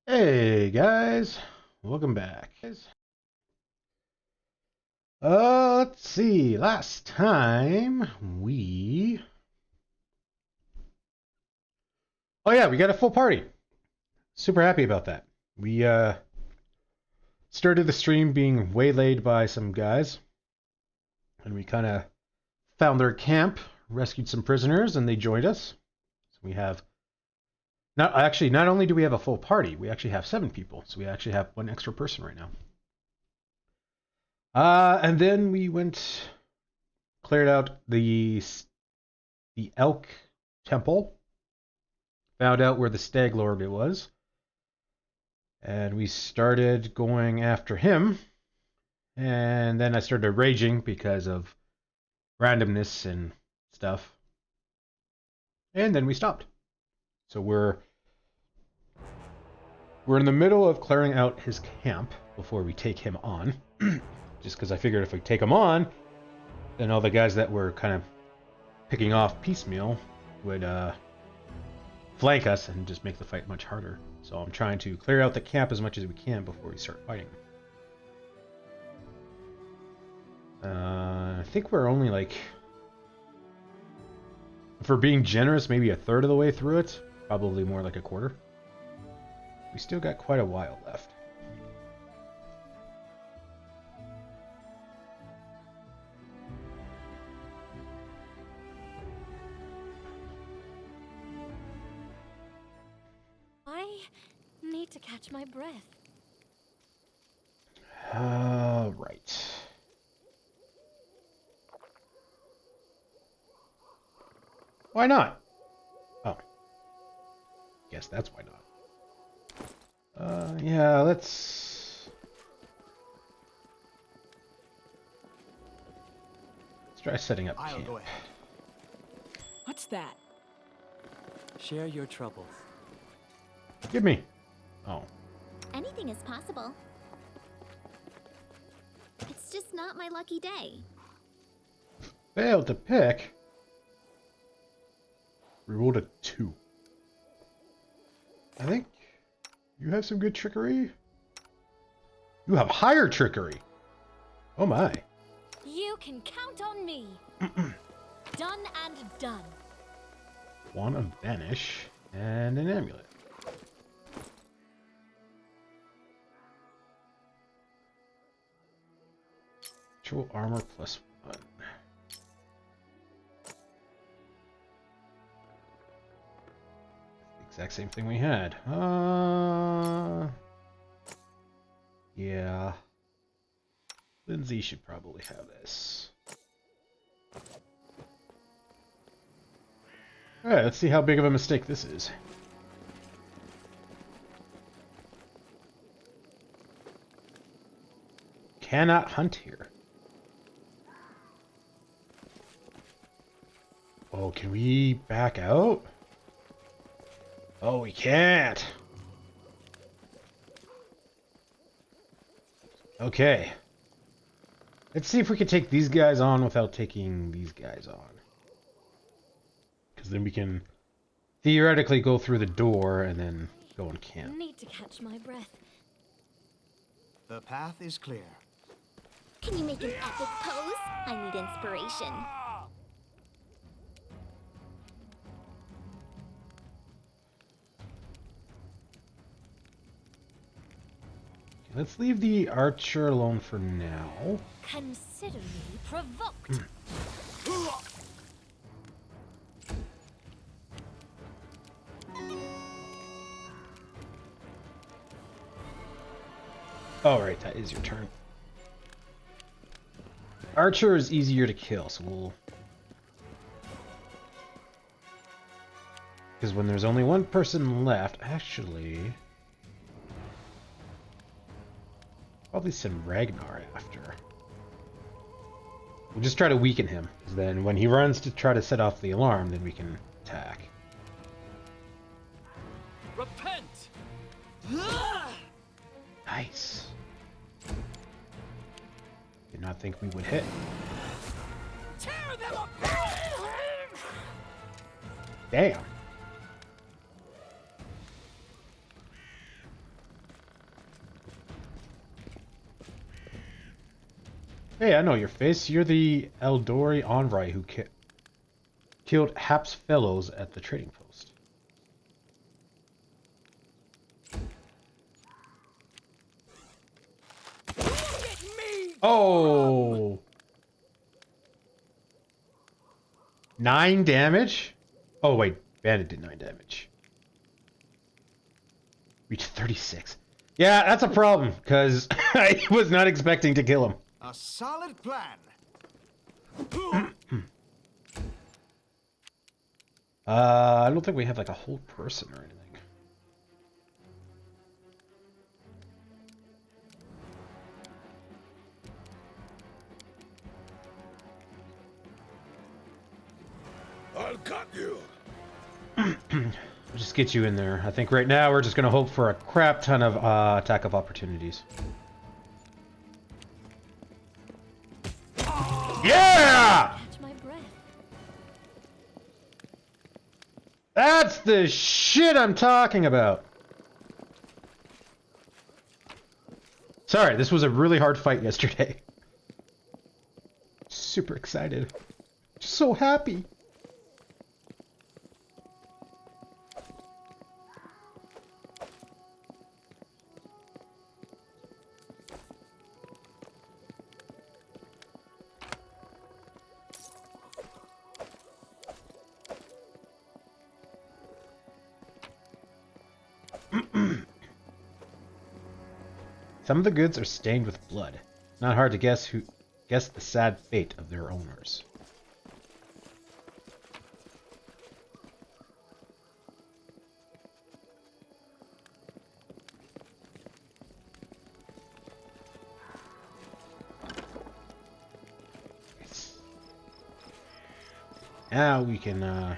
Hey guys, welcome back. Let's see. Last time we oh yeah, we got a full party. Super happy about that. We started the stream being waylaid by some guys, and we kind of found their camp, rescued some prisoners, and they joined us. So we have not only do we have a full party, we actually have 7 people. So we actually have one extra person right now. And then we cleared out the Elk Temple, found out where the Stag Lord was, and we started going after him. And then I started raging because of randomness and stuff. And then we stopped. So we're in the middle of clearing out his camp before we take him on. Just because I figured if we take him on, then all the guys that were kind of picking off piecemeal would flank us and just make the fight much harder. So I'm trying to clear out the camp as much as we can before we start fighting. I think we're only like, for being generous, maybe a third of the way through it. Probably more like a quarter. We still got quite a while left. I need to catch my breath. Right. Why not? Oh. Guess that's why not. Yeah, let's try setting up camp. Go ahead. What's that? Share your troubles. Give me. Oh. Anything is possible. It's just not my lucky day. Failed to pick. We rolled a 2. I think you have some good trickery. You have higher trickery. Oh my. You can count on me. Done and done. One of Vanish and an amulet. Actual armor +1. Exact same thing we had. Yeah. Lindsay should probably have this. Alright, let's see how big of a mistake this is. Cannot hunt here. Oh, can we back out? Oh, we can't. Okay. Let's see if we can take these guys on without taking these guys on. Because then we can theoretically go through the door and then go and camp. Need to catch my breath. The path is clear. Can you make an epic pose? I need inspiration. Let's leave the archer alone for now. Consider me provoked. Oh, right, that is your turn. Archer is easier to kill, so we'll... Because when there's only one person left, actually... Probably send Ragnar after. We'll just try to weaken him, because then when he runs to try to set off the alarm, then we can attack. Repent! Nice. Did not think we would hit. Tear them apart! Damn. Hey, I know your face. You're the Eldori Onrai who killed Hap's fellows at the trading post. Look at me! Oh! 9 damage? Oh, wait. Bandit did 9 damage. Reached 36. Yeah, that's a problem, because I was not expecting to kill him. A solid plan. I don't think we have, like, a whole person or anything. I'll cut you. We'll just get you in there. I think right now we're just going to hope for a crap ton of attack of opportunities. Yeah! Catch my breath. That's the shit I'm talking about. Sorry, this was a really hard fight yesterday. Super excited. So happy. Some of the goods are stained with blood. Not hard to guess the sad fate of their owners. Now we can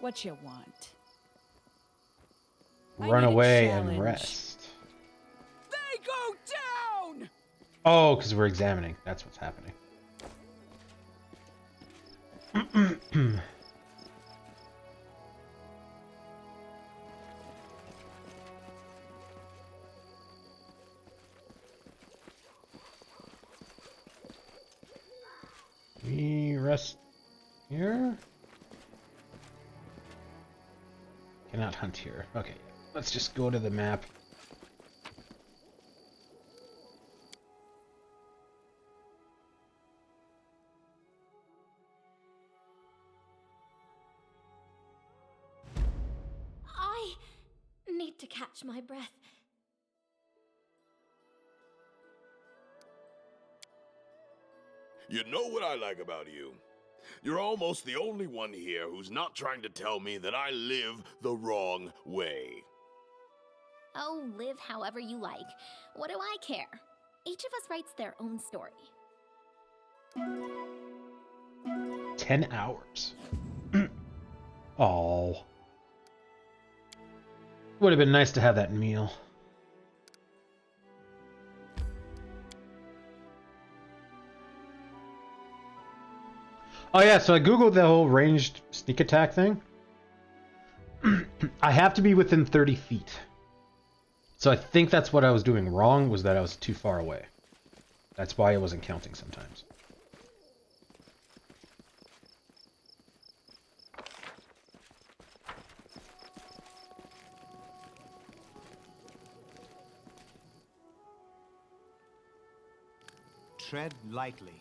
What you want? I run need a away challenge. and rest. They go down! Oh, because we're examining. That's what's happening. We rest here. Cannot hunt here. Okay, let's just go to the map. I need to catch my breath. You know what I like about you? You're almost the only one here who's not trying to tell me that I live the wrong way. Oh, live however you like. What do I care? Each of us writes their own story. 10 hours. Oh. Would have been nice to have that meal. Oh yeah, so I googled the whole ranged sneak attack thing. I have to be within 30 feet. So I think that's what I was doing wrong, was that I was too far away. That's why I wasn't counting sometimes. Tread lightly.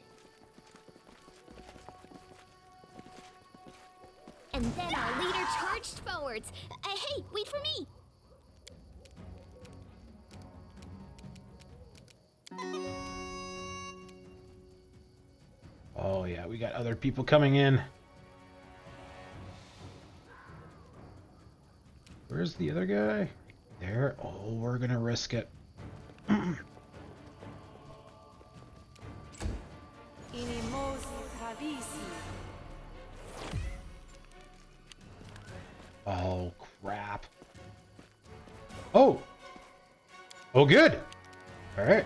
And then our leader charged forwards. Hey, wait for me! Oh yeah, we got other people coming in. Where's the other guy? There. Oh, we're gonna risk it. Inimos Tavisi. Oh, crap. Oh! Oh, good! Alright.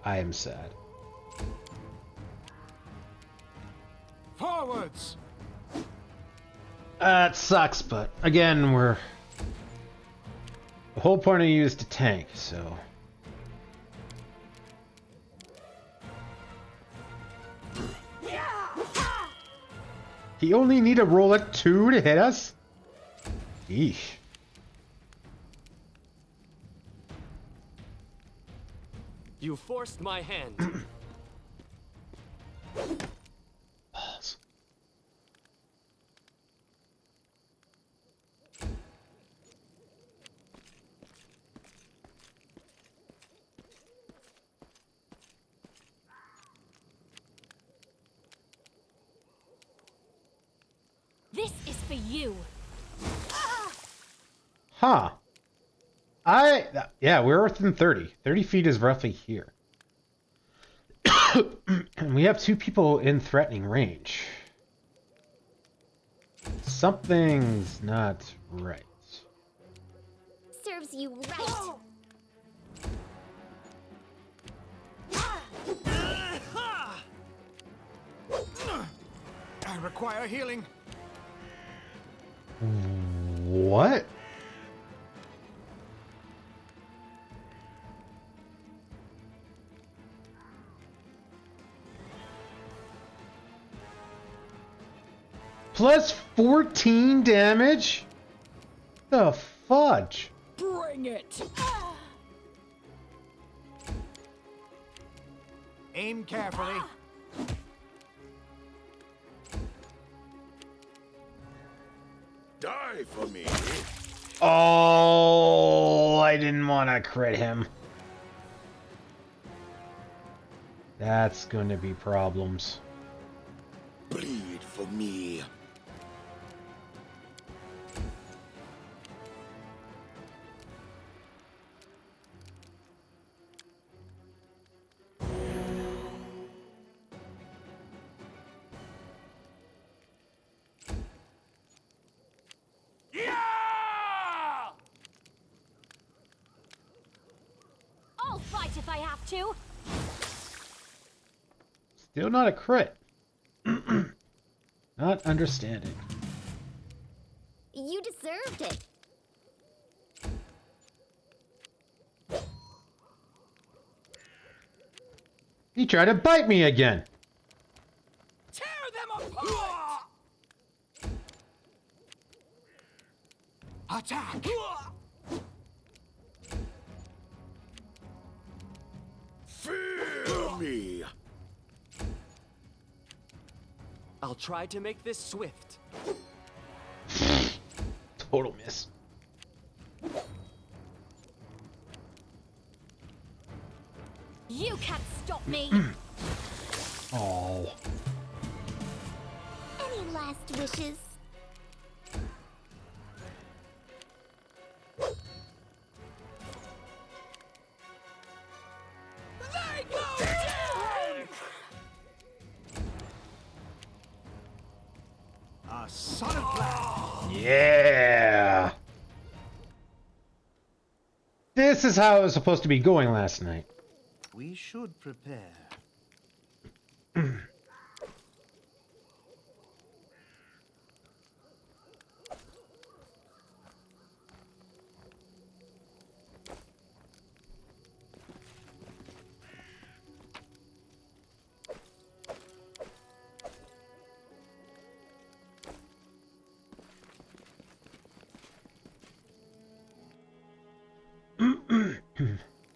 I am sad. Forwards! It sucks, but again, we're whole point of you is to tank, so... He only need to roll a 2 to hit us? Eesh. You forced my hand. Balls. This is for you. Huh. Yeah, we're within 30. 30 feet is roughly here. And we have 2 people in threatening range. Something's not right. Serves you right. I require healing. What? Plus 14 damage? The fudge? Bring it. Aim carefully. Die for me. Oh, I didn't want to crit him. That's going to be problems. Bleed for me. I'll fight if I have to. Still not a crit. Not understanding. You deserved it. He tried to bite me again. Tear them apart. Attack. Fear me. I'll try to make this swift. Total miss. You can't stop me. Oh. Any last wishes? They go down. A solid plan. Yeah. This is how it was supposed to be going last night. We should prepare.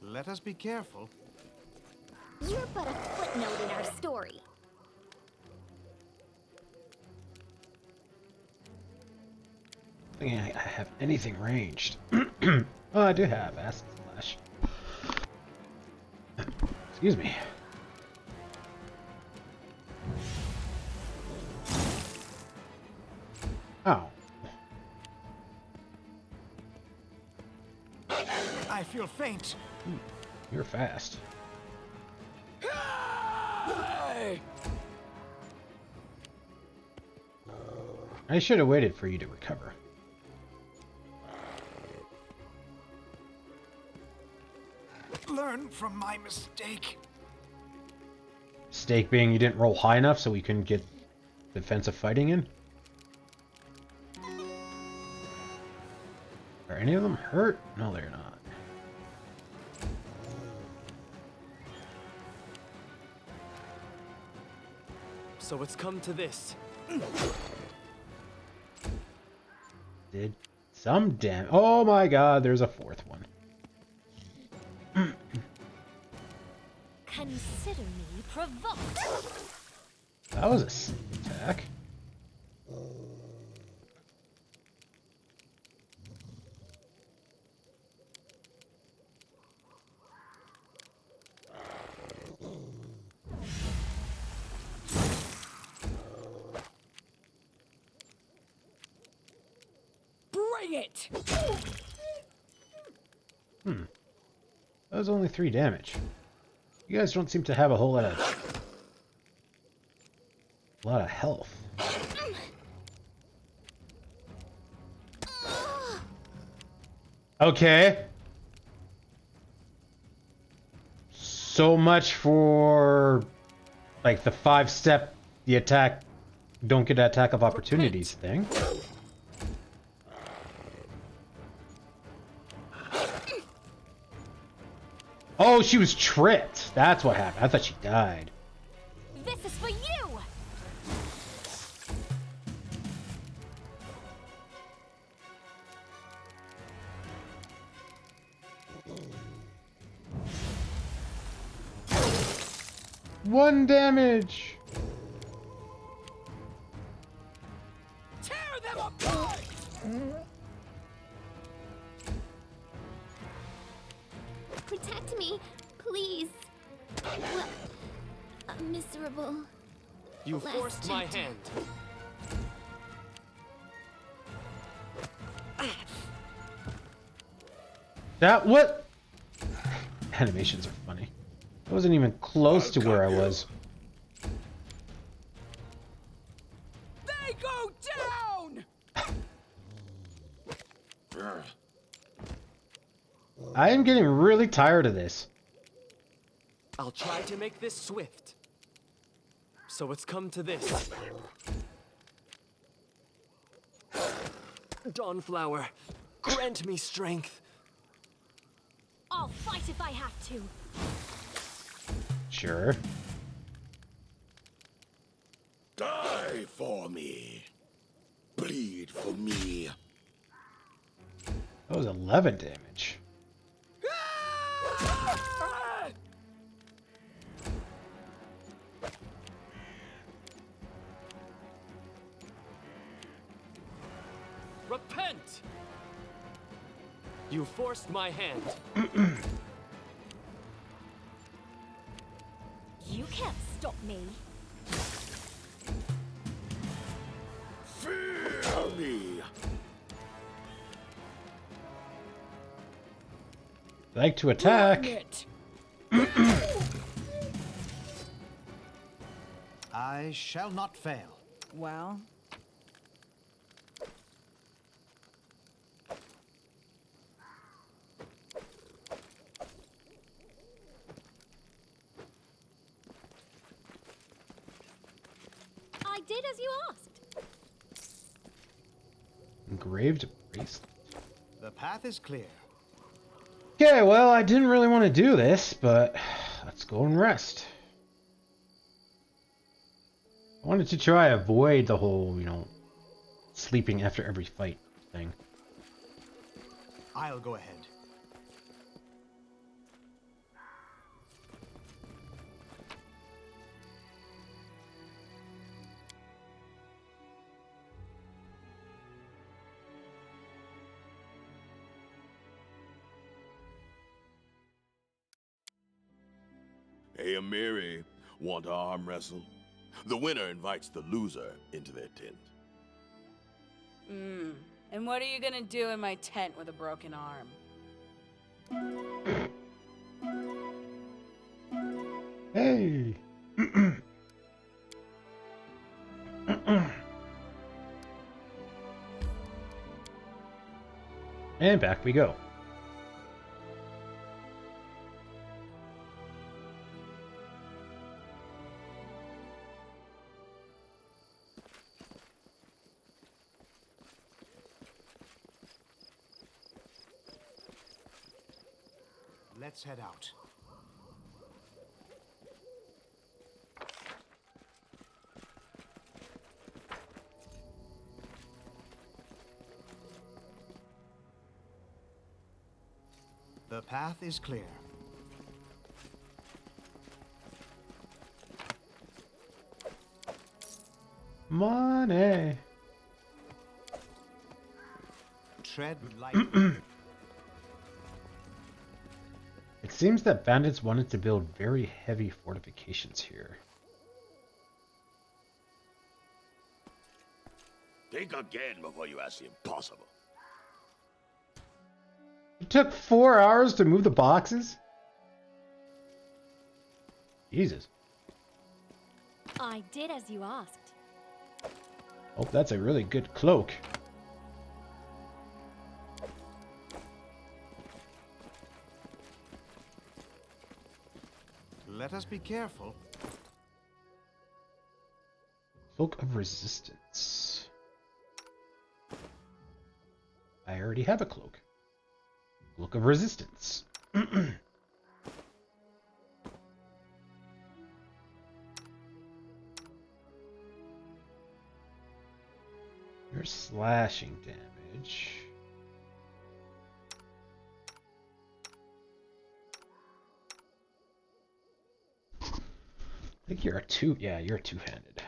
Let us be careful. You're but a footnote in our story. I think I have anything ranged. Oh, I do have Acid Slash. Excuse me. Oh. I feel faint. You're fast. I should have waited for you to recover. Learn from my mistake. Mistake being you didn't roll high enough so we couldn't get defensive fighting in? Are any of them hurt? No, they're not. So it's come to this. Did some damage. Oh my god, there's a fourth one. Consider me provoked. That was a sneak attack. Bring it! That was only 3 damage. You guys don't seem to have a whole lot of health. Okay. So much for like the 5-step the attack don't get attack of opportunities thing. Oh, she was tripped. That's what happened. I thought she died. This is for you! One damage. Tear them apart! Protect me, please. What a miserable. You Last forced my chapter. hand. That what? Animations are funny. I wasn't even close to where I was. They go down! I am getting really tired of this. I'll try to make this swift. So it's come to this. Dawnflower, grant me strength. I'll fight if I have to. Sure. Die for me. Bleed for me. That was 11 damage. Repent! You forced my hand. You can't stop me. Fear me. Like to attack. Bring it! I shall not fail. Well, I did as you asked. Engraved bracelet. The path is clear. Okay, well, I didn't really want to do this, but let's go and rest. I wanted to try avoid the whole, sleeping after every fight thing. I'll go ahead. Hey, Amiri, want to arm wrestle? The winner invites the loser into their tent. and what are you gonna do in my tent with a broken arm? Hey! And back we go. Let's head out. The path is clear. Money. Tread lightly. It seems that bandits wanted to build very heavy fortifications here. Think again before you ask the impossible. It took 4 hours to move the boxes? Jesus. I did as you asked. Oh, that's a really good cloak. Let us be careful. Cloak of Resistance. I already have a cloak. Cloak of Resistance. Your slashing damage. I think you're a two. Yeah, you're two-handed.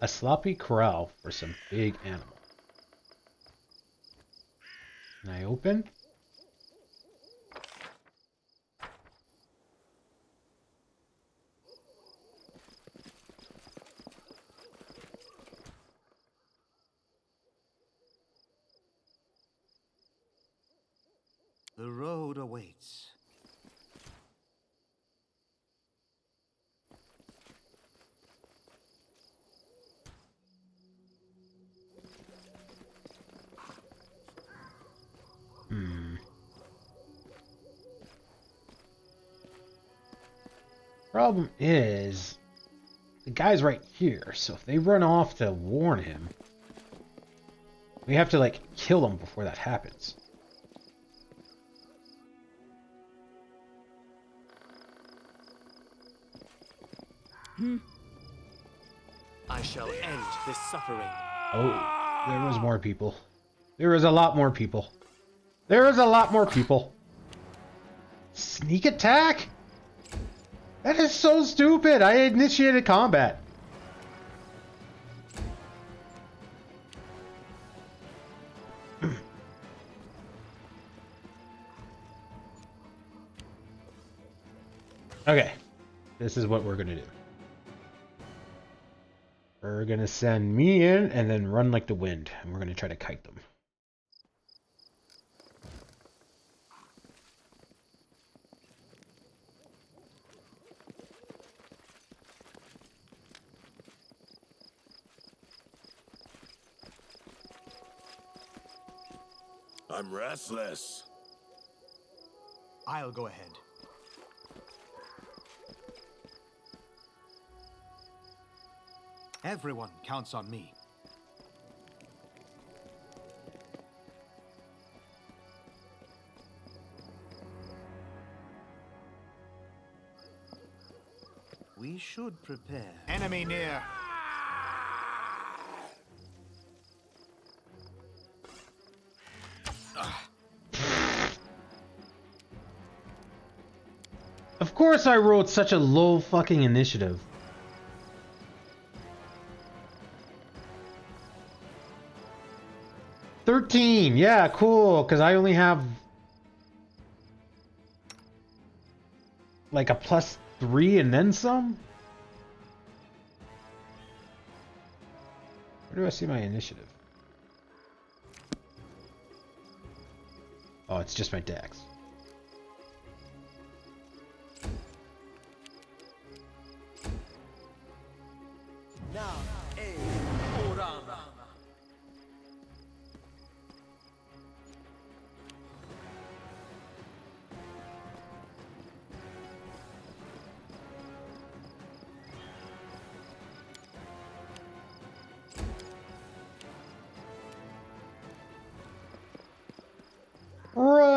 A sloppy corral for some big animal. Can I open? The road awaits. Problem is, the guy's right here, so if they run off to warn him, we have to, like, kill them before that happens. I shall end this suffering. Oh, there was more people. There was a lot more people. There was a lot more people. Sneak attack? That is so stupid. I initiated combat. Okay. This is what we're going to do. We're going to send me in and then run like the wind. And we're going to try to kite them. I'm restless. I'll go ahead. Everyone counts on me. We should prepare. Enemy near. Of course I rolled such a low fucking initiative. $13, yeah, cool, because I only have like a +3 and then some? Where do I see my initiative? Oh, it's just my dex. Now, Orama.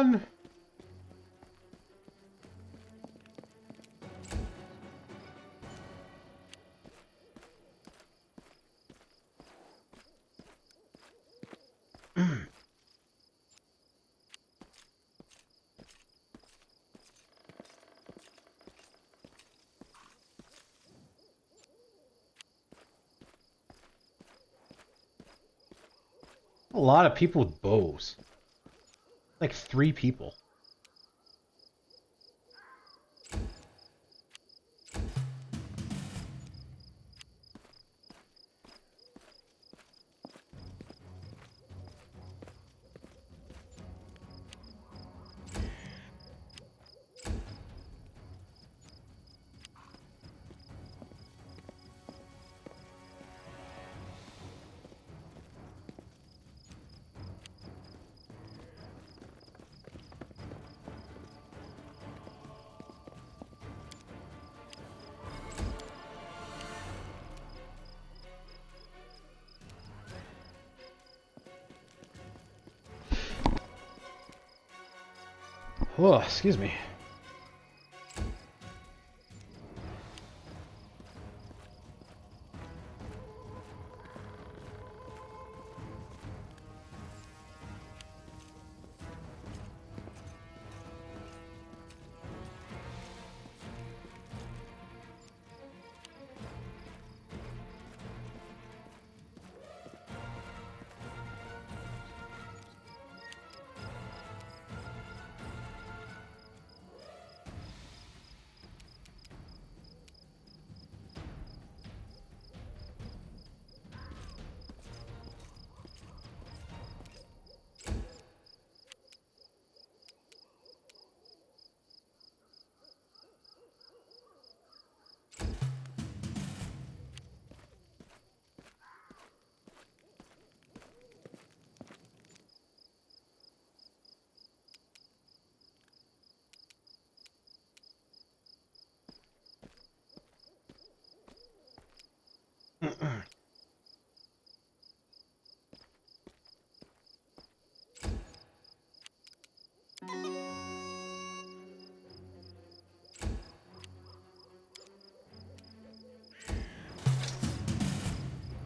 run! A lot of people with bows. Like 3 people. Oh, excuse me.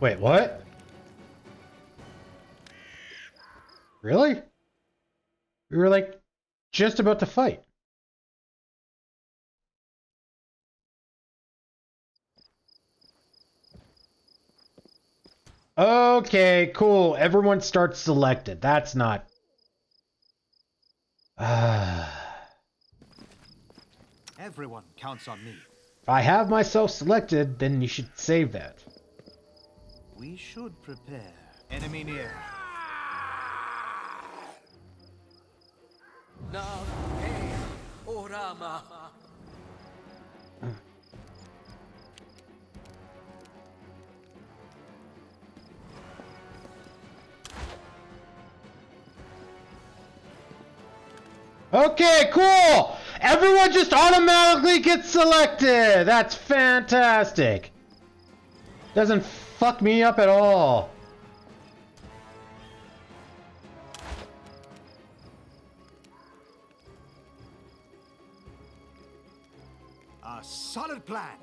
Wait, what? Really? We were like just about to fight. Okay, cool. Everyone starts selected. That's not... Everyone counts on me. If I have myself selected, then you should save that. We should prepare. Enemy near. Now, hey, Orama. Okay, cool! Everyone just automatically gets selected! That's fantastic! Doesn't fuck me up at all. A solid plan.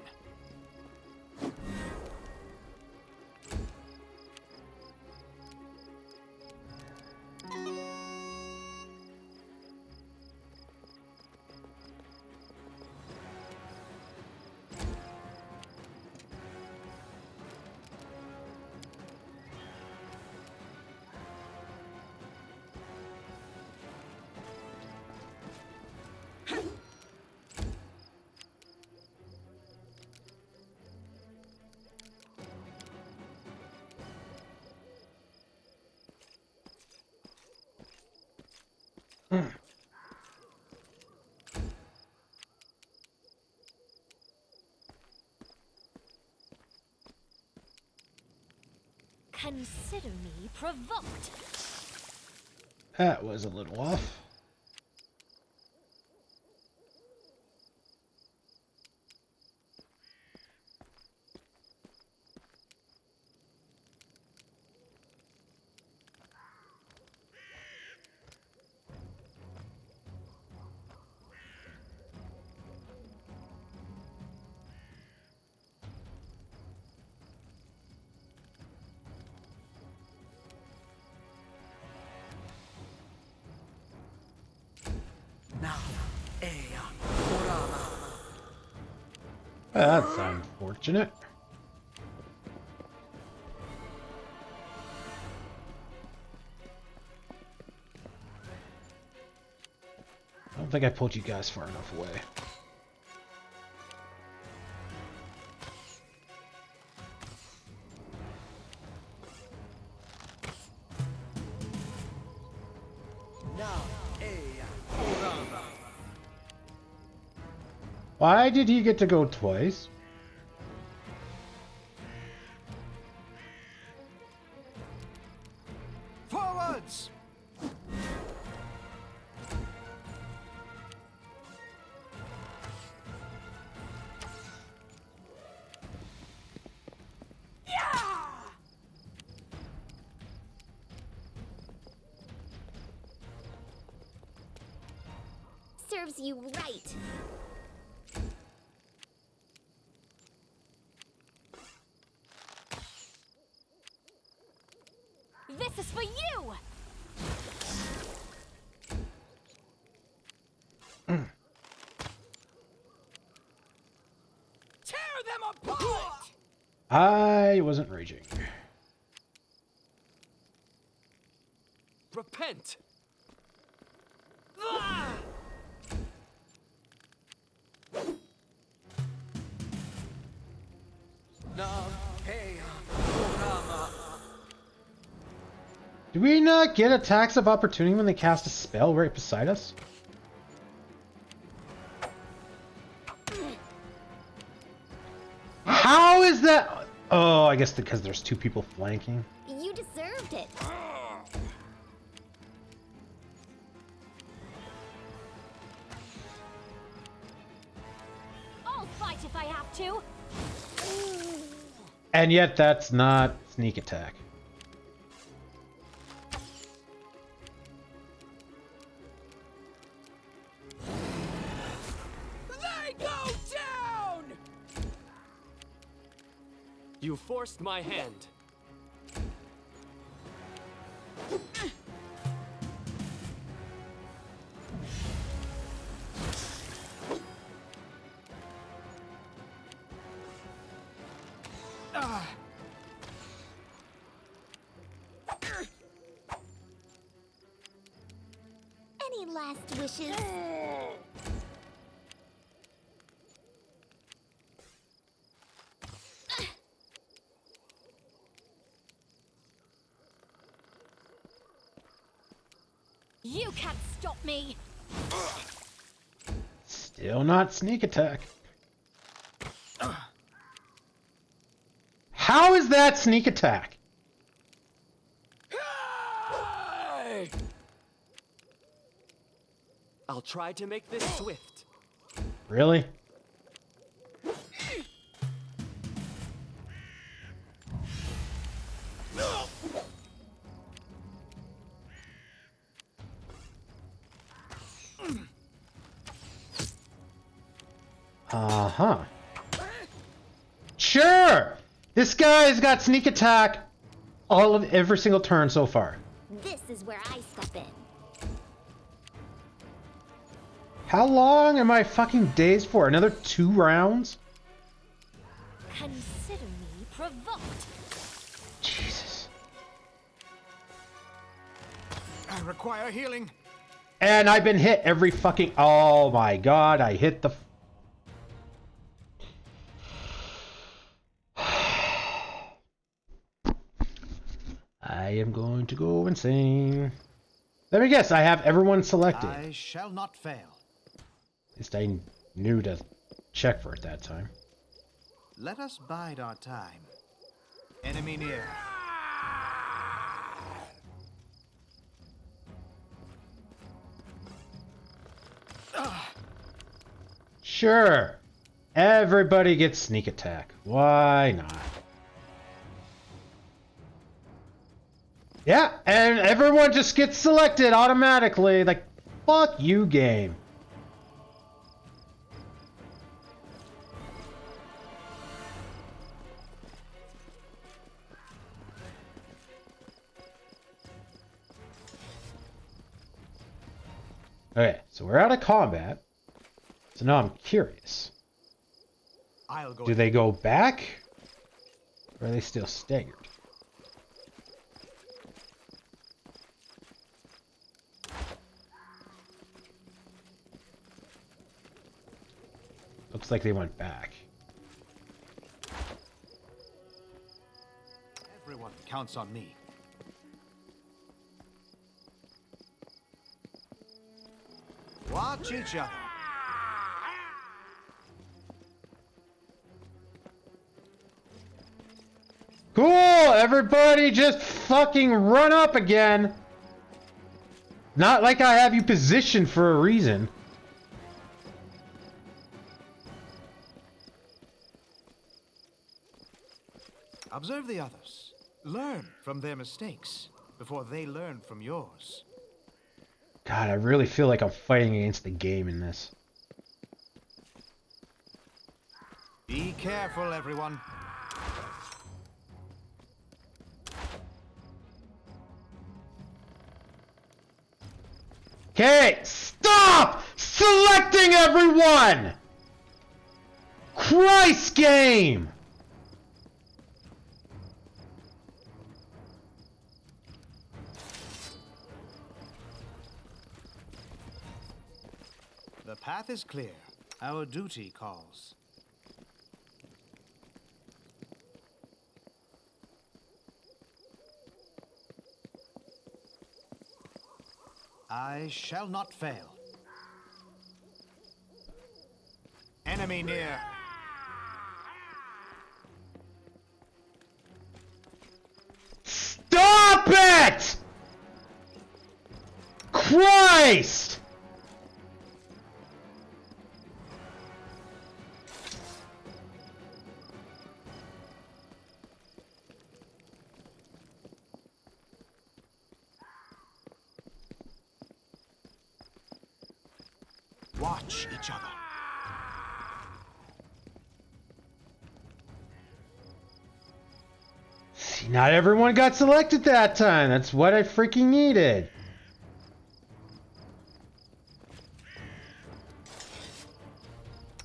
Consider me provoked. That was a little off. That's unfortunate. I don't think I pulled you guys far enough away. Why did he get to go twice? Forwards! Serves you right. This is for you! Tear them apart! I wasn't raging. Repent! Do we not get attacks of opportunity when they cast a spell right beside us? How is that? Oh, I guess because there's two people flanking. You deserved it. I'll fight if I have to! And yet that's not sneak attack. They go down! You forced my hand. Any last wishes? You can't stop me! Still not sneak attack. How is that sneak attack? I'll try to make this swift. Really? Uh-huh. Sure! This guy's got sneak attack every single turn so far. This is where I step in. How long am I fucking dazed for? Another 2 rounds? Consider me provoked! Jesus. I require healing. And I've been hit every fucking... Oh my god, I hit the... I am going to go insane. Let me guess, I have everyone selected. I shall not fail. At least I knew to check for it that time. Let us bide our time. Enemy near. Sure. Everybody gets sneak attack. Why not? Yeah, and everyone just gets selected automatically. Like, fuck you, game. Okay, so we're out of combat. So now I'm curious. I'll go Do they go back? Or are they still staggered? Looks like they went back. Everyone counts on me. Watch each other. Cool! Everybody just fucking run up again! Not like I have you positioned for a reason. Observe the others. Learn from their mistakes before they learn from yours. God, I really feel like I'm fighting against the game in this. Be careful, everyone. Okay, stop selecting everyone! Christ game! The path is clear. Our duty calls. I shall not fail. Enemy near. Stop it! Christ! Watch each other. See, not everyone got selected that time. That's what I freaking needed.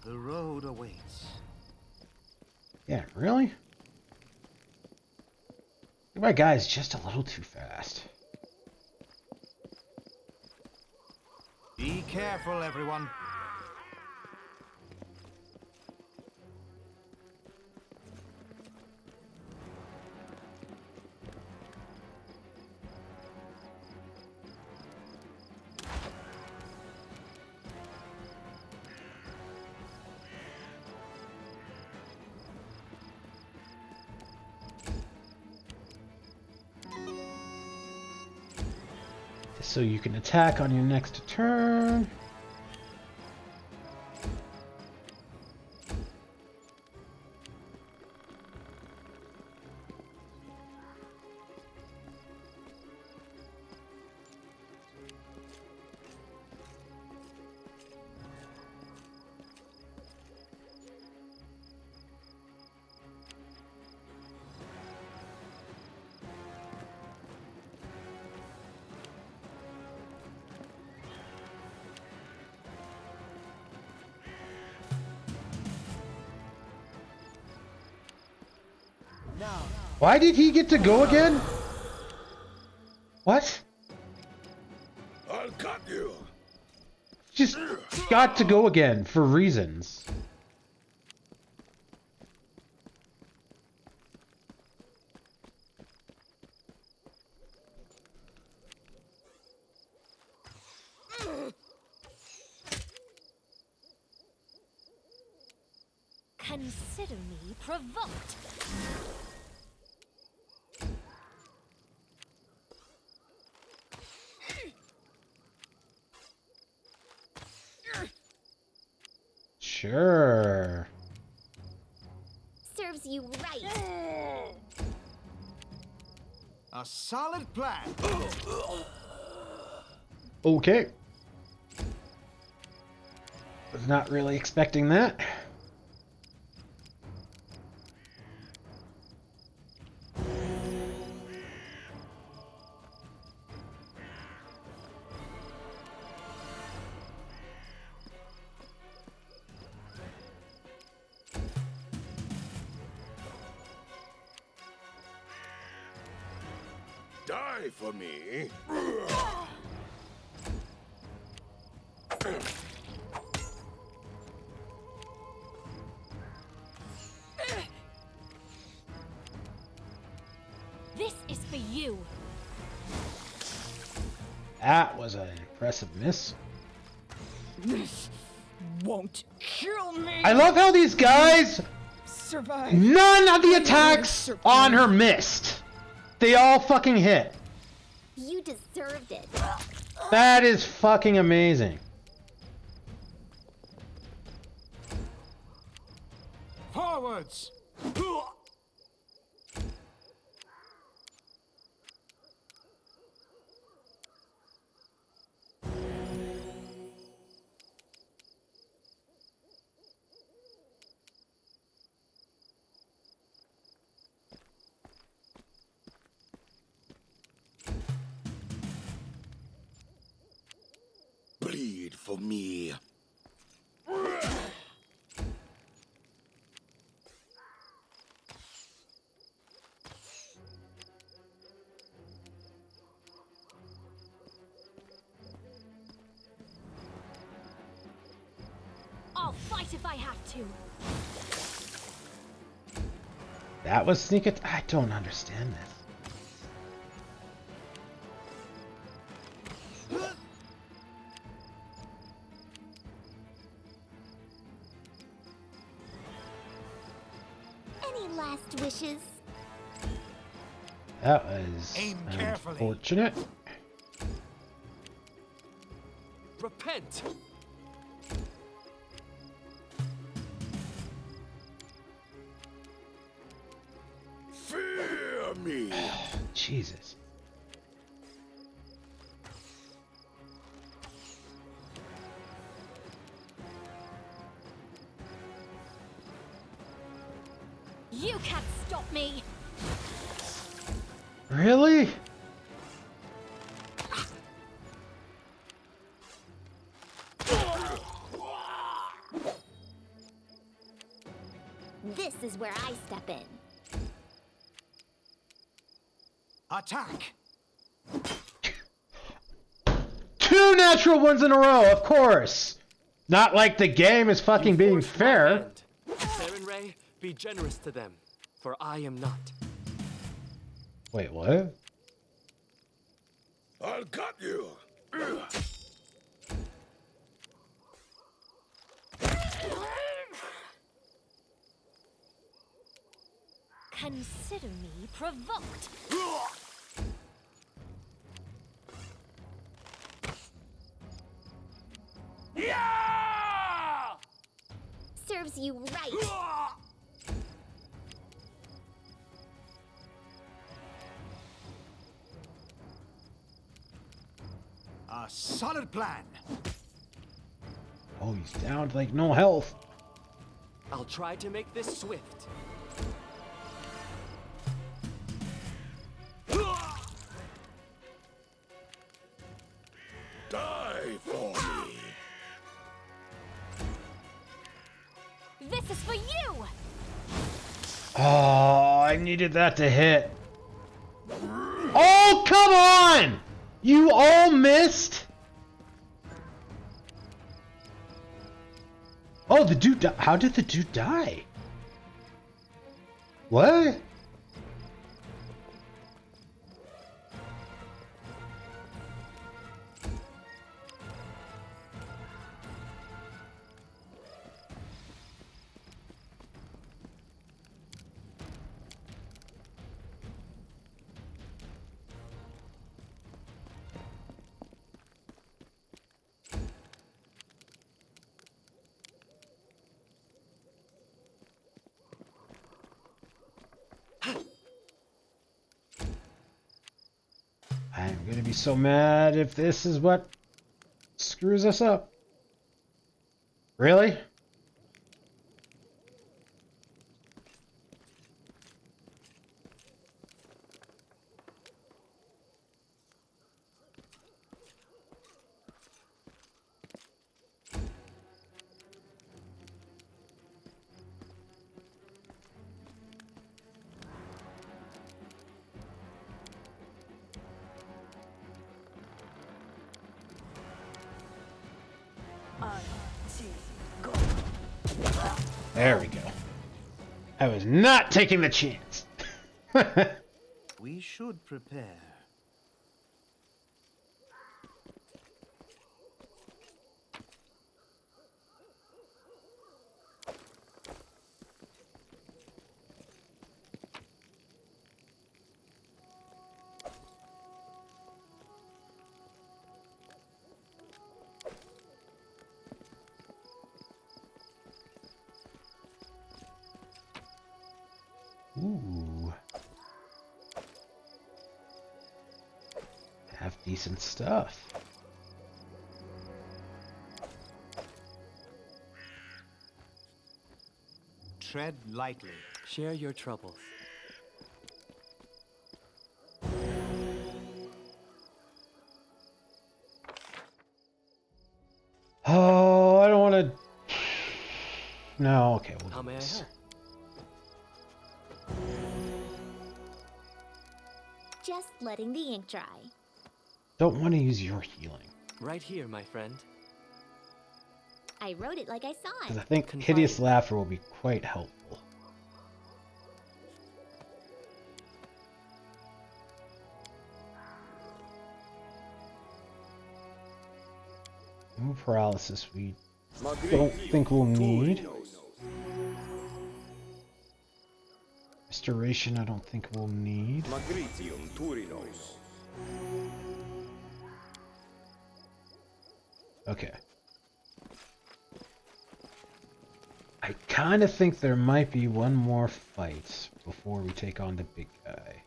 The road awaits. Yeah, really? My guy's just a little too fast. Be careful, everyone. So you can attack on your next turn. Why did he get to go again? What? I'll cut you. Just got to go again for reasons. Consider me provoked. Sure. Serves you right. A solid plan. Okay. Was not really expecting that. Die for me. This is for you. That was an impressive miss. This won't kill me. I love how these guys, Survive. none of the attacks on her missed. They all fucking hit. You deserved it. That is fucking amazing. Forwards! Bleed for me. I'll fight if I have to. That was sneak attack. I don't understand this. Any last wishes? That was Aim carefully. unfortunate. Repent! Fear me. Jesus. You can't stop me. Really? This is where I step in. Attack! Two natural ones in a row, of course. Not like the game is fucking You being forced my fair. hand. Saren Ray, be generous to them, for I am not. Wait, what? I'll cut you. Consider me provoked. Serves you right. A solid plan. Oh, he's down to like no health. I'll try to make this swift. Die for me. This is for you. Oh, I needed that to hit. Oh, come on! You all missed? Oh, the dude how did the dude die? What? I'm gonna be so mad if this is what screws us up. Really? There we go. I was not taking the chance. We should prepare. Ooh. Have decent stuff. Tread lightly. Share your troubles. Oh, I don't want to. No, okay. We'll How do may I this. help? Just letting the ink dry. Don't want to use your healing. Right here, my friend. I wrote it like I saw Because it. I think Confide Hideous in me. Laughter will be quite helpful. Move paralysis we don't think we'll need. Restoration I don't think we'll need. Magritium Turinos. Okay. I kind of think there might be one more fight before we take on the big guy.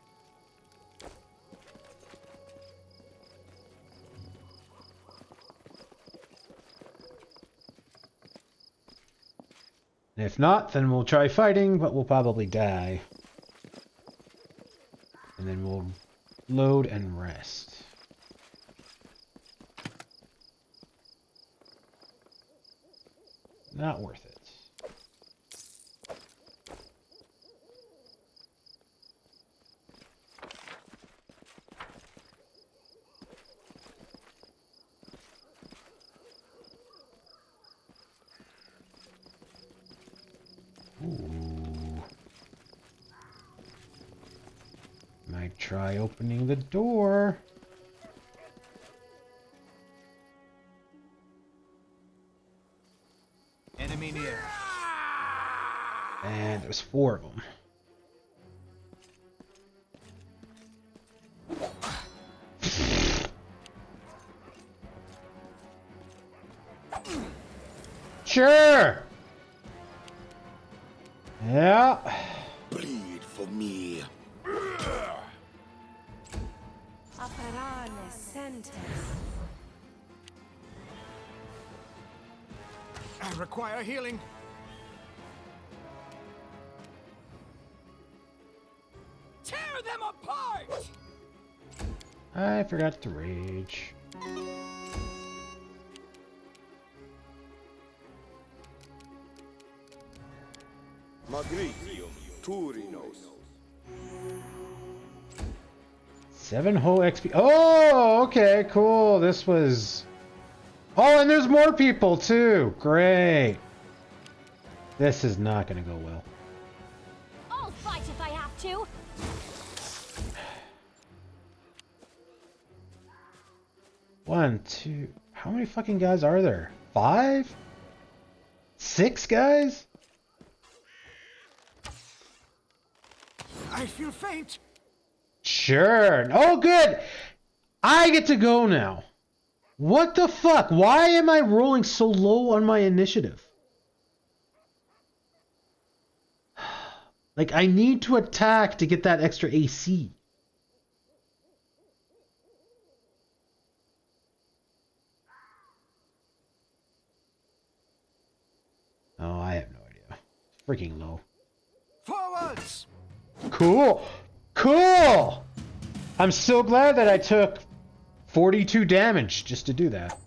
And if not, then we'll try fighting, but we'll probably die. And then we'll load and rest. Not worth it. Ooh. Might try opening the door. Enemy near. And there's 4 of them. Sure. Yeah. Bleed for me. I require healing. Tear them apart! I forgot to rage. Magritium Turinos. 7 whole XP. Oh, okay, cool. This was... Oh, and there's more people too. Great. This is not going to go well. I'll fight if I have to. One, two... How many fucking guys are there? 5? 6 guys? I feel faint. Sure. Oh, good. I get to go now. What the fuck? Why am I rolling so low on my initiative? Like, I need to attack to get that extra AC. Oh, I have no idea. Freaking low. Forwards! Cool. Cool! I'm so glad that I took 42 damage just to do that.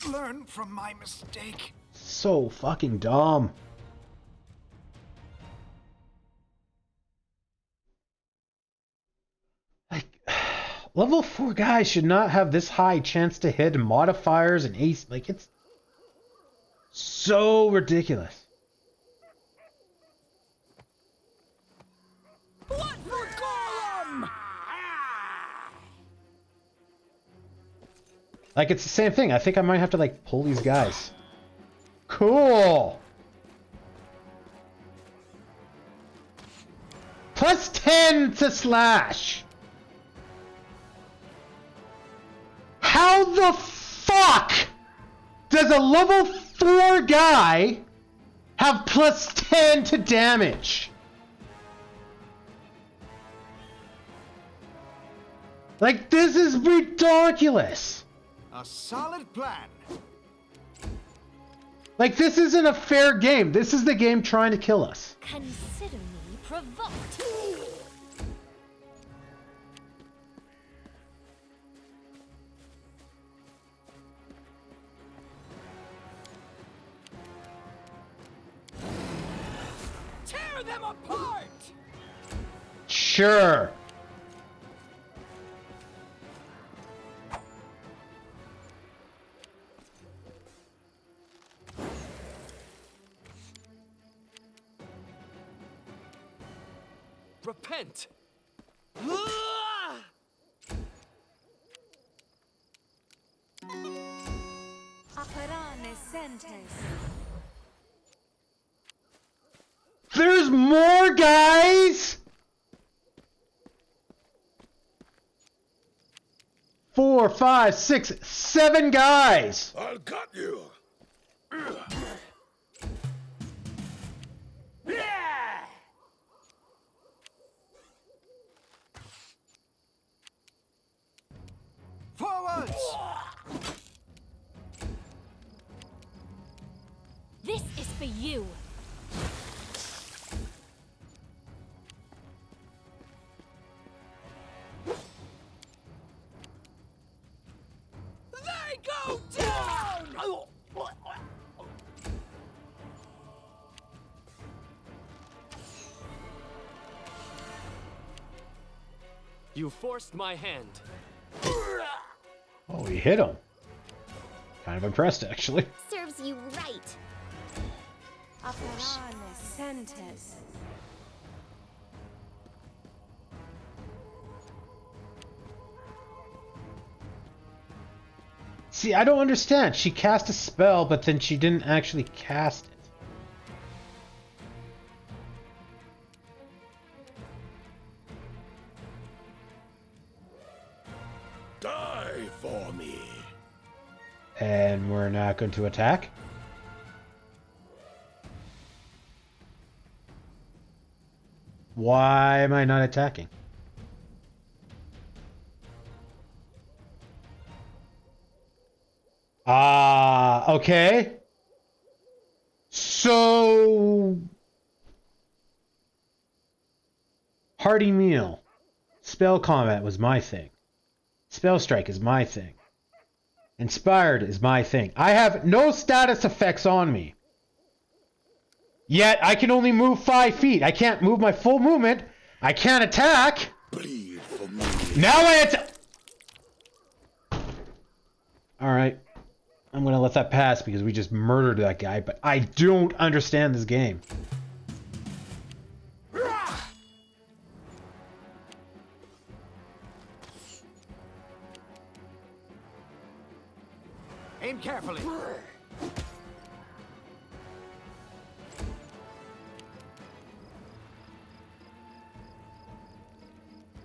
Learn from my mistake. So fucking dumb. Like, level 4 guys should not have this high chance to hit modifiers and ace. Like, it's So ridiculous. What for Gollum? Like, it's the same thing. I think I might have to, like, pull these guys. Cool! Plus 10 to slash! How the fuck does a level 4 guy have plus 10 to damage? Like, this is ridiculous! A solid plan. Like, this isn't a fair game. This is the game trying to kill us. Consider me provoked. Tear them apart! Sure. Repent! Operane sentes. There's more guys? 4, 5, 6, 7 guys. I'll cut you. Forwards! This is for you. They go down! You forced my hand. Oh, he hit him. Kind of impressed, actually. Serves you right. Operane sentes. See, I don't understand. She cast a spell, but then she didn't actually cast it. Die for me. And we're not going to attack. Why am I not attacking? Ah, okay. So... Hearty meal. Spell combat was my thing. Spell strike is my thing. Inspired is my thing. I have no status effects on me. Yet I can only move 5 feet. I can't move my full movement. I can't attack. Bleed for me. Now I attack. Alright. I'm gonna let that pass because we just murdered that guy, but I don't understand this game. Aim carefully.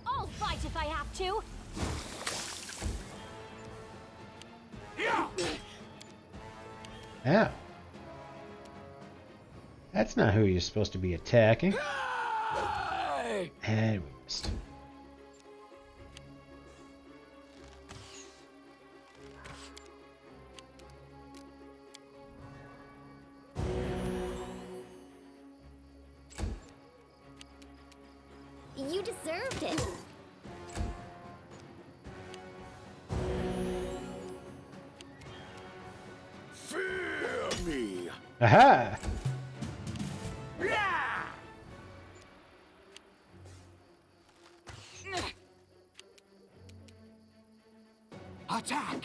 I'll fight if I have to. Ow. That's not who you're supposed to be attacking. And we missed. You deserved it. Fear me. Aha! Attack!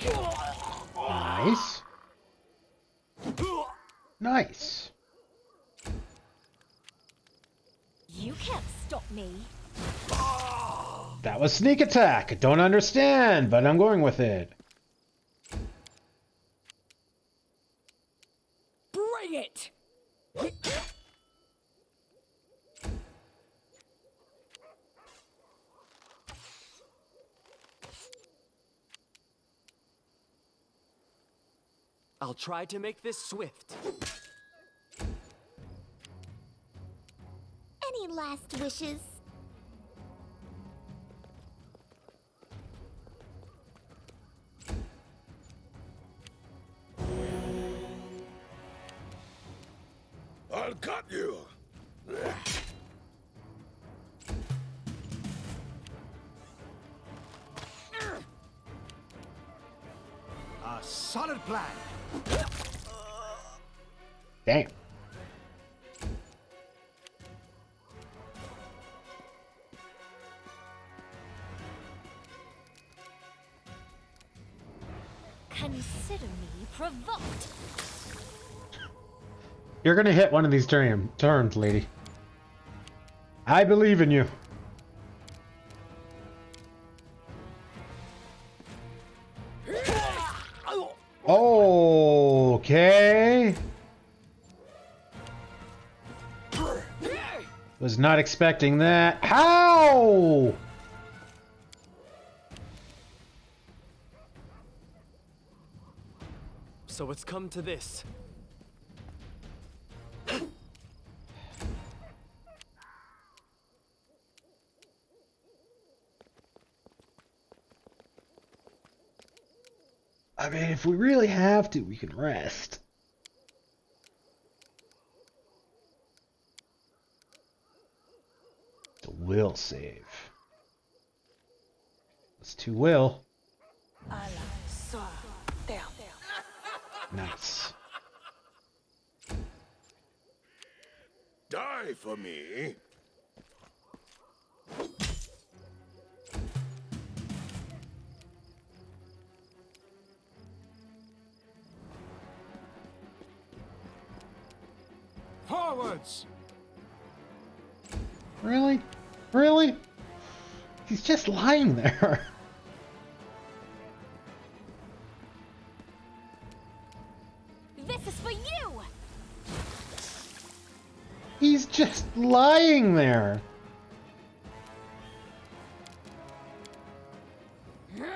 Nice. Nice. You can't stop me. That was sneak attack. I don't understand, but I'm going with it. Bring it! I'll try to make this swift. Any last wishes? I'll cut you. A solid plan. Damn. Consider me provoked. You're gonna hit one of these turns, lady. I believe in you. Okay. Was not expecting that. How? So it's come to this. I mean, if we really have to, we can rest. It's a will save. It's 2 will. Nice. Die for me. Forwards! Really? Really? He's just lying there. This is for you! He's just lying there.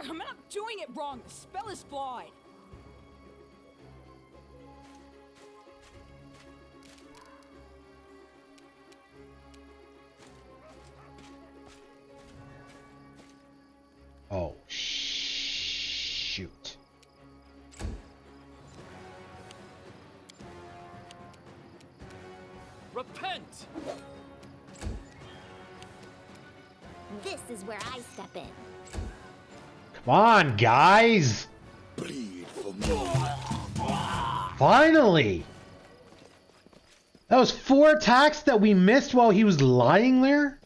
I'm not doing it wrong. The spell is flawed. Oh, shoot. Repent! This is where I step in. Come on, guys. Bleed for me. Finally. That was 4 attacks that we missed while he was lying there?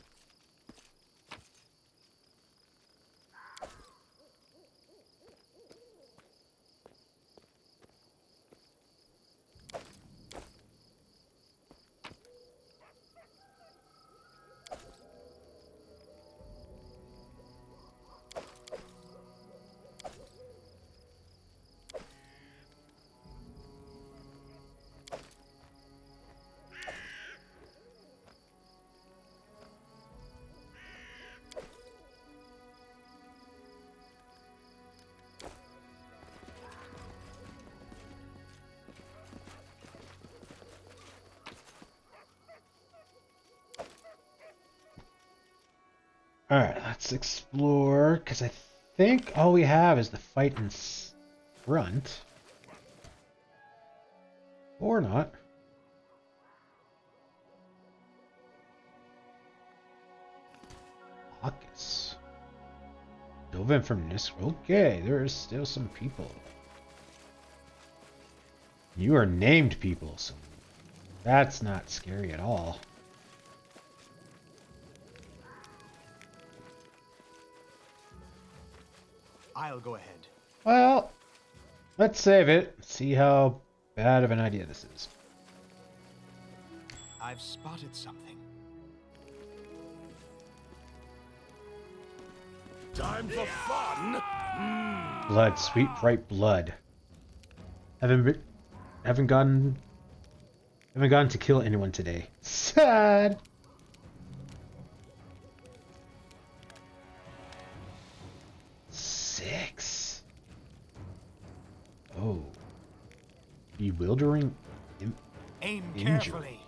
Alright, let's explore, because I think all we have is the fight in front. Or not. Hawkus. Dovin from this. Okay, there's still some people. You are named people, so that's not scary at all. I'll go ahead. Well, let's save it. See how bad of an idea this is. I've spotted something. Time for fun? Blood, sweet bright blood. Haven't gotten to kill anyone today. Sad. Six. Oh. Bewildering. Aim Injury. carefully.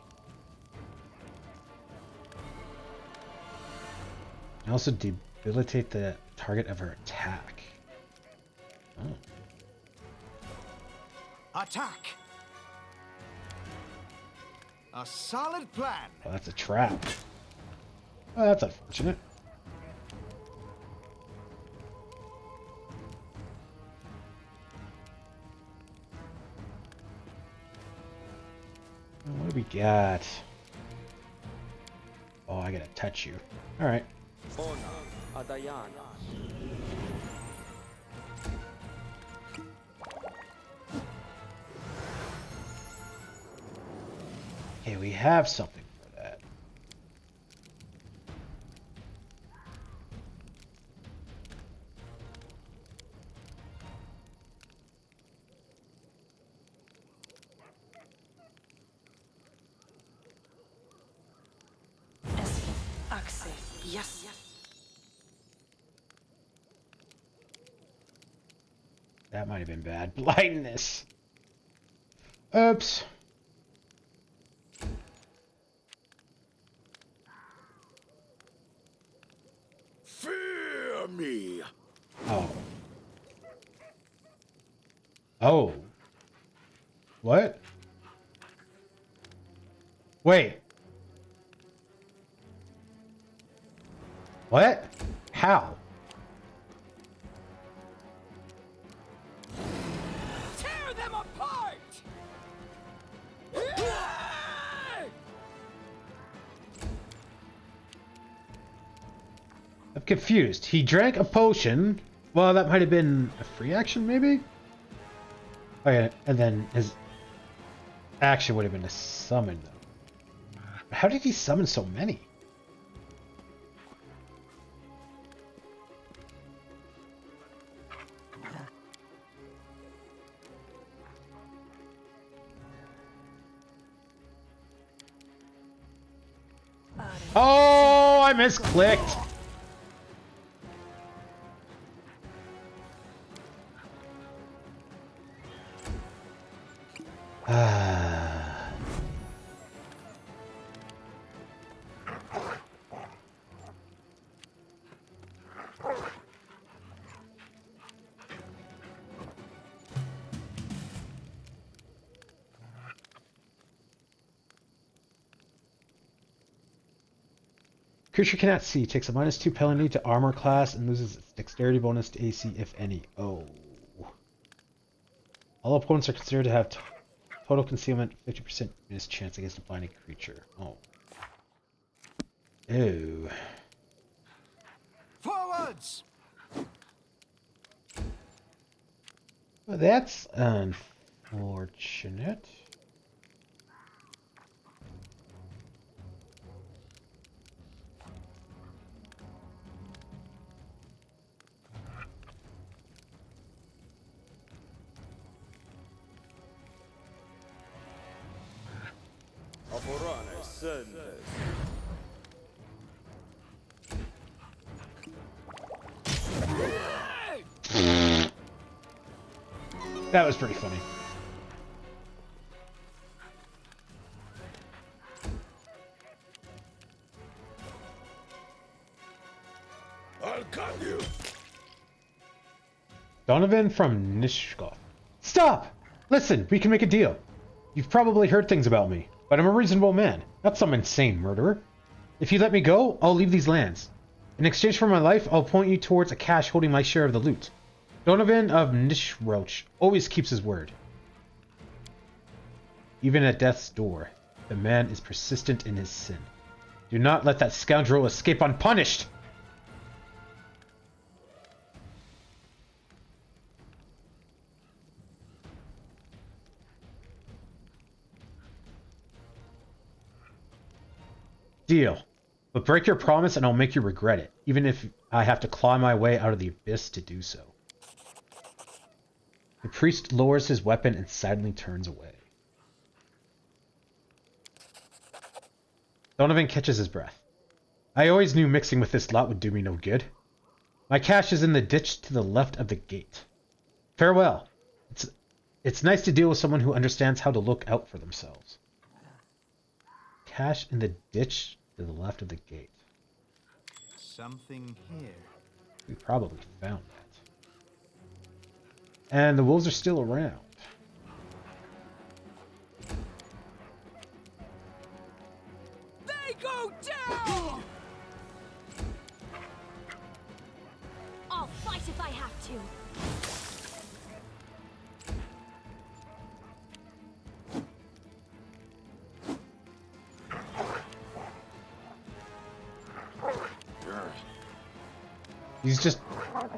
And also debilitate the target of her attack. Oh. Attack! A solid plan. Oh, that's a trap. Oh, that's unfortunate. What do we got? Oh, I gotta touch you. Alright. Ona, Adayana. Okay, we have something for that. Yes. That might have been bad. Blindness. Oops. Fear me. Oh. Oh. What? Wait. What? How? Tear them apart! I'm confused. He drank a potion. Well, that might have been a free action, maybe? Oh, yeah. And then his action would have been to summon them. How did he summon so many? Oh, I misclicked. Creature cannot see. Takes a -2 penalty to armor class and loses its dexterity bonus to AC if any. Oh. All opponents are considered to have total concealment, 50% miss chance against a blinding creature. Oh. Ew. Forwards! Well, that's unfortunate. That was pretty funny. I'll cut you. Donovan from Nishkov. Stop! Listen, we can make a deal. You've probably heard things about me, but I'm a reasonable man, not some insane murderer. If you let me go, I'll leave these lands. In exchange for my life, I'll point you towards a cache holding my share of the loot. Donovan of Nishroach always keeps his word. Even at death's door, the man is persistent in his sin. Do not let that scoundrel escape unpunished! Deal. But break your promise and I'll make you regret it, even if I have to claw my way out of the abyss to do so. The priest lowers his weapon and silently turns away. Donovan catches his breath. I always knew mixing with this lot would do me no good. My cache is in the ditch to the left of the gate. Farewell. It's nice to deal with someone who understands how to look out for themselves. Cache in the ditch to the left of the gate. Something here. We probably found that. And the wolves are still around. They go down! I'll fight if I have to. He's just... Oh,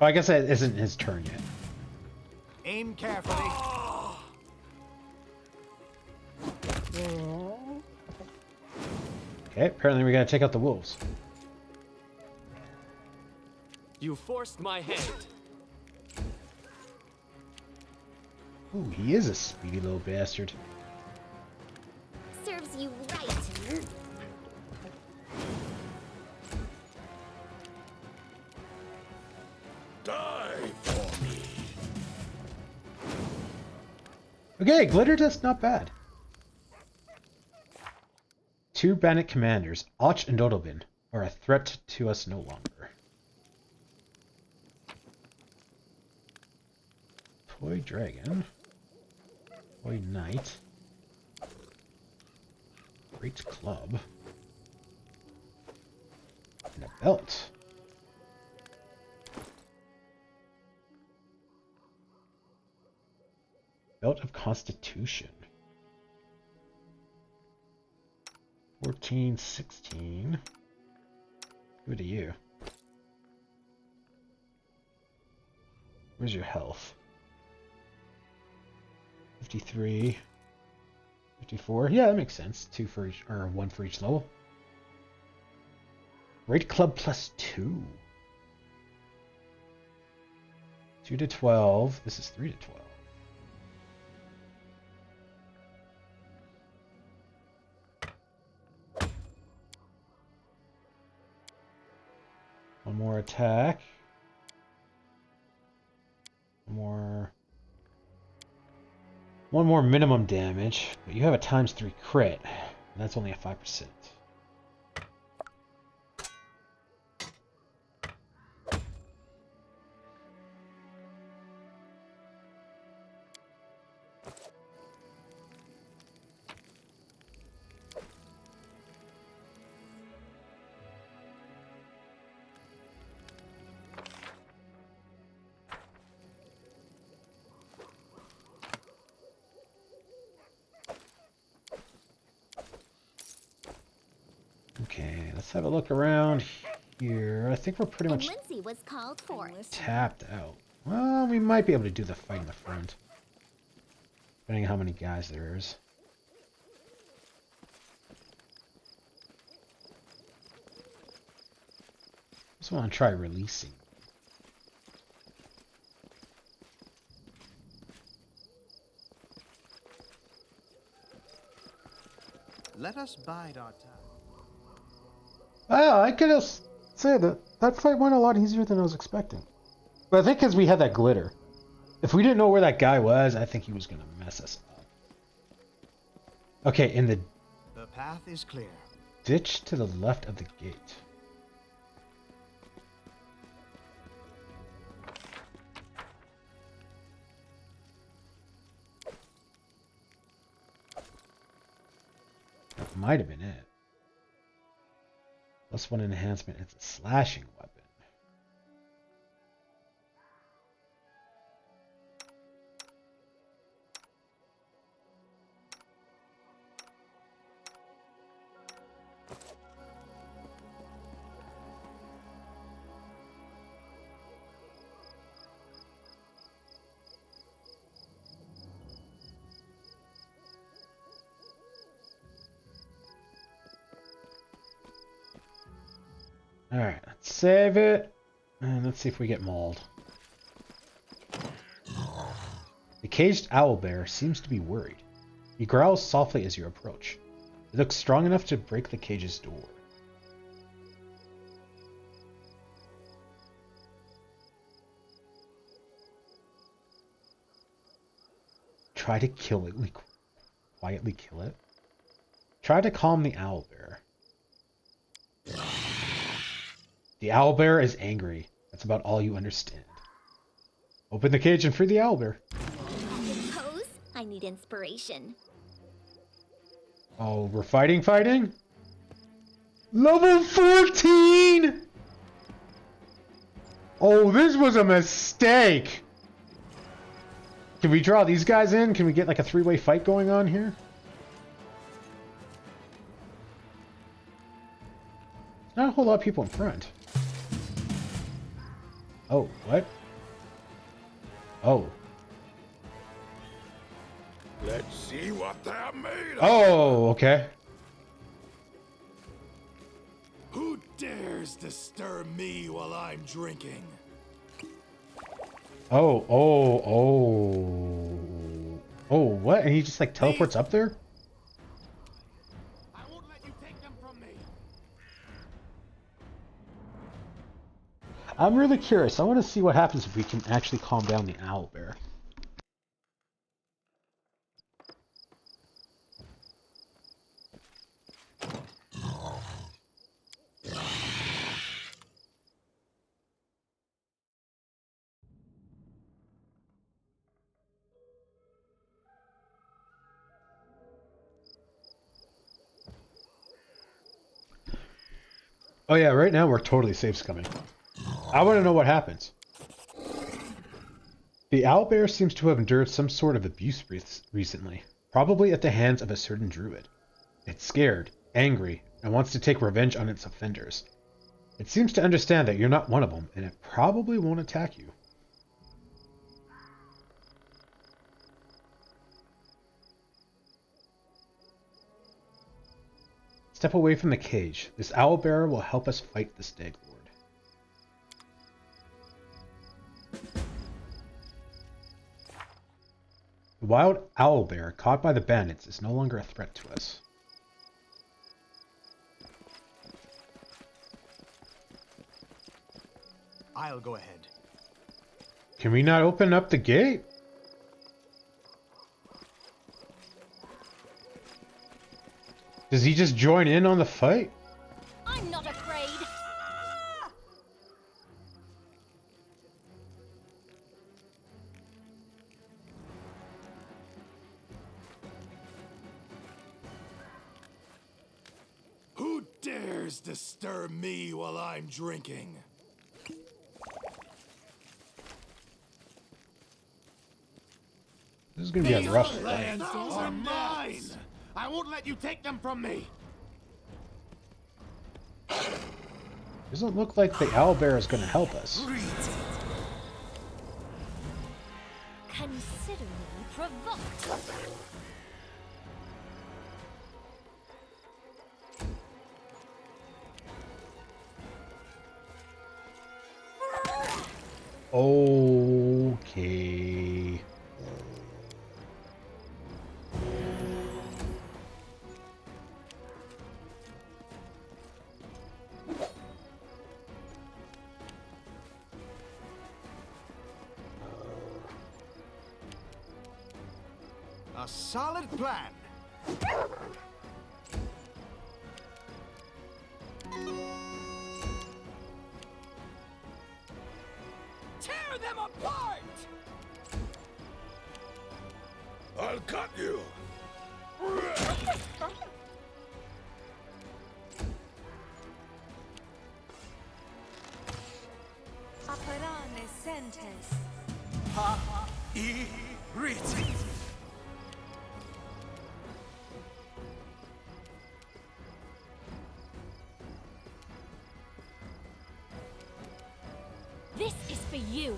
I guess that isn't his turn yet. Aim carefully. Okay, apparently we gotta take out the wolves. You forced my hand. Ooh, he is a speedy little bastard. Serves you right. Die for me. Okay, glitter dust, not bad. Two bandit commanders, Och and Dodobin, are a threat to us no longer. Toy dragon. Toy knight. Great club. And a belt. Belt of Constitution. 14, 16. Give it to you. Where's your health? 53. 54. Yeah, that makes sense. 2 for each, or 1 for each level. Raid Club plus 2. 2 to 12. This is 3 to 12. One more attack. One more minimum damage, but you have a ×3 crit. And that's only a 5%. Okay, let's have a look around here. I think we're pretty And much Lindsay was called forth. tapped out. Well, we might be able to do the fight in the front. Depending on how many guys there is. Just want to try releasing. Let us bide our time. Wow, I could have said that fight went a lot easier than I was expecting. But I think because we had that glitter. If we didn't know where that guy was, I think he was going to mess us up. Okay, in the The path is clear. ditch to the left of the gate. That might have been it. +1 enhancement. It's a slashing weapon. Alright, let's save it. And let's see if we get mauled. The caged owlbear seems to be worried. He growls softly as you approach. It looks strong enough to break the cage's door. Try to kill it. Quietly kill it. Try to calm the owlbear. The owlbear is angry. That's about all you understand. Open the cage and free the owlbear. Pose? I need inspiration. Oh, we're fighting? Level 14! Oh, this was a mistake! Can we draw these guys in? Can we get like a three-way fight going on here? Not a whole lot of people in front. Oh, what? Oh. Let's see what they're made of. Oh, okay. Who dares disturb me while I'm drinking? Oh. Oh, what? And he just like teleports up there? I won't let you take them from me. I'm really curious. I want to see what happens if we can actually calm down the owlbear. Oh yeah, right now we're totally safe scumming. I want to know what happens. The owlbear seems to have endured some sort of abuse recently, probably at the hands of a certain druid. It's scared, angry, and wants to take revenge on its offenders. It seems to understand that you're not one of them, and it probably won't attack you. Step away from the cage. This owlbear will help us fight the Stag Lord. The wild owlbear caught by the bandits is no longer a threat to us. I'll go ahead. Can we not open up the gate? Does he just join in on the fight? I'm not afraid. Who dares disturb me while I'm drinking? This is gonna be a rough fight. Lands are mine! I won't let you take them from me! Doesn't look like the owlbear is gonna help us. Consider me provoked. Okay. A solid plan. Tear them apart! I'll cut you! Operane sentes. This is for you.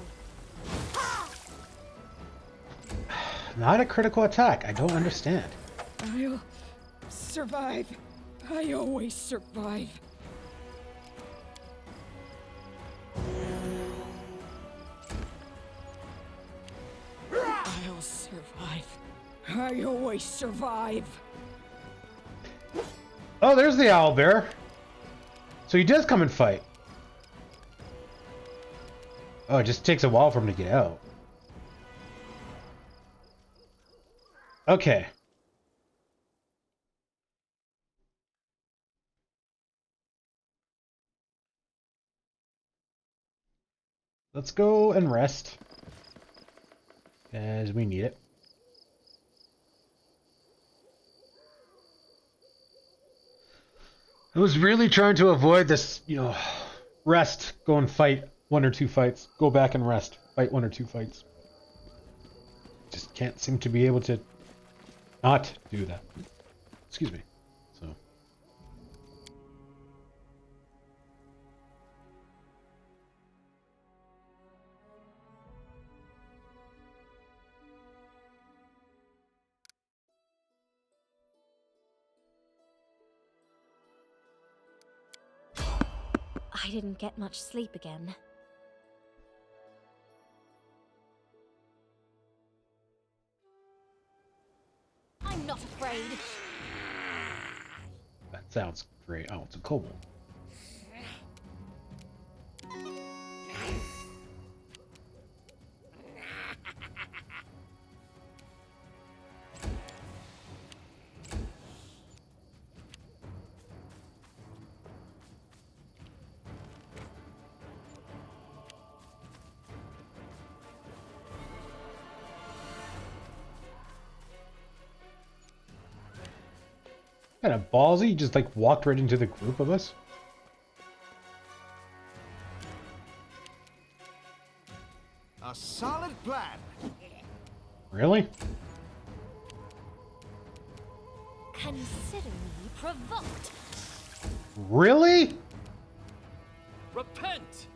Not a critical attack. I don't understand. I'll survive. I always survive. Faith. I always survive. Oh, there's the owlbear. So he does come and fight. Oh, it just takes a while for him to get out. Okay. Let's go and rest. As we need it. I was really trying to avoid this, rest, go and fight 1 or 2 fights, go back and rest, fight 1 or 2 fights. Just can't seem to be able to not do that. Excuse me. So. I didn't get much sleep again. I'm not afraid. That sounds great. Oh, it's a kobold. Kind of ballsy, he just like walked right into the group of us. A solid plan. Really? Consider me provoked. Really? Repent!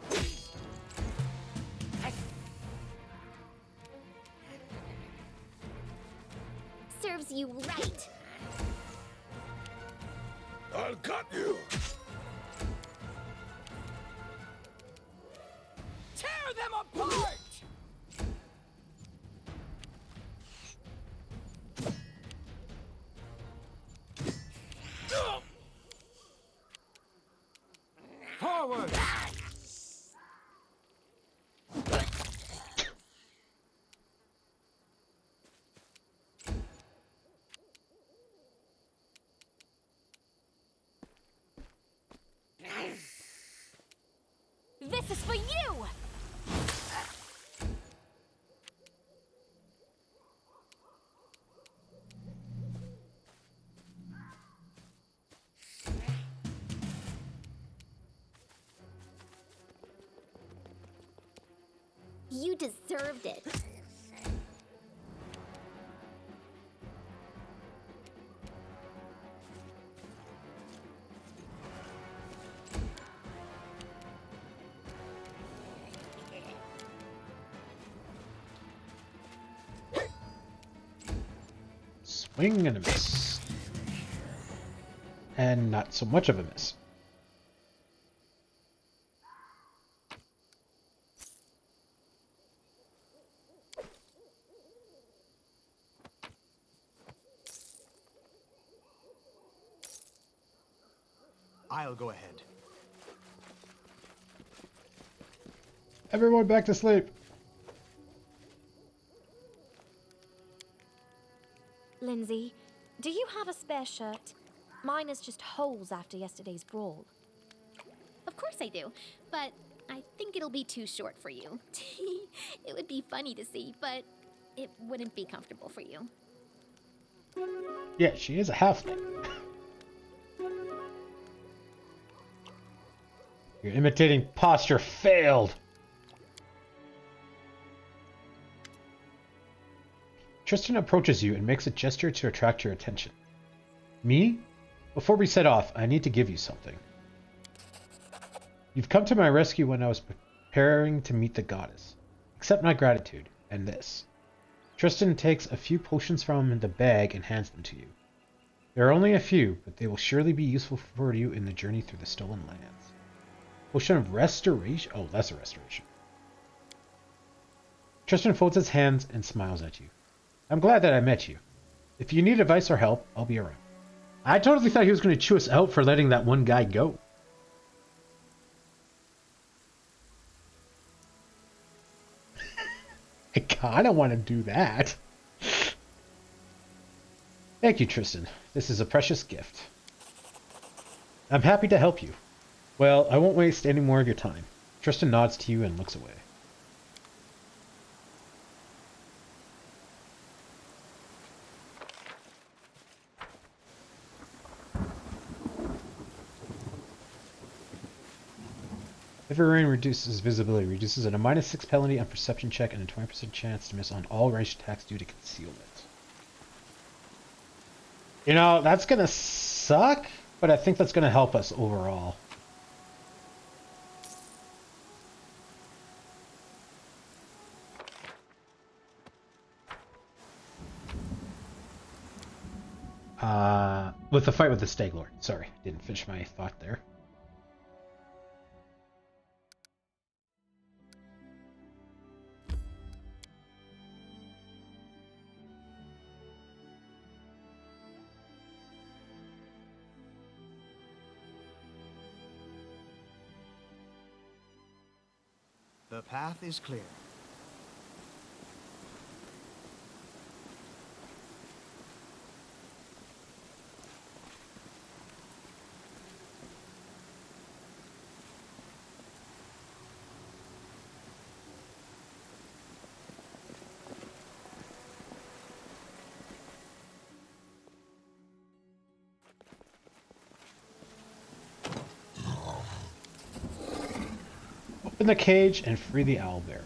Serves you right. I'll cut you! Tear them apart! Forward! This is for you! You deserved it. Swing and a miss. And not so much of a miss. I'll go ahead. Everyone back to sleep. Lindsay, do you have a spare shirt? Mine is just holes after yesterday's brawl. Of course I do, but I think it'll be too short for you. It would be funny to see, but it wouldn't be comfortable for you. Yeah, she is a halfling. Your imitating posture failed. Tristan approaches you and makes a gesture to attract your attention. Me? Before we set off, I need to give you something. You've come to my rescue when I was preparing to meet the goddess. Accept my gratitude, and this. Tristan takes a few potions from the bag and hands them to you. There are only a few, but they will surely be useful for you in the journey through the Stolen Lands. Potion of Restoration? Oh, Lesser Restoration. Tristan folds his hands and smiles at you. I'm glad that I met you. If you need advice or help, I'll be around. I totally thought he was going to chew us out for letting that one guy go. I kind of want to do that. Thank you, Tristan. This is a precious gift. I'm happy to help you. Well, I won't waste any more of your time. Tristan nods to you and looks away. Heavy rain reduces visibility, reduces at a -6 penalty on perception check and a 20% chance to miss on all ranged attacks due to concealment. You know, that's gonna suck, but I think that's gonna help us overall. With the fight with the Stag Lord. Sorry, didn't finish my thought there. The path is clear. Open the cage and free the owlbear.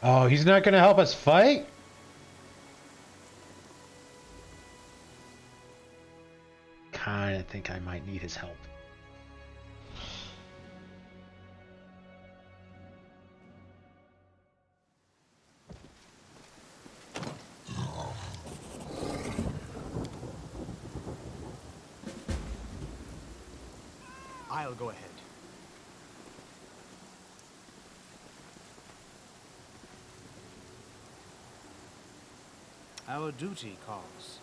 Oh, he's not going to help us fight? Kinda think I might need his help. I'll go ahead. Our duty calls.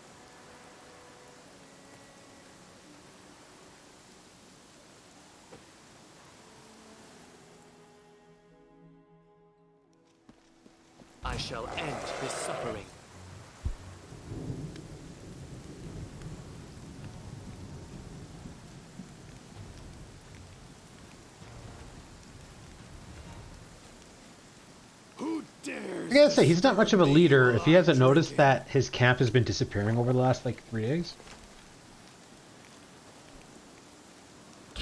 I shall end this suffering. Who dares? I gotta say, he's not much of a leader if he hasn't noticed that his camp has been disappearing over the last, like, 3 days.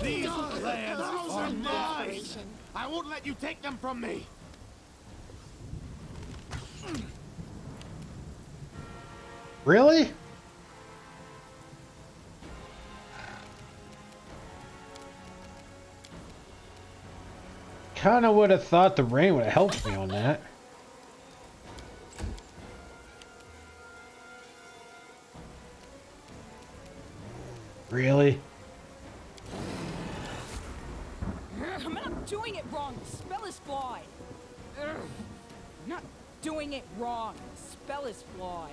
These lands are mine! I won't let you take them from me! Really? Kinda would have thought the rain would have helped me on that. Really? I'm not doing it wrong. The spell is flawed. I'm not doing it wrong. The spell is flawed.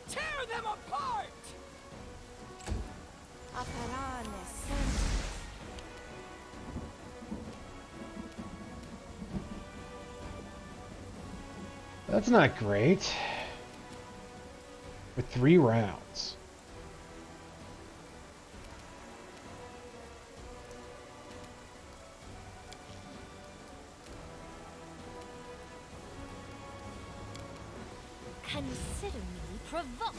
Tear them apart! That's not great. For 3 rounds. Consider me provoked.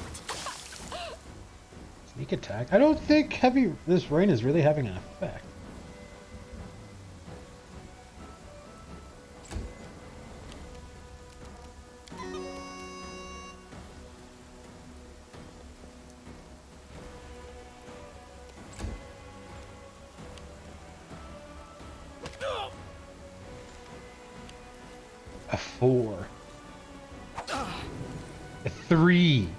Sneak attack. I don't think this rain is really having an effect. A 4. A 3.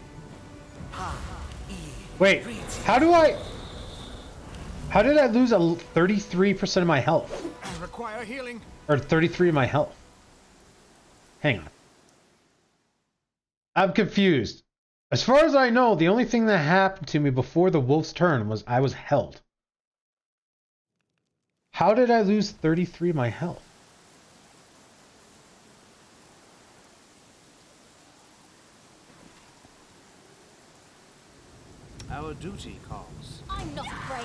Wait, how did I lose 33% of my health? I require healing. Or 33 of my health? Hang on. I'm confused. As far as I know, the only thing that happened to me before the wolf's turn was I was held. How did I lose 33 of my health? Our duty calls. I'm not afraid.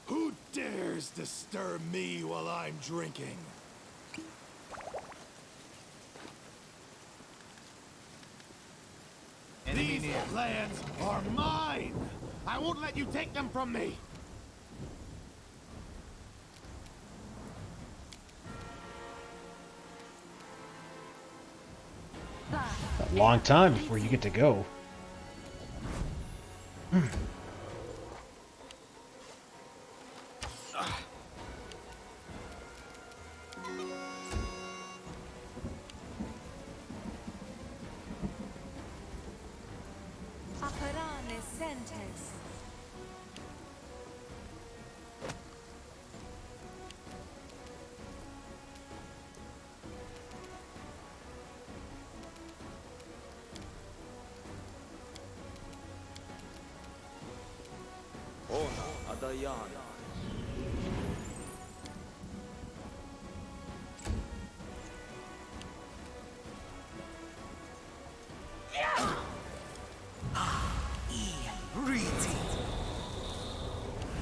Who dares disturb me while I'm drinking? Enemy These near. lands are mine! I won't let you take them from me! A long time before you get to go. Aparane sentes. Ona Adayana.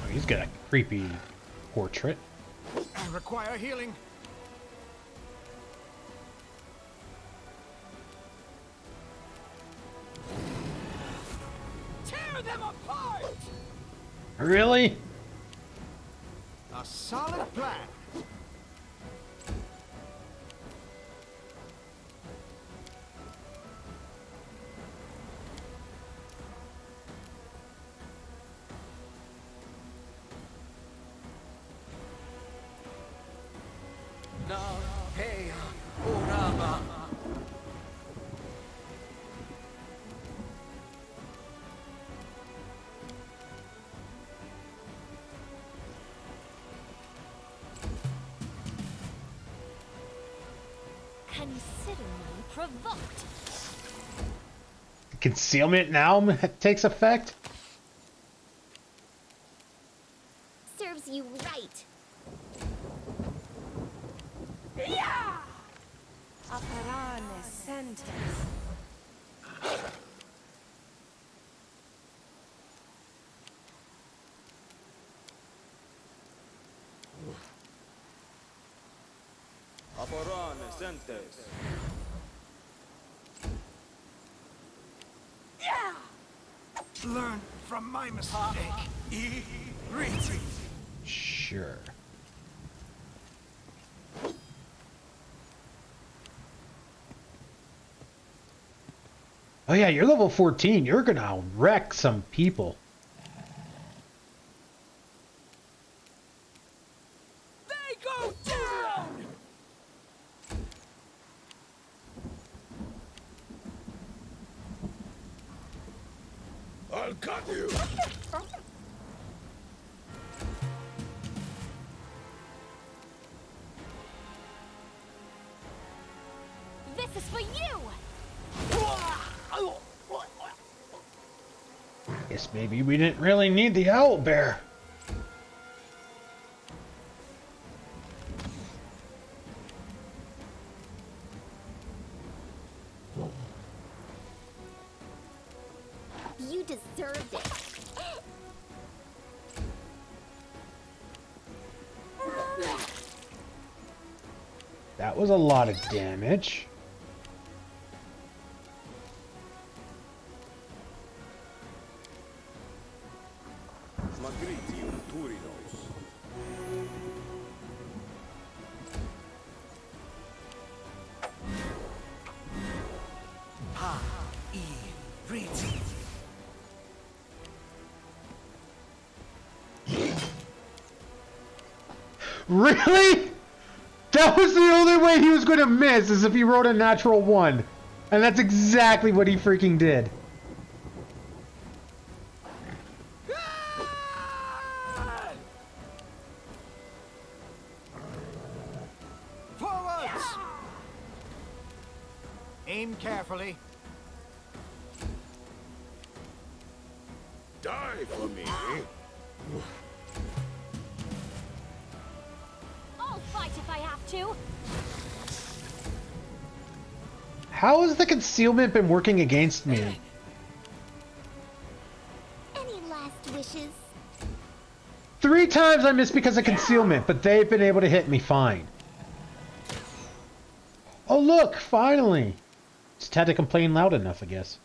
Oh, he's got a creepy portrait. I require healing. Tear them apart! Really? A solid plan. Na Heya Orama. Consider me provoked. Concealment now takes effect? Serves you right. Aparane sentes. Aparane Sentes. Learn from my mistake. Retreat. Sure. Oh yeah, you're level 14. You're gonna wreck some people. They go down! I'll cut you! This is for you! Guess maybe we didn't really need the owl bear. You deserved it. That was a lot of damage. Magritium Turinos. Ha! Read. Really? That was the only way he was going to miss, is if he rolled a natural 1. And that's exactly what he freaking did. Forwards! Aim carefully. Die for me. I'll fight if I have to. How has the concealment been working against me? Any last wishes? 3 times I missed because of concealment, but they've been able to hit me fine. Oh look, finally! Just had to complain loud enough, I guess.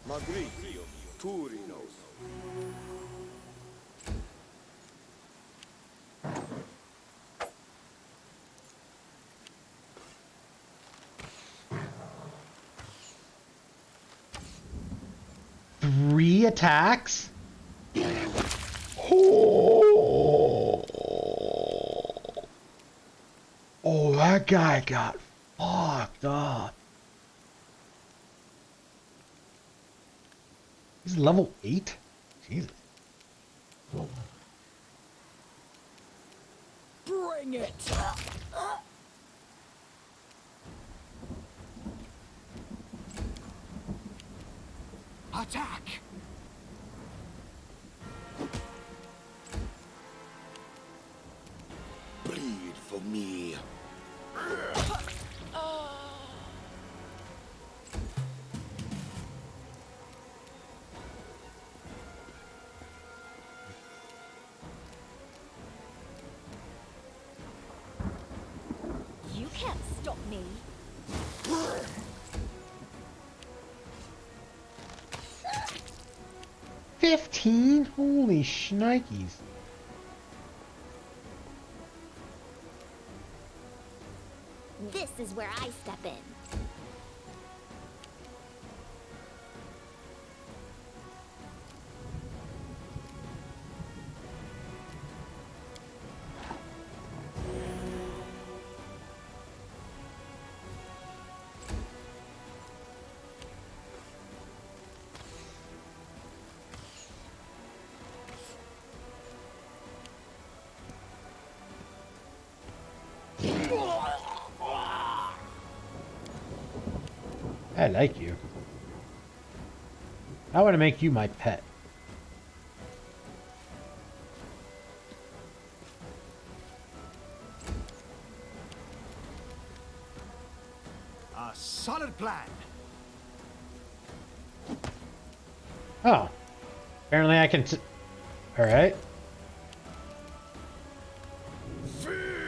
Magritio, Turinos. Three attacks? Oh, that guy got fucked up. He's level 8? Jesus. Bring it! Attack! Bleed for me. You can't stop me. 15? Holy shnikes. This is where I step in. I like you. I want to make you my pet. A solid plan. Oh. Apparently I can Alright.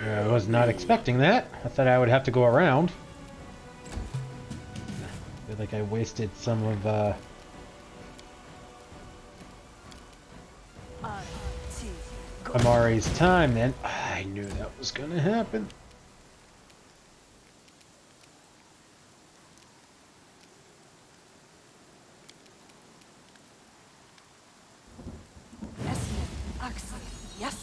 I was not expecting that. I thought I would have to go around. I feel like I wasted some of, Amari's time then. I knew that was gonna happen. Yes.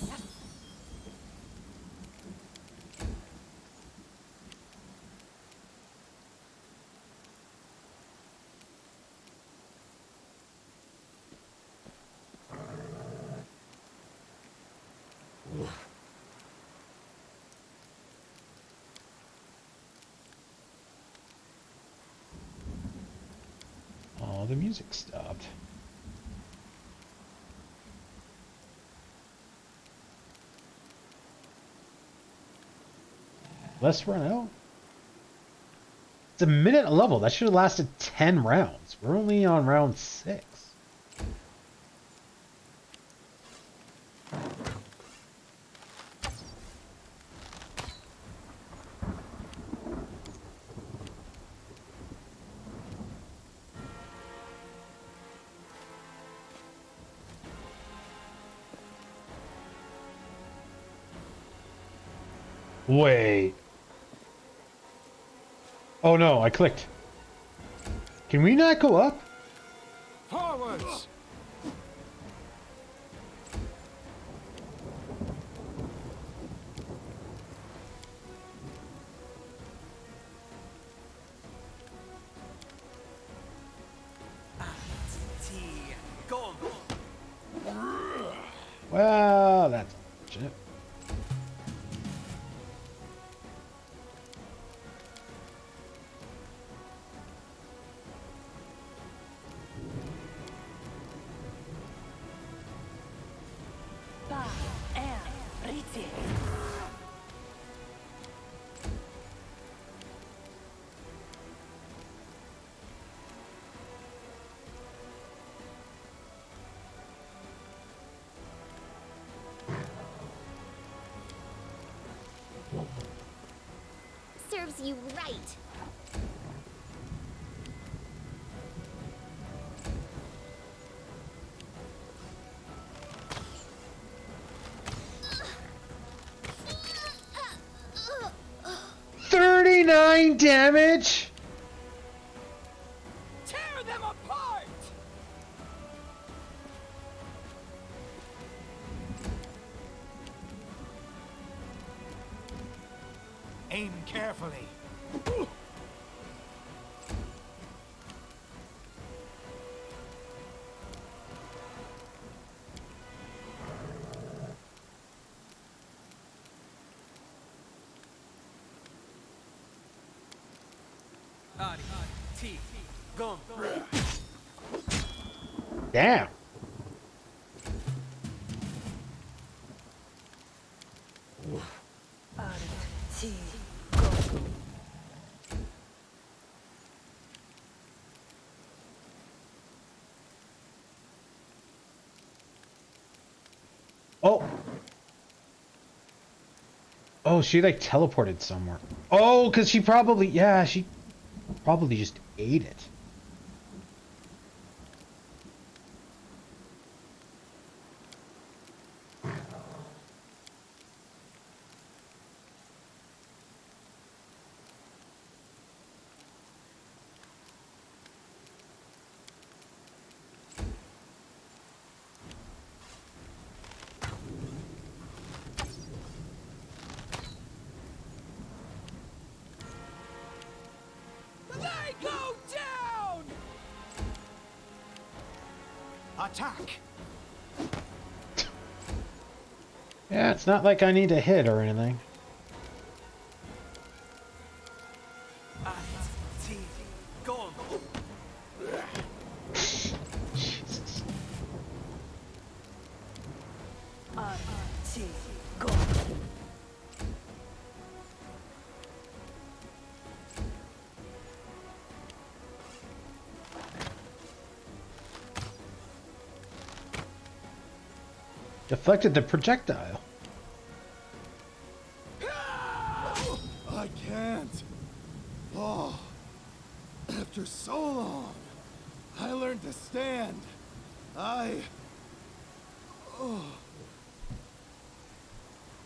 Oh, the music stopped. Let's run out. It's a minute a level. That should have lasted 10 rounds. We're only on round 6. Wait. Oh no, I clicked. Can we not go up? Forwards! Well, that's unfortunate. Serves you right. $39 damage? Tear them apart! Aim carefully. Go. Damn. Oh. Oh, she like teleported somewhere. Oh, because she probably, yeah, she probably just ate it. They go down! Attack! Yeah, it's not like I need to hit or anything. Go. Jesus. Deflected the projectile. I can't. Oh, after so long, I learned to stand.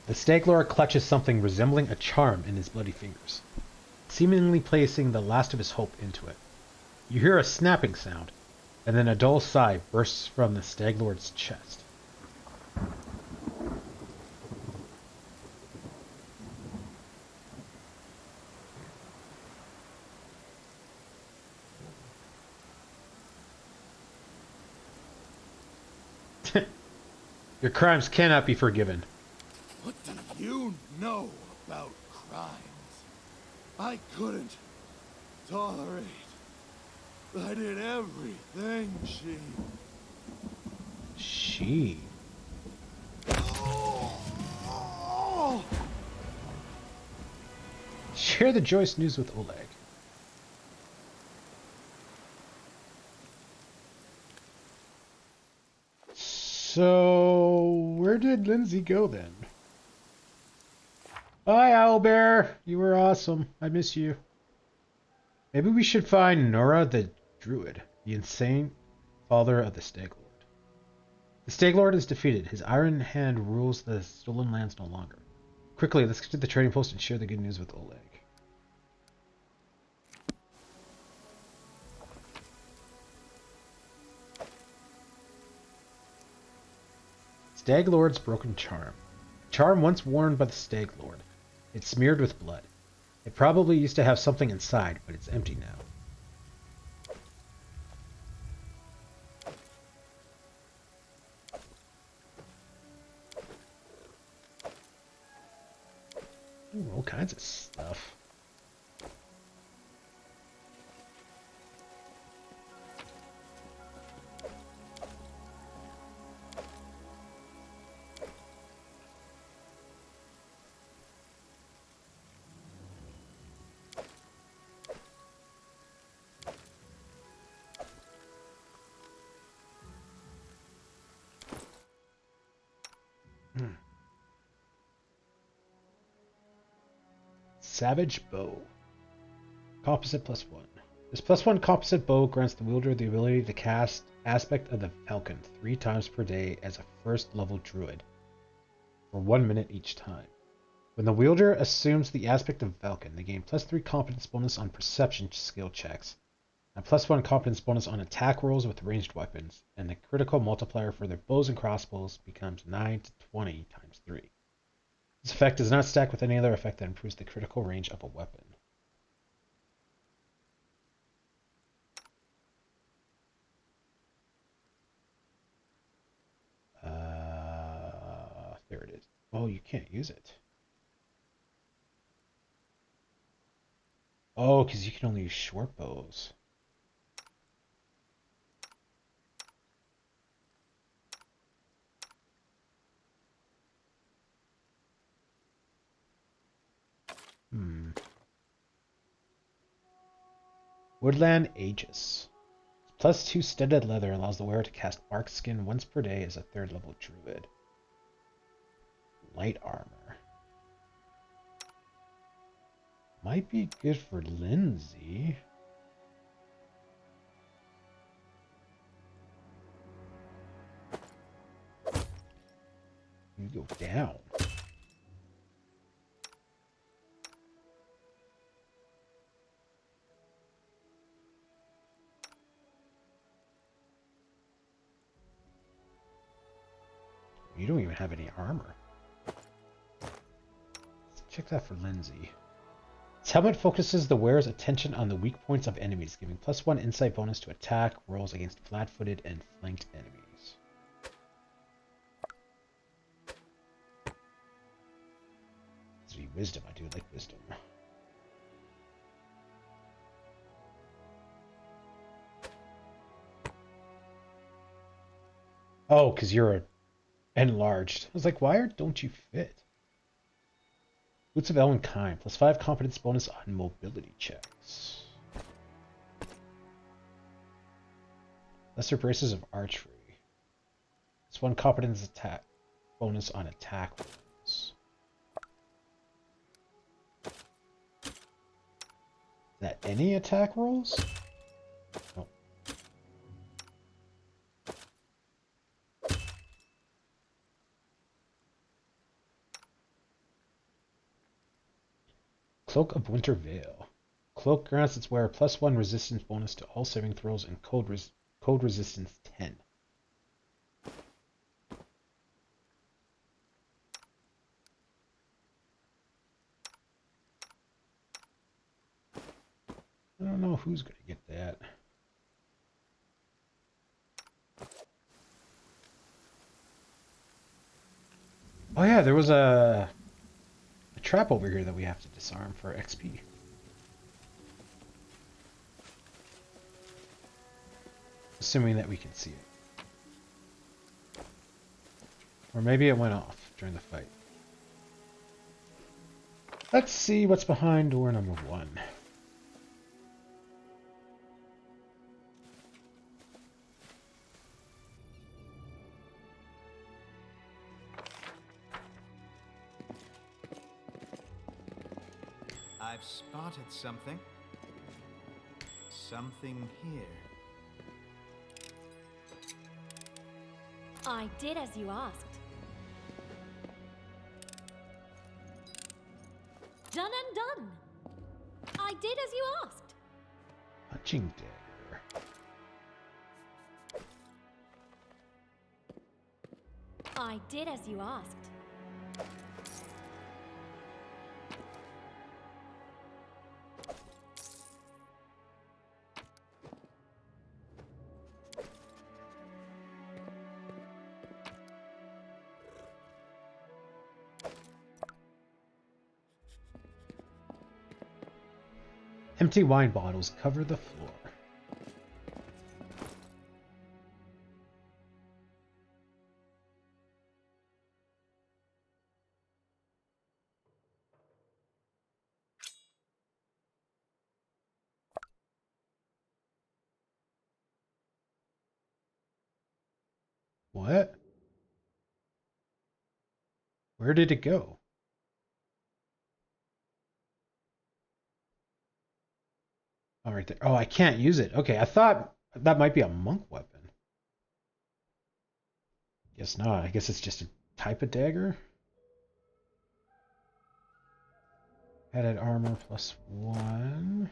The Staglor clutches something resembling a charm in his bloody fingers, seemingly placing the last of his hope into it. You hear a snapping sound, and then a dull sigh bursts from the Staglord's chest. Your crimes cannot be forgiven. What do you know about crimes? I couldn't tolerate. I did everything She. Oh! Share the joyous news with Oleg. So, where did Lindsay go then? Bye, Owlbear. You were awesome. I miss you. Maybe we should find Nora the Druid, the insane father of the Staglord. The Staglord is defeated. His iron hand rules the stolen lands no longer. Quickly, let's get to the trading post and share the good news with Oleg. Stag Lord's Broken Charm. Charm once worn by the Stag Lord. It's smeared with blood. It probably used to have something inside, but it's empty now. Ooh, all kinds of stuff. Savage Bow. Composite +1. This +1 composite bow grants the wielder the ability to cast Aspect of the Falcon 3 times per day as a first level druid for 1 minute each time. When the wielder assumes the Aspect of Falcon, they gain +3 competence bonus on perception skill checks, and +1 competence bonus on attack rolls with ranged weapons, and the critical multiplier for their bows and crossbows becomes 9 to 20 times 3. This effect does not stack with any other effect that improves the critical range of a weapon. There it is. Oh, you can't use it. Oh, because you can only use short bows. Woodland Aegis. +2 studded leather allows the wearer to cast Bark Skin once per day as a 3rd level druid. Light armor. Might be good for Lindsay. You go down. You don't even have any armor. Let's check that for Lindsay. This helmet focuses the wearer's attention on the weak points of enemies, giving +1 insight bonus to attack rolls against flat-footed and flanked enemies. This would be wisdom. I do like wisdom. Oh, because you're enlarged. I was like, why don't you fit? Boots of Elvenkind, +5 competence bonus on mobility checks. Lesser Braces of Archery. +1 competence attack bonus on attack rolls. Is that any attack rolls? Oh. Cloak of Winter Veil. Cloak grants its wearer +1 resistance bonus to all saving throws and code resistance 10. I don't know who's going to get that. Oh yeah, there was a trap over here that we have to disarm for XP. Assuming that we can see it. Or maybe it went off during the fight. Let's see what's behind door number 1. I've spotted something. Something here. I did as you asked. did as you asked. Punching dagger. I did as you asked. Empty wine bottles cover the floor. What? Where did it go? Oh, right there. Oh, I can't use it. Okay, I thought that might be a monk weapon. Guess not. I guess it's just a type of dagger. Added armor +1.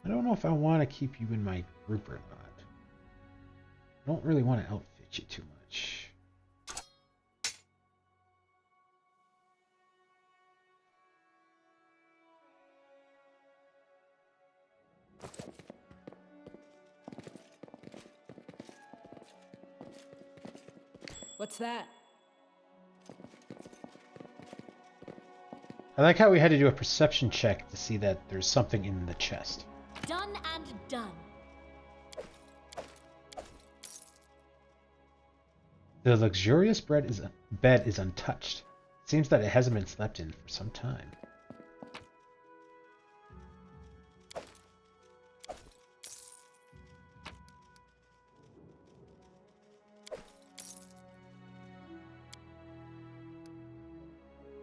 I don't know if I want to keep you in my group or not. I don't really want to outfit you too much. What's that? I like how we had to do a perception check to see that there's something in the chest. Done and done. The luxurious bed is untouched. It seems that it hasn't been slept in for some time.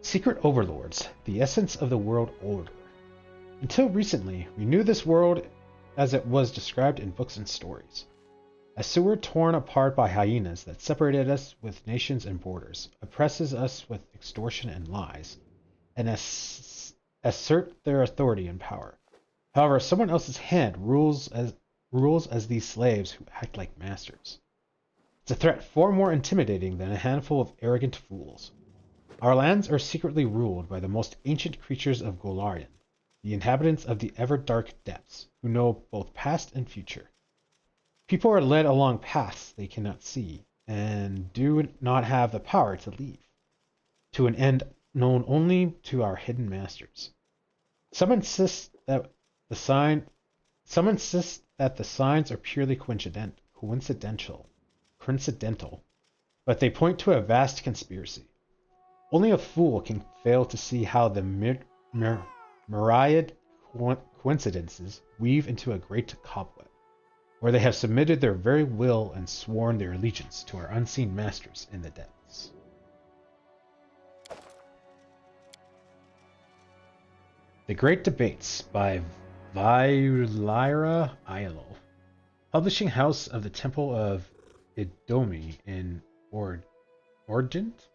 Secret overlords, the essence of the world order. Until recently, we knew this world as it was described in books and stories. A sewer torn apart by hyenas that separated us with nations and borders, oppresses us with extortion and lies, and assert their authority and power. However, someone else's hand rules as these slaves who act like masters. It's a threat far more intimidating than a handful of arrogant fools. Our lands are secretly ruled by the most ancient creatures of Golarion, the inhabitants of the ever-dark depths, who know both past and future. People are led along paths they cannot see, and do not have the power to leave, to an end known only to our hidden masters. Some insist that the signs are purely coincidental, but they point to a vast conspiracy. Only a fool can fail to see how the myriad coincidences weave into a great cobweb, where they have submitted their very will and sworn their allegiance to our unseen masters in the depths. The Great Debates by Valyra Ailo, publishing house of the Temple of Idomi in Orgent.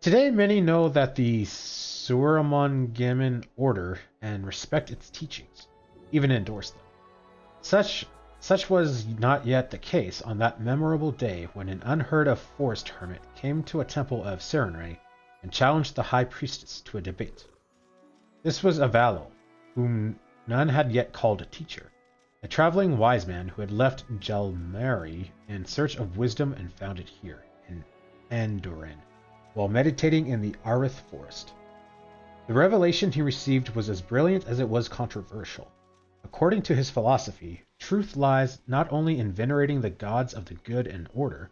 Today, many know that the Suramongemin order and respect its teachings, even endorse them. Such was not yet the case on that memorable day when an unheard-of forest hermit came to a temple of Serenray and challenged the high priestess to a debate. This was Avalo, whom none had yet called a teacher, a traveling wise man who had left Jalmari in search of wisdom and found it here, in Andoran, while meditating in the Arith forest. The revelation he received was as brilliant as it was controversial. According to his philosophy, truth lies not only in venerating the gods of the good and order,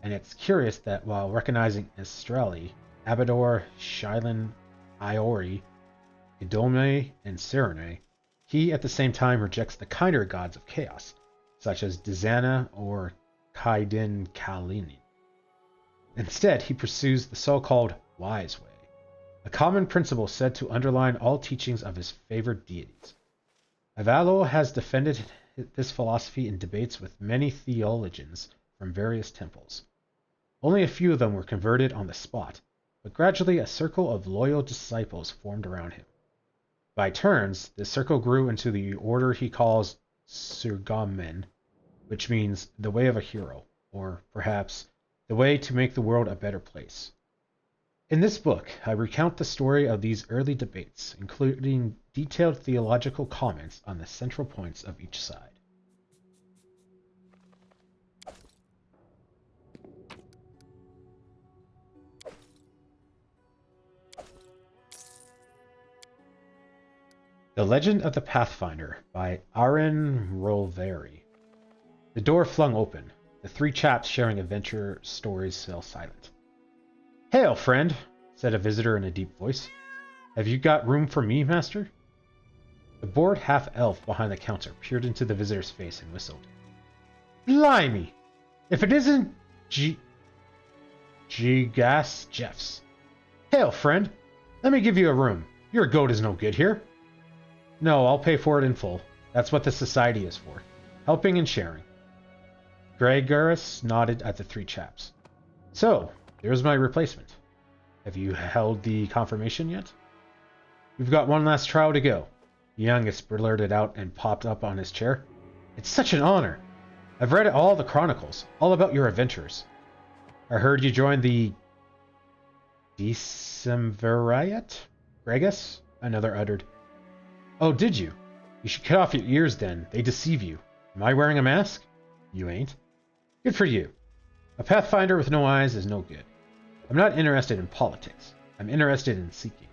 and it's curious that while recognizing Estreli, Abador, Shylin, Iori, Idome, and Serenay, he at the same time rejects the kinder gods of chaos, such as Dizana or Kaidin Kalini. Instead, he pursues the so-called wise way, a common principle said to underline all teachings of his favored deities. Avalo has defended this philosophy in debates with many theologians from various temples. Only a few of them were converted on the spot, but gradually a circle of loyal disciples formed around him. By turns, this circle grew into the order he calls Surgamen, which means the way of a hero, or perhaps the way to make the world a better place. In this book, I recount the story of these early debates, including detailed theological comments on the central points of each side. The Legend of the Pathfinder by Aaron Rolveri. The door flung open. The three chaps sharing adventure stories fell silent. "Hail, friend," said a visitor in a deep voice. "Have you got room for me, master?" The bored half-elf behind the counter peered into the visitor's face and whistled. "Blimey! If it isn't Gas Jeffs. Hail, friend. Let me give you a room. Your goat is no good here." "No, I'll pay for it in full. That's what the society is for. Helping and sharing." Gregoris nodded at the three chaps. "So, there's my replacement. Have you held the confirmation yet?" "We've got one last trial to go." The youngest blurted out and popped up on his chair. "It's such an honor. I've read all the chronicles, all about your adventures. I heard you joined the Decemviriate? Gregus?" another uttered. "Oh, did you? You should cut off your ears then. They deceive you. Am I wearing a mask? You ain't. Good for you. A pathfinder with no eyes is no good. I'm not interested in politics. I'm interested in seeking.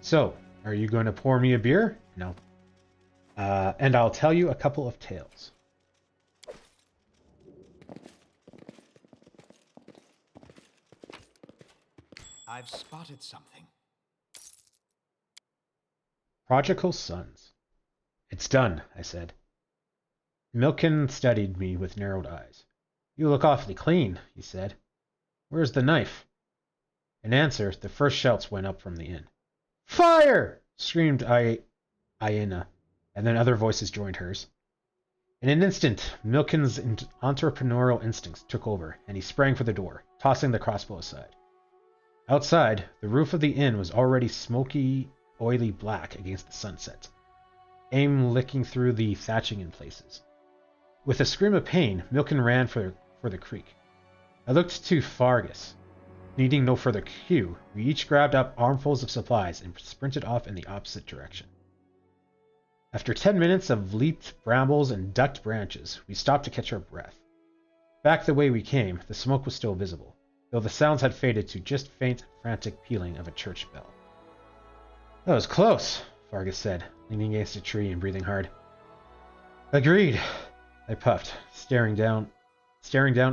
So, are you going to pour me a beer? No. And I'll tell you a couple of tales." I've spotted something. Prodigal Sons. "It's done," I said. Milken studied me with narrowed eyes. "You look awfully clean," he said. "Where's the knife?" In answer, the first shouts went up from the inn. "Fire!" screamed Iena, and then other voices joined hers. In an instant, Milken's entrepreneurial instincts took over, and he sprang for the door, tossing the crossbow aside. Outside, the roof of the inn was already smoky, oily black against the sunset, aim licking through the thatching in places. With a scream of pain, Milken ran for the creek. I looked to Fargus. Needing no further cue, we each grabbed up armfuls of supplies and sprinted off in the opposite direction. After 10 minutes of leaped brambles and ducked branches, we stopped to catch our breath. Back the way we came, the smoke was still visible, though the sounds had faded to just faint, frantic pealing of a church bell. "That was close," Fargus said, leaning against a tree and breathing hard. "Agreed," I puffed, staring down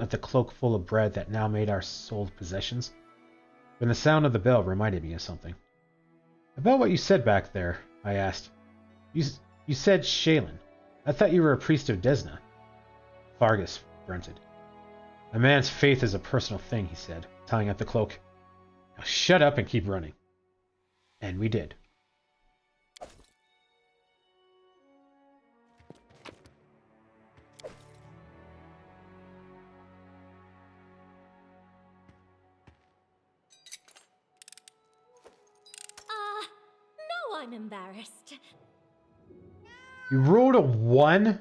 at the cloak full of bread that now made our sold possessions, when the sound of the bell reminded me of something. "About what you said back there," I asked. You said Shailen. I thought you were a priest of Desna." Fargus grunted. "A man's faith is a personal thing," he said, tying up the cloak. "Now shut up and keep running." And we did. No, I'm embarrassed. You rolled a 1?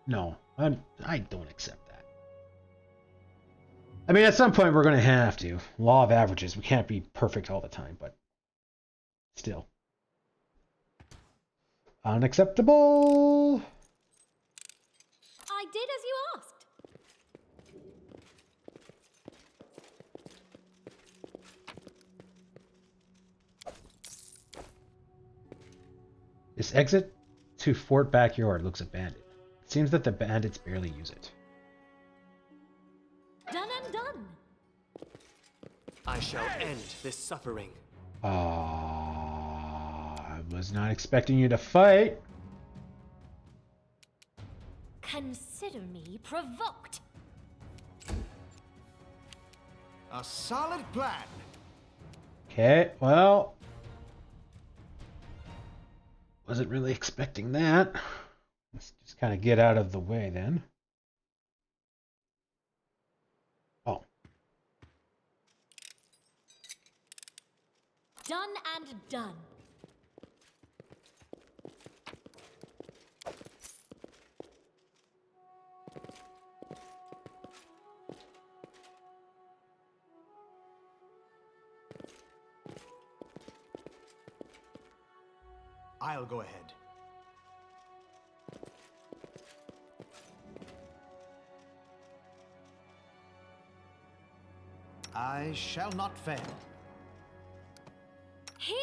No, I don't accept that. I mean, at some point we're going to have to. Law of averages. We can't be perfect all the time, but still. Unacceptable! I did as you asked. This exit to Fort Backyard looks abandoned. It seems that the bandits barely use it. Done and done. I shall end this suffering. I was not expecting you to fight. Consider me provoked. A solid plan. Okay, well, wasn't really expecting that. Let's just kind of get out of the way then. Oh, Done and done. I'll go ahead. I shall not fail. Here!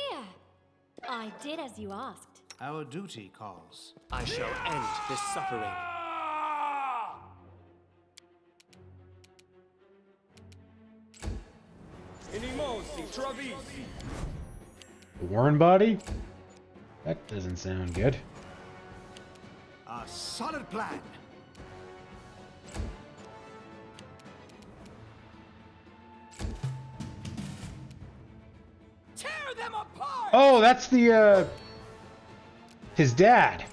I did as you asked. Our duty calls. I shall end this suffering. the Warren body? That doesn't sound good. A solid plan. Tear them apart! Oh, that's the, his dad.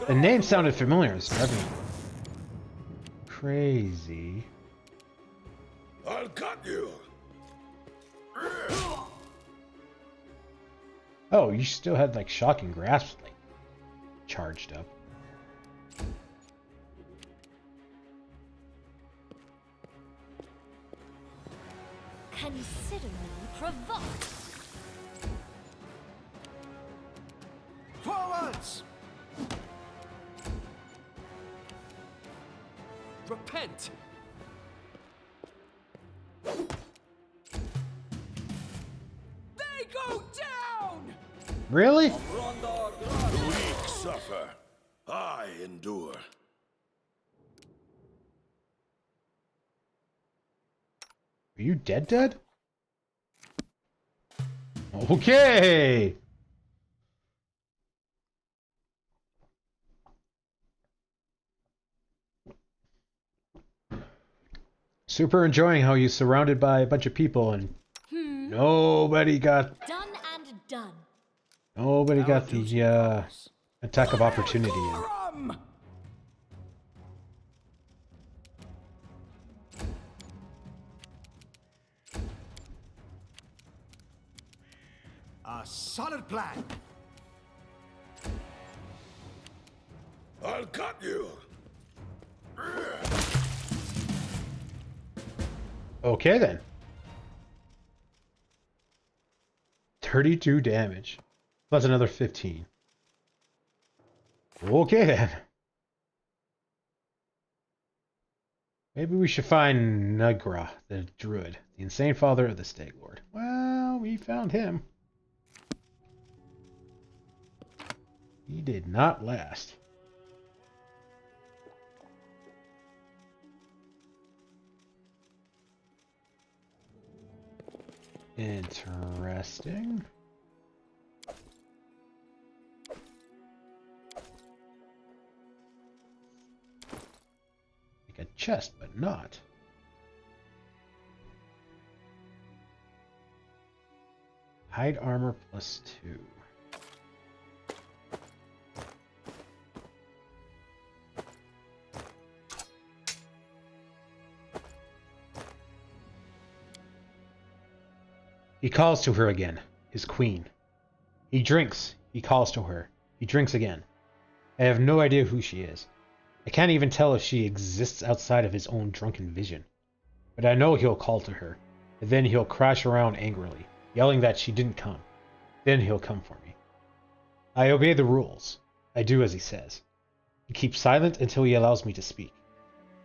The name sounded familiar. It's Reverend. Crazy. I'll cut you. Oh, you still had like shocking grasp, like charged up. Consider me provoked. Forwards! Repent! They go down! Really? The weak suffer. I endure. Are you dead? Okay. Super enjoying how you surrounded by a bunch of people and nobody got Done and done. the attack of opportunity in. A solid plan. I'll cut you. Okay then. 32 damage. Plus another 15. Okay then. Maybe we should find Nugra, the druid, the insane father of the Stag Lord. Well, we found him. He did not last. Interesting. Like a chest, but not. Hide armor +2. He calls to her again, his queen. He drinks. He calls to her. He drinks again. I have no idea who she is. I can't even tell if she exists outside of his own drunken vision. But I know he'll call to her, and then he'll crash around angrily, yelling that she didn't come. Then he'll come for me. I obey the rules. I do as he says. He keeps silent until he allows me to speak.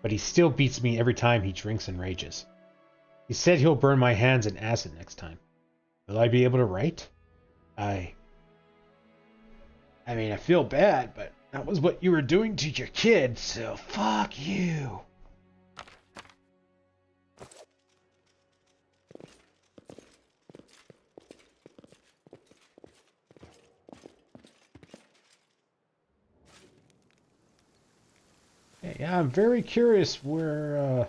But he still beats me every time he drinks and rages. He said he'll burn my hands in acid next time. Will I be able to write? I mean, I feel bad, but that was what you were doing to your kid, so fuck you. Yeah, I'm very curious where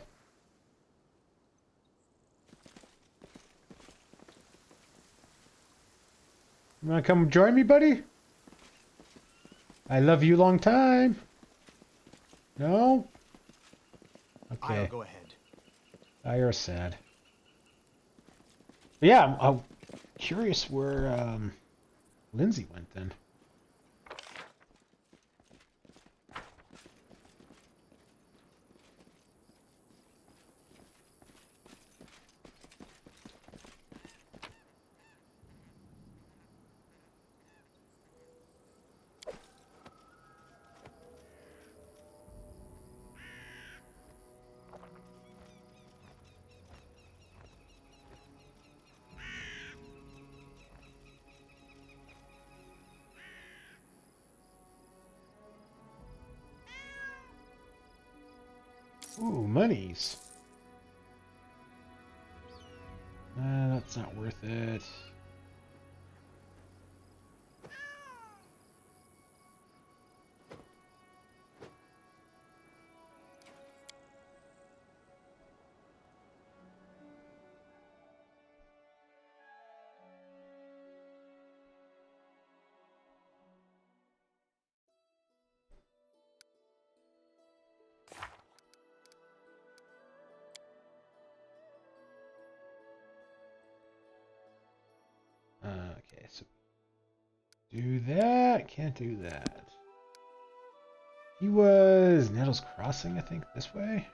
You wanna come join me, buddy? I love you long time. No? Okay. I'll go ahead. Ah, you're sad. But yeah, I'm curious where Lindsay went then. Ooh, monies. That's not worth it. Okay, so do that. Can't do that. He was Nettles Crossing, I think, this way.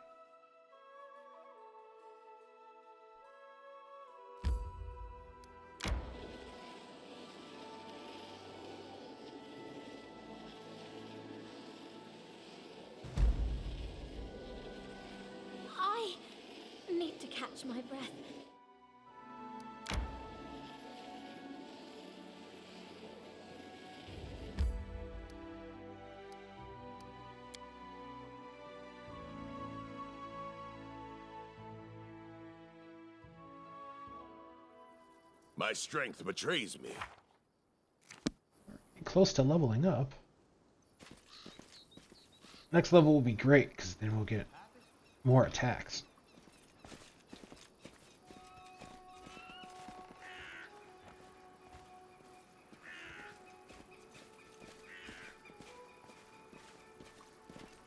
I need to catch my breath. My strength betrays me. Close to leveling up. Next level will be great, because then we'll get more attacks.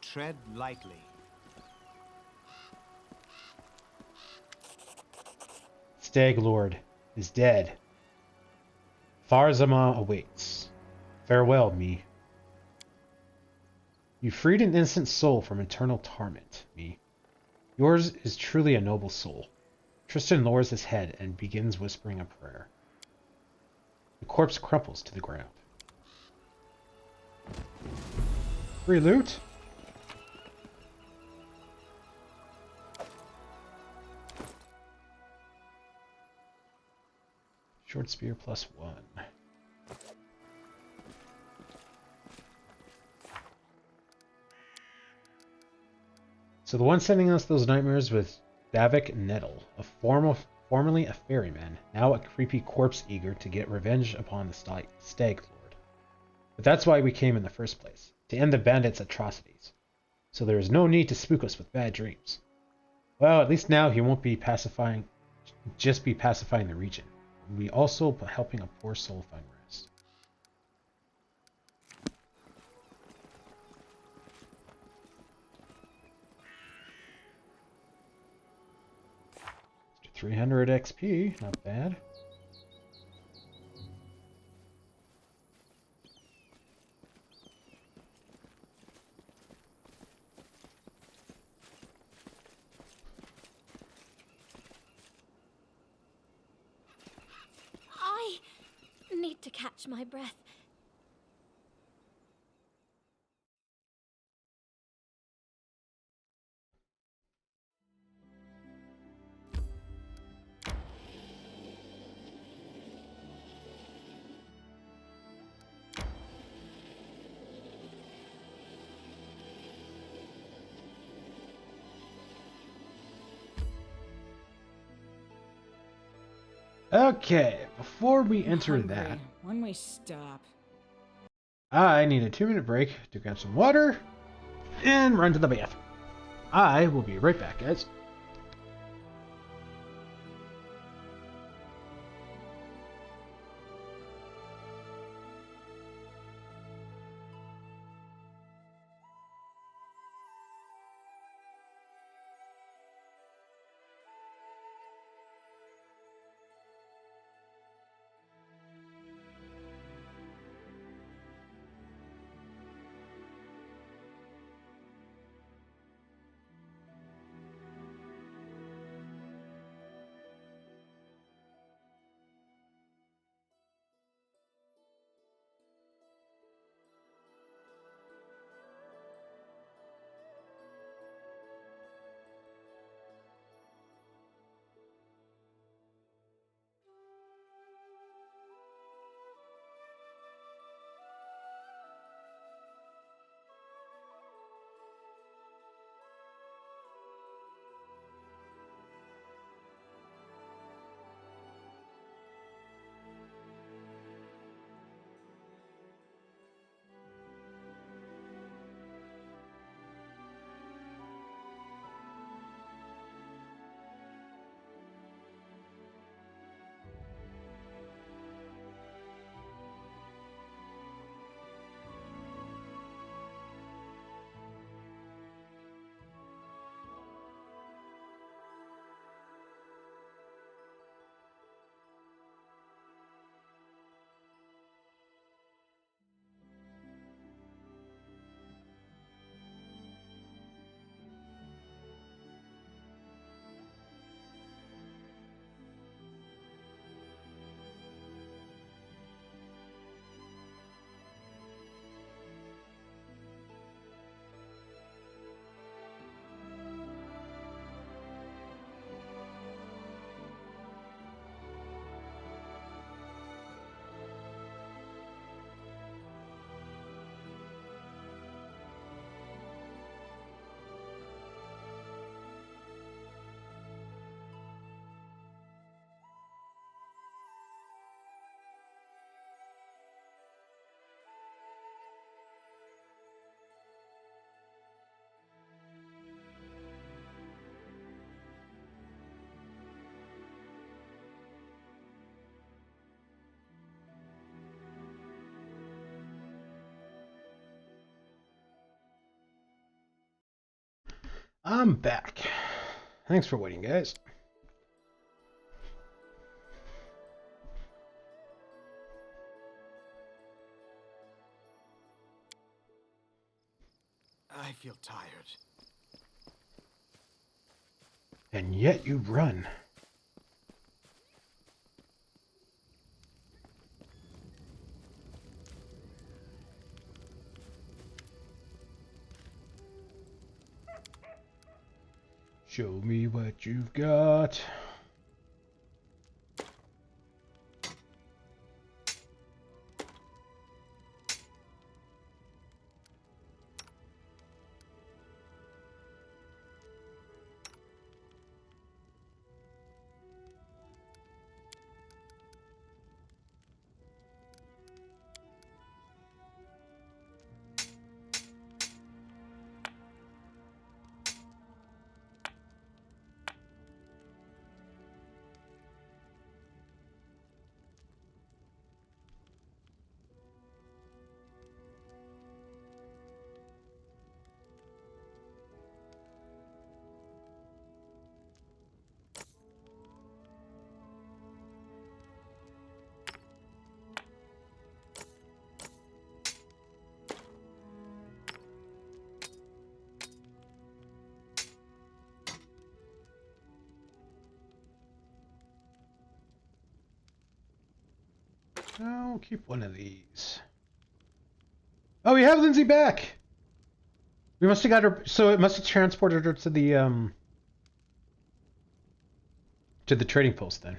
Tread lightly. Stag Lord is dead. Farzama awaits. Farewell, me. You freed an innocent soul from eternal torment, me. Yours is truly a noble soul. Tristan lowers his head and begins whispering a prayer. The corpse crumples to the ground. Free loot? Short spear +1. So the one sending us those nightmares was Davik Nettle, formerly a ferryman, now a creepy corpse eager to get revenge upon the Stag Lord. But that's why we came in the first place, to end the bandits' atrocities. So there is no need to spook us with bad dreams. Well, at least now he won't be pacifying the region. We also helping a poor soul find rest. Extra 300 XP, not bad. I need to catch my breath. Okay, before we I'm enter hungry. that, When we stop. I need a 2-minute break to grab some water and run to the bathroom. I will be right back, guys. I'm back. Thanks for waiting, guys. I feel tired. And yet you run. Show me what you've got. I'll keep one of these. Oh, we have Lindsay back! We must have got her, so it must have transported her to the trading post then.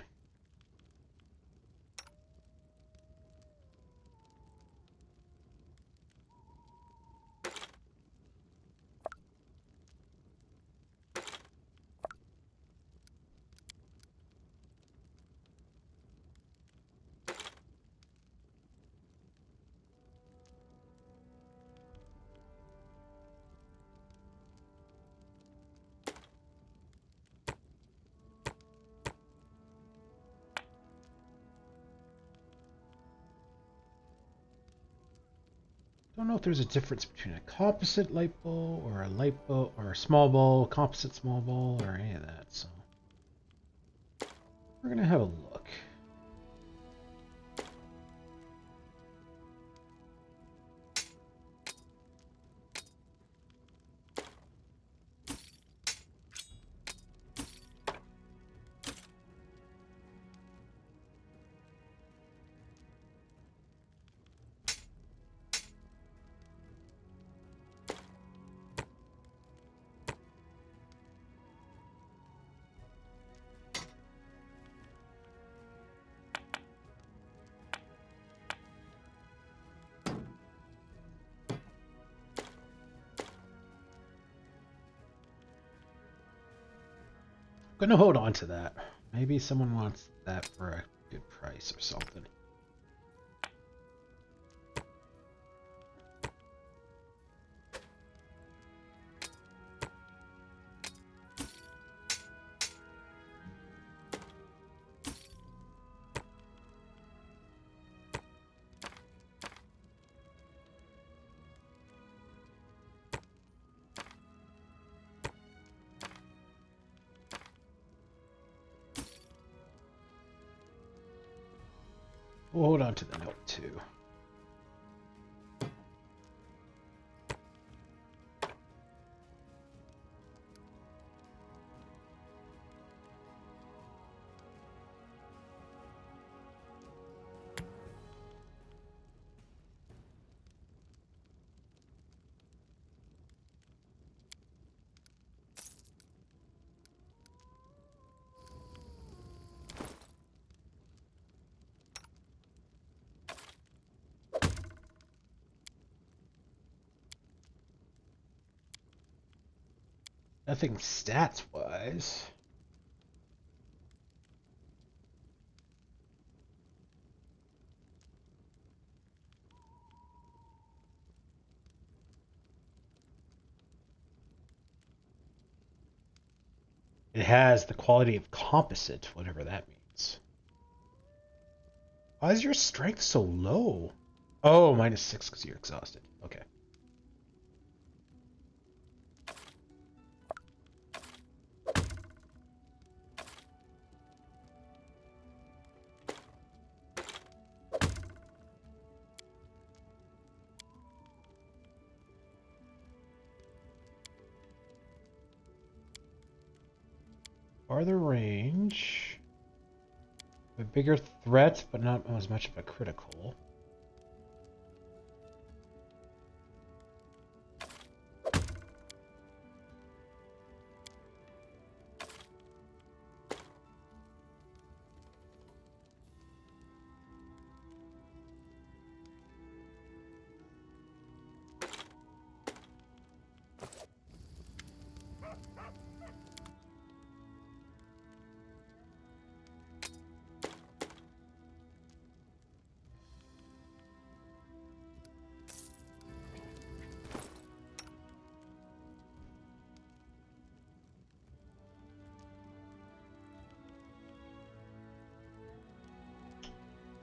Don't know if there's a difference between a composite light bulb or a light bulb or a small bulb, composite small bulb, or any of that. So we're gonna have a look. Gonna hold on to that. Maybe someone wants that for a good price or something. We'll hold on to the note too. Nothing stats wise. It has the quality of composite, whatever that means. Why is your strength so low? Oh, -6 because you're exhausted. Okay. Farther range. A bigger threat, but not as much of a critical.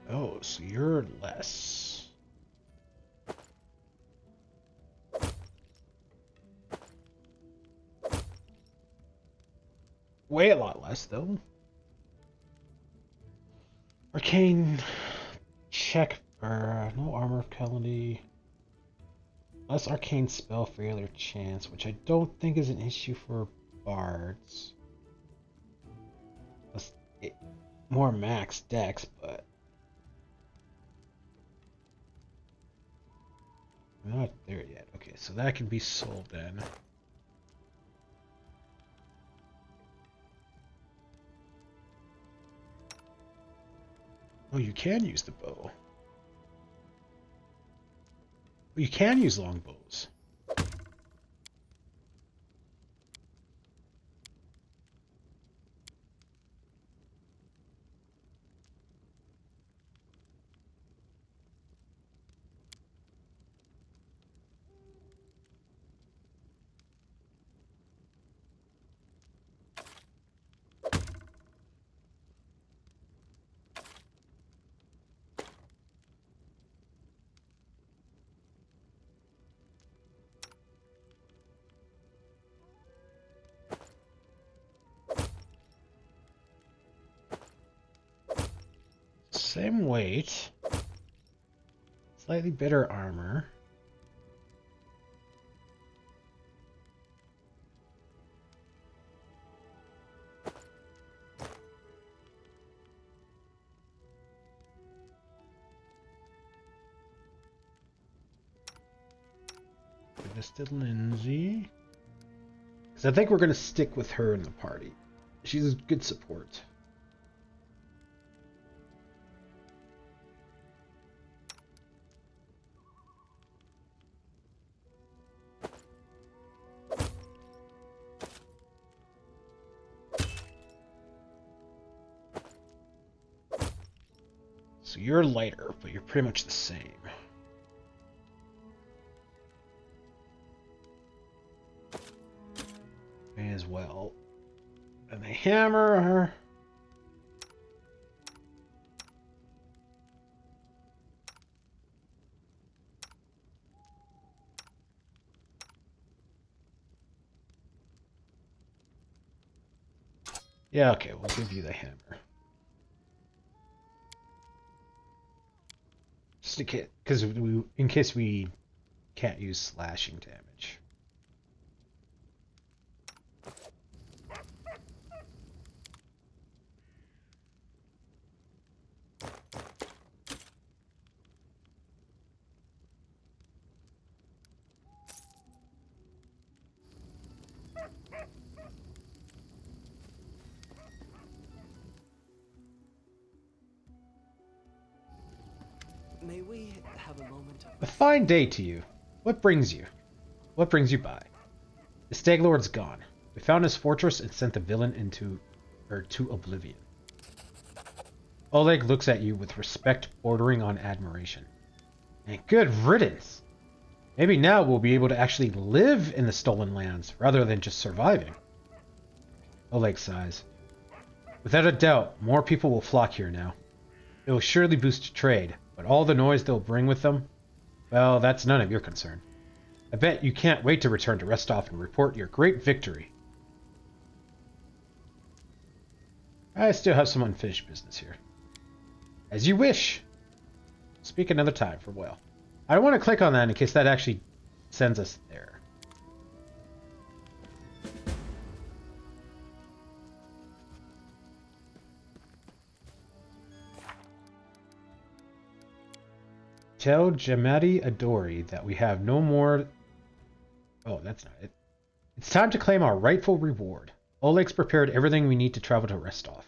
Oh, so you're less. Way a lot less, though. Arcane check for no armor penalty. Less arcane spell failure chance, which I don't think is an issue for bards. More max dex, but I'm not there yet. Okay, so that can be sold then. Oh, you can use the bow. Oh, you can use longbows. Same weight. Slightly better armor. This to Lindsay. Because I think we're going to stick with her in the party. She's a good support. So you're lighter, but you're pretty much the same. May as well. And the hammer. Yeah, okay, we'll give you the hammer. Just in case, because in case we can't use slashing damage. May we have a moment? A fine day to you. What brings you? What brings you by? The Stag Lord's gone. We found his fortress and sent the villain to oblivion. Oleg looks at you with respect bordering on admiration. And good riddance! Maybe now we'll be able to actually live in the Stolen Lands, rather than just surviving. Oleg sighs. Without a doubt, more people will flock here now. It will surely boost trade, but all the noise they'll bring with them, well, that's none of your concern. I bet you can't wait to return to Restov and report your great victory. I still have some unfinished business here. As you wish. Speak another time, for well. I don't want to click on that in case that actually sends us there. Tell Jamadi Adori that we have no more... Oh, that's not it. It's time to claim our rightful reward. Oleg's prepared everything we need to travel to Restov.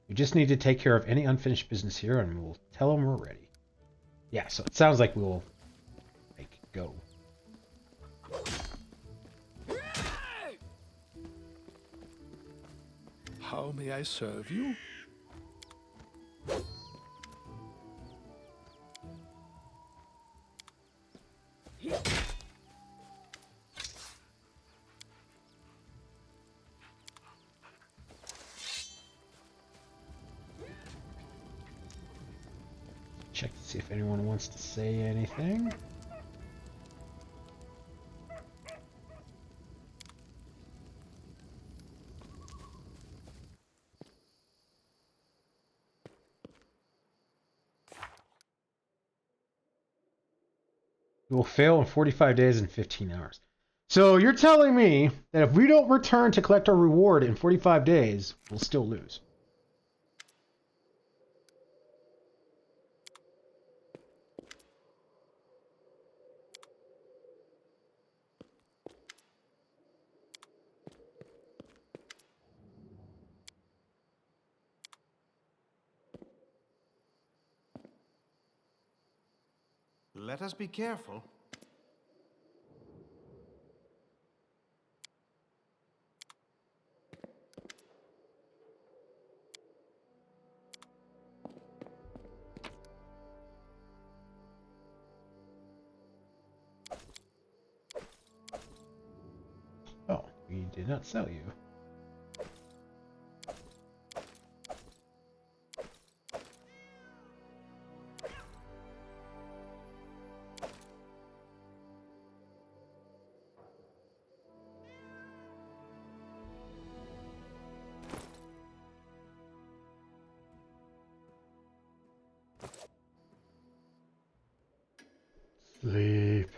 We just need to take care of any unfinished business here, and we'll tell him we're ready. Yeah, so it sounds like we'll... like, go. How may I serve you? Check to see if anyone wants to say anything. We will fail in 45 days and 15 hours. So you're telling me that if we don't return to collect our reward in 45 days, we'll still lose. Let us be careful. Oh, we did not sell you. Sleep.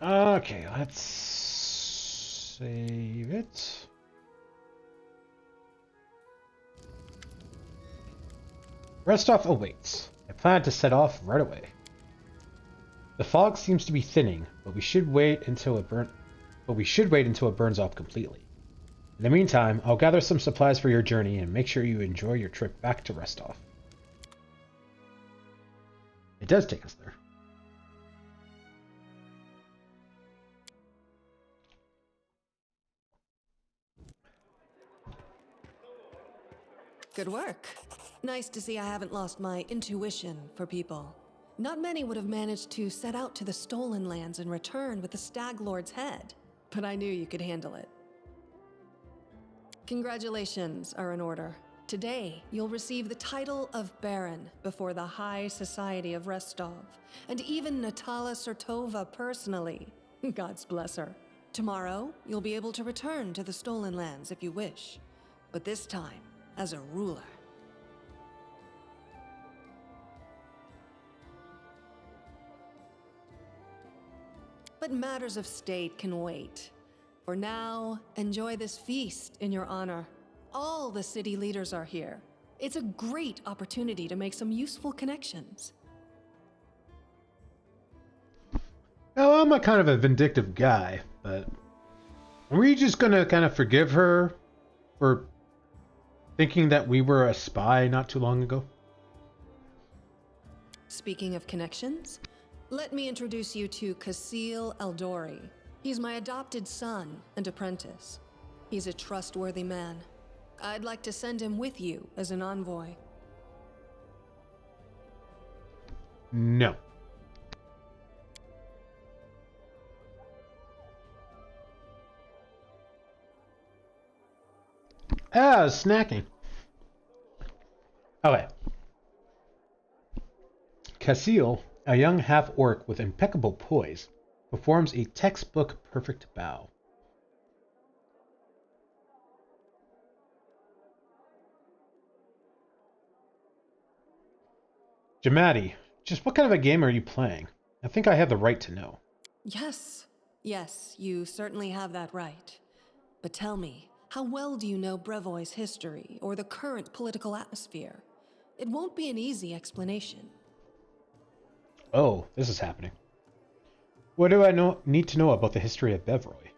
Okay, let's save it. Restov awaits. I plan to set off right away. The fog seems to be thinning, but we should wait until it burns off completely. In the meantime, I'll gather some supplies for your journey and make sure you enjoy your trip back to Restov. It does take us there. Good work. Nice to see I haven't lost my intuition for people. Not many would have managed to set out to the Stolen Lands and return with the Stag Lord's head, but I knew you could handle it. Congratulations are in order. Today, you'll receive the title of Baron before the High Society of Restov, and even Natala Sertova personally. God's bless her. Tomorrow, you'll be able to return to the Stolen Lands if you wish, but this time, as a ruler. But matters of state can wait. For now, enjoy this feast in your honor. All the city leaders are here. It's a great opportunity to make some useful connections. Now, I'm a kind of a vindictive guy, but are we just gonna kind of forgive her for thinking that we were a spy not too long ago? Speaking of connections, let me introduce you to Kasil Eldori. He's my adopted son and apprentice. He's a trustworthy man. I'd like to send him with you as an envoy. No. Ah, snacking. Okay. Kasil A young half-orc with impeccable poise performs a textbook perfect bow. Jamadi, just what kind of a game are you playing? I think I have the right to know. Yes, yes, you certainly have that right. But tell me, how well do you know Brevoy's history or the current political atmosphere? It won't be an easy explanation. Oh, this is happening. What do I need to know about the history of Bevroy?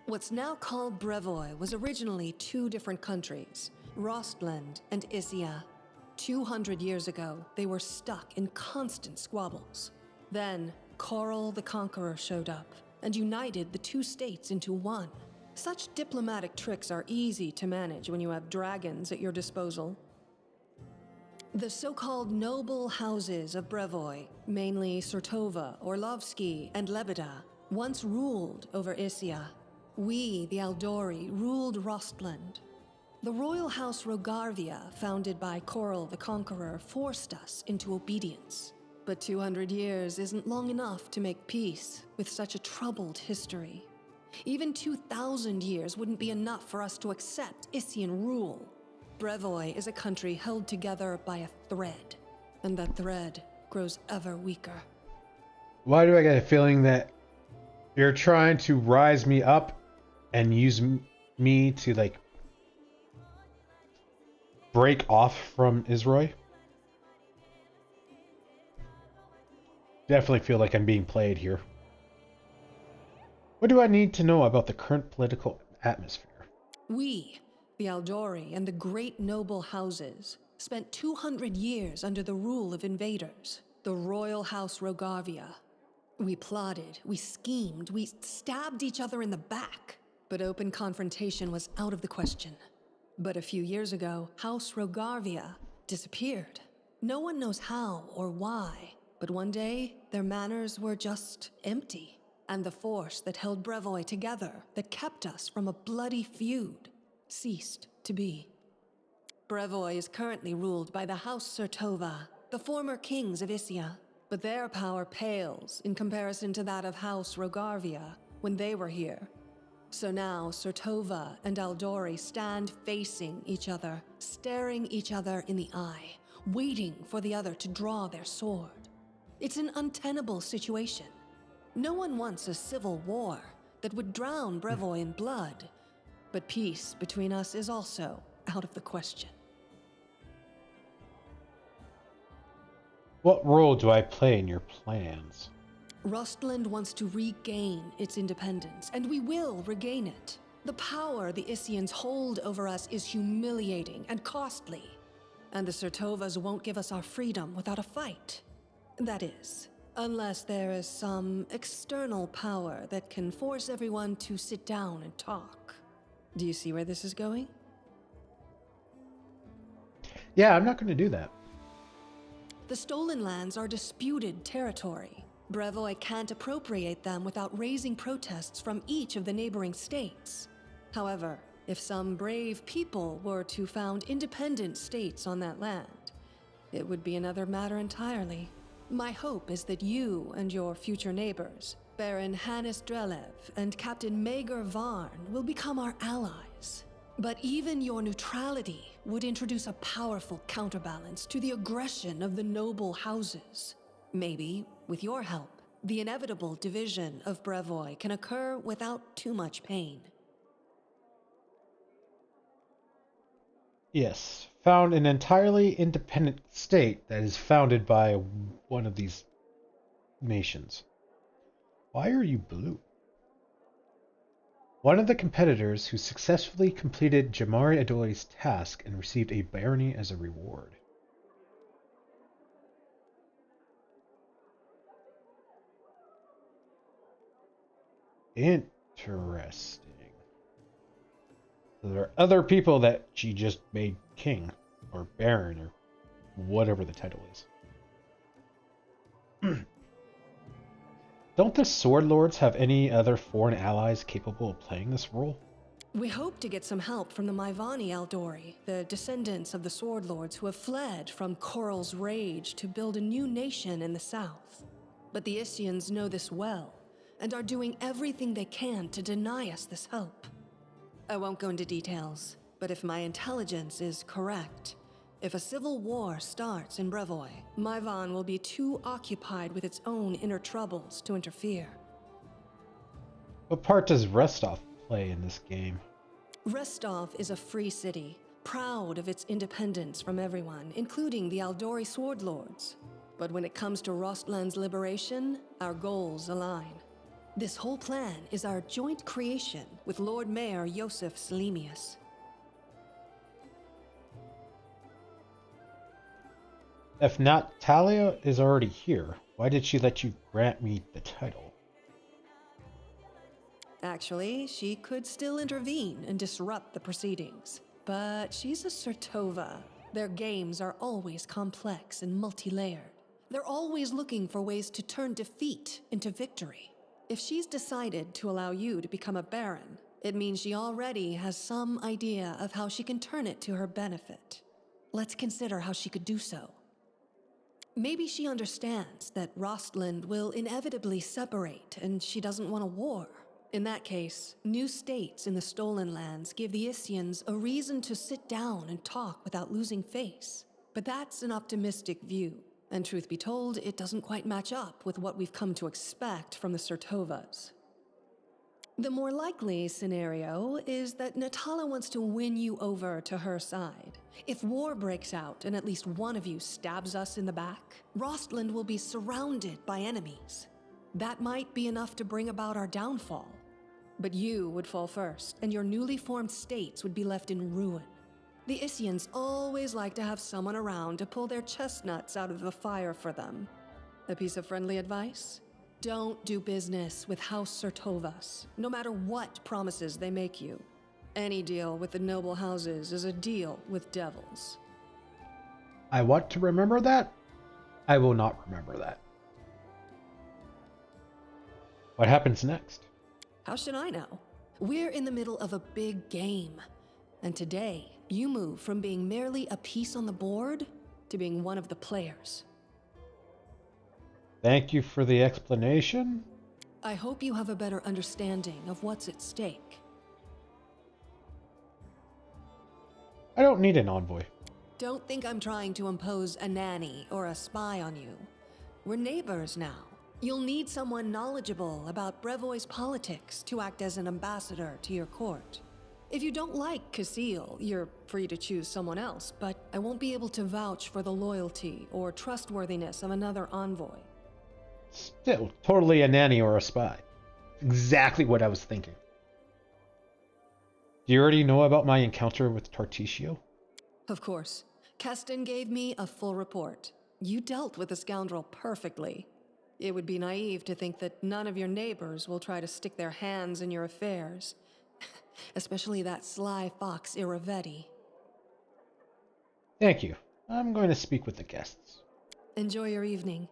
What's now called Brevoy was originally two different countries, Rostland and Isia. 200 years ago, they were stuck in constant squabbles. Then, Coral the Conqueror showed up and united the two states into one. Such diplomatic tricks are easy to manage when you have dragons at your disposal. The so-called noble houses of Brevoy, mainly Surtova, Orlovsky, and Lebeda, once ruled over Isia. We, the Aldori, ruled Rostland. The royal house Rogarvia, founded by Coral the Conqueror, forced us into obedience. But 200 years isn't long enough to make peace with such a troubled history. Even 2,000 years wouldn't be enough for us to accept Isian rule. Brevoy is a country held together by a thread, and that thread grows ever weaker. Why do I get a feeling that you're trying to rise me up and use me to, like, break off from Isroy? Definitely feel like I'm being played here. What do I need to know about the current political atmosphere? We, the Aldori and the great noble houses, spent 200 years under the rule of invaders, the royal house Rogarvia. We plotted, we schemed, we stabbed each other in the back, but open confrontation was out of the question. But a few years ago, House Rogarvia disappeared. No one knows how or why, but one day, their manors were just empty. And the force that held Brevoy together, that kept us from a bloody feud, ceased to be. Brevoy is currently ruled by the House Surtova, the former kings of Isia, but their power pales in comparison to that of House Rogarvia when they were here. So now Surtova and Aldori stand facing each other, staring each other in the eye, waiting for the other to draw their sword. It's an untenable situation. No one wants a civil war that would drown Brevoy in blood, but peace between us is also out of the question. What role do I play in your plans? Rostland wants to regain its independence, and we will regain it. The power the Isians hold over us is humiliating and costly, and the Surtovas won't give us our freedom without a fight. That is, unless there is some external power that can force everyone to sit down and talk. Do you see where this is going? Yeah, I'm not going to do that. The stolen lands are disputed territory. Brevoy can't appropriate them without raising protests from each of the neighboring states. However, if some brave people were to found independent states on that land, it would be another matter entirely. My hope is that you and your future neighbors, Baron Hannes Drelev and Captain Maegor Varn, will become our allies. But even your neutrality would introduce a powerful counterbalance to the aggression of the noble houses. Maybe, with your help, the inevitable division of Brevoy can occur without too much pain. Yes, found an entirely independent state that is founded by one of these nations. Why are you blue? One of the competitors who successfully completed Jamari Adoli's task and received a barony as a reward. Interesting. So there are other people that she just made king, or baron, or whatever the title is. Don't the Sword Lords have any other foreign allies capable of playing this role? We hope to get some help from the Maivani Eldori, the descendants of the Sword Lords who have fled from Coral's rage to build a new nation in the south. But the Isians know this well, and are doing everything they can to deny us this help. I won't go into details, but if my intelligence is correct, if a civil war starts in Brevoy, Maivan will be too occupied with its own inner troubles to interfere. What part does Restov play in this game? Restov is a free city, proud of its independence from everyone, including the Aldori Sword Lords. But when it comes to Rostland's liberation, our goals align. This whole plan is our joint creation with Lord Mayor Yosef Selimius. If Natalia is already here, why did she let you grant me the title? Actually, she could still intervene and disrupt the proceedings. But she's a Sertova. Their games are always complex and multi-layered. They're always looking for ways to turn defeat into victory. If she's decided to allow you to become a Baron, it means she already has some idea of how she can turn it to her benefit. Let's consider how she could do so. Maybe she understands that Rostland will inevitably separate and she doesn't want a war. In that case, new states in the Stolen Lands give the Isians a reason to sit down and talk without losing face. But that's an optimistic view, and truth be told, it doesn't quite match up with what we've come to expect from the Sertovas. The more likely scenario is that Natala wants to win you over to her side. If war breaks out and at least one of you stabs us in the back, Rostland will be surrounded by enemies. That might be enough to bring about our downfall. But you would fall first, and your newly formed states would be left in ruin. The Isians always like to have someone around to pull their chestnuts out of the fire for them. A piece of friendly advice? Don't do business with House Sertovas, no matter what promises they make you. Any deal with the noble houses is a deal with devils. I want to remember that. I will not remember that. What happens next? How should I know? We're in the middle of a big game. And today, you move from being merely a piece on the board to being one of the players. Thank you for the explanation. I hope you have a better understanding of what's at stake. I don't need an envoy. Don't think I'm trying to impose a nanny or a spy on you. We're neighbors now. You'll need someone knowledgeable about Brevoy's politics to act as an ambassador to your court. If you don't like Casil, you're free to choose someone else, but I won't be able to vouch for the loyalty or trustworthiness of another envoy. Still, totally a nanny or a spy. Exactly what I was thinking. Do you already know about my encounter with Tartesio? Of course. Keston gave me a full report. You dealt with the scoundrel perfectly. It would be naive to think that none of your neighbors will try to stick their hands in your affairs. Especially that sly fox Iravetti. Thank you. I'm going to speak with the guests. Enjoy your evening.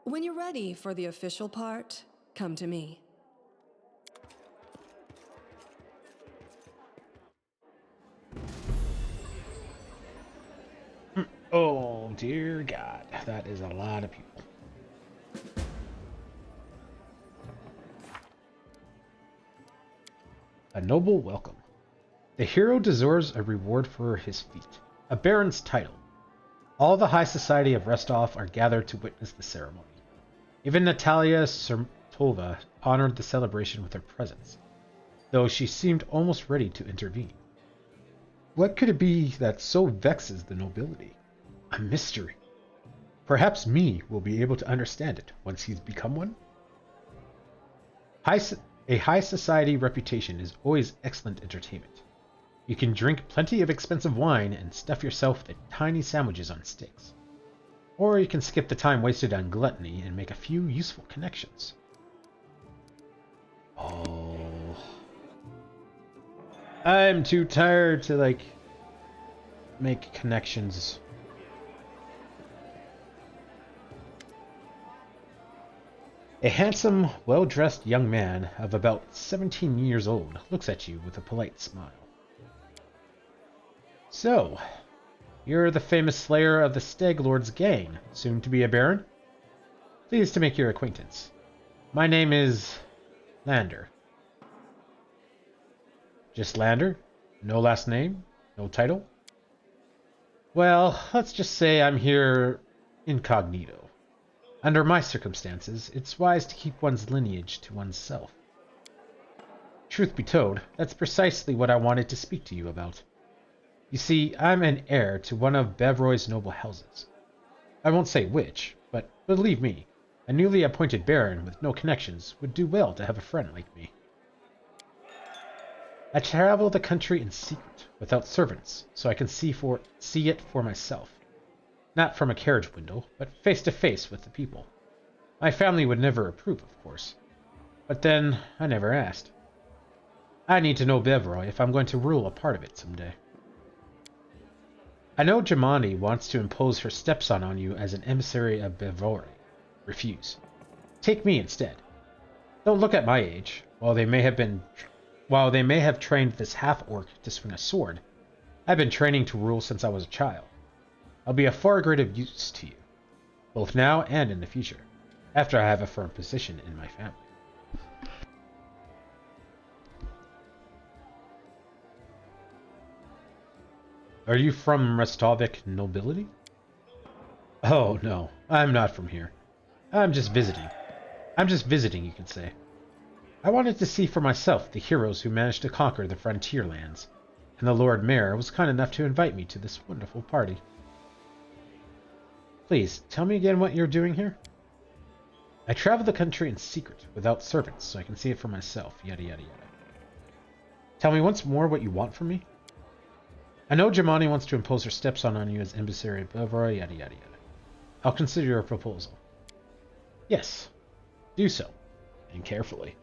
When you're ready for the official part, come to me. Oh, dear God. That is a lot of people. A noble welcome. The hero deserves a reward for his feat, a baron's title. All the high society of Restov are gathered to witness the ceremony. Even Natalia Sertova honored the celebration with her presence, though she seemed almost ready to intervene. What could it be that so vexes the nobility? A mystery. Perhaps me will be able to understand it once he's become one. A high society reputation is always excellent entertainment. You can drink plenty of expensive wine and stuff yourself with tiny sandwiches on sticks. Or you can skip the time wasted on gluttony and make a few useful connections. Oh. I'm too tired to, make connections. A handsome, well-dressed young man of about 17 years old looks at you with a polite smile. So, you're the famous slayer of the Stag Lord's gang, soon to be a baron? Pleased to make your acquaintance. My name is Lander. Just Lander? No last name? No title? Well, let's just say I'm here incognito. Under my circumstances, it's wise to keep one's lineage to oneself. Truth be told, that's precisely what I wanted to speak to you about. You see, I'm an heir to one of Bevroy's noble houses. I won't say which, but believe me, a newly appointed baron with no connections would do well to have a friend like me. I travel the country in secret, without servants, so I can see it for myself. Not from a carriage window, but face to face with the people. My family would never approve, of course. But then, I never asked. I need to know Bevroy if I'm going to rule a part of it someday. I know Jamandi wants to impose her stepson on you as an emissary of Bevroy. Refuse. Take me instead. Don't look at my age. While they may have trained this half-orc to swing a sword, I've been training to rule since I was a child. I'll be a far greater use to you, both now and in the future, after I have a firm position in my family. Are you from Restovic nobility? Oh, no, I'm not from here. I'm just visiting. You can say. I wanted to see for myself the heroes who managed to conquer the frontier lands, and the Lord Mayor was kind enough to invite me to this wonderful party. Please, tell me again what you're doing here? I travel the country in secret, without servants, so I can see it for myself, yada yada yada. Tell me once more what you want from me? I know Jamani wants to impose her stepson on you as emissary of Bevroy, yada yada yada. I'll consider your proposal. Yes, do so, and carefully.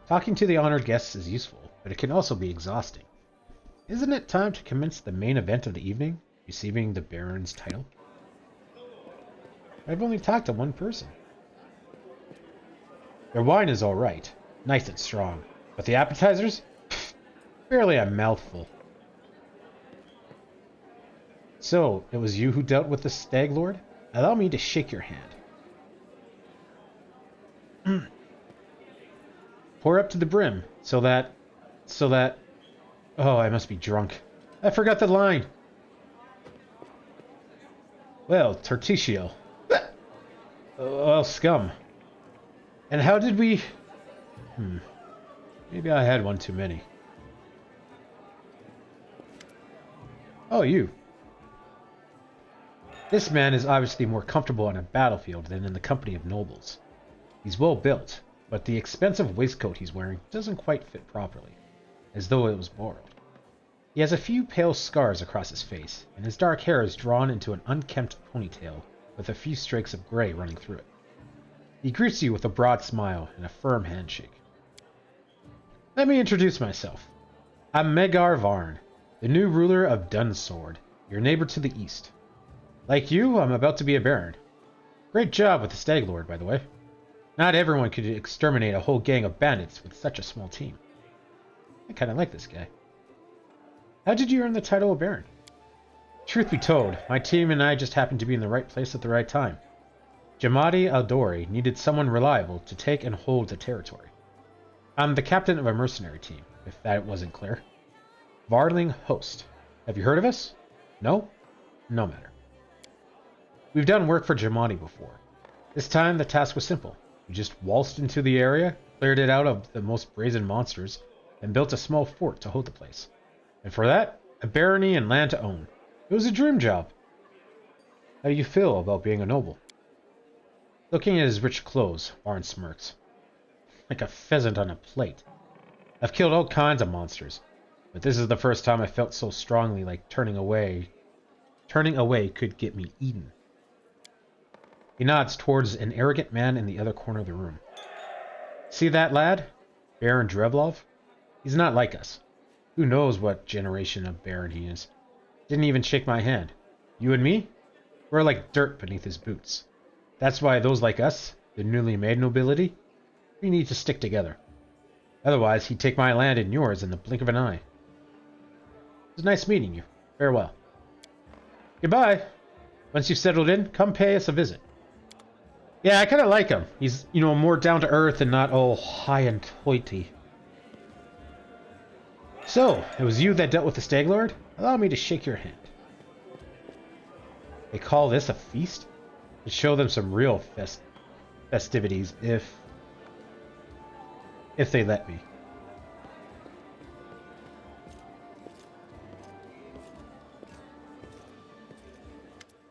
Talking to the honored guests is useful, but it can also be exhausting. Isn't it time to commence the main event of the evening, receiving the Baron's title? I've only talked to one person. Their wine is all right, nice and strong, but the appetizers? Pfft, barely a mouthful. So, it was you who dealt with the Stag Lord? Allow me to shake your hand. Pour up to the brim, so that... Oh, I must be drunk. I forgot the line. Well, Torticio. Well, scum. And how did we... Maybe I had one too many. Oh, you. This man is obviously more comfortable on a battlefield than in the company of nobles. He's well built, but the expensive waistcoat he's wearing doesn't quite fit properly, as though it was borrowed. He has a few pale scars across his face, and his dark hair is drawn into an unkempt ponytail with a few streaks of gray running through it. He greets you with a broad smile and a firm handshake. Let me introduce myself. I'm Megar Varn, the new ruler of Dunsword, your neighbor to the east. Like you, I'm about to be a baron. Great job with the Stag Lord, by the way. Not everyone could exterminate a whole gang of bandits with such a small team. I kinda like this guy. How did you earn the title of baron? Truth be told, my team and I just happened to be in the right place at the right time. Jamadi Aldori needed someone reliable to take and hold the territory. I'm the captain of a mercenary team, if that wasn't clear. Varling Host. Have you heard of us? No? No matter. We've done work for Jamadi before. This time the task was simple. We just waltzed into the area, cleared it out of the most brazen monsters, and built a small fort to hold the place. And for that, a barony and land to own. It was a dream job. How do you feel about being a noble? Looking at his rich clothes, Varn smirks. Like a pheasant on a plate. I've killed all kinds of monsters, but this is the first time I felt so strongly like turning away could get me eaten. He nods towards an arrogant man in the other corner of the room. See that lad? Baron Drevlov? He's not like us. Who knows what generation of baron he is? Didn't even shake my hand. You and me? We're like dirt beneath his boots. That's why those like us, the newly made nobility, we need to stick together. Otherwise, he'd take my land and yours in the blink of an eye. It was nice meeting you. Farewell. Goodbye. Once you've settled in, come pay us a visit. Yeah, I kind of like him. He's, more down to earth and not all high and hoity. So, it was you that dealt with the Stag Lord? Allow me to shake your hand. They call this a feast? To show them some real festivities, if they let me.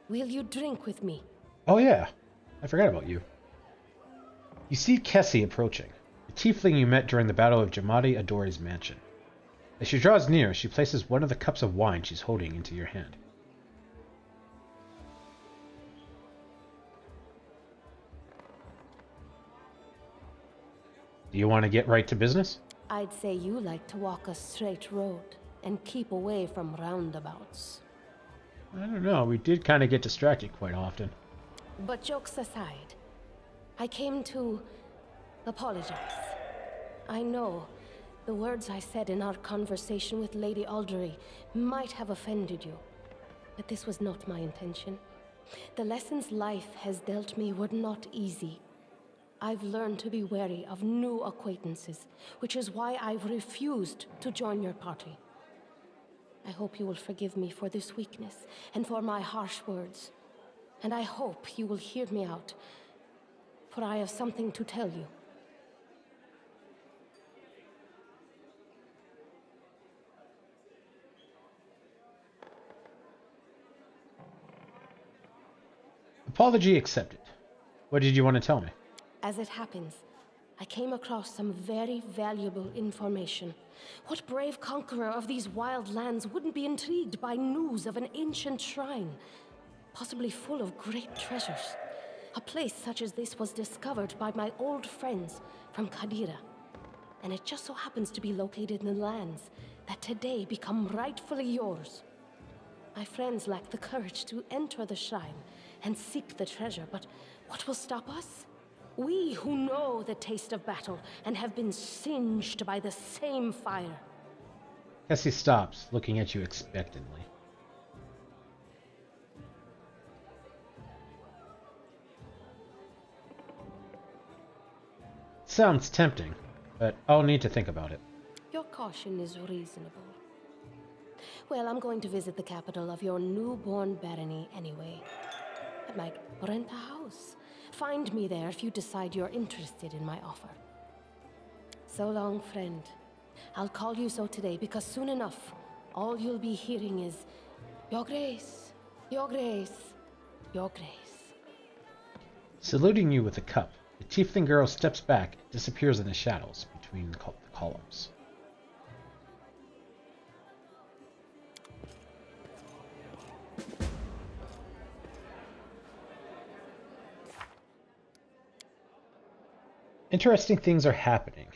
Will you drink with me? Oh yeah, I forgot about you. You see Kessie approaching, the tiefling you met during the Battle of Jamadi Adori's mansion. As she draws near, she places one of the cups of wine she's holding into your hand. Do you want to get right to business? I'd say you like to walk a straight road and keep away from roundabouts. I don't know, we did kind of get distracted quite often. But jokes aside, I came to apologize. I know the words I said in our conversation with Lady Aldery might have offended you, but this was not my intention. The lessons life has dealt me were not easy. I've learned to be wary of new acquaintances, which is why I've refused to join your party. I hope you will forgive me for this weakness and for my harsh words. And I hope you will hear me out, for I have something to tell you. Apology accepted. What did you want to tell me? As it happens, I came across some very valuable information. What brave conqueror of these wild lands wouldn't be intrigued by news of an ancient shrine, possibly full of great treasures? A place such as this was discovered by my old friends from Qadira, and it just so happens to be located in the lands that today become rightfully yours. My friends lack the courage to enter the shrine and seek the treasure, but what will stop us? We who know the taste of battle and have been singed by the same fire. Kessie stops, looking at you expectantly. Sounds tempting, but I'll need to think about it. Your caution is reasonable. Well, I'm going to visit the capital of your newborn barony anyway. I might rent a house. Find me there if you decide you're interested in my offer. So long, friend. I'll call you so today because soon enough, all you'll be hearing is, Your Grace, Your Grace, Your Grace. Saluting you with a cup, the tiefling girl steps back and disappears in the shadows between the columns. Interesting things are happening.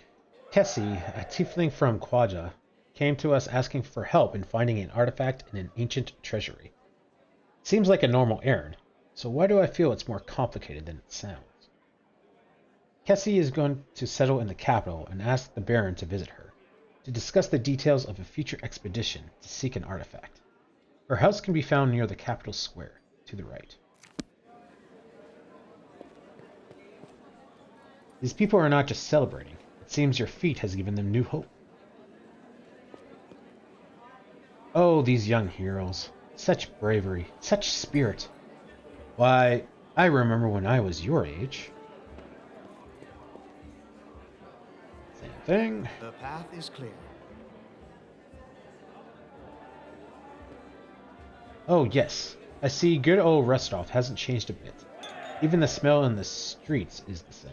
Kessie, a tiefling from Quaja, came to us asking for help in finding an artifact in an ancient treasury. Seems like a normal errand, so why do I feel it's more complicated than it sounds? Kessie is going to settle in the capital and ask the Baron to visit her, to discuss the details of a future expedition to seek an artifact. Her house can be found near the capital square, to the right. These people are not just celebrating. It seems your feat has given them new hope. Oh, these young heroes. Such bravery, such spirit. Why, I remember when I was your age. Same thing. The path is clear. Oh, yes. I see good old Restov hasn't changed a bit. Even the smell in the streets is the same.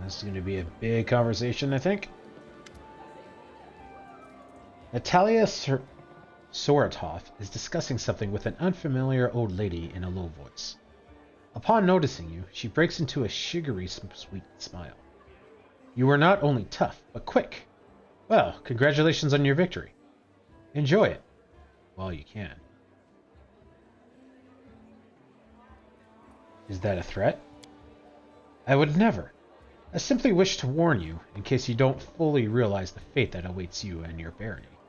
This is going to be a big conversation, I think. Natalia Soratov is discussing something with an unfamiliar old lady in a low voice. Upon noticing you, she breaks into a sugary, sweet smile. You are not only tough, but quick. Well, congratulations on your victory. Enjoy it while you can. Is that a threat? I would never. I simply wish to warn you, in case you don't fully realize the fate that awaits you and your barony.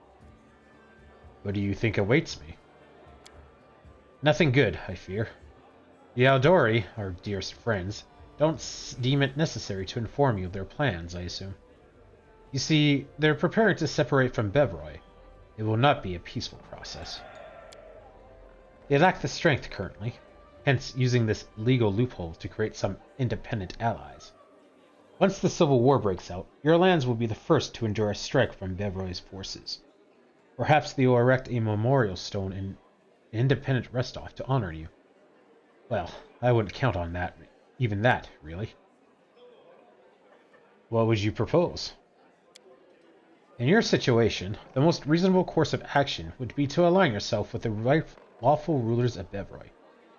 What do you think awaits me? Nothing good, I fear. The Aldori, our dearest friends, don't deem it necessary to inform you of their plans, I assume. You see, they're preparing to separate from Bevroy. It will not be a peaceful process. They lack the strength currently, hence using this legal loophole to create some independent allies. Once the civil war breaks out, your lands will be the first to endure a strike from Bevroy's forces. Perhaps they will erect a memorial stone in independent Restov to honor you. Well, I wouldn't count on that, even that, really. What would you propose? In your situation, the most reasonable course of action would be to align yourself with the lawful rulers of Bevroy,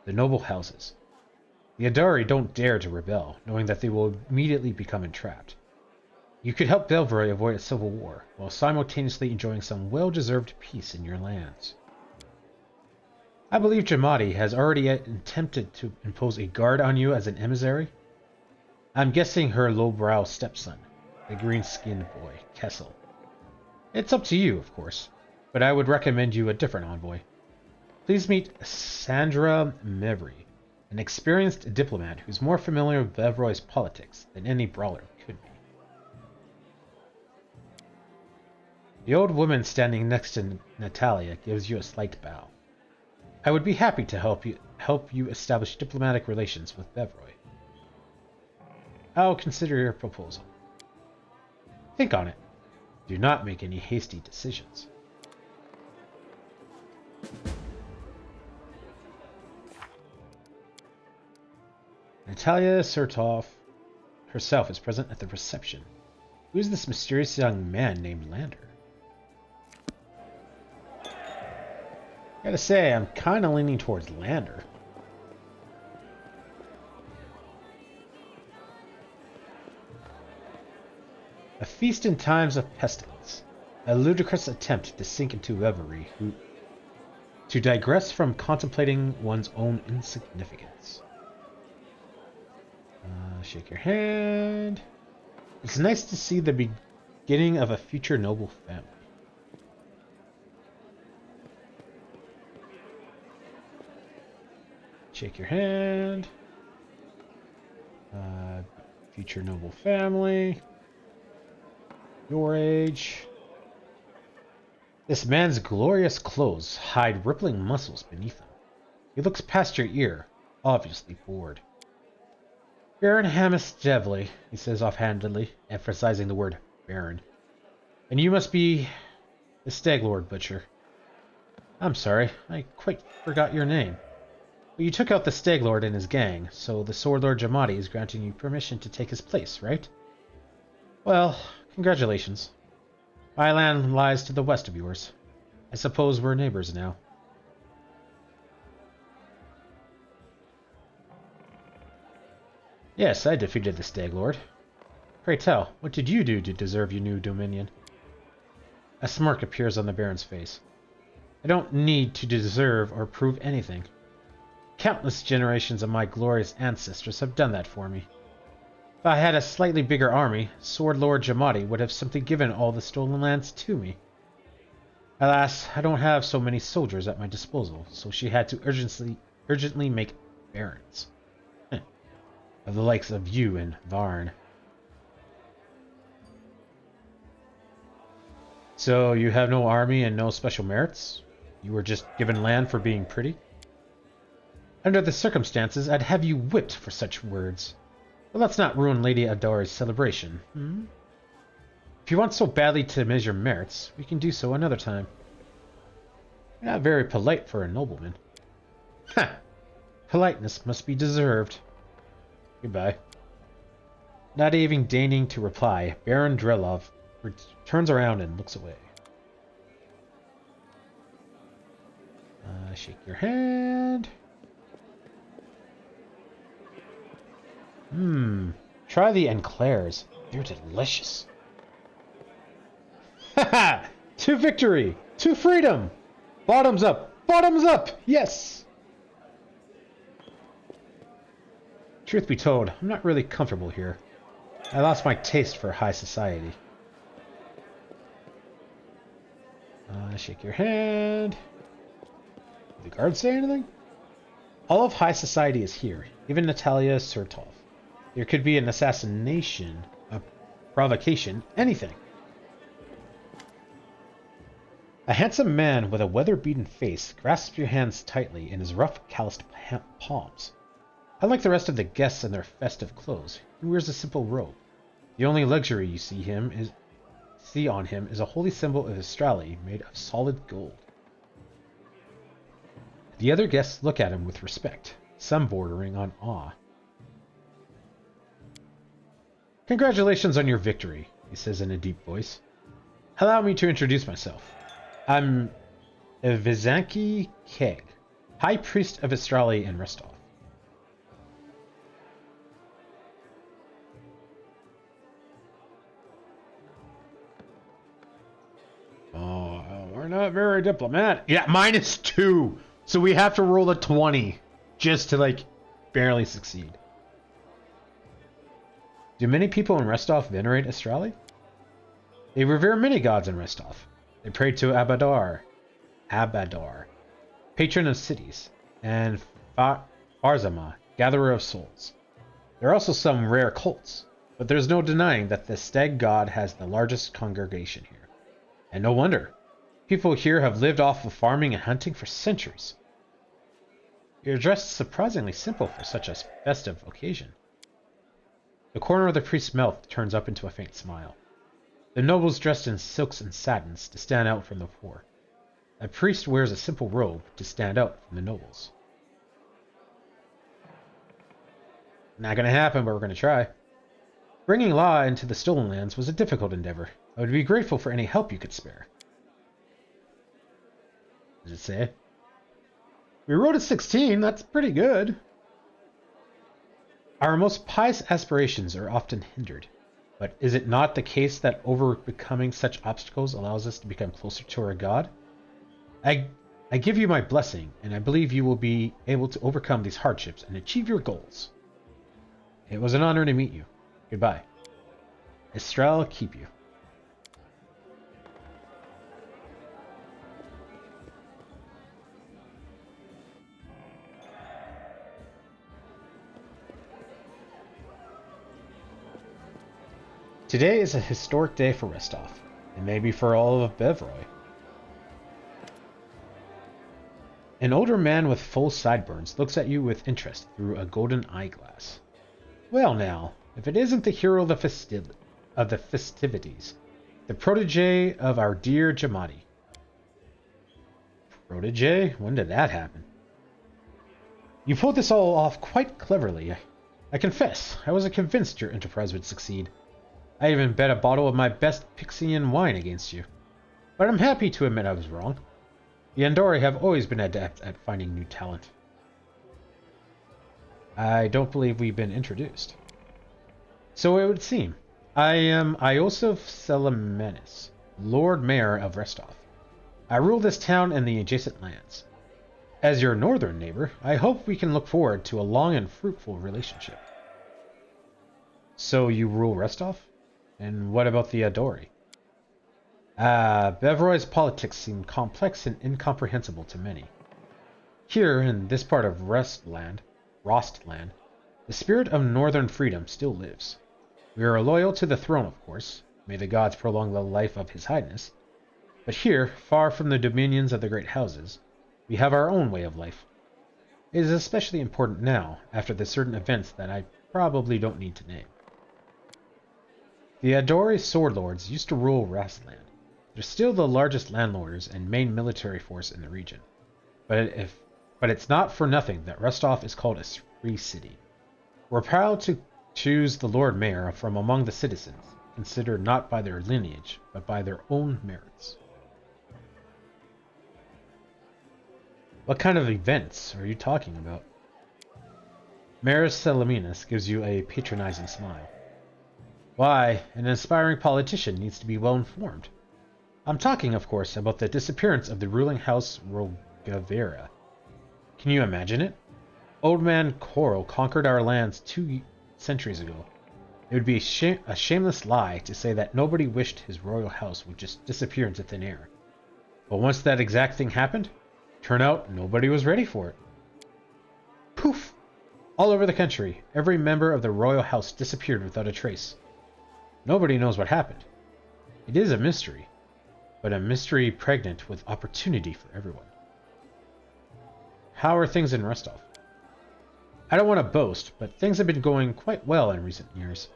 the noble houses. The Adari don't dare to rebel, knowing that they will immediately become entrapped. You could help Bevroy avoid a civil war, while simultaneously enjoying some well-deserved peace in your lands. I believe Jamadi has already attempted to impose a guard on you as an emissary. I'm guessing her low-brow stepson, the green-skinned boy, Kessel. It's up to you, of course, but I would recommend you a different envoy. Please meet Sandra Mevry, an experienced diplomat who's more familiar with Bevroy's politics than any brawler could be. The old woman standing next to Natalia gives you a slight bow. I would be happy to help you establish diplomatic relations with Bevroy. I'll consider your proposal. Think on it. Do not make any hasty decisions. Natalia Surtov herself is present at the reception. Who is this mysterious young man named Lander? Gotta say, I'm kinda leaning towards Lander. A feast in times of pestilence. A ludicrous attempt to sink into reverie, to digress from contemplating one's own insignificance. Shake your hand. It's nice to see the beginning of a future noble family. Shake your hand. Future noble family. Your age. This man's glorious clothes hide rippling muscles beneath him. He looks past your ear, obviously bored. Baron Hamis Devley, he says offhandedly, emphasizing the word Baron. And you must be the Staglord Butcher. I'm sorry, I quite forgot your name. But you took out the Staglord and his gang, so the Swordlord Jamadi is granting you permission to take his place, right? Well, congratulations. My land lies to the west of yours. I suppose we're neighbors now. Yes, I defeated the Staglord. Pray tell, what did you do to deserve your new dominion? A smirk appears on the Baron's face. I don't need to deserve or prove anything. Countless generations of my glorious ancestors have done that for me. If I had a slightly bigger army, Sword Lord Jamadi would have simply given all the stolen lands to me. Alas, I don't have so many soldiers at my disposal, so she had to urgently make barons. Of the likes of you and Varn. So you have no army and no special merits? You were just given land for being pretty? Under the circumstances, I'd have you whipped for such words. But let's not ruin Lady Adari's celebration, hmm? If you want so badly to measure merits, we can do so another time. You're not very polite for a nobleman. Ha! Politeness must be deserved. Goodbye. Not even deigning to reply, Baron Drelov turns around and looks away. Shake your hand. Try the Enclairs. They're delicious. Haha! To victory! To freedom! Bottoms up! Bottoms up! Yes! Truth be told, I'm not really comfortable here. I lost my taste for high society. Shake your hand. Did the guards say anything? All of high society is here, even Natalia Surtov. There could be an assassination, a provocation, anything. A handsome man with a weather-beaten face grasps your hands tightly in his rough, calloused palms. Unlike the rest of the guests in their festive clothes, he wears a simple robe. The only luxury you see on him is a holy symbol of Astrali made of solid gold. The other guests look at him with respect, some bordering on awe. Congratulations on your victory, he says in a deep voice. Allow me to introduce myself. I'm Vizanki Keg, High Priest of Astrali in Rostov. Oh, we're not very diplomatic. Yeah, -2. So we have to roll a 20 just to, like, barely succeed. Do many people in Rostov venerate Astrali? They revere many gods in Rostov. They pray to Abadar, patron of cities, and Farzama, gatherer of souls. There are also some rare cults, but there's no denying that the stag god has the largest congregation here. And no wonder. People here have lived off of farming and hunting for centuries. You're dressed surprisingly simple for such a festive occasion. The corner of the priest's mouth turns up into a faint smile. The nobles dressed in silks and satins to stand out from the poor. A priest wears a simple robe to stand out from the nobles. Not gonna happen, but we're gonna try. Bringing law into the Stolen Lands was a difficult endeavor. I would be grateful for any help you could spare. Does it say? We rolled a 16, that's pretty good. Our most pious aspirations are often hindered, but is it not the case that overcoming such obstacles allows us to become closer to our God? I give you my blessing, and I believe you will be able to overcome these hardships and achieve your goals. It was an honor to meet you. Goodbye. Estrel keep you. Today is a historic day for Rostov, and maybe for all of Bevroy. An older man with full sideburns looks at you with interest through a golden eyeglass. Well now, if it isn't the hero of the festivities, the protege of our dear Jamadi. Protege? When did that happen? You pulled this all off quite cleverly. I confess, I wasn't convinced your enterprise would succeed. I even bet a bottle of my best Pixian wine against you. But I'm happy to admit I was wrong. The Andori have always been adept at finding new talent. I don't believe we've been introduced. So it would seem. I am Iosif Selemanis, Lord Mayor of Rostov. I rule this town and the adjacent lands. As your northern neighbor, I hope we can look forward to a long and fruitful relationship. So you rule Rostov? And what about the Adori? Bevroy's politics seem complex and incomprehensible to many. Here, in this part of Rostland, the spirit of northern freedom still lives. We are loyal to the throne, of course. May the gods prolong the life of His Highness. But here, far from the dominions of the great houses, we have our own way of life. It is especially important now, after the certain events that I probably don't need to name. The Adori Sword Lords used to rule Rastland. They're still the largest landlords and main military force in the region. But it's not for nothing that Rostov is called a free city. We're proud to choose the Lord Mayor from among the citizens, considered not by their lineage, but by their own merits. What kind of events are you talking about? Mayor Seleminas gives you a patronizing smile. Why, an aspiring politician needs to be well informed. I'm talking, of course, about the disappearance of the ruling house Rogavera. Can you imagine it? Old man Koro conquered our lands 2 centuries ago. It would be a shameless lie to say that nobody wished his royal house would just disappear into thin air. But once that exact thing happened, turned out nobody was ready for it. Poof! All over the country, every member of the royal house disappeared without a trace. Nobody knows what happened. It is a mystery, but a mystery pregnant with opportunity for everyone. How are things in Rostov? I don't want to boast, but things have been going quite well in recent years.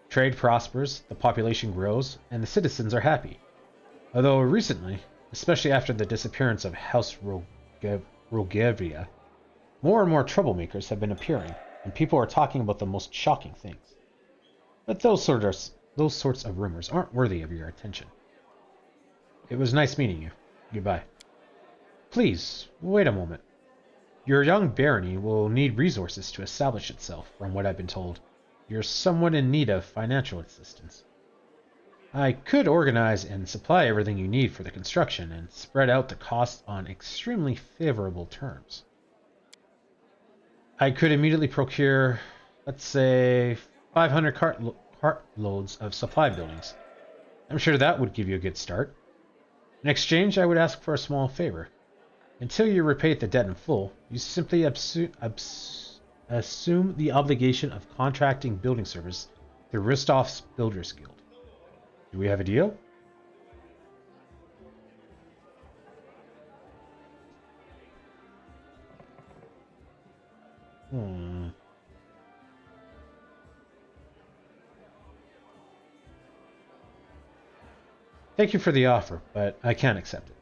Trade prospers, the population grows, and the citizens are happy. Although recently, especially after the disappearance of House Rogavria, more and more troublemakers have been appearing, and people are talking about the most shocking things. But those sorts of rumors aren't worthy of your attention. It was nice meeting you. Goodbye. Please, wait a moment. Your young barony will need resources to establish itself, from what I've been told. You're somewhat in need of financial assistance. I could organize and supply everything you need for the construction and spread out the cost on extremely favorable terms. I could immediately procure, let's say, 500 cartloads of supply buildings. I'm sure that would give you a good start. In exchange, I would ask for a small favor. Until you repay the debt in full, you simply assume the obligation of contracting building service through Ristov's Builders Guild. Do we have a deal? Thank you for the offer, but I can't accept it.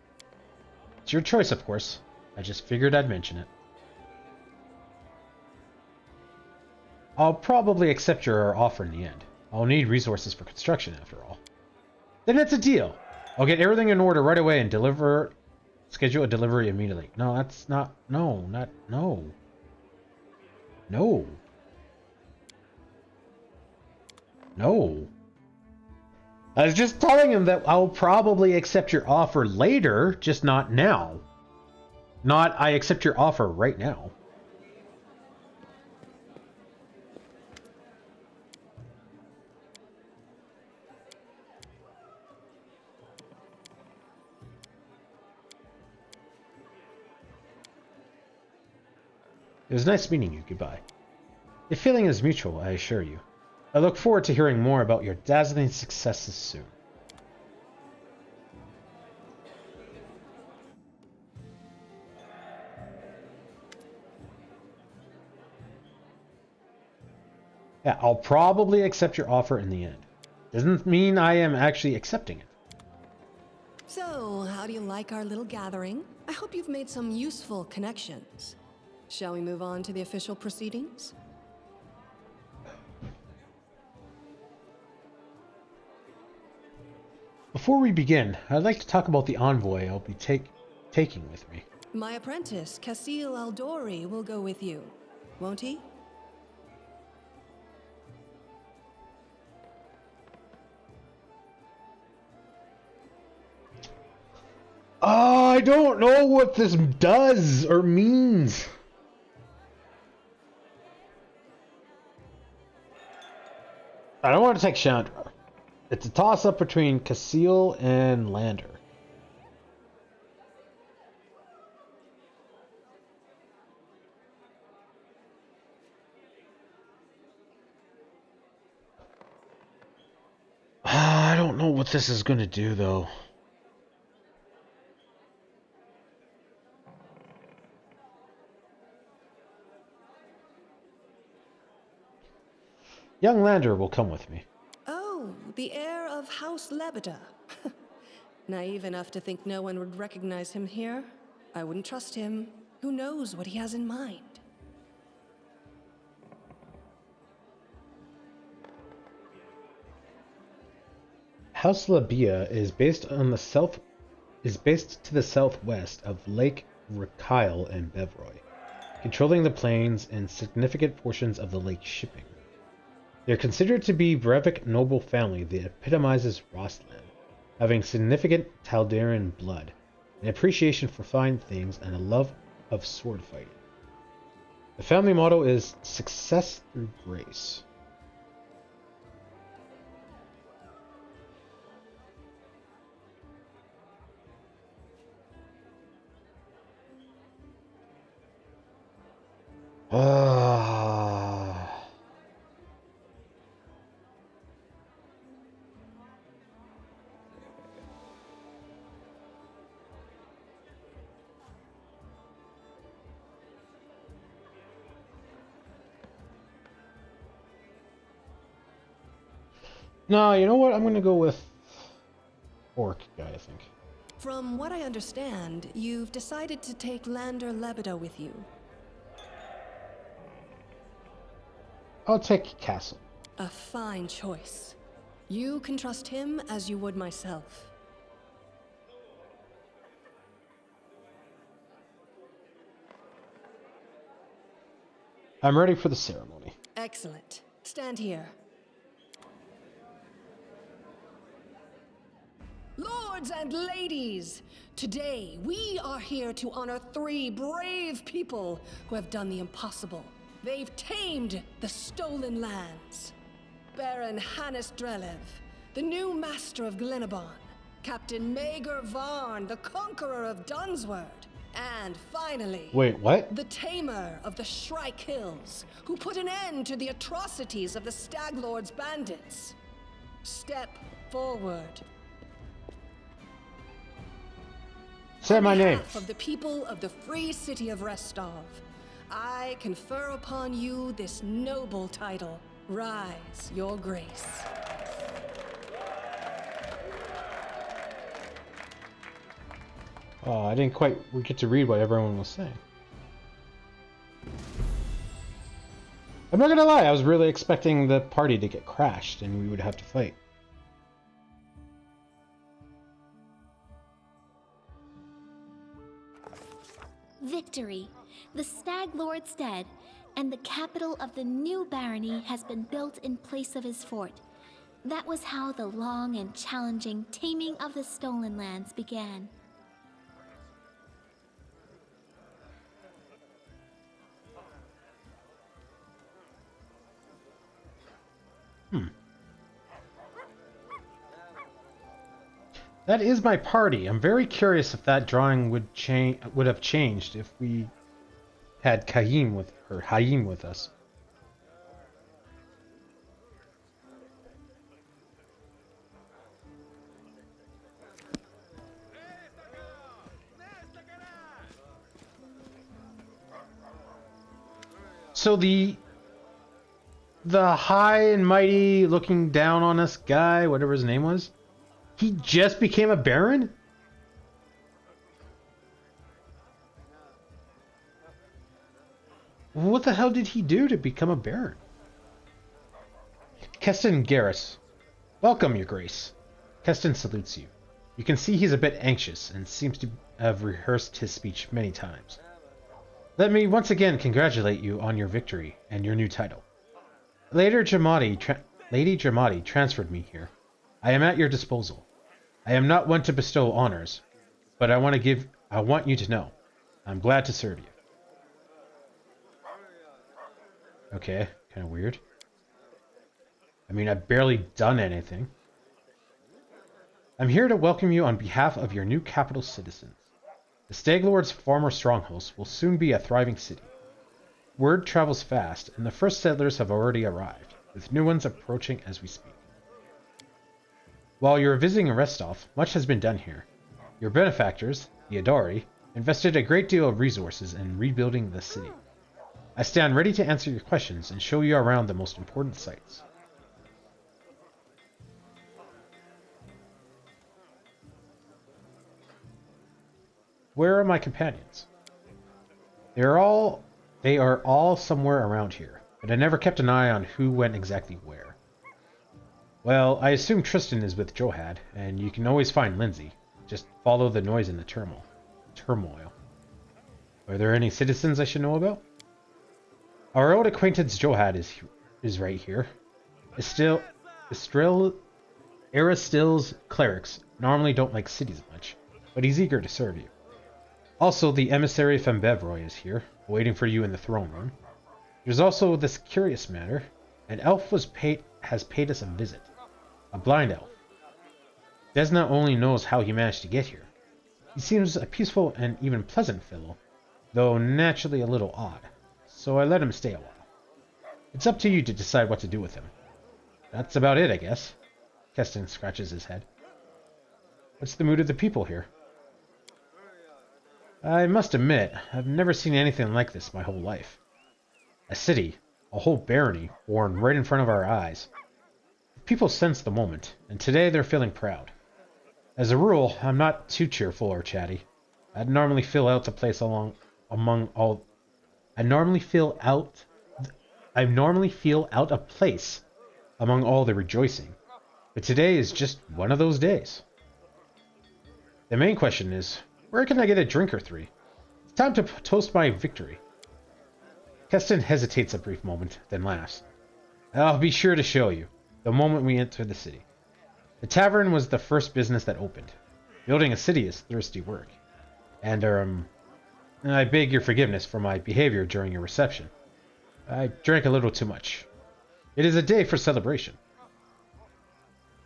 It's your choice, of course. I just figured I'd mention it. I'll probably accept your offer in the end. I'll need resources for construction, after all. Then it's a deal. I'll get everything in order right away and schedule a delivery immediately. No, that's not... No. I was just telling him that I'll probably accept your offer later, just not now. Not, I accept your offer right now. It was nice meeting you. Goodbye. The feeling is mutual, I assure you. I look forward to hearing more about your dazzling successes soon. Yeah, I'll probably accept your offer in the end. Doesn't mean I am actually accepting it. So, how do you like our little gathering? I hope you've made some useful connections. Shall we move on to the official proceedings? Before we begin, I'd like to talk about the envoy I'll be taking with me. My apprentice, Casil Aldori, will go with you, won't he? I don't know what this does or means. I don't want to take Chandra. It's a toss-up between Casil and Lander. I don't know what this is going to do, though. Young Lander will come with me. Oh, the heir of House Lebeda. Naive enough to think no one would recognize him here. I wouldn't trust him. Who knows what he has in mind? House Labia is based to the southwest of Lake Rakyle and Bevroy, controlling the plains and significant portions of the lake shipping. They are considered to be Brevik noble family that epitomizes Rostland. having significant Taldaran blood, an appreciation for fine things, and a love of sword fighting. The family motto is success through grace. No, you know what? I'm gonna go with Orc guy, I think. From what I understand, you've decided to take Lander Lebedo with you. I'll take Castle. A fine choice. You can trust him as you would myself. I'm ready for the ceremony. Excellent. Stand here. Lords and ladies, today we are here to honor 3 brave people who have done the impossible. They've tamed the stolen lands. Baron Hannes Drelev, the new master of Glenabon. Captain Maegor Varn, the conqueror of Dunsword. And finally... Wait, what? The tamer of the Shrike Hills, who put an end to the atrocities of the Stag Lord's bandits. Step forward. Say my name. On behalf of the people of the free city of Restov, I confer upon you this noble title. Rise, your grace. Oh, I didn't quite get to read what everyone was saying. I'm not gonna lie, I was really expecting the party to get crashed and we would have to fight. Victory! The Stag Lord's dead, and the capital of the new barony has been built in place of his fort. That was how the long and challenging taming of the stolen lands began. That is my party. I'm very curious if that drawing would have changed if we had Hayim with us. So the high and mighty looking down on us guy, whatever his name was, he just became a baron? What the hell did he do to become a baron? Keston Garrus. Welcome, your grace. Keston salutes you. You can see he's a bit anxious and seems to have rehearsed his speech many times. Let me once again congratulate you on your victory and your new title. Lady Dramati transferred me here. I am at your disposal. I am not one to bestow honors, but I want you to know, I'm glad to serve you. Okay, kind of weird. I mean, I've barely done anything. I'm here to welcome you on behalf of your new capital citizens. The Stag Lord's former strongholds will soon be a thriving city. Word travels fast, and the first settlers have already arrived, with new ones approaching as we speak. While you're visiting Restov, much has been done here. Your benefactors, the Adari, invested a great deal of resources in rebuilding the city. I stand ready to answer your questions and show you around the most important sites. Where are my companions? They are all somewhere around here, but I never kept an eye on who went exactly where. Well, I assume Tristan is with Johad, and you can always find Lindsay. Just follow the noise in the turmoil. Are there any citizens I should know about? Our old acquaintance Johad is right here. Estrella Aristill's clerics normally don't like cities much, but he's eager to serve you. Also, the emissary from Bevroy is here, waiting for you in the throne room. There's also this curious matter. An elf has paid us a visit. A blind elf. Desna only knows how he managed to get here. He seems a peaceful and even pleasant fellow, though naturally a little odd, so I let him stay a while. It's up to you to decide what to do with him. That's about it, I guess. Keston scratches his head. What's the mood of the people here? I must admit, I've never seen anything like this my whole life. A city, a whole barony, born right in front of our eyes. People sense the moment, and today they're feeling proud. As a rule, I'm not too cheerful or chatty. I normally feel out of place among all the rejoicing. But today is just one of those days. The main question is, where can I get a drink or three? It's time to toast my victory. Keston hesitates a brief moment, then laughs. I'll be sure to show you, the moment we enter the city. The tavern was the first business that opened. Building a city is thirsty work. And, I beg your forgiveness for my behavior during your reception. I drank a little too much. It is a day for celebration.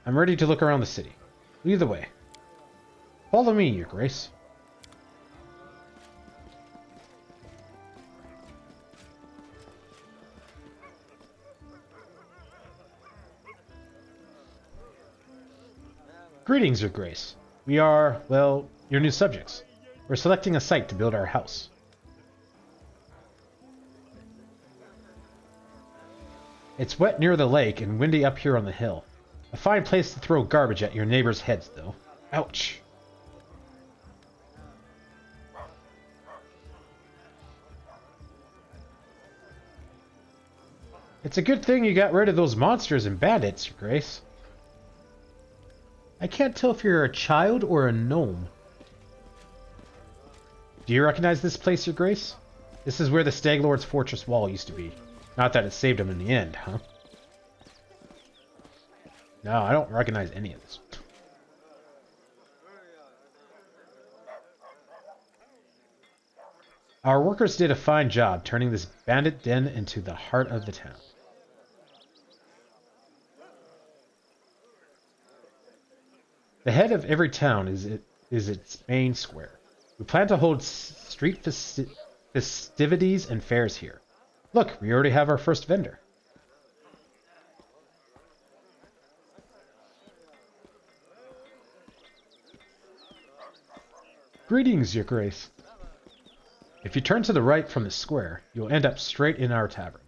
I'm ready to look around the city. Lead the way. Follow me, Your Grace. Greetings, Your Grace. We are, well, your new subjects. We're selecting a site to build our house. It's wet near the lake and windy up here on the hill. A fine place to throw garbage at your neighbors' heads, though. Ouch. It's a good thing you got rid of those monsters and bandits, Your Grace. I can't tell if you're a child or a gnome. Do you recognize this place, Your Grace? This is where the Staglord's fortress wall used to be. Not that it saved him in the end, huh? No, I don't recognize any of this. Our workers did a fine job turning this bandit den into the heart of the town. The head of every town is its main square. We plan to hold street festivities and fairs here. Look, we already have our first vendor. Greetings, Your Grace. If you turn to the right from the square, you'll end up straight in our tavern.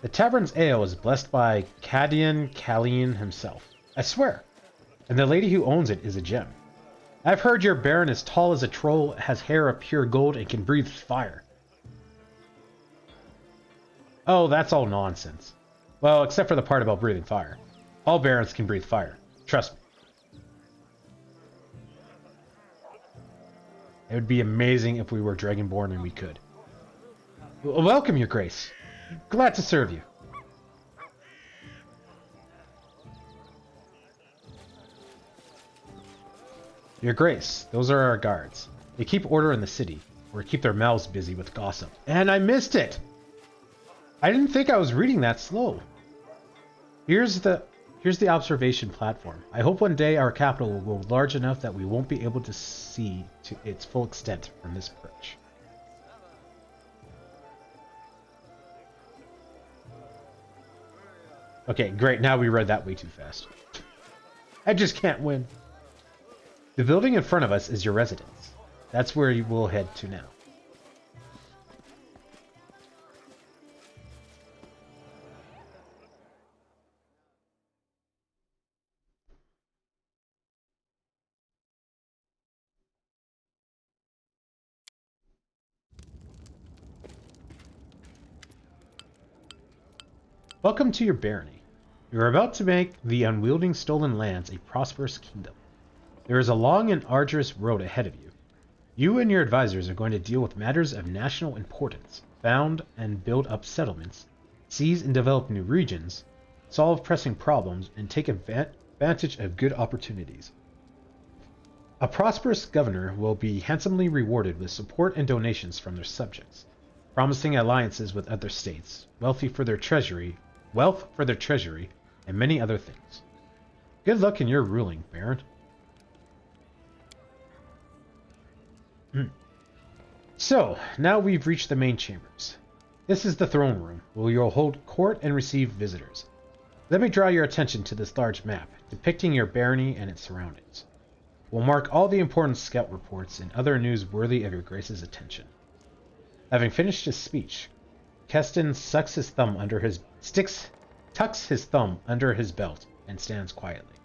The tavern's ale is blessed by Cadian Callian himself. I swear. And the lady who owns it is a gem. I've heard your baron is tall as a troll, has hair of pure gold, and can breathe fire. Oh, that's all nonsense. Well, except for the part about breathing fire. All barons can breathe fire. Trust me. It would be amazing if we were Dragonborn and we could. Welcome, Your Grace. Glad to serve you. Your Grace, those are our guards. They keep order in the city, or keep their mouths busy with gossip. And I missed it! I didn't think I was reading that slow. Here's the observation platform. I hope one day our capital will grow large enough that we won't be able to see to its full extent from this perch. Okay, great. Now we read that way too fast. I just can't win. The building in front of us is your residence. That's where you will head to now. Welcome to your barony. You are about to make the unwielding stolen lands a prosperous kingdom. There is a long and arduous road ahead of you. You and your advisors are going to deal with matters of national importance, found and build up settlements, seize and develop new regions, solve pressing problems, and take advantage of good opportunities. A prosperous governor will be handsomely rewarded with support and donations from their subjects, promising alliances with other states, wealth for their treasury, and many other things. Good luck in your ruling, Baron. So, now we've reached the main chambers. This is the throne room, where you'll hold court and receive visitors. Let me draw your attention to this large map, depicting your barony and its surroundings. We'll mark all the important scout reports and other news worthy of your grace's attention. Having finished his speech, Keston tucks his thumb under his belt and stands quietly.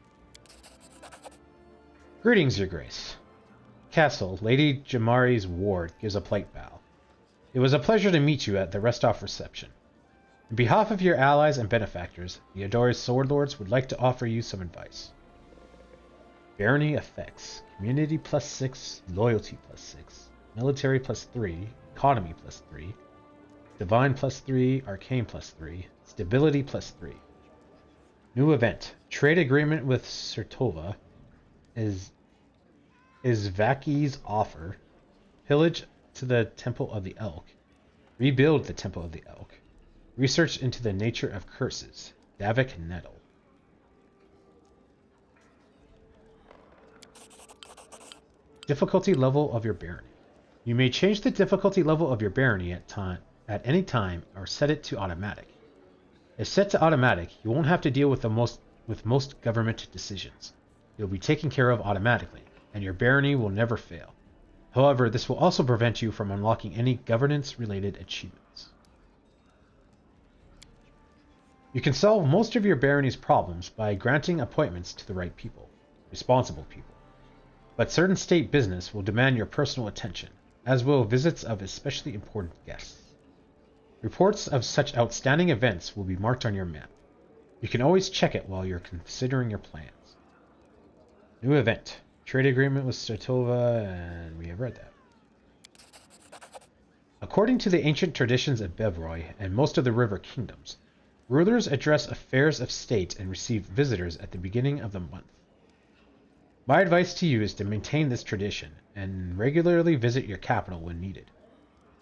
Greetings, your grace. Castle, Lady Jamari's ward gives a polite bow. It was a pleasure to meet you at the Restov reception. On behalf of your allies and benefactors, the Adori's Sword Lords would like to offer you some advice. Barony effects: Community +6, Loyalty +6, Military +3, Economy +3, Divine +3, Arcane +3, Stability +3. New event: Trade agreement with Sertova is Vaki's offer. Pillage to the Temple of the Elk. Rebuild the Temple of the Elk. Research into the nature of curses. Davik Nettle. Difficulty level of your barony. You may change the difficulty level of your barony at any time or set it to automatic. If set to automatic, you won't have to deal with most government decisions. You'll be taken care of automatically, and your barony will never fail. However, this will also prevent you from unlocking any governance-related achievements. You can solve most of your barony's problems by granting appointments to the right people, responsible people. But certain state business will demand your personal attention, as will visits of especially important guests. Reports of such outstanding events will be marked on your map. You can always check it while you're considering your plans. New event. Trade agreement with Sertova, and we have read that. According to the ancient traditions of Bevroy and most of the river kingdoms, rulers address affairs of state and receive visitors at the beginning of the month. My advice to you is to maintain this tradition and regularly visit your capital when needed.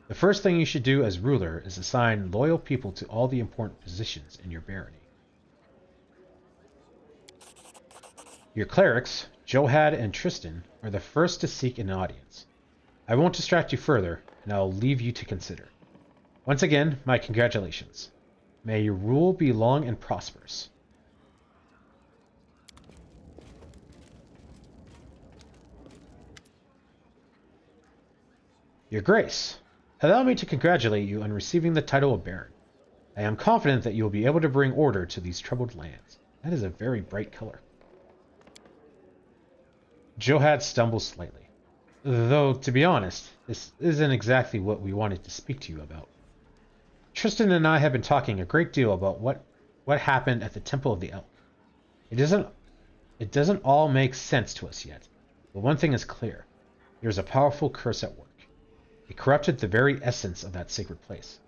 The first thing you should do as ruler is assign loyal people to all the important positions in your barony. Your clerics, Johad and Tristan, are the first to seek an audience. I won't distract you further, and I'll leave you to consider. Once again, my congratulations. May your rule be long and prosperous. Your Grace, allow me to congratulate you on receiving the title of Baron. I am confident that you will be able to bring order to these troubled lands. That is a very bright color. Johad stumbles slightly. Though, to be honest, this isn't exactly what we wanted to speak to you about. Tristan and I have been talking a great deal about what happened at the Temple of the Elk. It doesn't all make sense to us yet, but one thing is clear. There's a powerful curse at work. It corrupted the very essence of that sacred place,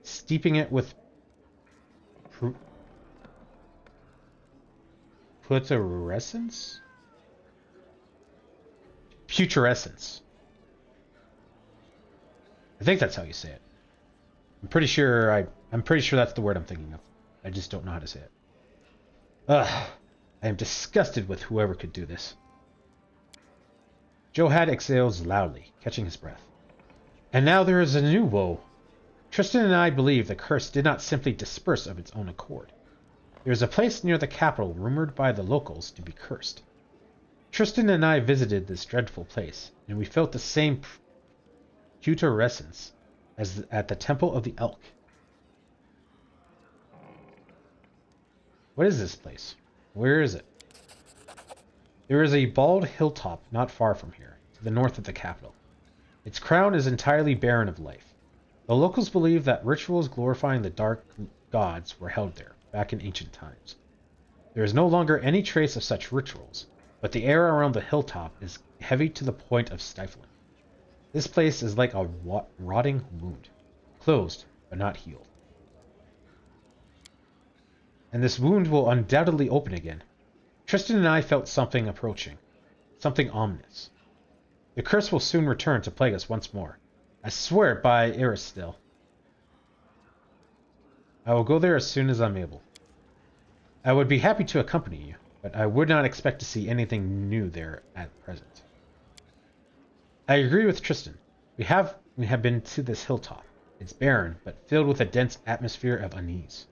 steeping it with putrescence? Putrescence. I think that's how you say it. I'm pretty sure that's the word I'm thinking of. I just don't know how to say it. Ugh. I am disgusted with whoever could do this. Johad exhales loudly, catching his breath. And now there is a new woe. Tristan and I believe the curse did not simply disperse of its own accord. There is a place near the capital rumored by the locals to be cursed. Tristan and I visited this dreadful place, and we felt the same putrescence as at the Temple of the Elk. What is this place? Where is it? There is a bald hilltop not far from here, to the north of the capital. Its crown is entirely barren of life. The locals believe that rituals glorifying the dark gods were held there, back in ancient times. There is no longer any trace of such rituals, but the air around the hilltop is heavy to the point of stifling. This place is like a rotting wound. Closed, but not healed. And this wound will undoubtedly open again. Tristan and I felt something approaching. Something ominous. The curse will soon return to plague us once more. I swear it by Aristil. I will go there as soon as I'm able. I would be happy to accompany you, but I would not expect to see anything new there at present. I agree with Tristan. We have been to this hilltop. It's barren, but filled with a dense atmosphere of unease.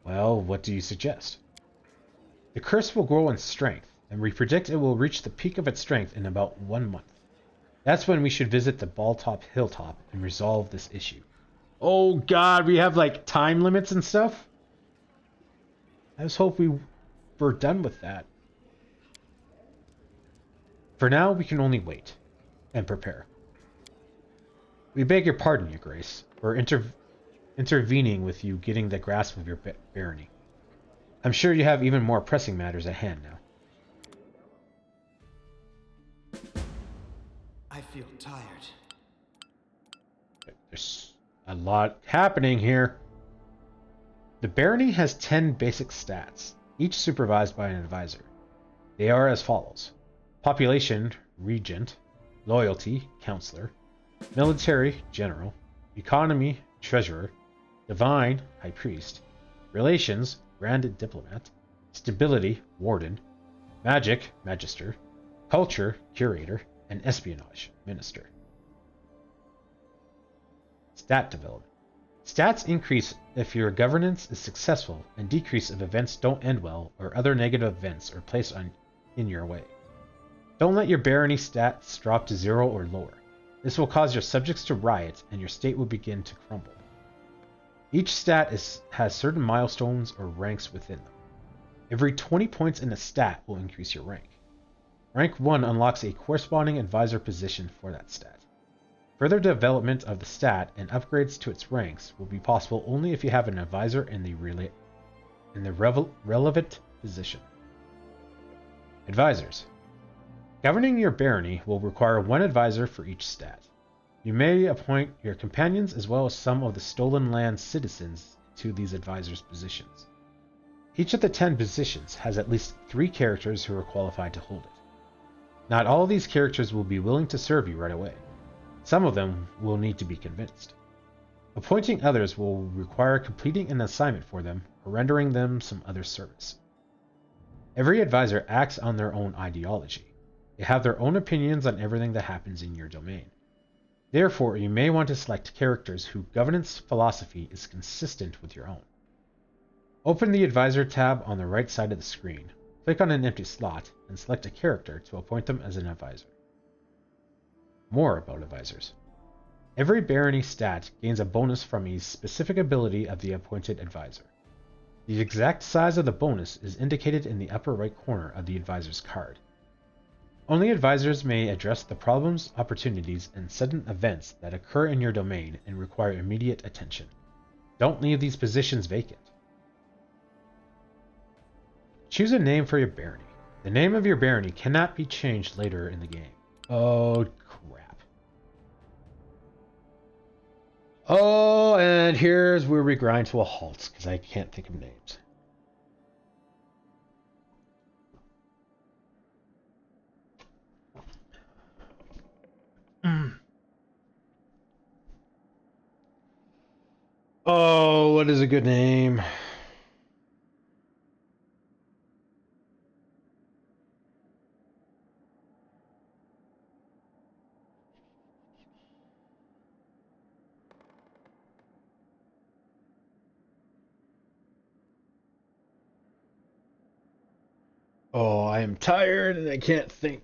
Well, what do you suggest? The curse will grow in strength, and we predict it will reach the peak of its strength in about 1 month. That's when we should visit the Balltop Hilltop and resolve this issue. Oh god, we have like time limits and stuff? I just hope we were done with that. For now, we can only wait and prepare. We beg your pardon, Your Grace, for intervening with you getting the grasp of your barony. I'm sure you have even more pressing matters at hand now. I feel tired. There's a lot happening here. The barony has 10 basic stats, each supervised by an advisor. They are as follows: population, regent; loyalty, counselor; military, general; economy, treasurer; divine, high priest; relations, grand diplomat; stability, warden; magic, magister; culture, curator; and espionage, minister. Stat development. Stats increase if your governance is successful and decrease if events don't end well or other negative events are placed in your way. Don't let your barony stats drop to 0 or lower. This will cause your subjects to riot and your state will begin to crumble. Each stat has certain milestones or ranks within them. Every 20 points in a stat will increase your rank. Rank 1 unlocks a corresponding advisor position for that stat. Further development of the stat and upgrades to its ranks will be possible only if you have an advisor in the relevant position. Advisors. Governing your barony will require 1 advisor for each stat. You may appoint your companions as well as some of the Stolen Land citizens to these advisors' positions. Each of the 10 positions has at least 3 characters who are qualified to hold it. Not all of these characters will be willing to serve you right away. Some of them will need to be convinced. Appointing others will require completing an assignment for them or rendering them some other service. Every advisor acts on their own ideology. They have their own opinions on everything that happens in your domain. Therefore, you may want to select characters whose governance philosophy is consistent with your own. Open the Advisor tab on the right side of the screen, click on an empty slot, and select a character to appoint them as an advisor. More about advisors. Every barony stat gains a bonus from a specific ability of the appointed advisor. The exact size of the bonus is indicated in the upper right corner of the advisor's card. Only advisors may address the problems, opportunities, and sudden events that occur in your domain and require immediate attention. Don't leave these positions vacant. Choose a name for your barony. The name of your barony cannot be changed later in the game. Oh, crap. Oh, and here's where we grind to a halt, because I can't think of names. Oh, what is a good name? Oh, I am tired and I can't think.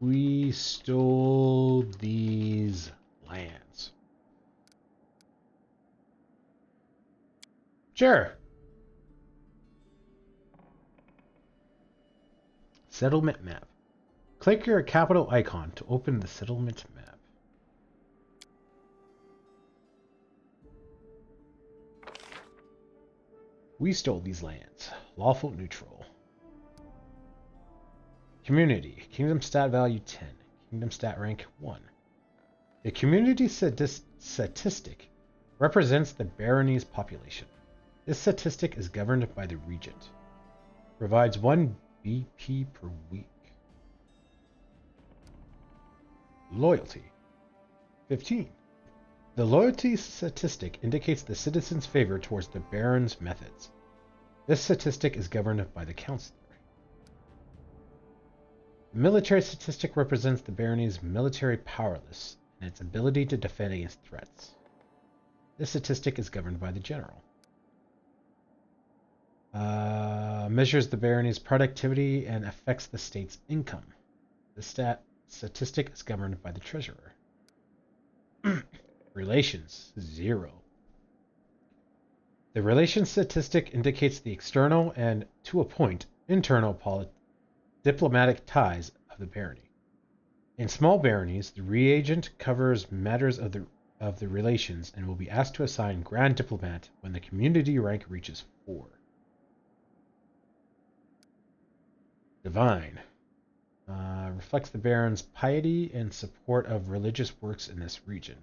We stole these lands. Sure. Settlement map. Click your capital icon to open the settlement map. We stole these lands. Lawful neutral. Community. Kingdom stat value 10. Kingdom stat rank 1. The community statistic represents the barony's population. This statistic is governed by the regent. Provides 1 BP per week. Loyalty. 15. The loyalty statistic indicates the citizen's favor towards the baron's methods. This statistic is governed by the councillor. The military statistic represents the barony's military powerless and its ability to defend against threats. This statistic is governed by the general. Measures the barony's productivity and affects the state's income. The statistic is governed by the treasurer. Relations, 0. The relations statistic indicates the external and, to a point, internal diplomatic ties of the barony. In small baronies, the regent covers matters of the relations and will be asked to assign Grand Diplomat when the community rank reaches 4. Divine. Reflects the baron's piety and support of religious works in this region.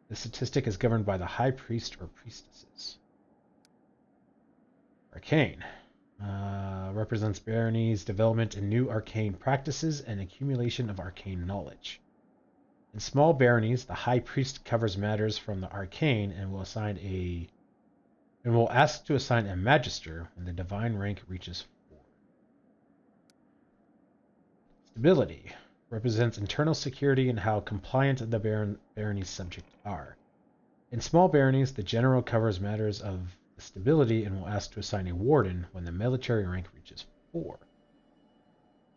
The statistic is governed by the high priest or priestesses. Arcane. Represents barony's development in new arcane practices and accumulation of arcane knowledge. In small baronies, the high priest covers matters from the arcane and will ask to assign a magister when the divine rank reaches 4. Stability. Represents internal security and how compliant the barony's subjects are. In small baronies, the general covers matters of stability and will ask to assign a warden when the military rank reaches 4.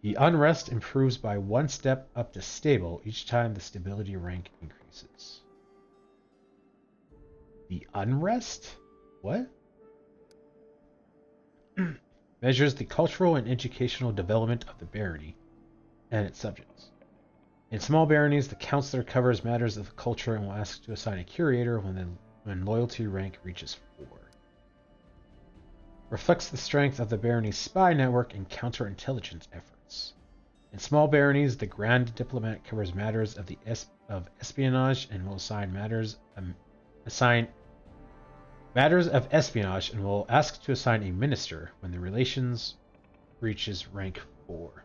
The unrest improves by 1 step up to stable each time the stability rank increases. The unrest? What? Measures the cultural and educational development of the barony and its subjects. In small baronies, the councillor covers matters of culture and will ask to assign a curator when loyalty rank reaches 4. Reflects the strength of the barony's spy network and counterintelligence efforts. In small baronies, the Grand Diplomat covers matters of espionage and will assign matters of espionage and will ask to assign a minister when the relations reaches rank 4.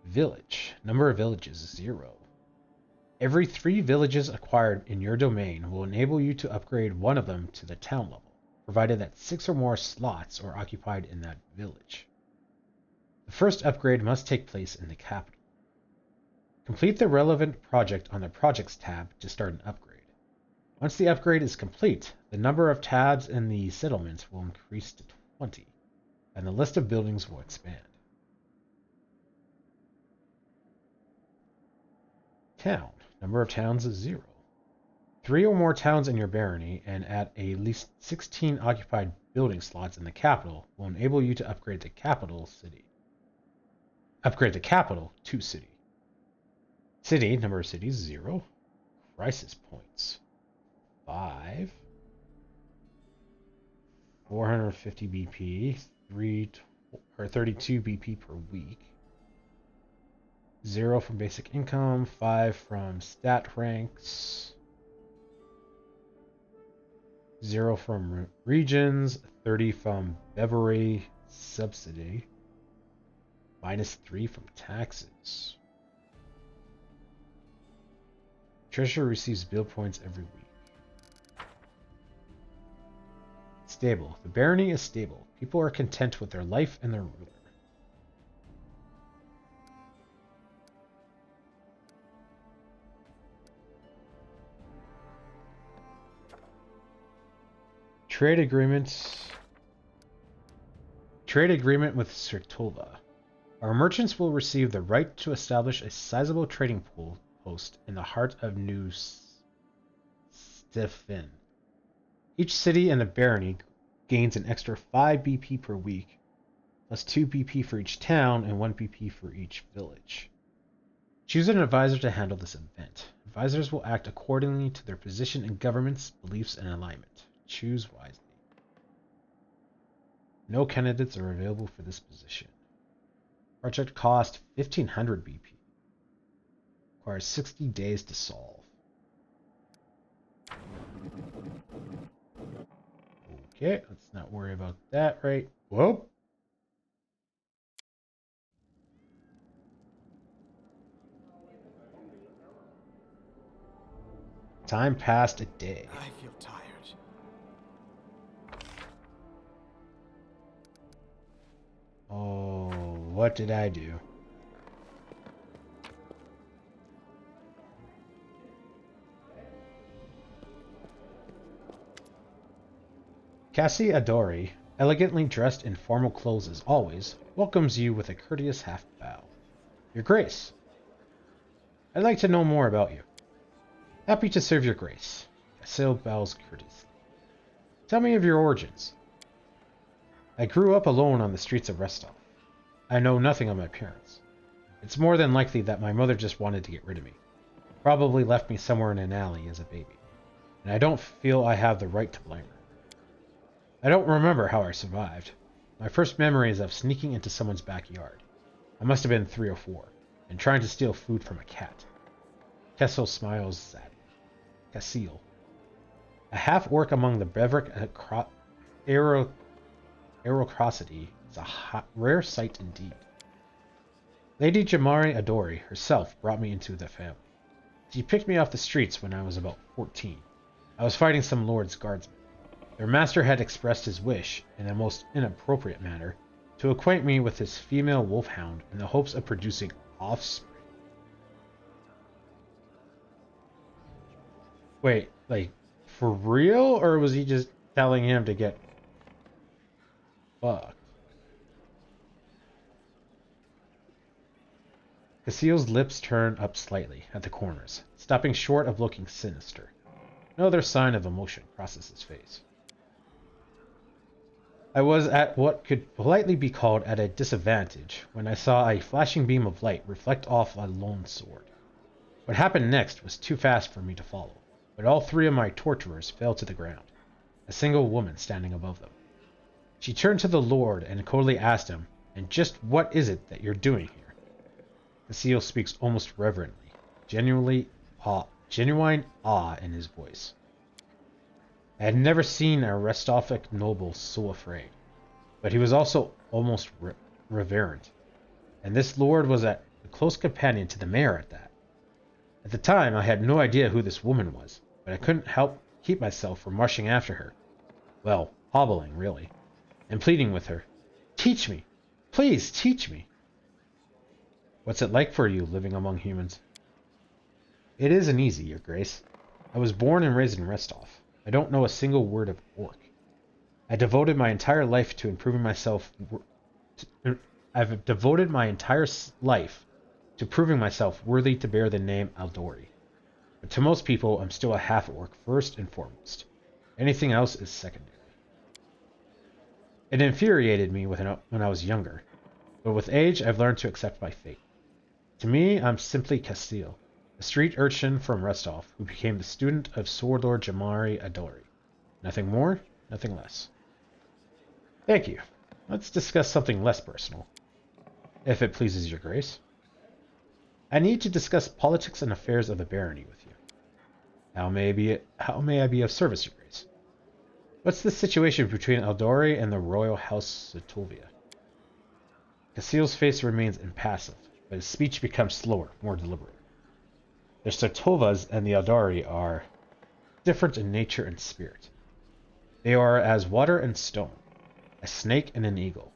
Village. Number of villages, 0. Every 3 villages acquired in your domain will enable you to upgrade one of them to the town level, provided that 6 or more slots are occupied in that village. The first upgrade must take place in the capital. Complete the relevant project on the Projects tab to start an upgrade. Once the upgrade is complete, the number of tabs in the settlement will increase to 20, and the list of buildings will expand. Town. Number of towns is 0. 3 or more towns in your barony and at least 16 occupied building slots in the capital will enable you to upgrade the capital city. Upgrade the capital to city. City. Number of cities, 0. Crisis points, 5. 450 BP, 32 BP per week. 0 from basic income, 5 from stat ranks, 0 from regions, 30 from beverage subsidy, -3 from taxes. Treasurer receives bill points every week. Stable. The barony is stable. People are content with their life and their ruler. Trade agreement. Trade agreement with Sirtova. Our merchants will receive the right to establish a sizable trading post in the heart of New Stefan. Each city in the barony gains an extra 5 BP per week, plus 2 BP for each town and 1 BP for each village. Choose an advisor to handle this event. Advisors will act accordingly to their position in government's beliefs and alignment. Choose wisely. No candidates are available for this position. Project cost 1500 BP. Requires 60 days to solve. Okay, let's not worry about that, right? Whoa. Time passed a day. I feel tired. Oh, what did I do? Cassie Adori, elegantly dressed in formal clothes as always, welcomes you with a courteous half bow. Your Grace, I'd like to know more about you. Happy to serve your Grace. Cassio bows courteously. Tell me of your origins. I grew up alone on the streets of Restov. I know nothing of my parents. It's more than likely that my mother just wanted to get rid of me. Probably left me somewhere in an alley as a baby. And I don't feel I have the right to blame her. I don't remember how I survived. My first memory is of sneaking into someone's backyard. I must have been 3 or 4, and trying to steal food from a cat. Kessel smiles sadly. Cassile. A half-orc among the Brevik aristocracy is a rare sight indeed. Lady Jamari Adori herself brought me into the family. She picked me off the streets when I was about 14. I was fighting some lord's guardsmen. Their master had expressed his wish, in a most inappropriate manner, to acquaint me with his female wolfhound in the hopes of producing offspring. Wait, like, for real? Or was he just telling him to get fucked? Cassile's lips turn up slightly at the corners, stopping short of looking sinister. No other sign of emotion crosses his face. I was at what could politely be called at a disadvantage when I saw a flashing beam of light reflect off a lone sword. What happened next was too fast for me to follow, but all 3 of my torturers fell to the ground, a single woman standing above them. She turned to the Lord and coldly asked him, "And just what is it that you're doing here?" Cassile speaks almost reverently, genuine awe in his voice. I had never seen a Restovic noble so afraid, but he was also almost reverent, and this lord was a close companion to the mayor at that. At the time, I had no idea who this woman was, but I couldn't help keep myself from rushing after her. Well, hobbling, really, and pleading with her, "Teach me! Please, teach me!" What's it like for you, living among humans? It isn't easy, Your Grace. I was born and raised in Restov. I don't know a single word of Orc. I devoted my entire life to improving myself. I've devoted my entire life to proving myself worthy to bear the name Aldori. But to most people, I'm still a half-orc first and foremost. Anything else is secondary. It infuriated me when I was younger, but with age, I've learned to accept my fate. To me, I'm simply Cassile, a street urchin from Restov who became the student of Sword Lord Jamari Adori. Nothing more, nothing less. Thank you. Let's discuss something less personal, if it pleases Your Grace. I need to discuss politics and affairs of the barony with you. How may I be of service, Your Grace? What's the situation between Aldori and the royal house Sotovia? Cassile's face remains impassive, but his speech becomes slower, more deliberate. The Sotovas and the Aldori are different in nature and spirit. They are as water and stone, a snake and an eagle.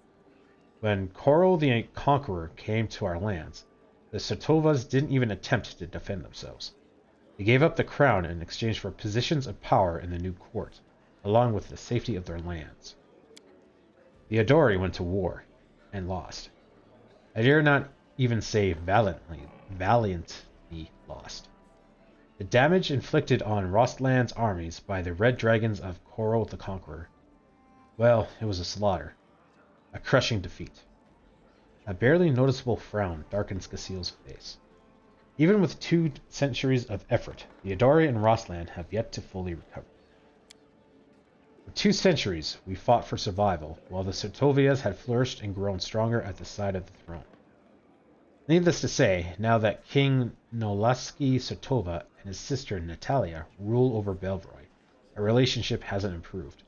When Koro the Conqueror came to our lands, the Sotovas didn't even attempt to defend themselves. They gave up the crown in exchange for positions of power in the new court, along with the safety of their lands. The Aldori went to war, and lost. I dare not even say valiantly lost. The damage inflicted on Rostland's armies by the Red Dragons of Coral the Conqueror. Well, it was a slaughter. A crushing defeat. A barely noticeable frown darkens Casil's face. Even with 2 centuries of effort, the Adori and Rostland have yet to fully recover. For 2 centuries, we fought for survival, while the Sotovias had flourished and grown stronger at the side of the throne. Needless to say, now that King Nolaski Sotova and his sister Natalia rule over Belvroy, our relationship hasn't improved.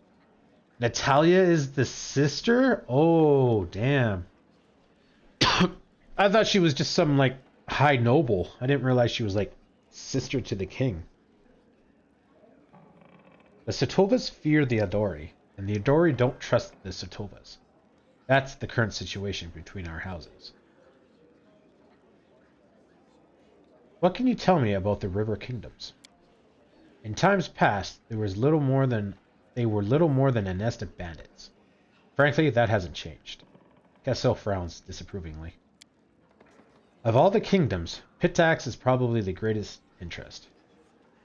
Natalia is the sister? Oh, damn. I thought she was just some, like, high noble. I didn't realize she was, like, sister to the king. The Sotovas fear the Adori, and the Adori don't trust the Sotovas. That's the current situation between our houses. What can you tell me about the River Kingdoms? In times past, they were little more than a nest of bandits. Frankly, that hasn't changed. Casil frowns disapprovingly. Of all the kingdoms, Pitax is probably the greatest interest.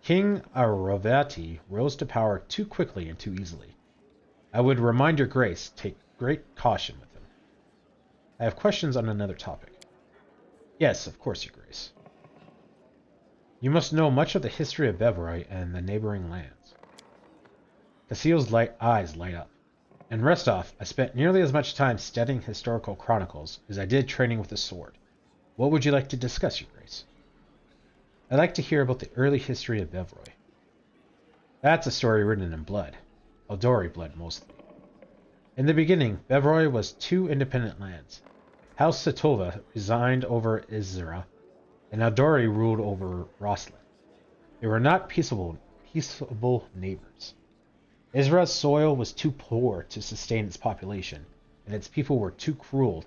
King Arovati rose to power too quickly and too easily. I would remind your grace, take great caution with him. I have questions on another topic. Yes, of course, your grace. You must know much of the history of Belvroy and the neighboring lands. Casil's eyes light up. In Restov, I spent nearly as much time studying historical chronicles as I did training with a sword. What would you like to discuss, your grace? I'd like to hear about the early history of Belvroy. That's a story written in blood. Eldori blood, mostly. In the beginning, Belvroy was 2 independent lands. House Sotova resigned over Izra, and Eldori ruled over Rostland. They were not peaceable neighbors. Izra's soil was too poor to sustain its population, and its people were too cruel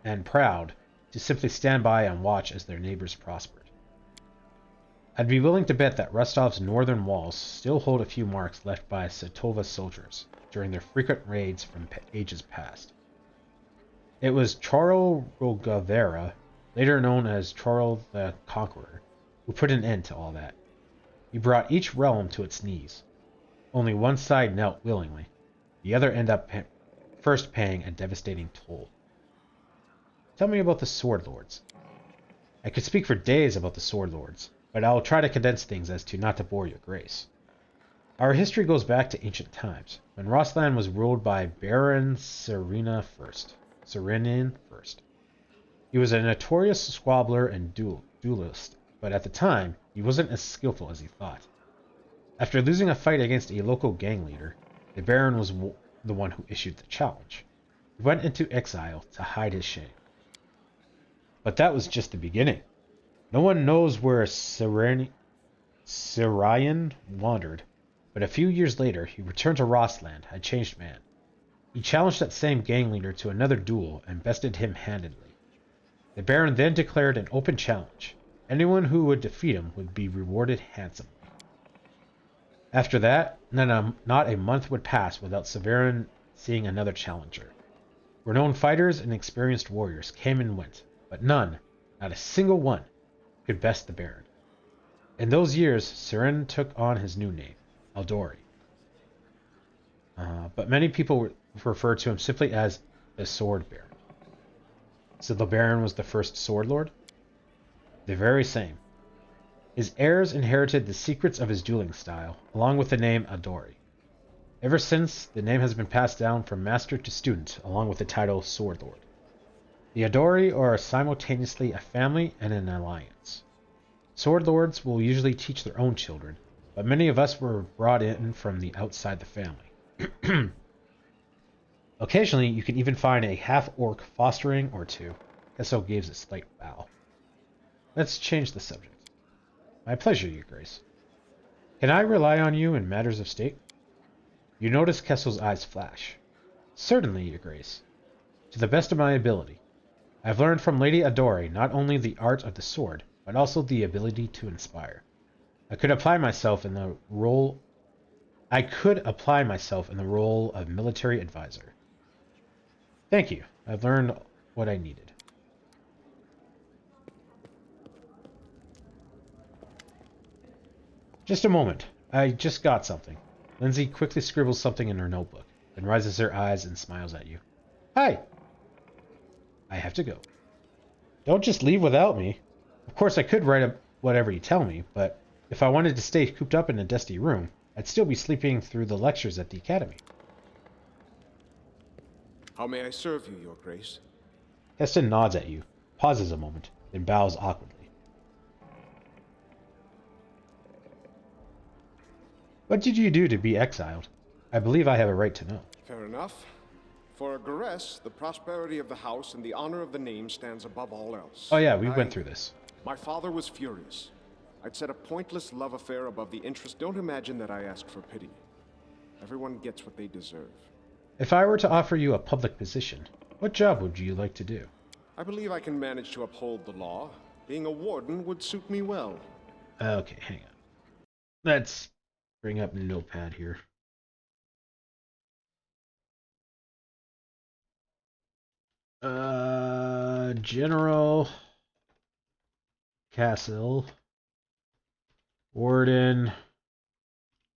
and proud to simply stand by and watch as their neighbors prospered. I'd be willing to bet that Rostov's northern walls still hold a few marks left by Sotova soldiers during their frequent raids from ages past. It was Chorl Rogavera, later known as Chorl the Conqueror, who put an end to all that. He brought each realm to its knees. Only one side knelt willingly. The other ended up first paying a devastating toll. Tell me about the Sword Lords. I could speak for days about the Sword Lords, but I'll try to condense things as to not to bore your grace. Our history goes back to ancient times, when Rostland was ruled by Baron Serinin I. He was a notorious squabbler and duelist, but at the time, he wasn't as skillful as he thought. After losing a fight against a local gang leader, the Baron was the one who issued the challenge. He went into exile to hide his shame. But that was just the beginning. No one knows where Sirian wandered, but a few years later he returned to Rostland, a changed man. He challenged that same gang leader to another duel and bested him handedly. The Baron then declared an open challenge. Anyone who would defeat him would be rewarded handsomely. After that, not a month would pass without Severin seeing another challenger. Renowned fighters and experienced warriors came and went, but none, not a single one, could best the Baron. In those years, Severin took on his new name, Eldori. But many people refer to him simply as the Sword Baron. So the Baron was the first Sword Lord? The very same. His heirs inherited the secrets of his dueling style, along with the name Eldori. Ever since, the name has been passed down from master to student, along with the title Sword Lord. The Eldori are simultaneously a family and an alliance. Sword Lords will usually teach their own children, but many of us were brought in from the outside the family. Occasionally, you can even find a half-orc fostering or two. Casil gives a slight bow. Let's change the subject. My pleasure, your grace. Can I rely on you in matters of state? You notice Casil's eyes flash. Certainly, your grace. To the best of my ability. I've learned from Lady Adori not only the art of the sword, but also the ability to inspire. I could apply myself in the role of military advisor. Thank you. I've learned what I needed. Just a moment. I just got something. Lindsay quickly scribbles something in her notebook, then rises her eyes and smiles at you. Hi! I have to go. Don't just leave without me. Of course, I could write up whatever you tell me, but if I wanted to stay cooped up in a dusty room, I'd still be sleeping through the lectures at the academy. How may I serve you, Your Grace? Heston nods at you, pauses a moment, then bows awkwardly. What did you do to be exiled? I believe I have a right to know. Fair enough. For Garess, the prosperity of the house and the honor of the name stands above all else. Oh yeah, we went through this. My father was furious. I'd set a pointless love affair above the interest. Don't imagine that I ask for pity. Everyone gets what they deserve. If I were to offer you a public position, what job would you like to do? I believe I can manage to uphold the law. Being a warden would suit me well. Okay, hang on. Let's bring up the notepad here. General Castle, Warden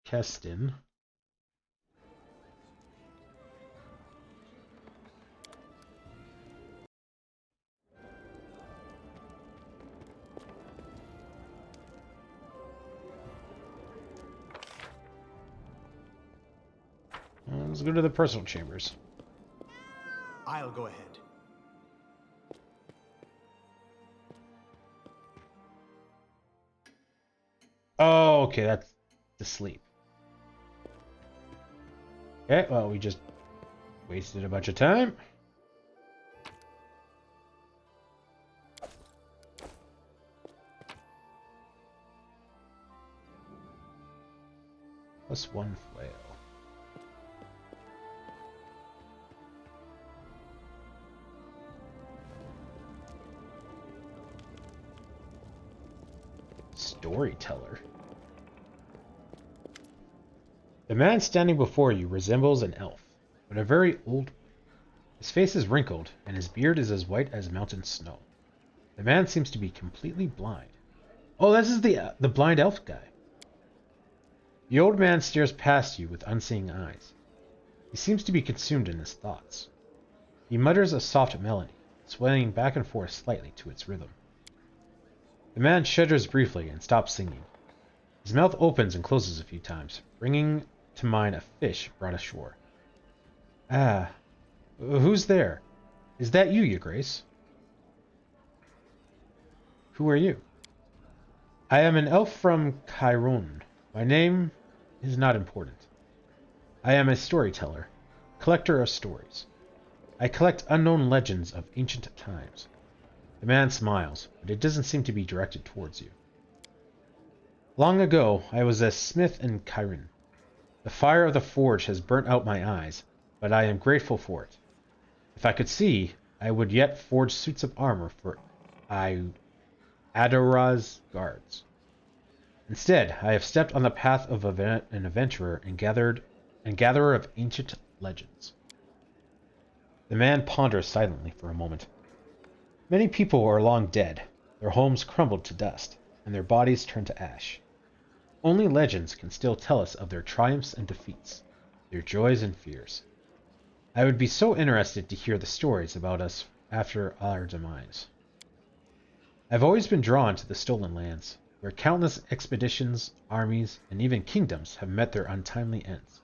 Keston. Let's go to the personal chambers. I'll go ahead. Oh, okay, that's to sleep. Okay, well, we just wasted a bunch of time. Plus one flail. Storyteller. The man standing before you resembles an elf, but a very old one. His face is wrinkled, and his beard is as white as mountain snow. The man seems to be completely blind. Oh, this is the blind elf guy. The old man stares past you with unseeing eyes. He seems to be consumed in his thoughts. He mutters a soft melody, swaying back and forth slightly to its rhythm. The man shudders briefly and stops singing. His mouth opens and closes a few times, bringing to mind a fish brought ashore. Ah, who's there? Is that you, Your Grace? Who are you? I am an elf from Chiron. My name is not important. I am a storyteller, collector of stories. I collect unknown legends of ancient times. The man smiles, but it doesn't seem to be directed towards you. Long ago, I was a smith in Chiron. The fire of the forge has burnt out my eyes, but I am grateful for it. If I could see, I would yet forge suits of armor for Adora's guards. Instead, I have stepped on the path of an adventurer and gatherer of ancient legends. The man ponders silently for a moment. Many people are long dead, their homes crumbled to dust, and their bodies turned to ash. Only legends can still tell us of their triumphs and defeats, their joys and fears. I would be so interested to hear the stories about us after our demise. I've always been drawn to the Stolen Lands, where countless expeditions, armies, and even kingdoms have met their untimely ends.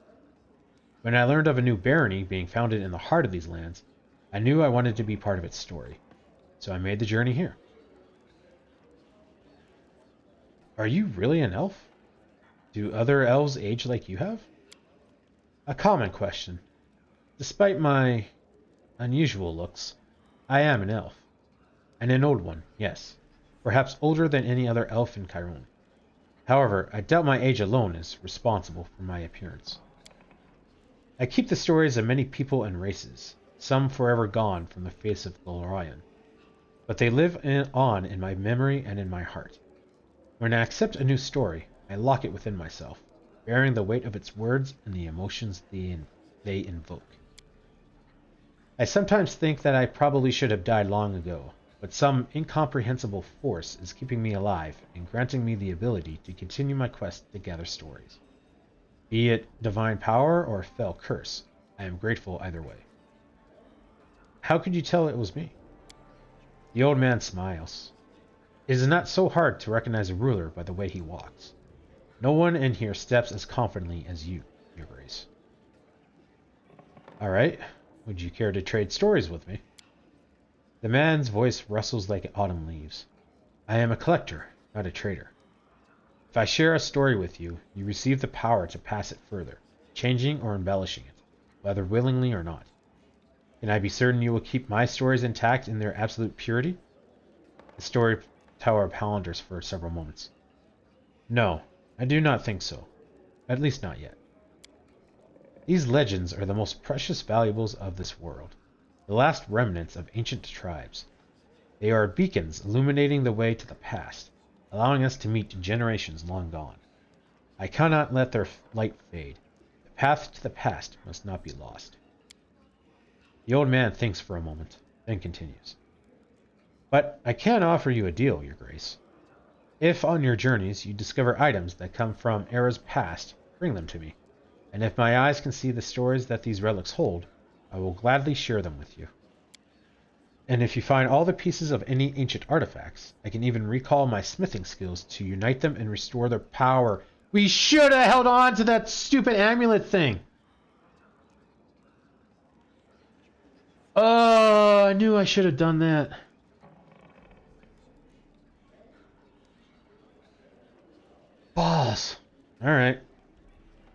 When I learned of a new barony being founded in the heart of these lands, I knew I wanted to be part of its story, so I made the journey here. Are you really an elf? Do other elves age like you have? A common question. Despite my unusual looks, I am an elf. And an old one, yes. Perhaps older than any other elf in Chiron. However, I doubt my age alone is responsible for my appearance. I keep the stories of many people and races, some forever gone from the face of Golarion. But they live on in my memory and in my heart. When I accept a new story, I lock it within myself, bearing the weight of its words and the emotions they invoke. I sometimes think that I probably should have died long ago, but some incomprehensible force is keeping me alive and granting me the ability to continue my quest to gather stories. Be it divine power or fell curse, I am grateful either way. How could you tell it was me? The old man smiles. It is not so hard to recognize a ruler by the way he walks. No one in here steps as confidently as you, Your Grace. All right, would you care to trade stories with me? The man's voice rustles like autumn leaves. I am a collector, not a trader. If I share a story with you, you receive the power to pass it further, changing or embellishing it, whether willingly or not. Can I be certain you will keep my stories intact in their absolute purity? The storyteller ponders for several moments. No, I do not think so. At least not yet. These legends are the most precious valuables of this world, the last remnants of ancient tribes. They are beacons illuminating the way to the past, allowing us to meet generations long gone. I cannot let their light fade. The path to the past must not be lost. The old man thinks for a moment, then continues. But I can offer you a deal, Your Grace. If on your journeys you discover items that come from eras past, bring them to me. And if my eyes can see the stories that these relics hold, I will gladly share them with you. And if you find all the pieces of any ancient artifacts, I can even recall my smithing skills to unite them and restore their power. We should have held on to that stupid amulet thing! Oh, I knew I should have done that. Balls. Alright.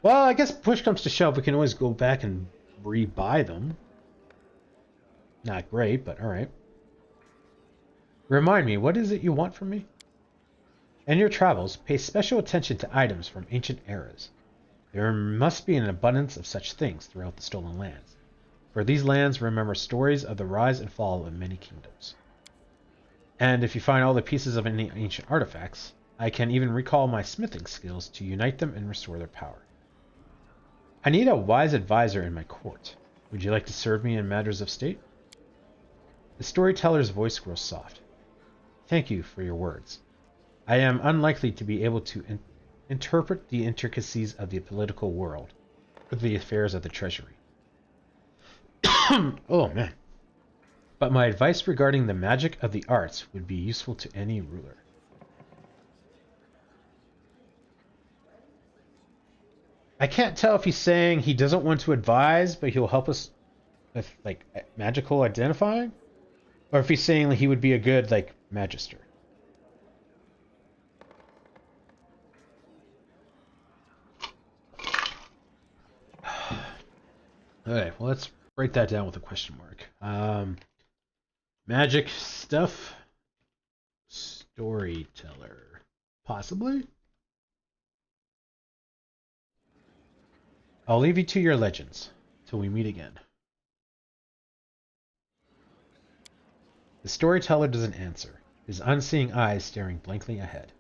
Well, I guess push comes to shove, we can always go back and rebuy them. Not great, but alright. Remind me, what is it you want from me? In your travels, pay special attention to items from ancient eras. There must be an abundance of such things throughout the stolen lands, for these lands remember stories of the rise and fall of many kingdoms. And if you find all the pieces of any ancient artifacts, I can even recall my smithing skills to unite them and restore their power. I need a wise advisor in my court. Would you like to serve me in matters of state? The storyteller's voice grows soft. Thank you for your words. I am unlikely to be able to interpret the intricacies of the political world or the affairs of the treasury. Oh, man. But my advice regarding the magic of the arts would be useful to any ruler. I can't tell if he's saying he doesn't want to advise, but he'll help us with, like, magical identifying? Or if he's saying he would be a good, like, magister. Alright, well, let's break that down with a question mark. Magic stuff. Storyteller. Possibly? I'll leave you to your legends, till we meet again. The storyteller doesn't answer, his unseeing eyes staring blankly ahead.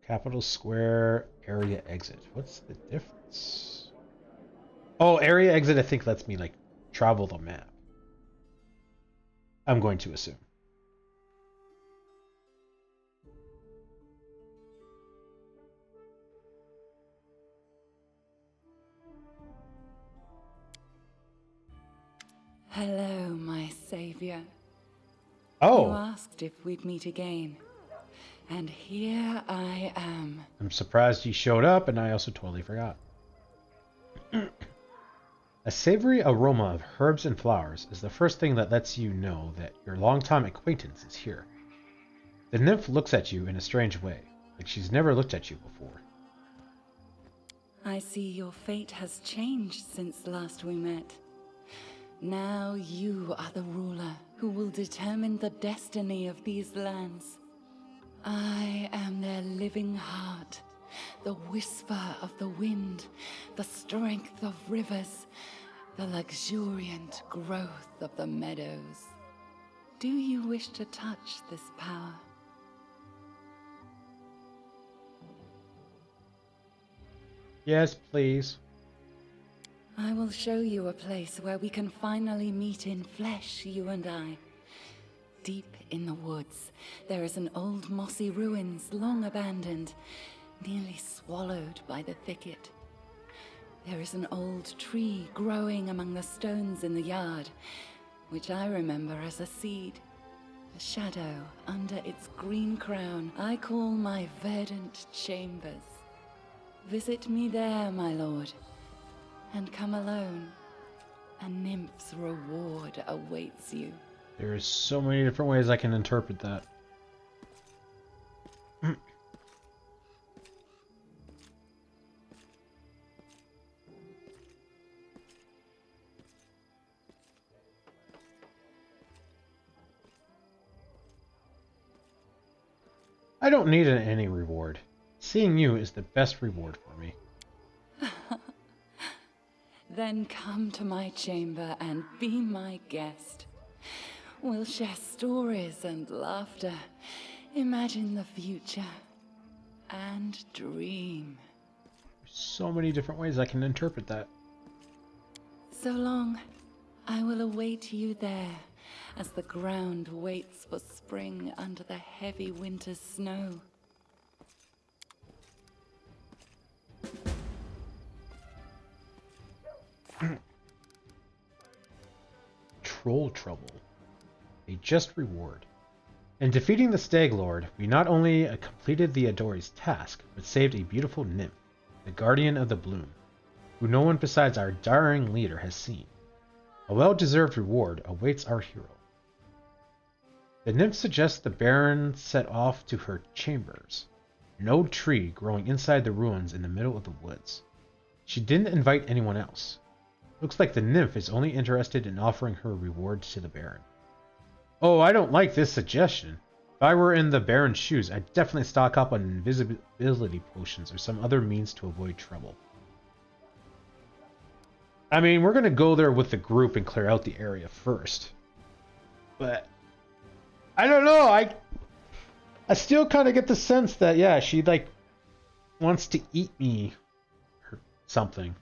Capital Square area exit. What's the difference? Oh, area exit I think lets me, like, travel the map. I'm going to assume. Hello, my savior. Oh. You asked if we'd meet again. And here I am. I'm surprised you showed up, and I also totally forgot. A savory aroma of herbs and flowers is the first thing that lets you know that your longtime acquaintance is here. The nymph looks at you in a strange way, like she's never looked at you before. I see your fate has changed since last we met. Now you are the ruler who will determine the destiny of these lands. I am their living heart, the whisper of the wind, the strength of rivers, the luxuriant growth of the meadows. Do you wish to touch this power? Yes, please. I will show you a place where we can finally meet in flesh, you and I. Deep in the woods, there is an old mossy ruins, long abandoned, nearly swallowed by the thicket. There is an old tree growing among the stones in the yard, which I remember as a seed. A shadow under its green crown I call my verdant chambers. Visit me there, my lord, and come alone. A nymph's reward awaits you. There's so many different ways I can interpret that. I don't need any reward. Seeing you is the best reward for me. Then come to my chamber and be my guest. We'll share stories and laughter, imagine the future, and dream. There's so many different ways I can interpret that. So long, I will await you there, as the ground waits for spring under the heavy winter's snow. Troll trouble. A just reward. In defeating the Stag Lord, we not only completed the Adori's task, but saved a beautiful nymph, the Guardian of the Bloom, who no one besides our daring leader has seen. A well-deserved reward awaits our hero. The nymph suggests the Baron set off to her chambers, an old tree growing inside the ruins in the middle of the woods. She didn't invite anyone else. Looks like the nymph is only interested in offering her reward to the Baron. Oh, I don't like this suggestion. If I were in the Baron's shoes, I'd definitely stock up on invisibility potions or some other means to avoid trouble. I mean, we're going to go there with the group and clear out the area first. But I don't know. I still kind of get the sense that, yeah, she like wants to eat me or something.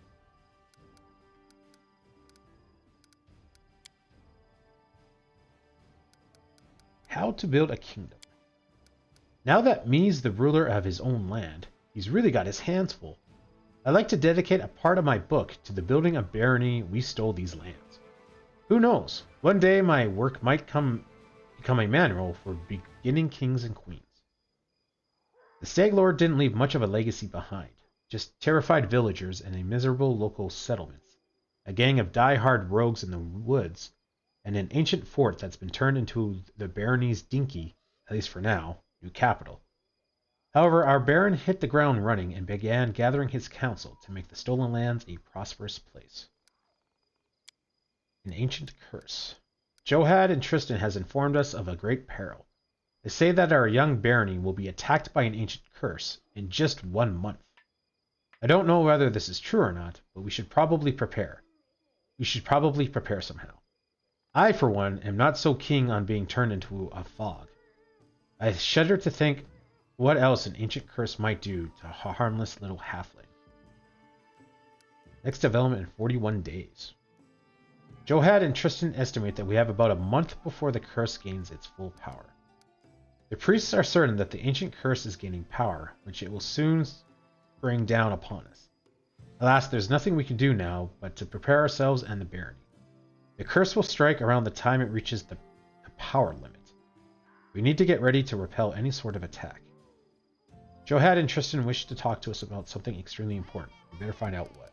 How to build a kingdom. Now that Mi's the ruler of his own land, he's really got his hands full. I'd like to dedicate a part of my book to the building of barony we stole these lands. Who knows? One day my work might become a manual for beginning kings and queens. The Stag Lord didn't leave much of a legacy behind, just terrified villagers and a miserable local settlements, a gang of die-hard rogues in the woods, and an ancient fort that's been turned into the barony's dinky, at least for now, new capital. However, our Baron hit the ground running and began gathering his council to make the stolen lands a prosperous place. An ancient curse. Johad and Tristan has informed us of a great peril. They say that our young barony will be attacked by an ancient curse in just 1 month. I don't know whether this is true or not, but we should probably prepare. We should probably prepare somehow. I, for one, am not so keen on being turned into a fog. I shudder to think what else an ancient curse might do to a harmless little halfling. Next development in 41 days. Johad and Tristan estimate that we have about a month before the curse gains its full power. The priests are certain that the ancient curse is gaining power, which it will soon bring down upon us. Alas, there's nothing we can do now but to prepare ourselves and the barony. The curse will strike around the time it reaches the power limit. We need to get ready to repel any sort of attack. Johad and Tristan wish to talk to us about something extremely important. We better find out what.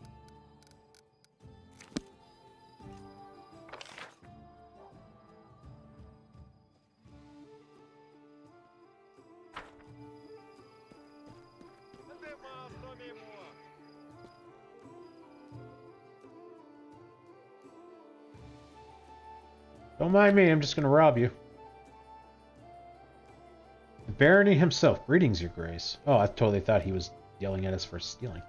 Don't mind me, I'm just going to rob you. The barony himself. Greetings, your grace. Oh, I totally thought he was yelling at us for stealing.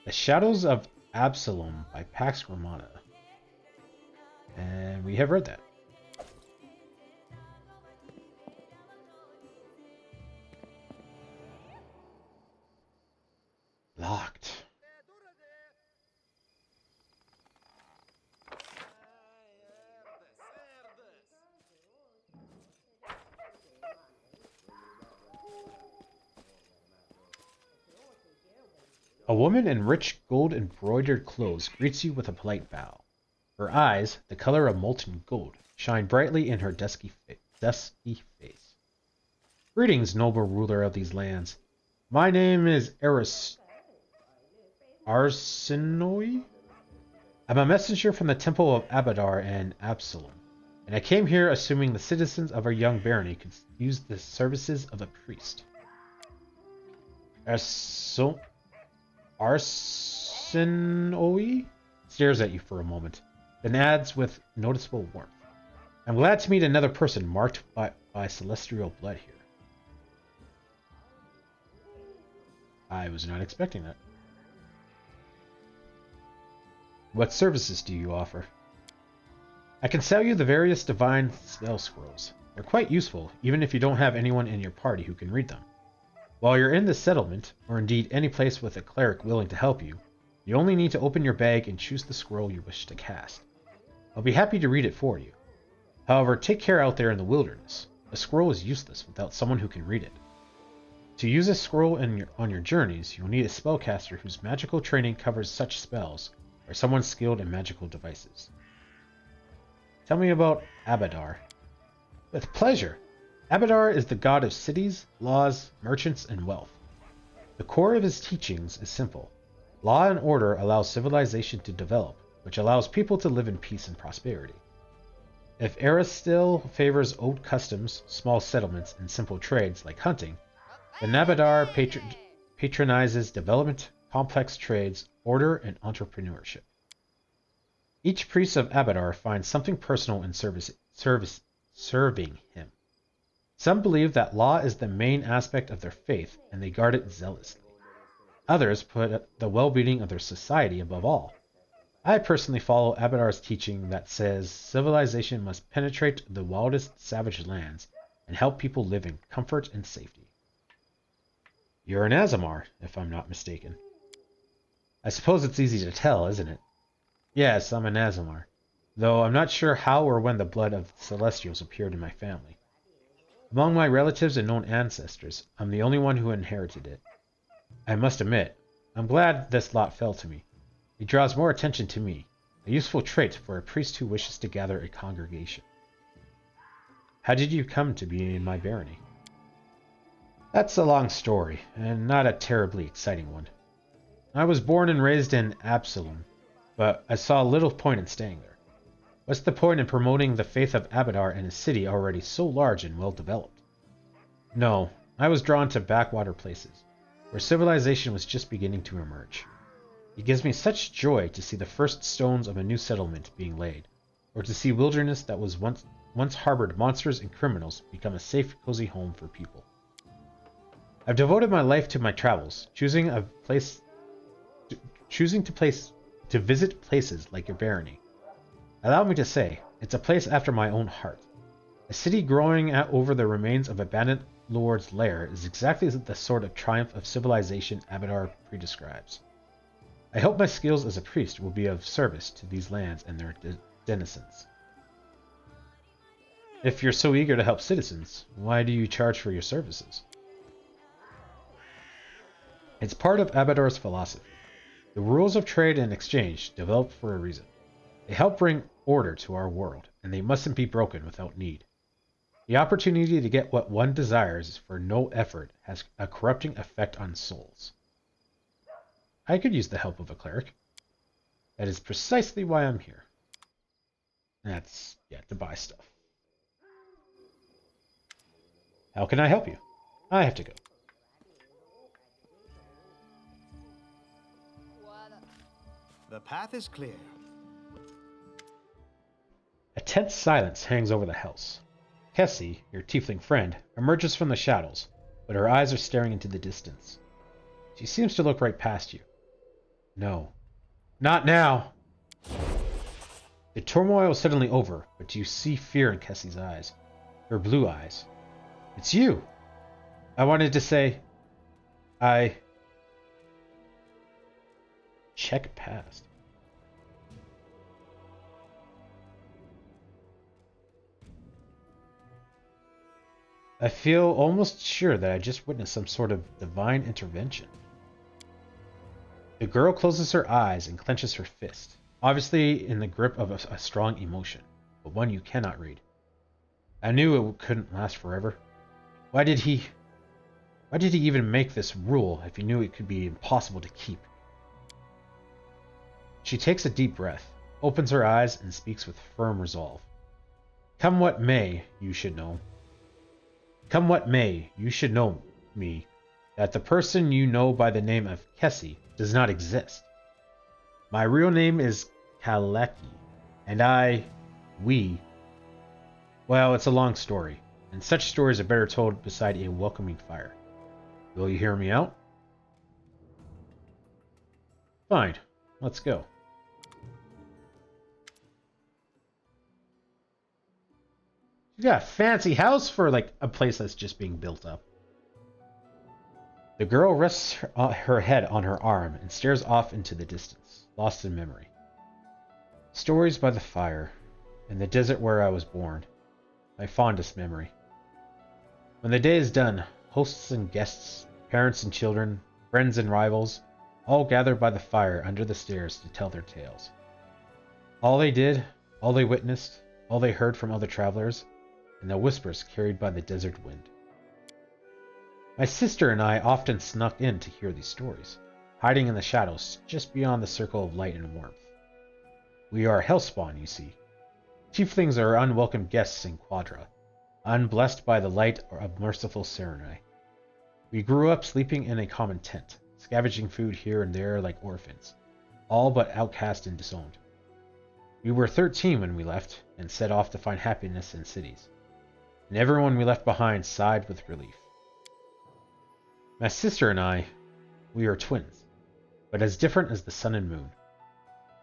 The Shadows of Absalom by Pax Romana. And we have read that. Locked. A woman in rich gold-embroidered clothes greets you with a polite bow. Her eyes, the color of molten gold, shine brightly in her dusky face. Greetings, noble ruler of these lands. My name is Arsenoi. I'm a messenger from the Temple of Abadar and Absalom, and I came here assuming the citizens of our young barony could use the services of a priest. Arsenoi stares at you for a moment, then adds with noticeable warmth. I'm glad to meet another person marked by celestial blood here. I was not expecting that. What services do you offer? I can sell you the various divine spell scrolls. They're quite useful, even if you don't have anyone in your party who can read them. While you're in this settlement, or indeed any place with a cleric willing to help you, you only need to open your bag and choose the scroll you wish to cast. I'll be happy to read it for you. However, take care out there in the wilderness. A scroll is useless without someone who can read it. To use a scroll on your journeys, you'll need a spellcaster whose magical training covers such spells, or someone skilled in magical devices. Tell me about Abadar. With pleasure. Abadar is the god of cities, laws, merchants, and wealth. The core of his teachings is simple. Law and order allow civilization to develop, which allows people to live in peace and prosperity. If Eristil favors old customs, small settlements, and simple trades like hunting, then Abadar patronizes development, complex trades, order, and entrepreneurship. Each priest of Abadar finds something personal in serving him. Some believe that law is the main aspect of their faith, and they guard it zealously. Others put the well-being of their society above all. I personally follow Abadar's teaching that says civilization must penetrate the wildest savage lands and help people live in comfort and safety. You're an Aasimar, if I'm not mistaken. I suppose it's easy to tell, isn't it? Yes, I'm an Aasimar, though I'm not sure how or when the blood of the Celestials appeared in my family. Among my relatives and known ancestors, I'm the only one who inherited it. I must admit, I'm glad this lot fell to me. It draws more attention to me, a useful trait for a priest who wishes to gather a congregation. How did you come to be in my barony? That's a long story, and not a terribly exciting one. I was born and raised in Absalom, but I saw little point in staying there. What's the point in promoting the faith of Abadar in a city already so large and well developed? No, I was drawn to backwater places, where civilization was just beginning to emerge. It gives me such joy to see the first stones of a new settlement being laid, or to see wilderness that was once harbored monsters and criminals become a safe, cozy home for people. I've devoted my life to my travels, choosing to visit places like your barony. Allow me to say, it's a place after my own heart. A city growing over the remains of abandoned lord's lair is exactly the sort of triumph of civilization Abadar prescribes. I hope my skills as a priest will be of service to these lands and their denizens. If you're so eager to help citizens, why do you charge for your services? It's part of Abadar's philosophy. The rules of trade and exchange developed for a reason. They help bring order to our world, and they mustn't be broken without need. The opportunity to get what one desires for no effort has a corrupting effect on souls. I could use the help of a cleric. That is precisely why I'm here. That's yet to buy stuff. How can I help you? I have to go. The path is clear. A tense silence hangs over the house. Kessie, your tiefling friend, emerges from the shadows, but her eyes are staring into the distance. She seems to look right past you. No. Not now! The turmoil is suddenly over, but you see fear in Kessie's eyes. Her blue eyes. It's you! I wanted to say... Check past. I feel almost sure that I just witnessed some sort of divine intervention. The girl closes her eyes and clenches her fist, obviously in the grip of a strong emotion, but one you cannot read. I knew it couldn't last forever. Why did he even make this rule if he knew it could be impossible to keep? She takes a deep breath, opens her eyes, and speaks with firm resolve. Come what may, you should know. Come what may, you should know me, that the person you know by the name of Kessie does not exist. My real name is Kaleki, and well, it's a long story, and such stories are better told beside a welcoming fire. Will you hear me out? Fine, let's go. You got a fancy house for, like, a place that's just being built up. The girl rests her head on her arm and stares off into the distance, lost in memory. Stories by the fire, in the desert where I was born, my fondest memory. When the day is done, hosts and guests, parents and children, friends and rivals, all gather by the fire under the stairs to tell their tales. All they did, all they witnessed, all they heard from other travelers, and the whispers carried by the desert wind. My sister and I often snuck in to hear these stories, hiding in the shadows just beyond the circle of light and warmth. We are Hellspawn, you see. Tieflings are unwelcome guests in Quadra, unblessed by the light of merciful Serenai. We grew up sleeping in a common tent, scavenging food here and there like orphans, all but outcast and disowned. We were 13 when we left and set off to find happiness in cities, and everyone we left behind sighed with relief. My sister and I, we are twins, but as different as the sun and moon.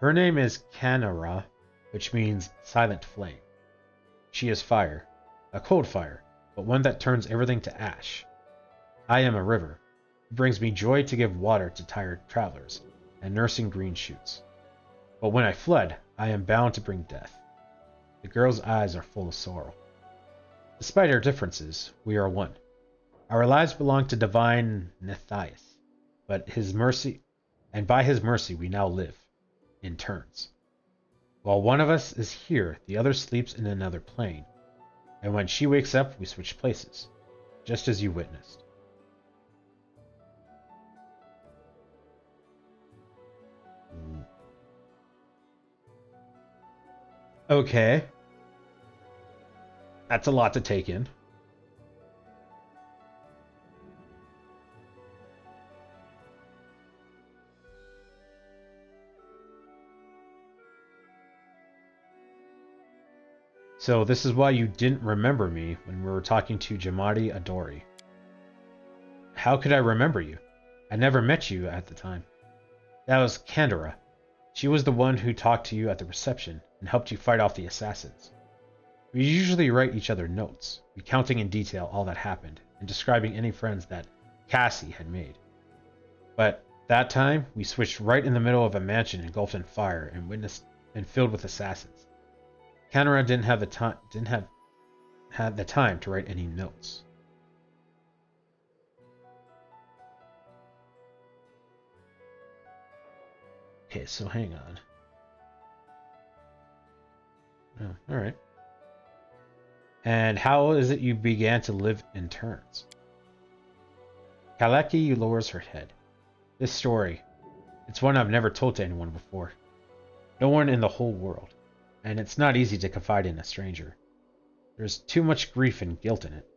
Her name is Kanara, which means silent flame. She is fire, a cold fire, but one that turns everything to ash. I am a river. It brings me joy to give water to tired travelers, and nursing green shoots. But when I flood, I am bound to bring death. The girl's eyes are full of sorrow. Despite our differences, we are one. Our lives belong to divine Nethias, but by his mercy we now live, in turns. While one of us is here, the other sleeps in another plane, and when she wakes up, we switch places, just as you witnessed. Okay. That's a lot to take in. So this is why you didn't remember me when we were talking to Jamadi Adori. How could I remember you? I never met you at the time. That was Kandara. She was the one who talked to you at the reception and helped you fight off the assassins. We usually write each other notes, recounting in detail all that happened and describing any friends that Cassie had made. But that time, we switched right in the middle of a mansion engulfed in fire and filled with assassins. Kanara didn't have the time to write any notes. Okay, so hang on. Oh, all right. And how is it you began to live in turns? Kaleki lowers her head. This story, it's one I've never told to anyone before. No one in the whole world. And it's not easy to confide in a stranger. There's too much grief and guilt in it.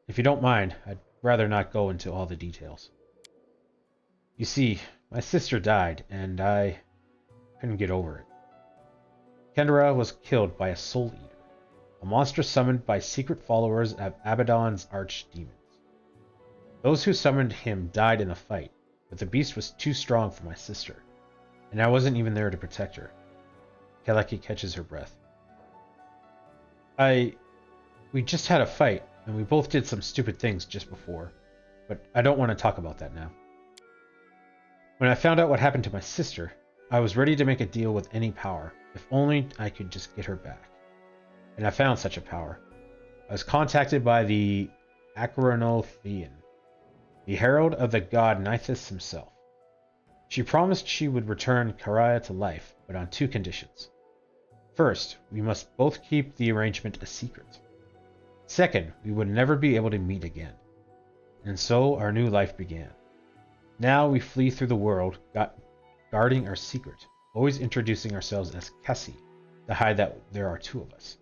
If you don't mind, I'd rather not go into all the details. You see, my sister died, and I couldn't get over it. Kendra was killed by a Soul Eater, a monster summoned by secret followers of Abaddon's archdemons. Those who summoned him died in the fight, but the beast was too strong for my sister, and I wasn't even there to protect her. Kaleki catches her breath. We just had a fight, and we both did some stupid things just before, but I don't want to talk about that now. When I found out what happened to my sister, I was ready to make a deal with any power, if only I could just get her back. And I found such a power. I was contacted by the Acronothian, the herald of the god Nithis himself. She promised she would return Karaya to life, but on 2 conditions. First, we must both keep the arrangement a secret. Second, we would never be able to meet again. And so our new life began. Now we flee through the world, guarding our secret, always introducing ourselves as Cassie, to hide that there are 2 of us.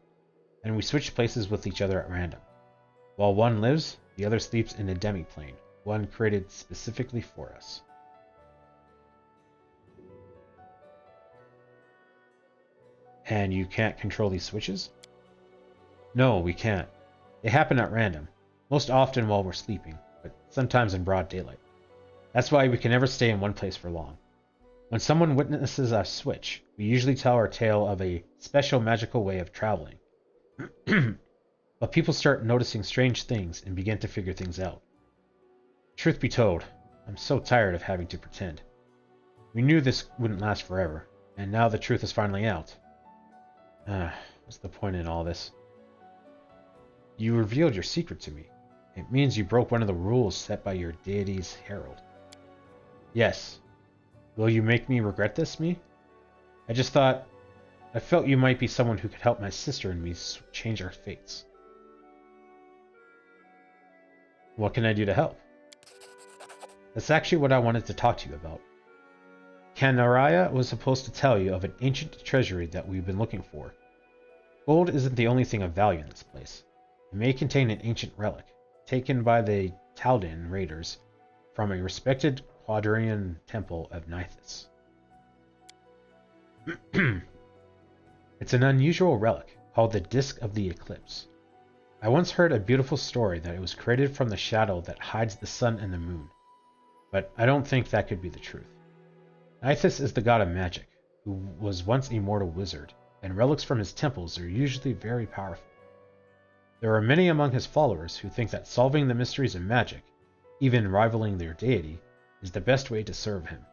And we switch places with each other at random. While one lives, the other sleeps in a demi-plane, one created specifically for us. And you can't control these switches? No, we can't. They happen at random, most often while we're sleeping, but sometimes in broad daylight. That's why we can never stay in one place for long. When someone witnesses our switch, we usually tell our tale of a special magical way of traveling. But people start noticing strange things and begin to figure things out. Truth be told, I'm so tired of having to pretend. We knew this wouldn't last forever, and now the truth is finally out. What's the point in all this? You revealed your secret to me. It means you broke one of the rules set by your deity's herald. Yes. Will you make me regret this, me? I felt you might be someone who could help my sister and me change our fates. What can I do to help? That's actually what I wanted to talk to you about. Kanaraya was supposed to tell you of an ancient treasury that we've been looking for. Gold isn't the only thing of value in this place. It may contain an ancient relic, taken by the Taldan raiders from a respected Quadrian temple of Nithis. It's an unusual relic, called the Disk of the Eclipse. I once heard a beautiful story that it was created from the shadow that hides the sun and the moon, but I don't think that could be the truth. Nithis is the god of magic, who was once a mortal wizard, and relics from his temples are usually very powerful. There are many among his followers who think that solving the mysteries of magic, even rivaling their deity, is the best way to serve him.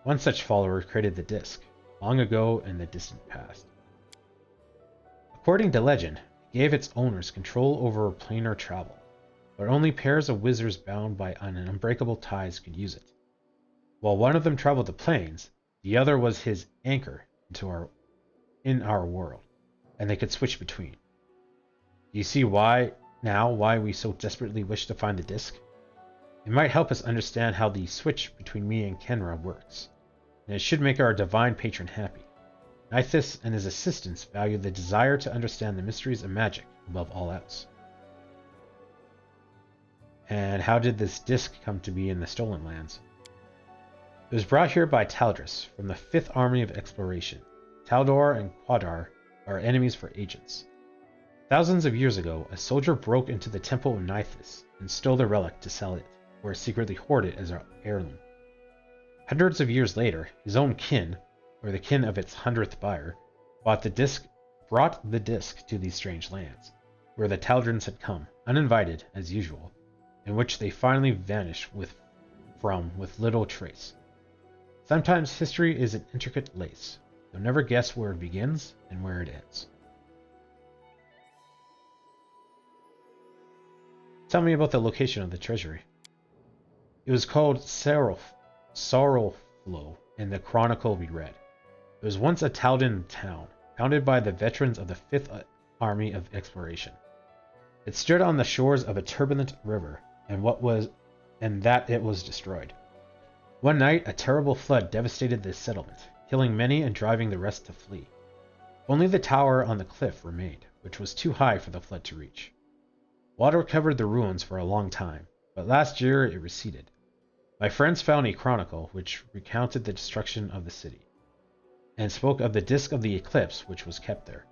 One such follower created the Disk, long ago in the distant past. According to legend, it gave its owners control over planar travel, but only pairs of wizards bound by unbreakable ties could use it. While one of them traveled the planes, the other was his anchor in our world, and they could switch between. Do you see why we so desperately wish to find the Disk? It might help us understand how the switch between me and Kenra works, and it should make our divine patron happy. Nithis and his assistants value the desire to understand the mysteries of magic above all else. And how did this Disk come to be in the Stolen Lands? It was brought here by Taldris from the 5th Army of Exploration. Taldor and Quadar are enemies for agents. Thousands of years ago, a soldier broke into the Temple of Nithis and stole the relic to sell it, or secretly hoard it as an heirloom. Hundreds of years later, his own kin, or the kin of its 100th buyer, brought the Disk to these strange lands, where the Taldrans had come, uninvited as usual, in which they finally vanished with little trace. Sometimes history is an intricate lace. You'll never guess where it begins and where it ends. Tell me about the location of the treasury. It was called Sorrowflow in the chronicle we read. It was once a Taldan town, founded by the veterans of the 5th Army of Exploration. It stood on the shores of a turbulent river, and that it was destroyed. One night, a terrible flood devastated the settlement, killing many and driving the rest to flee. Only the tower on the cliff remained, which was too high for the flood to reach. Water covered the ruins for a long time, but last year it receded. My friends found a chronicle which recounted the destruction of the city, and spoke of the Disk of the Eclipse which was kept there.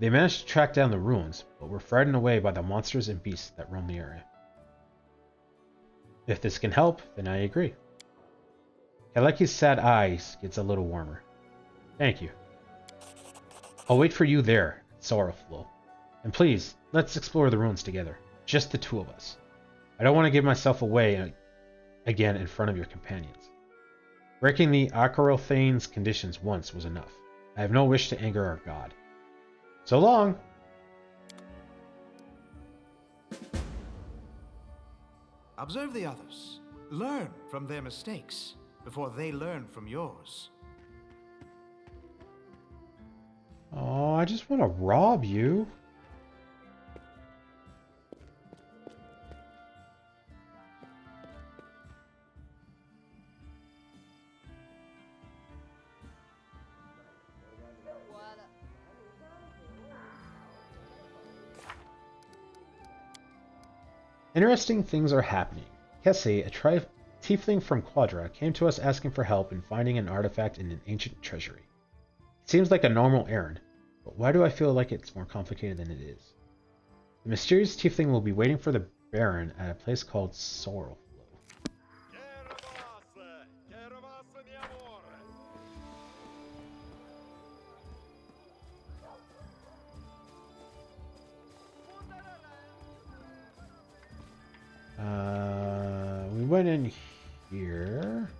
They managed to track down the ruins, but were frightened away by the monsters and beasts that roam the area. If this can help, then I agree. Kaleki's sad eyes gets a little warmer. Thank you. I'll wait for you there, Sorrowful. And please, let's explore the ruins together. Just the 2 of us. I don't want to give myself away again in front of your companions. Breaking the Akarothane's conditions once was enough. I have no wish to anger our god. So long! Observe the others. Learn from their mistakes before they learn from yours. Oh, I just want to rob you. Interesting things are happening. Kessie, a tiefling from Quadra, came to us asking for help in finding an artifact in an ancient treasury. It seems like a normal errand, but why do I feel like it's more complicated than it is? The mysterious tiefling will be waiting for the Baron at a place called Sorrowflow. We went in here.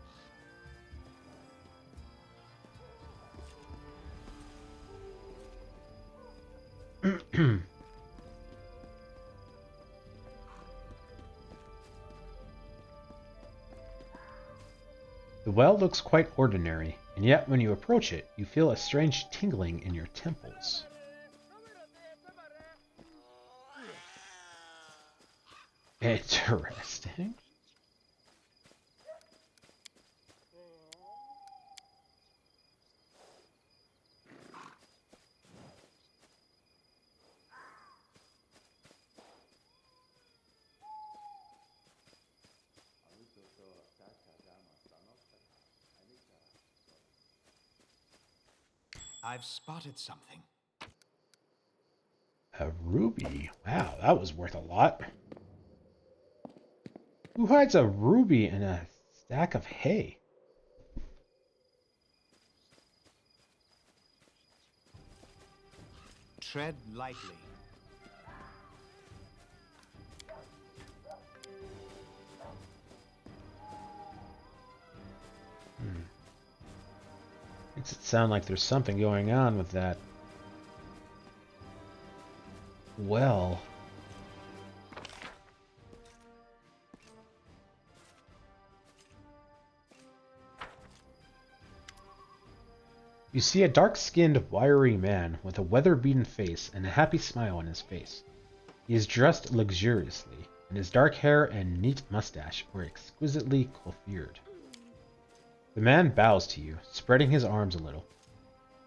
The well looks quite ordinary, and yet when you approach it, you feel a strange tingling in your temples. Interesting. I've spotted something. A ruby. Wow, that was worth a lot. Who hides a ruby in a stack of hay? Tread lightly. Makes it sound like there's something going on with that well. You see a dark-skinned, wiry man with a weather-beaten face and a happy smile on his face. He is dressed luxuriously, and his dark hair and neat mustache were exquisitely coiffured. The man bows to you, spreading his arms a little.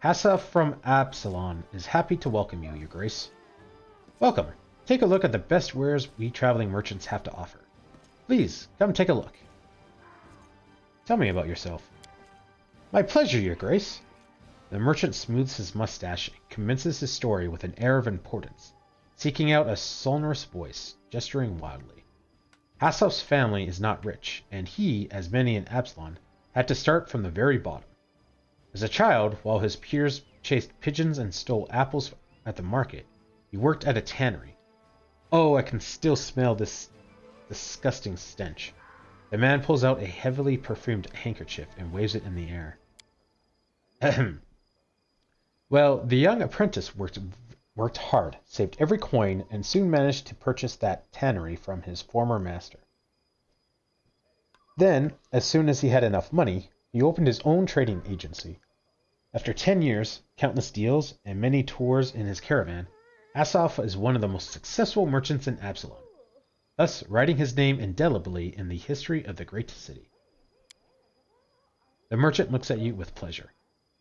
Hassaf from Absalon is happy to welcome you, Your Grace. Welcome. Take a look at the best wares we traveling merchants have to offer. Please, come take a look. Tell me about yourself. My pleasure, Your Grace. The merchant smooths his mustache and commences his story with an air of importance, seeking out a sonorous voice, gesturing wildly. Hassaf's family is not rich, and he, as many in Absalon, had to start from the very bottom. As a child, while his peers chased pigeons and stole apples at the market, he worked at a tannery. Oh, I can still smell this disgusting stench. The man pulls out a heavily perfumed handkerchief and waves it in the air. Ahem. Well, the young apprentice worked hard, saved every coin, and soon managed to purchase that tannery from his former master. Then, as soon as he had enough money, he opened his own trading agency. After 10 years, countless deals, and many tours in his caravan, Hassaf is one of the most successful merchants in Absalon, thus writing his name indelibly in the history of the great city. The merchant looks at you with pleasure.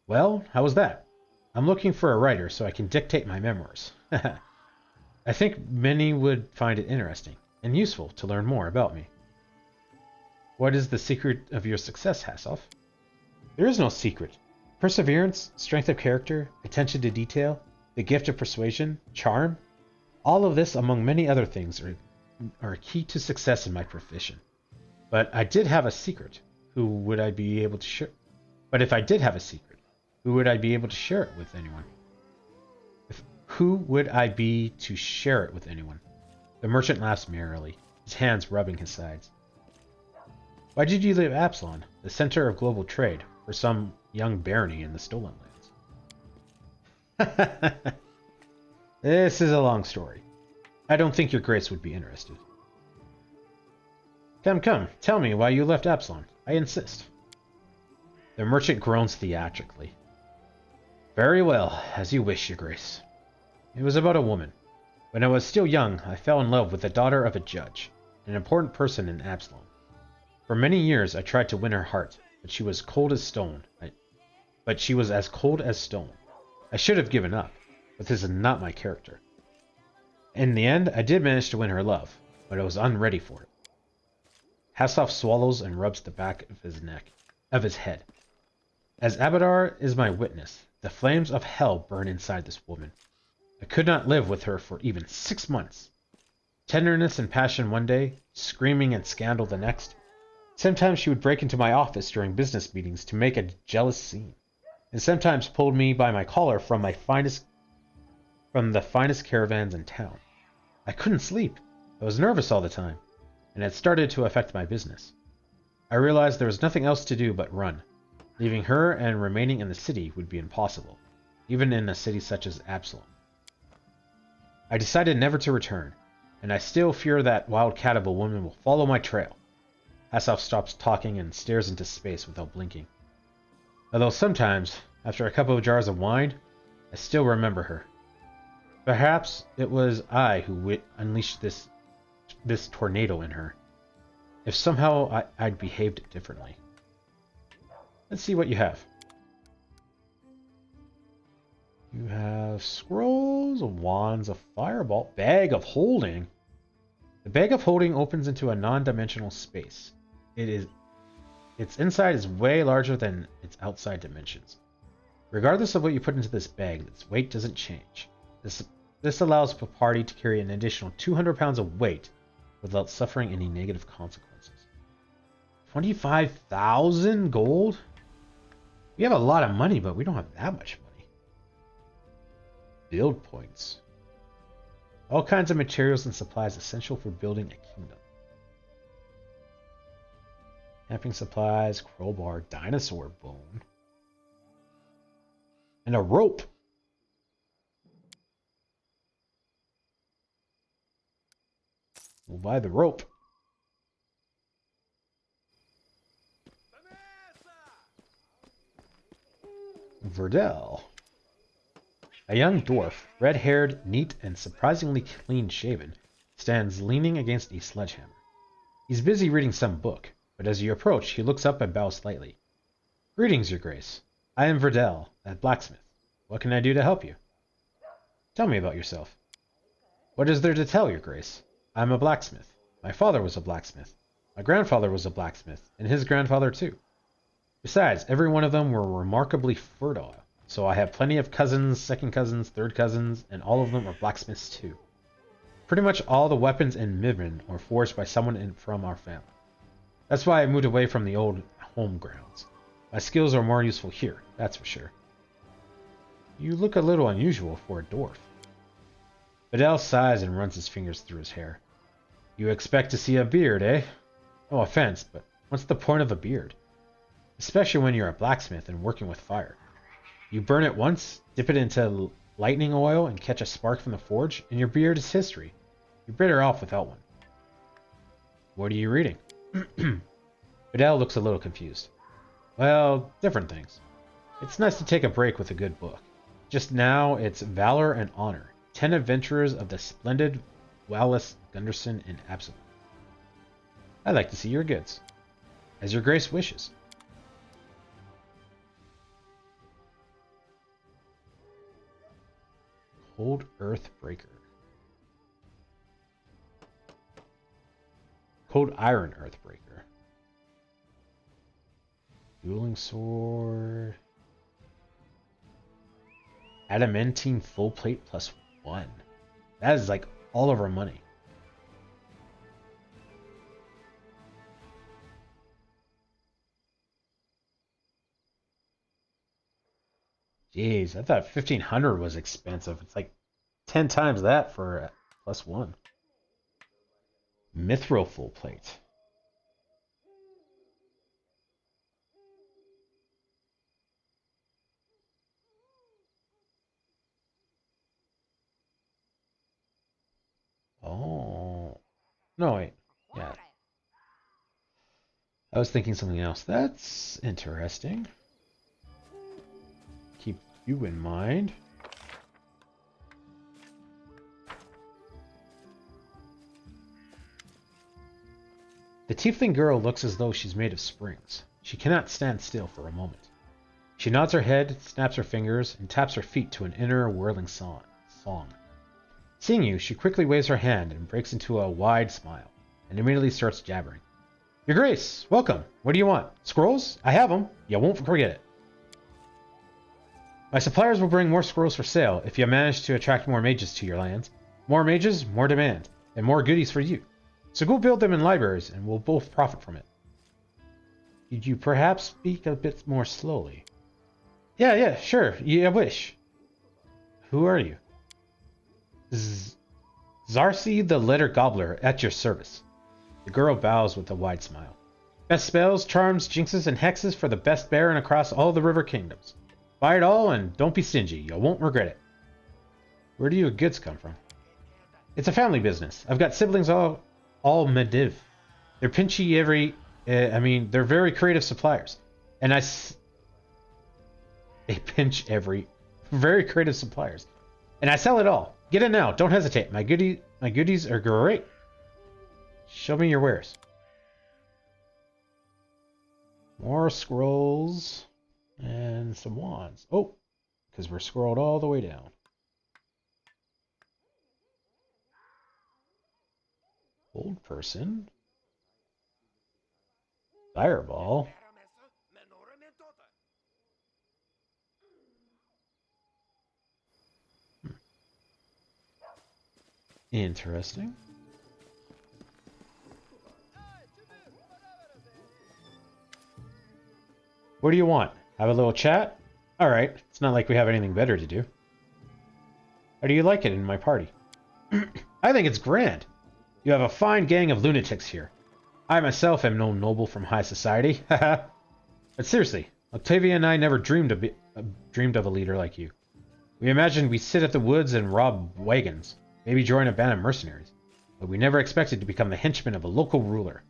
Well, how was that? I'm looking for a writer so I can dictate my memoirs. I think many would find it interesting and useful to learn more about me. What is the secret of your success, Hassaf? There is no secret. Perseverance, strength of character, attention to detail, the gift of persuasion, charm, all of this among many other things are key to success in my profession. But I did have a secret. Who would I be able to share? But if I did have a secret, who would I be able to share it with anyone? Who would I be to share it with anyone? The merchant laughs merrily, his hands rubbing his sides. Why did you leave Absalon, the center of global trade, for some young barony in the Stolen Lands? This is a long story. I don't think your grace would be interested. Come, tell me why you left Absalon. I insist. The merchant groans theatrically. Very well, as you wish, your grace. It was about a woman. When I was still young, I fell in love with the daughter of a judge, an important person in Absalom. For many years I tried to win her heart, but she was cold as stone. She was as cold as stone. I should have given up, but this is not my character. In the end, I did manage to win her love, but I was unready for it. Hasselhoff swallows and rubs the back of his head. As Abadar is my witness, the flames of hell burn inside this woman. I could not live with her for even 6 months. Tenderness and passion one day, screaming and scandal the next. Sometimes she would break into my office during business meetings to make a jealous scene, and sometimes pulled me by my collar from the finest caravans in town. I couldn't sleep. I was nervous all the time, and it started to affect my business. I realized there was nothing else to do but run. Leaving her and remaining in the city would be impossible, even in a city such as Absalom. I decided never to return, and I still fear that wild cat of a woman will follow my trail. Hasselhoff stops talking and stares into space without blinking. Although sometimes, after a couple of jars of wine, I still remember her. Perhaps it was I who unleashed this tornado in her. If somehow I'd behaved differently. Let's see what you have. You have scrolls, wands, a fireball, bag of holding. The bag of holding opens into a non-dimensional space. Its inside is way larger than its outside dimensions. Regardless of what you put into this bag, its weight doesn't change. This allows the party to carry an additional 200 pounds of weight without suffering any negative consequences. 25,000 gold? We have a lot of money, but we don't have that much money. Build points. All kinds of materials and supplies essential for building a kingdom. Camping supplies, crowbar, dinosaur bone. And a rope. We'll buy the rope. Verdel. A young dwarf, red-haired, neat, and surprisingly clean-shaven, stands leaning against a sledgehammer. He's busy reading some book, but as you approach, he looks up and bows slightly. Greetings, your grace. I am Verdel, that blacksmith. What can I do to help you? Tell me about yourself. What is there to tell, your grace? I am a blacksmith. My father was a blacksmith. My grandfather was a blacksmith, and his grandfather too. Besides, every one of them were remarkably fertile, so I have plenty of cousins, second cousins, third cousins, and all of them are blacksmiths too. Pretty much all the weapons in Mivrin were forged by someone from our family. That's why I moved away from the old home grounds. My skills are more useful here, that's for sure. You look a little unusual for a dwarf. Vidal sighs and runs his fingers through his hair. You expect to see a beard, eh? No offense, but what's the point of a beard? Especially when you're a blacksmith and working with fire. You burn it once, dip it into lightning oil, and catch a spark from the forge, and your beard is history. You're better off without one. What are you reading? Vidal looks a little confused. Well, different things. It's nice to take a break with a good book. Just now, it's Valor and Honor, 10 Adventurers of the Splendid Wallace Gunderson in Absalom. I'd like to see your goods. As your grace wishes. Cold Earth Breaker. Cold Iron Earthbreaker. Dueling Sword. Adamantine Full Plate +1. That is like all of our money. Jeez, I thought 1,500 was expensive. It's like 10 times that for +1. Mithril Full Plate. Oh. No, wait. Yeah. I was thinking something else. That's interesting. you in mind. The tiefling girl looks as though she's made of springs. She cannot stand still for a moment. She nods her head, snaps her fingers, and taps her feet to an inner whirling song. Seeing you, she quickly waves her hand and breaks into a wide smile, and immediately starts jabbering. Your Grace, welcome. What do you want? Scrolls? I have them. You won't forget it. My suppliers will bring more scrolls for sale if you manage to attract more mages to your lands. More mages, more demand, and more goodies for you. So go build them in libraries, and we'll both profit from it. Could you perhaps speak a bit more slowly? Yeah, sure. I wish. Who are you? Zarsi the Letter Gobbler, at your service. The girl bows with a wide smile. Best spells, charms, jinxes, and hexes for the best baron across all the river kingdoms. Buy it all and don't be stingy. You won't regret it. Where do your goods come from? It's a family business. I've got siblings all Mediv. They're pinchy every... they're very creative suppliers. And they pinch every... Very creative suppliers. And I sell it all. Get it now. Don't hesitate. My goodies are great. Show me your wares. More scrolls. And some wands. Oh, because we're scrolled all the way down. Old person. Fireball. Interesting. What do you want? Have a little chat? Alright, it's not like we have anything better to do. How do you like it in my party? I think it's grand. You have a fine gang of lunatics here. I myself am no noble from high society. Haha. But seriously, Octavia and I never dreamed of a leader like you. We imagined we'd sit at the woods and rob wagons, maybe join a band of mercenaries, but we never expected to become the henchman of a local ruler.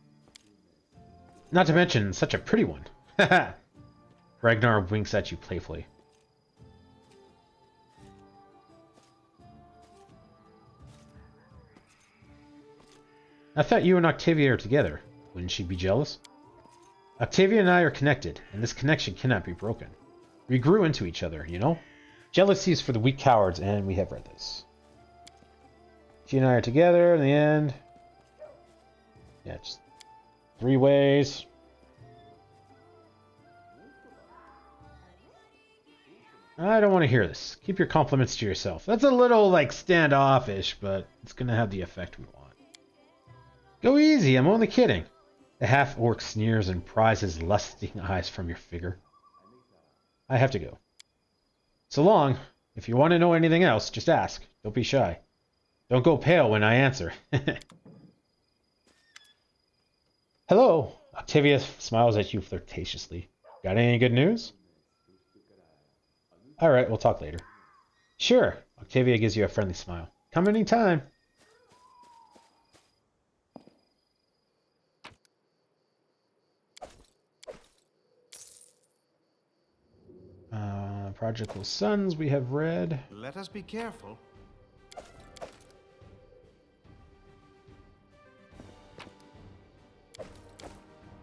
Not to mention such a pretty one. Haha. Ragnar winks at you playfully. I thought you and Octavia are together. Wouldn't she be jealous? Octavia and I are connected, and this connection cannot be broken. We grew into each other, you know? Jealousy is for the weak cowards, and we have read this. She and I are together in the end. Yeah, just 3 ways. I don't want to hear this. Keep your compliments to yourself. That's a little, like, standoffish, but it's going to have the effect we want. Go easy, I'm only kidding. The half-orc sneers and pries his lusting eyes from your figure. I have to go. So long. If you want to know anything else, just ask. Don't be shy. Don't go pale when I answer. Hello. Octavia smiles at you flirtatiously. Got any good news? Alright, we'll talk later. Sure. Octavia gives you a friendly smile. Come anytime. Prodigal Sons we have read. Let us be careful.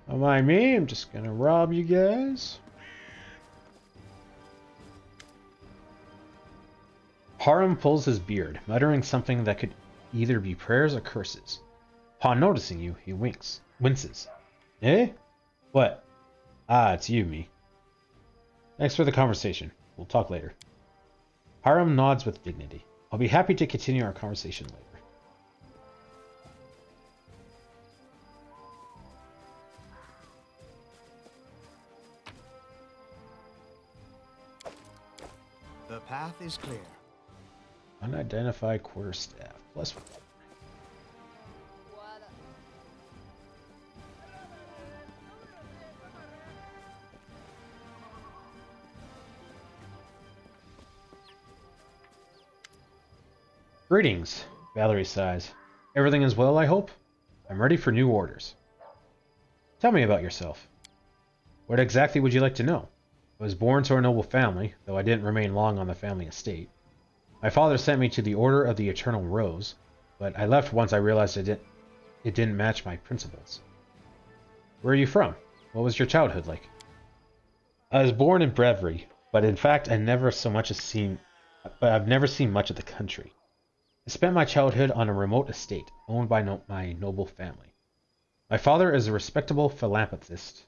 Don't mind me, I'm just gonna rob you guys. Harum pulls his beard, muttering something that could either be prayers or curses. Upon noticing you, he winces. Eh? What? Ah, it's you, me. Thanks for the conversation. We'll talk later. Harum nods with dignity. I'll be happy to continue our conversation later. The path is clear. Unidentified quarterstaff. +1. Greetings, Valerie sighs. Everything is well, I hope? I'm ready for new orders. Tell me about yourself. What exactly would you like to know? I was born to a noble family, though I didn't remain long on the family estate. My father sent me to the Order of the Eternal Rose, but I left once I realized it didn't match my principles. Where are you from? What was your childhood like? I was born in Brevery, but in fact I've never seen much of the country. I spent my childhood on a remote estate owned by my noble family. My father is a respectable philanthropist,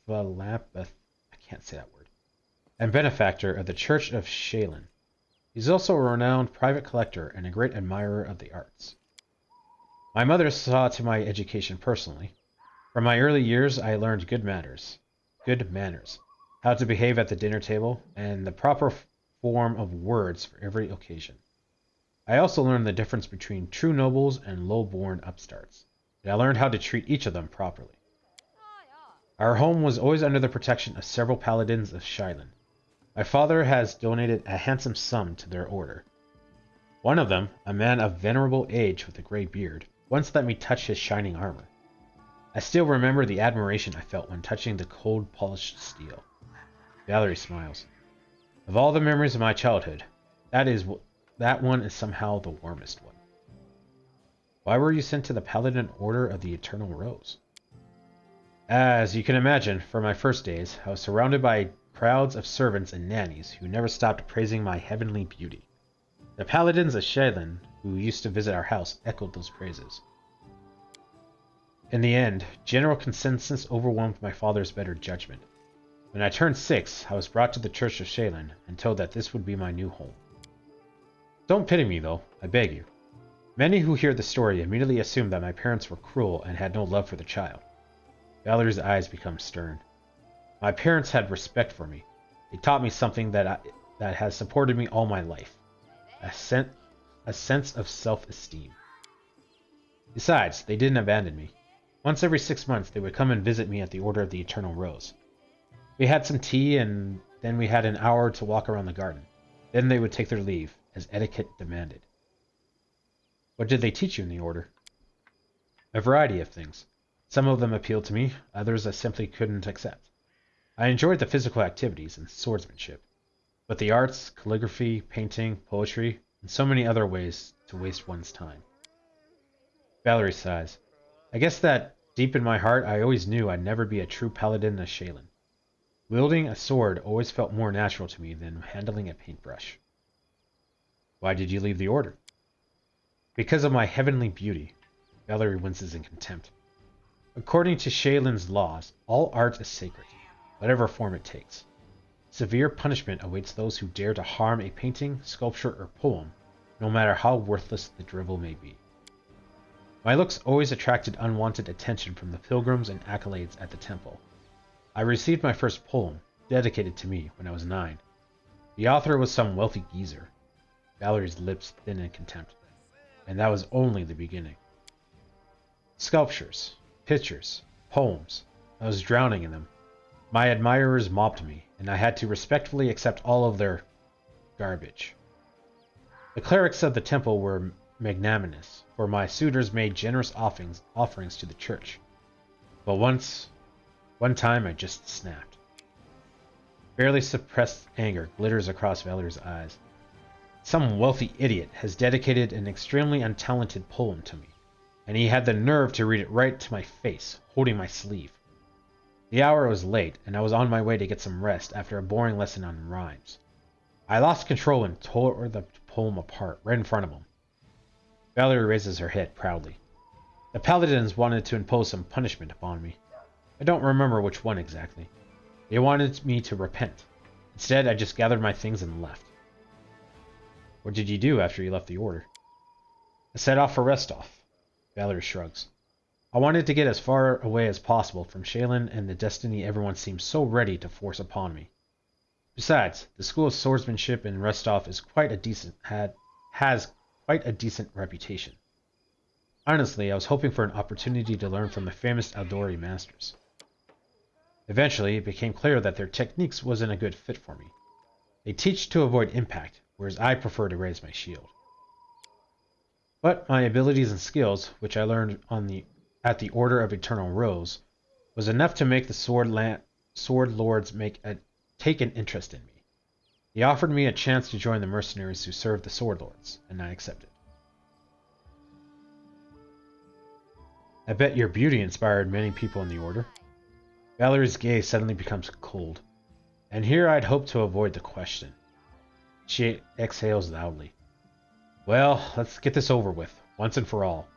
I can't say that word, and benefactor of the Church of Shaylin. He's also a renowned private collector and a great admirer of the arts. My mother saw to my education personally. From my early years, I learned good manners, how to behave at the dinner table, and the proper form of words for every occasion. I also learned the difference between true nobles and low-born upstarts, and I learned how to treat each of them properly. Our home was always under the protection of several paladins of Shaylin. My father has donated a handsome sum to their order. One of them, a man of venerable age with a gray beard, once let me touch his shining armor. I still remember the admiration I felt when touching the cold, polished steel. Valerie smiles. Of all the memories of my childhood, that one is somehow the warmest one. Why were you sent to the Paladin Order of the Eternal Rose? As you can imagine, for my first days, I was surrounded by crowds of servants and nannies who never stopped praising my heavenly beauty. The paladins of Shaylin, who used to visit our house, echoed those praises. In the end, general consensus overwhelmed my father's better judgment. When I turned 6, I was brought to the Church of Shaylin and told that this would be my new home. Don't pity me, though, I beg you. Many who hear the story immediately assume that my parents were cruel and had no love for the child. Valerie's eyes become stern. My parents had respect for me. They taught me something that has supported me all my life. A sense of self-esteem. Besides, they didn't abandon me. Once every 6 months, they would come and visit me at the Order of the Eternal Rose. We had some tea, and then we had an hour to walk around the garden. Then they would take their leave, as etiquette demanded. What did they teach you in the Order? A variety of things. Some of them appealed to me, others I simply couldn't accept. I enjoyed the physical activities and swordsmanship, but the arts, calligraphy, painting, poetry, and so many other ways to waste one's time. Valerie sighs. I guess that, deep in my heart, I always knew I'd never be a true paladin of Shaylin. Wielding a sword always felt more natural to me than handling a paintbrush. Why did you leave the Order? Because of my heavenly beauty. Valerie winces in contempt. According to Shaylin's laws, all art is sacred, whatever form it takes. Severe punishment awaits those who dare to harm a painting, sculpture, or poem, no matter how worthless the drivel may be. My looks always attracted unwanted attention from the pilgrims and accolades at the temple. I received my first poem, dedicated to me, when I was 9. The author was some wealthy geezer. Valerie's lips thin in contempt. And that was only the beginning. Sculptures, pictures, poems. I was drowning in them. My admirers mobbed me, and I had to respectfully accept all of their garbage. The clerics of the temple were magnanimous, for my suitors made generous offerings to the church. But one time I just snapped. Barely suppressed anger glitters across Valerie's eyes. Some wealthy idiot has dedicated an extremely untalented poem to me, and he had the nerve to read it right to my face, holding my sleeve. The hour was late, and I was on my way to get some rest after a boring lesson on rhymes. I lost control and tore the poem apart right in front of him. Valerie raises her head proudly. The paladins wanted to impose some punishment upon me. I don't remember which one exactly. They wanted me to repent. Instead, I just gathered my things and left. What did you do after you left the Order? I set off for Restov. Valerie shrugs. I wanted to get as far away as possible from Shaylin and the destiny everyone seems so ready to force upon me. Besides, the School of Swordsmanship in Restov is has quite a decent reputation. Honestly, I was hoping for an opportunity to learn from the famous Aldori masters. Eventually, it became clear that their techniques wasn't a good fit for me. They teach to avoid impact, whereas I prefer to raise my shield. But my abilities and skills, which I learned at the Order of Eternal Rose, was enough to make the sword lords make take an interest in me. He offered me a chance to join the mercenaries who served the Sword Lords, and I accepted. I bet your beauty inspired many people in the Order. Valerie's gaze suddenly becomes cold, and here I'd hoped to avoid the question. She exhales loudly. Well, let's get this over with, once and for all.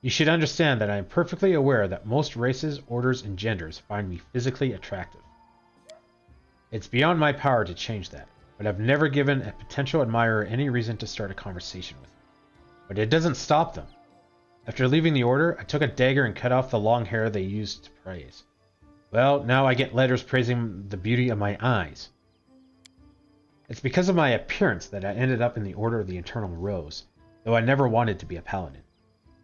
You should understand that I am perfectly aware that most races, orders, and genders find me physically attractive. It's beyond my power to change that, but I've never given a potential admirer any reason to start a conversation with me. But it doesn't stop them. After leaving the Order, I took a dagger and cut off the long hair they used to praise. Well, now I get letters praising the beauty of my eyes. It's because of my appearance that I ended up in the Order of the Eternal Rose, though I never wanted to be a paladin.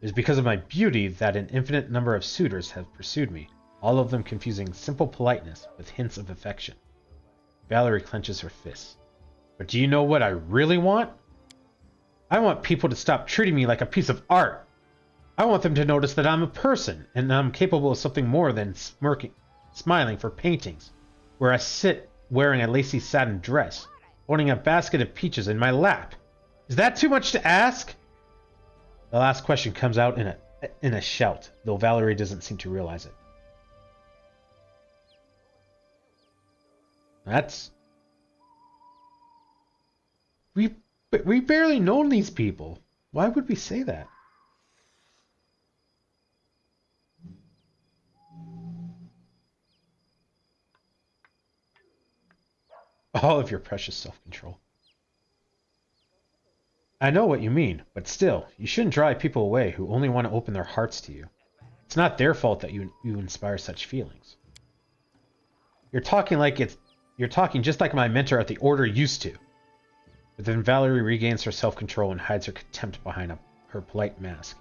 It was because of my beauty that an infinite number of suitors have pursued me, all of them confusing simple politeness with hints of affection. Valerie clenches her fists. But do you know what I really want? I want people to stop treating me like a piece of art. I want them to notice that I'm a person, and I'm capable of something more than smiling for paintings, where I sit wearing a lacy satin dress, holding a basket of peaches in my lap. Is that too much to ask? The last question comes out in a shout, though Valerie doesn't seem to realize it. We barely know these people. Why would we say that? All of your precious self-control. I know what you mean, but still, you shouldn't drive people away who only want to open their hearts to you. It's not their fault that you inspire such feelings. You're talking just like my mentor at the Order used to. But then Valerie regains her self-control and hides her contempt behind her polite mask.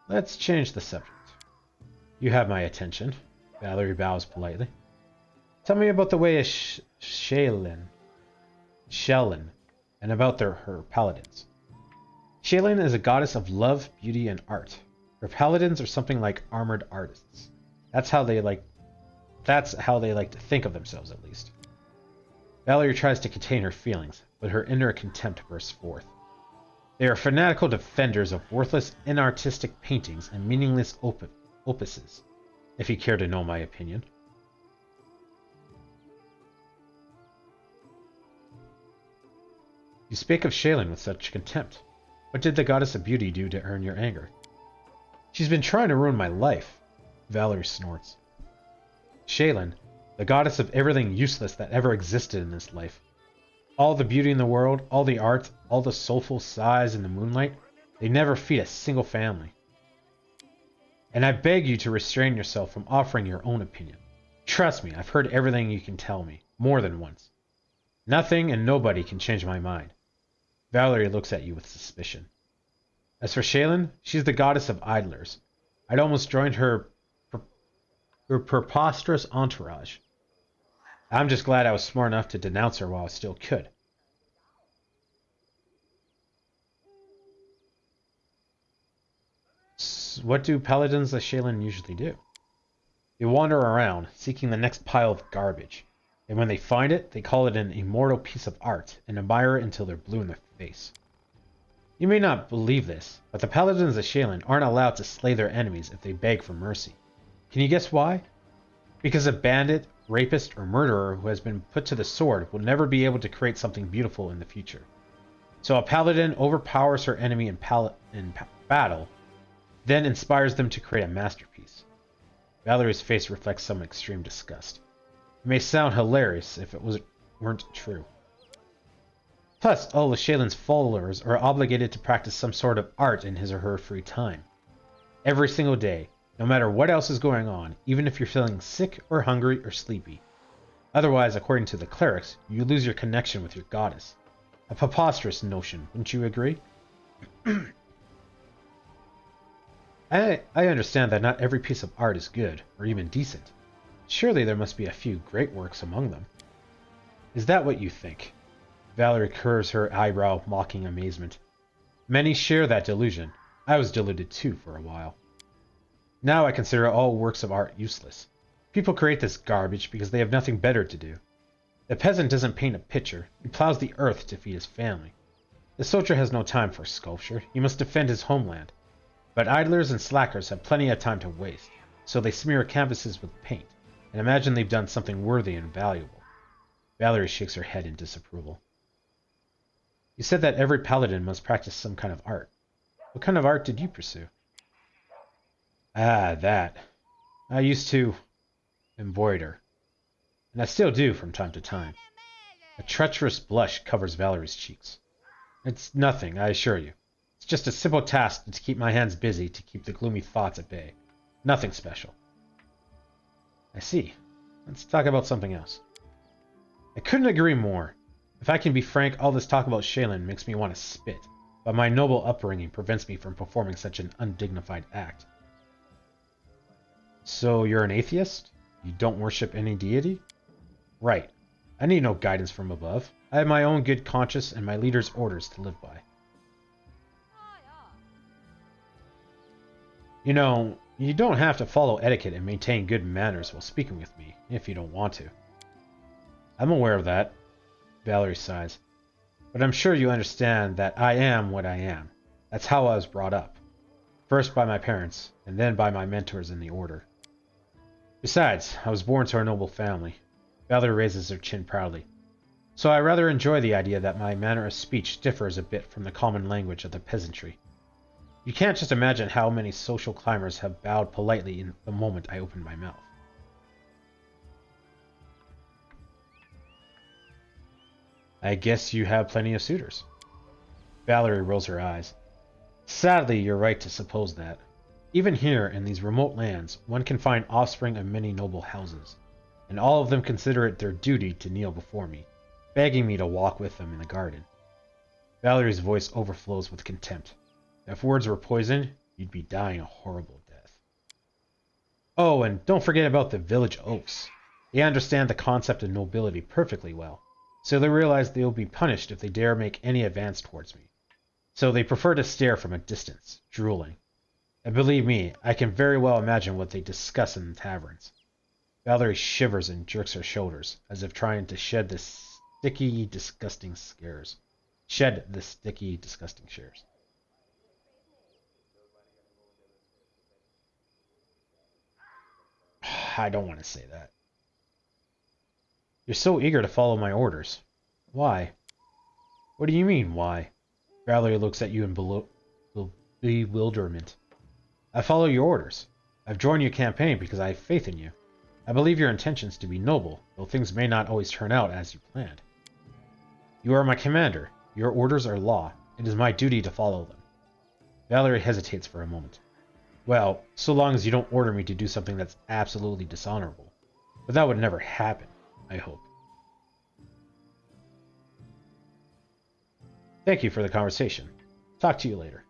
Let's change the subject. You have my attention. Valerie bows politely. Tell me about the way of Shaylin, and about her paladins. Shaylin is a goddess of love, beauty, and art. Her paladins are something like armored artists. That's how they like to think of themselves, at least. Valerie tries to contain her feelings, but her inner contempt bursts forth. They are fanatical defenders of worthless, inartistic paintings and meaningless opuses, if you care to know my opinion. You speak of Shaylin with such contempt. What did the Goddess of Beauty do to earn your anger? She's been trying to ruin my life, Valerie snorts. Shaylin, the goddess of everything useless that ever existed in this life. All the beauty in the world, all the art, all the soulful sighs in the moonlight, they never feed a single family. And I beg you to restrain yourself from offering your own opinion. Trust me, I've heard everything you can tell me, more than once. Nothing and nobody can change my mind. Valerie looks at you with suspicion. As for Shaylin, she's the goddess of idlers. I'd almost joined her preposterous entourage. I'm just glad I was smart enough to denounce her while I still could. What do paladins like Shaylin usually do? They wander around, seeking the next pile of garbage. And when they find it, they call it an immortal piece of art and admire it until they're blue in the face. You may not believe this, but the paladins of Shaylin aren't allowed to slay their enemies if they beg for mercy. Can you guess why? Because a bandit, rapist, or murderer who has been put to the sword will never be able to create something beautiful in the future. So a paladin overpowers her enemy in battle, then inspires them to create a masterpiece. Valerie's face reflects some extreme disgust. It may sound hilarious if it weren't true. Plus, all of Shaylin's followers are obligated to practice some sort of art in his or her free time. Every single day, no matter what else is going on, even if you're feeling sick or hungry or sleepy. Otherwise, according to the clerics, you lose your connection with your goddess. A preposterous notion, wouldn't you agree? I understand that not every piece of art is good, or even decent. Surely there must be a few great works among them. Is that what you think? Valerie curves her eyebrow, mocking amazement. Many share that delusion. I was deluded too for a while. Now I consider all works of art useless. People create this garbage because they have nothing better to do. The peasant doesn't paint a picture, he plows the earth to feed his family. The soldier has no time for sculpture, he must defend his homeland. But idlers and slackers have plenty of time to waste, so they smear canvases with paint, and imagine they've done something worthy and valuable. Valerie shakes her head in disapproval. You said that every paladin must practice some kind of art. What kind of art did you pursue? Ah, that. I used to embroider, and I still do from time to time. A treacherous blush covers Valerie's cheeks. It's nothing, I assure you. It's just a simple task to keep my hands busy, to keep the gloomy thoughts at bay. Nothing special. I see. Let's talk about something else. I couldn't agree more. If I can be frank, all this talk about Shaylin makes me want to spit, but my noble upbringing prevents me from performing such an undignified act. So you're an atheist? You don't worship any deity? Right. I need no guidance from above. I have my own good conscience and my leader's orders to live by. You know, you don't have to follow etiquette and maintain good manners while speaking with me, if you don't want to. I'm aware of that, Valerie sighs. But I'm sure you understand that I am what I am. That's how I was brought up. First by my parents, and then by my mentors in the Order. Besides, I was born to a noble family. Valerie raises her chin proudly. So I rather enjoy the idea that my manner of speech differs a bit from the common language of the peasantry. You can't just imagine how many social climbers have bowed politely in the moment I opened my mouth. I guess you have plenty of suitors. Valerie rolls her eyes. Sadly, you're right to suppose that. Even here, in these remote lands, one can find offspring of many noble houses, and all of them consider it their duty to kneel before me, begging me to walk with them in the garden. Valerie's voice overflows with contempt. If words were poison, you'd be dying a horrible death. Oh, and don't forget about the village oaks. They understand the concept of nobility perfectly well, so they realize they will be punished if they dare make any advance towards me. So they prefer to stare from a distance, drooling. And believe me, I can very well imagine what they discuss in the taverns. Valerie shivers and jerks her shoulders, as if trying to shed the sticky, disgusting scares. I don't want to say that. You're so eager to follow my orders. Why? What do you mean, why? Valerie looks at you in bewilderment. I follow your orders. I've joined your campaign because I have faith in you. I believe your intentions to be noble, though things may not always turn out as you planned. You are my commander. Your orders are law. It is my duty to follow them. Valerie hesitates for a moment. Well, so long as you don't order me to do something that's absolutely dishonorable. But that would never happen, I hope. Thank you for the conversation. Talk to you later.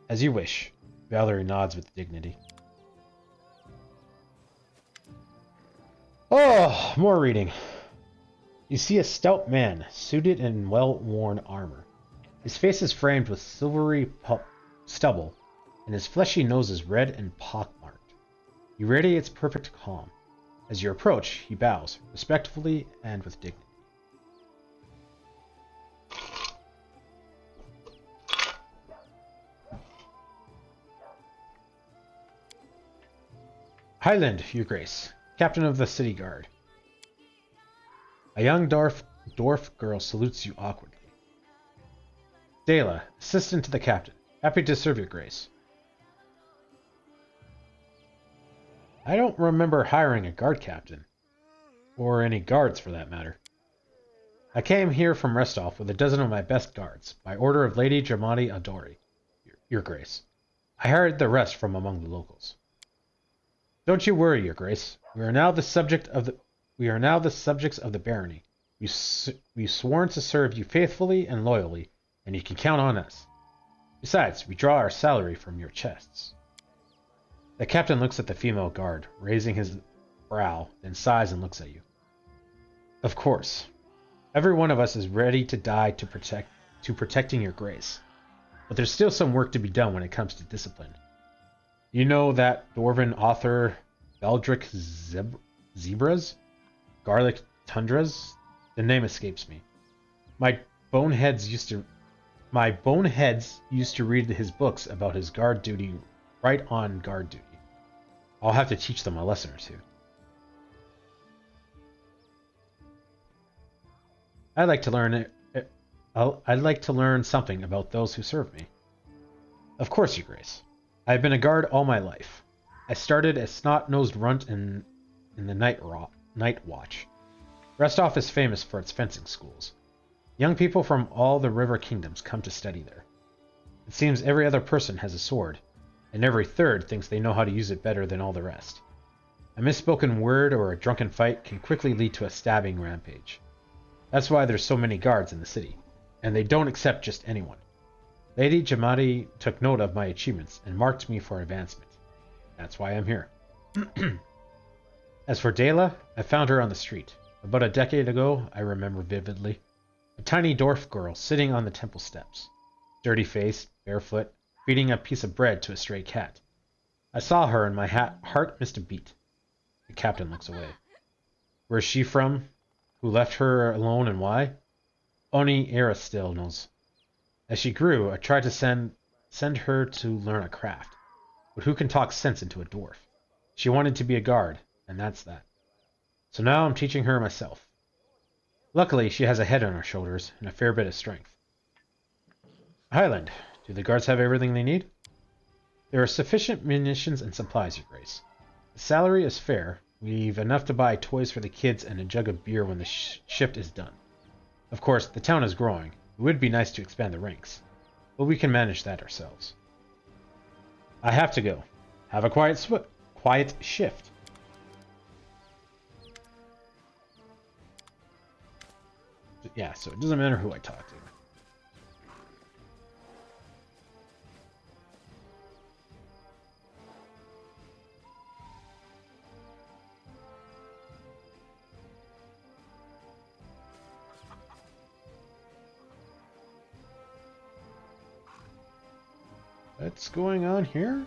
As you wish. Valerie nods with dignity. Oh, more reading. You see a stout man, suited in well-worn armor. His face is framed with silvery stubble, and his fleshy nose is red and pockmarked. He radiates perfect calm. As you approach, he bows, respectfully and with dignity. Highland, Your Grace, Captain of the City Guard. A young dwarf girl salutes you awkwardly. Dela, assistant to the captain. Happy to serve Your Grace. I don't remember hiring a guard captain. Or any guards, for that matter. I came here from Restov with a dozen of my best guards, by order of Lady Dramati Adori, Your Grace. I hired the rest from among the locals. Don't you worry, Your Grace. We are now the subjects of the barony. We've sworn to serve you faithfully and loyally, and you can count on us. Besides, we draw our salary from your chests. The captain looks at the female guard, raising his brow, then sighs and looks at you. Of course. Every one of us is ready to die to protecting Your Grace. But there's still some work to be done when it comes to discipline. You know that dwarven author Beldrick zebras? Garlic tundras? The name escapes me. My boneheads used to read his books about his guard duty right on guard duty. I'll have to teach them a lesson or two. I'd like to learn something about those who serve me. Of course, Your Grace. I've been a guard all my life. I started as snot-nosed runt in the night watch. Restov is famous for its fencing schools. Young people from all the river kingdoms come to study there. It seems every other person has a sword, and every third thinks they know how to use it better than all the rest. A misspoken word or a drunken fight can quickly lead to a stabbing rampage. That's why there's so many guards in the city, and they don't accept just anyone. Lady Jamadi took note of my achievements and marked me for advancement. That's why I'm here. As for Dela, I found her on the street. About a decade ago, I remember vividly. A tiny dwarf girl sitting on the temple steps. Dirty-faced, barefoot, feeding a piece of bread to a stray cat. I saw her and my heart missed a beat. The captain looks away. Where's she from? Who left her alone and why? Only Era still knows. As she grew, I tried to send her to learn a craft. But who can talk sense into a dwarf? She wanted to be a guard, and that's that. So now I'm teaching her myself. Luckily, she has a head on her shoulders and a fair bit of strength. Highland, do the guards have everything they need? There are sufficient munitions and supplies, Your Grace. The salary is fair. We've enough to buy toys for the kids and a jug of beer when the shift is done. Of course, the town is growing. It would be nice to expand the ranks, but we can manage that ourselves. I have to go. Have a quiet shift. Yeah, so it doesn't matter who I talk to. What's going on here?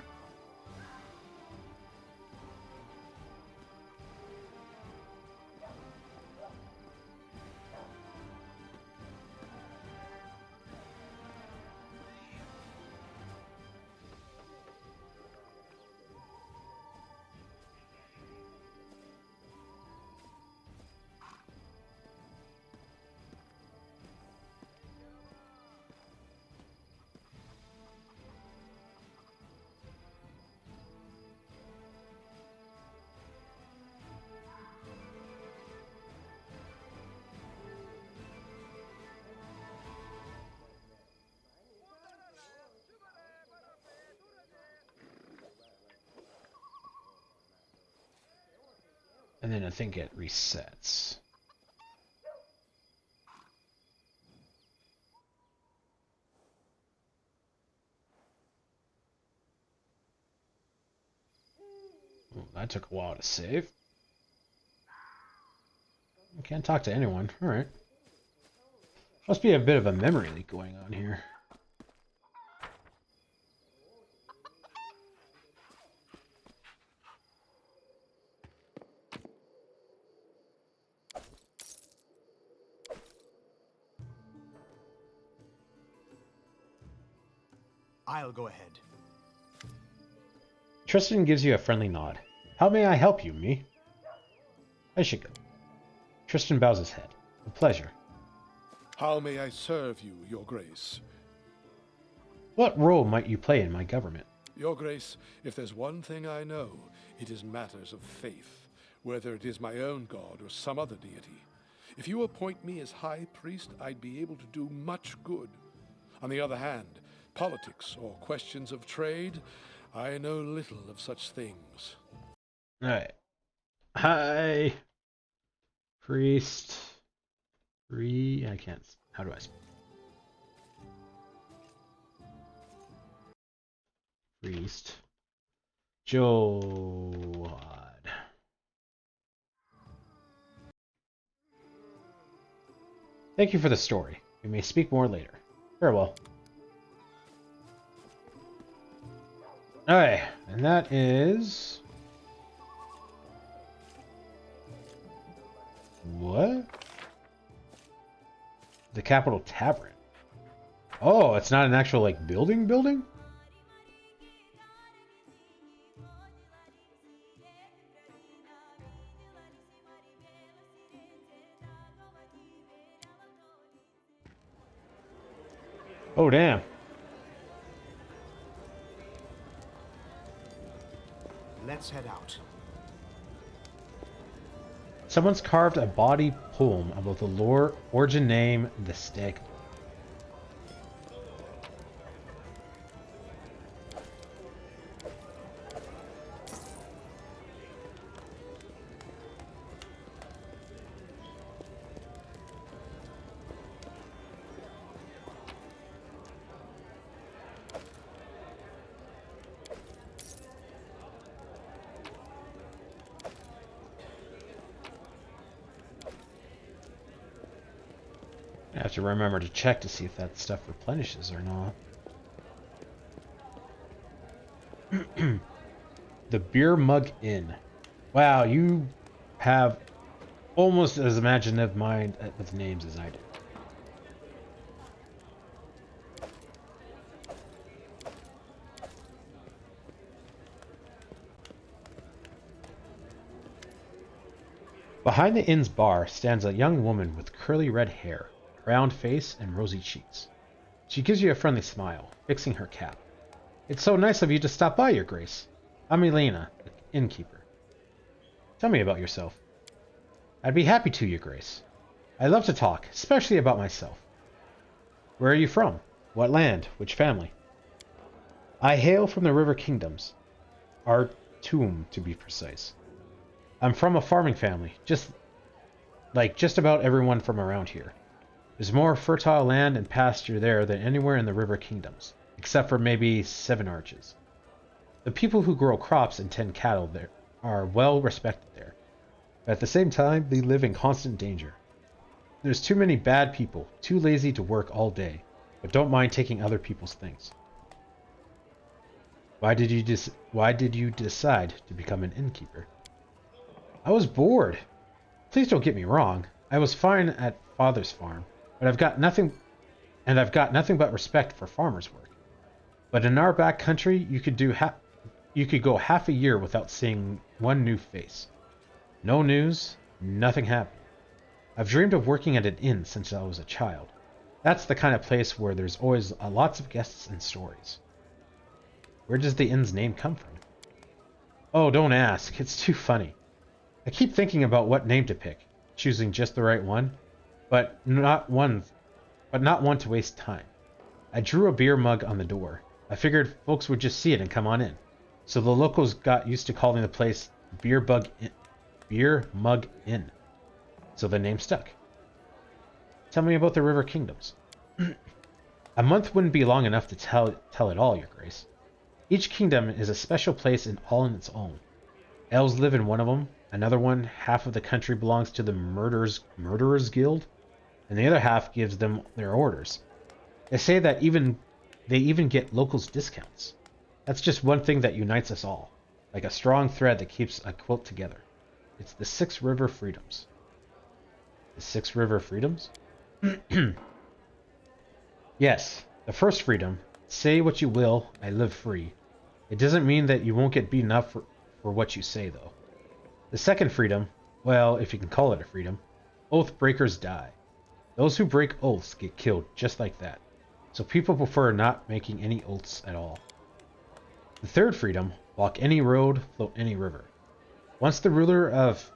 And then I think it resets. Ooh, that took a while to save. I can't talk to anyone. Alright. Must be a bit of a memory leak going on here. I'll go ahead. Tristan gives you a friendly nod. How may I help you, me? I should go. Tristan bows his head. A pleasure. How may I serve you, Your Grace? What role might you play in my government? Your Grace, if there's one thing I know, it is matters of faith, whether it is my own god or some other deity. If you appoint me as High Priest, I'd be able to do much good. On the other hand, politics or questions of trade, I know little of such things. Alright. High Priest. I can't. How do I spell? Priest. Johad. Thank you for the story. We may speak more later. Farewell. Alright, and that is What? The Capital Tavern. Oh, it's not an actual, like, building? Oh, damn. Let's head out. Someone's carved a body poem about the lore, origin name, the stag. I have to remember to check to see if that stuff replenishes or not. The Beer Mug Inn. Wow, you have almost as imaginative mind with names as I do. Behind the inn's bar stands a young woman with curly red hair, round face, and rosy cheeks. She gives you a friendly smile, fixing her cap. It's so nice of you to stop by, Your Grace. I'm Elena, the innkeeper. Tell me about yourself. I'd be happy to, Your Grace. I love to talk, especially about myself. Where are you from? What land? Which family? I hail from the River Kingdoms. Artum, to be precise. I'm from a farming family, just about everyone from around here. There's more fertile land and pasture there than anywhere in the River Kingdoms, except for maybe Seven Arches. The people who grow crops and tend cattle there are well respected there, but at the same time, they live in constant danger. There's too many bad people, too lazy to work all day, but don't mind taking other people's things. Why did you decide to become an innkeeper? I was bored. Please don't get me wrong. I was fine at Father's farm, but I've got nothing but respect for farmers' work. But in our back country, you could go half a year without seeing one new face. No news, nothing happened. I've dreamed of working at an inn since I was a child. That's the kind of place where there's always lots of guests and stories. Where does the inn's name come from? Oh, don't ask. It's too funny. I keep thinking about what name to pick, choosing just the right one, but not one to waste time. I drew a beer mug on the door. I figured folks would just see it and come on in. So the locals got used to calling the place Beer Mug Inn. So the name stuck. Tell me about the River Kingdoms. A month wouldn't be long enough to tell it all, Your Grace. Each kingdom is a special place all in its own. Elves live in one of them. Another one, half of the country belongs to the Murderers Guild, and the other half gives them their orders. They say that they even get locals discounts. That's just one thing that unites us all, like a strong thread that keeps a quilt together. It's the 6 River Freedoms. The 6 River Freedoms? Yes, the first freedom, say what you will, I live free. It doesn't mean that you won't get beaten up for what you say, though. The second freedom, well, if you can call it a freedom, oath breakers die. Those who break oaths get killed just like that, so people prefer not making any oaths at all. The third freedom, walk any road, float any river. Once the ruler of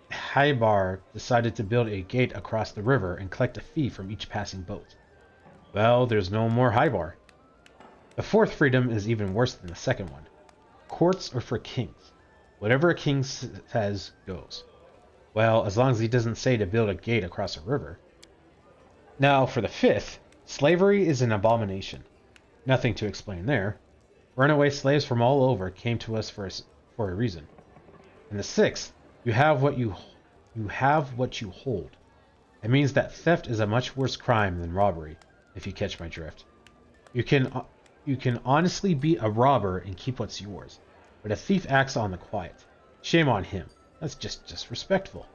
Hybar decided to build a gate across the river and collect a fee from each passing boat. Well, there's no more Hybar. The fourth freedom is even worse than the second one. Courts are for kings. Whatever a king says goes. Well, as long as he doesn't say to build a gate across a river. Now, for the fifth, slavery is an abomination. Nothing to explain there. Runaway slaves from all over came to us for a reason. And the sixth, you have what you hold. It means that theft is a much worse crime than robbery, if you catch my drift. You can honestly be a robber and keep what's yours, but a thief acts on the quiet. Shame on him. That's just disrespectful.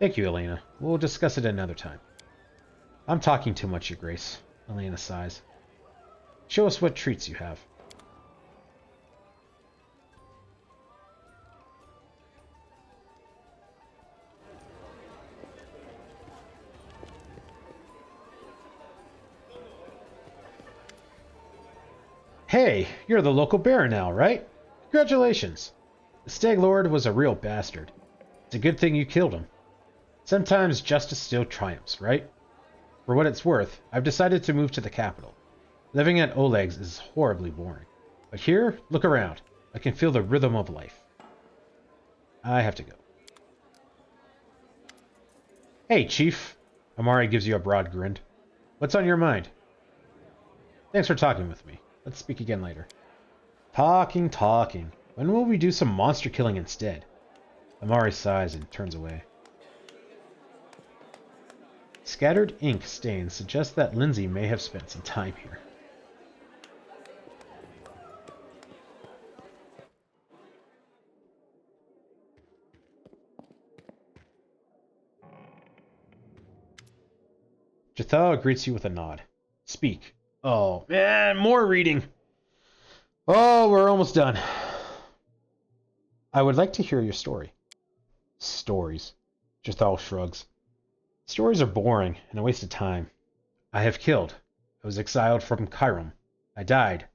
Thank you, Elena. We'll discuss it another time. I'm talking too much, Your Grace. Elena sighs. Show us what treats you have. Hey, you're the local Baron now, right? Congratulations. The Stag Lord was a real bastard. It's a good thing you killed him. Sometimes justice still triumphs, right? For what it's worth, I've decided to move to the capital. Living at Oleg's is horribly boring. But here, look around. I can feel the rhythm of life. I have to go. Hey, Chief. Amari gives you a broad grin. What's on your mind? Thanks for talking with me. Let's speak again later. Talking. When will we do some monster killing instead? Amari sighs and turns away. Scattered ink stains suggest that Lindsay may have spent some time here. Jethal greets you with a nod. Speak. Oh, man, more reading. Oh, we're almost done. I would like to hear your story. Stories. Jethal shrugs. Stories are boring and a waste of time. I have killed. I was exiled from Kyrum. I died.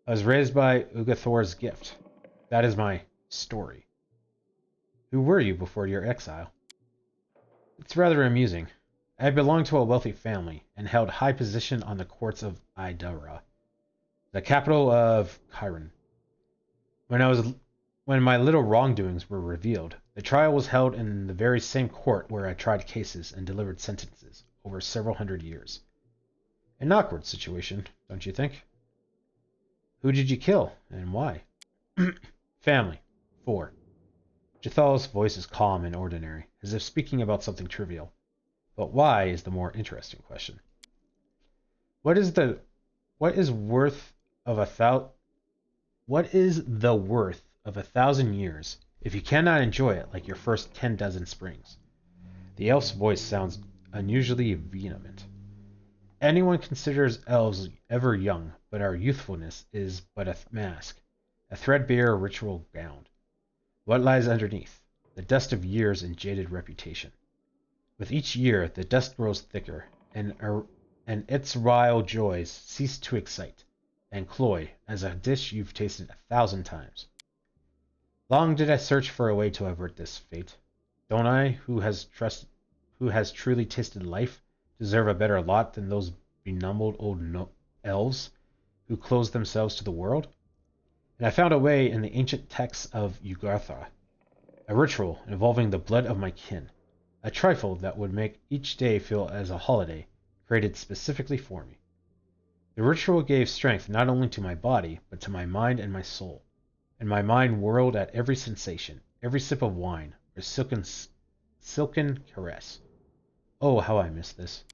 I was raised by Ugathor's gift. That is my story. Who were you before your exile? It's rather amusing. I belonged to a wealthy family and held high position on the courts of Idara, the capital of Kyron. When my little wrongdoings were revealed, the trial was held in the very same court where I tried cases and delivered sentences over several hundred years. An awkward situation, don't you think? Who did you kill, and why? Family. 4. Jethal's voice is calm and ordinary, as if speaking about something trivial. But why is the more interesting question. What is the worth of 1,000 years if you cannot enjoy it like your first 10 dozen springs? The elf's voice sounds unusually vehement. Anyone considers elves ever young, but our youthfulness is but a mask, a threadbare ritual gown. What lies underneath? The dust of years and jaded reputation. With each year, the dust grows thicker, and its vile joys cease to excite and cloy as a dish you've tasted 1,000 times. Long did I search for a way to avert this fate. Don't I, who has truly tasted life, deserve a better lot than those benumbed old elves who close themselves to the world? And I found a way in the ancient texts of Ugartha, a ritual involving the blood of my kin. A trifle that would make each day feel as a holiday, created specifically for me. The ritual gave strength not only to my body, but to my mind and my soul. And my mind whirled at every sensation, every sip of wine, or silken caress. Oh, how I miss this.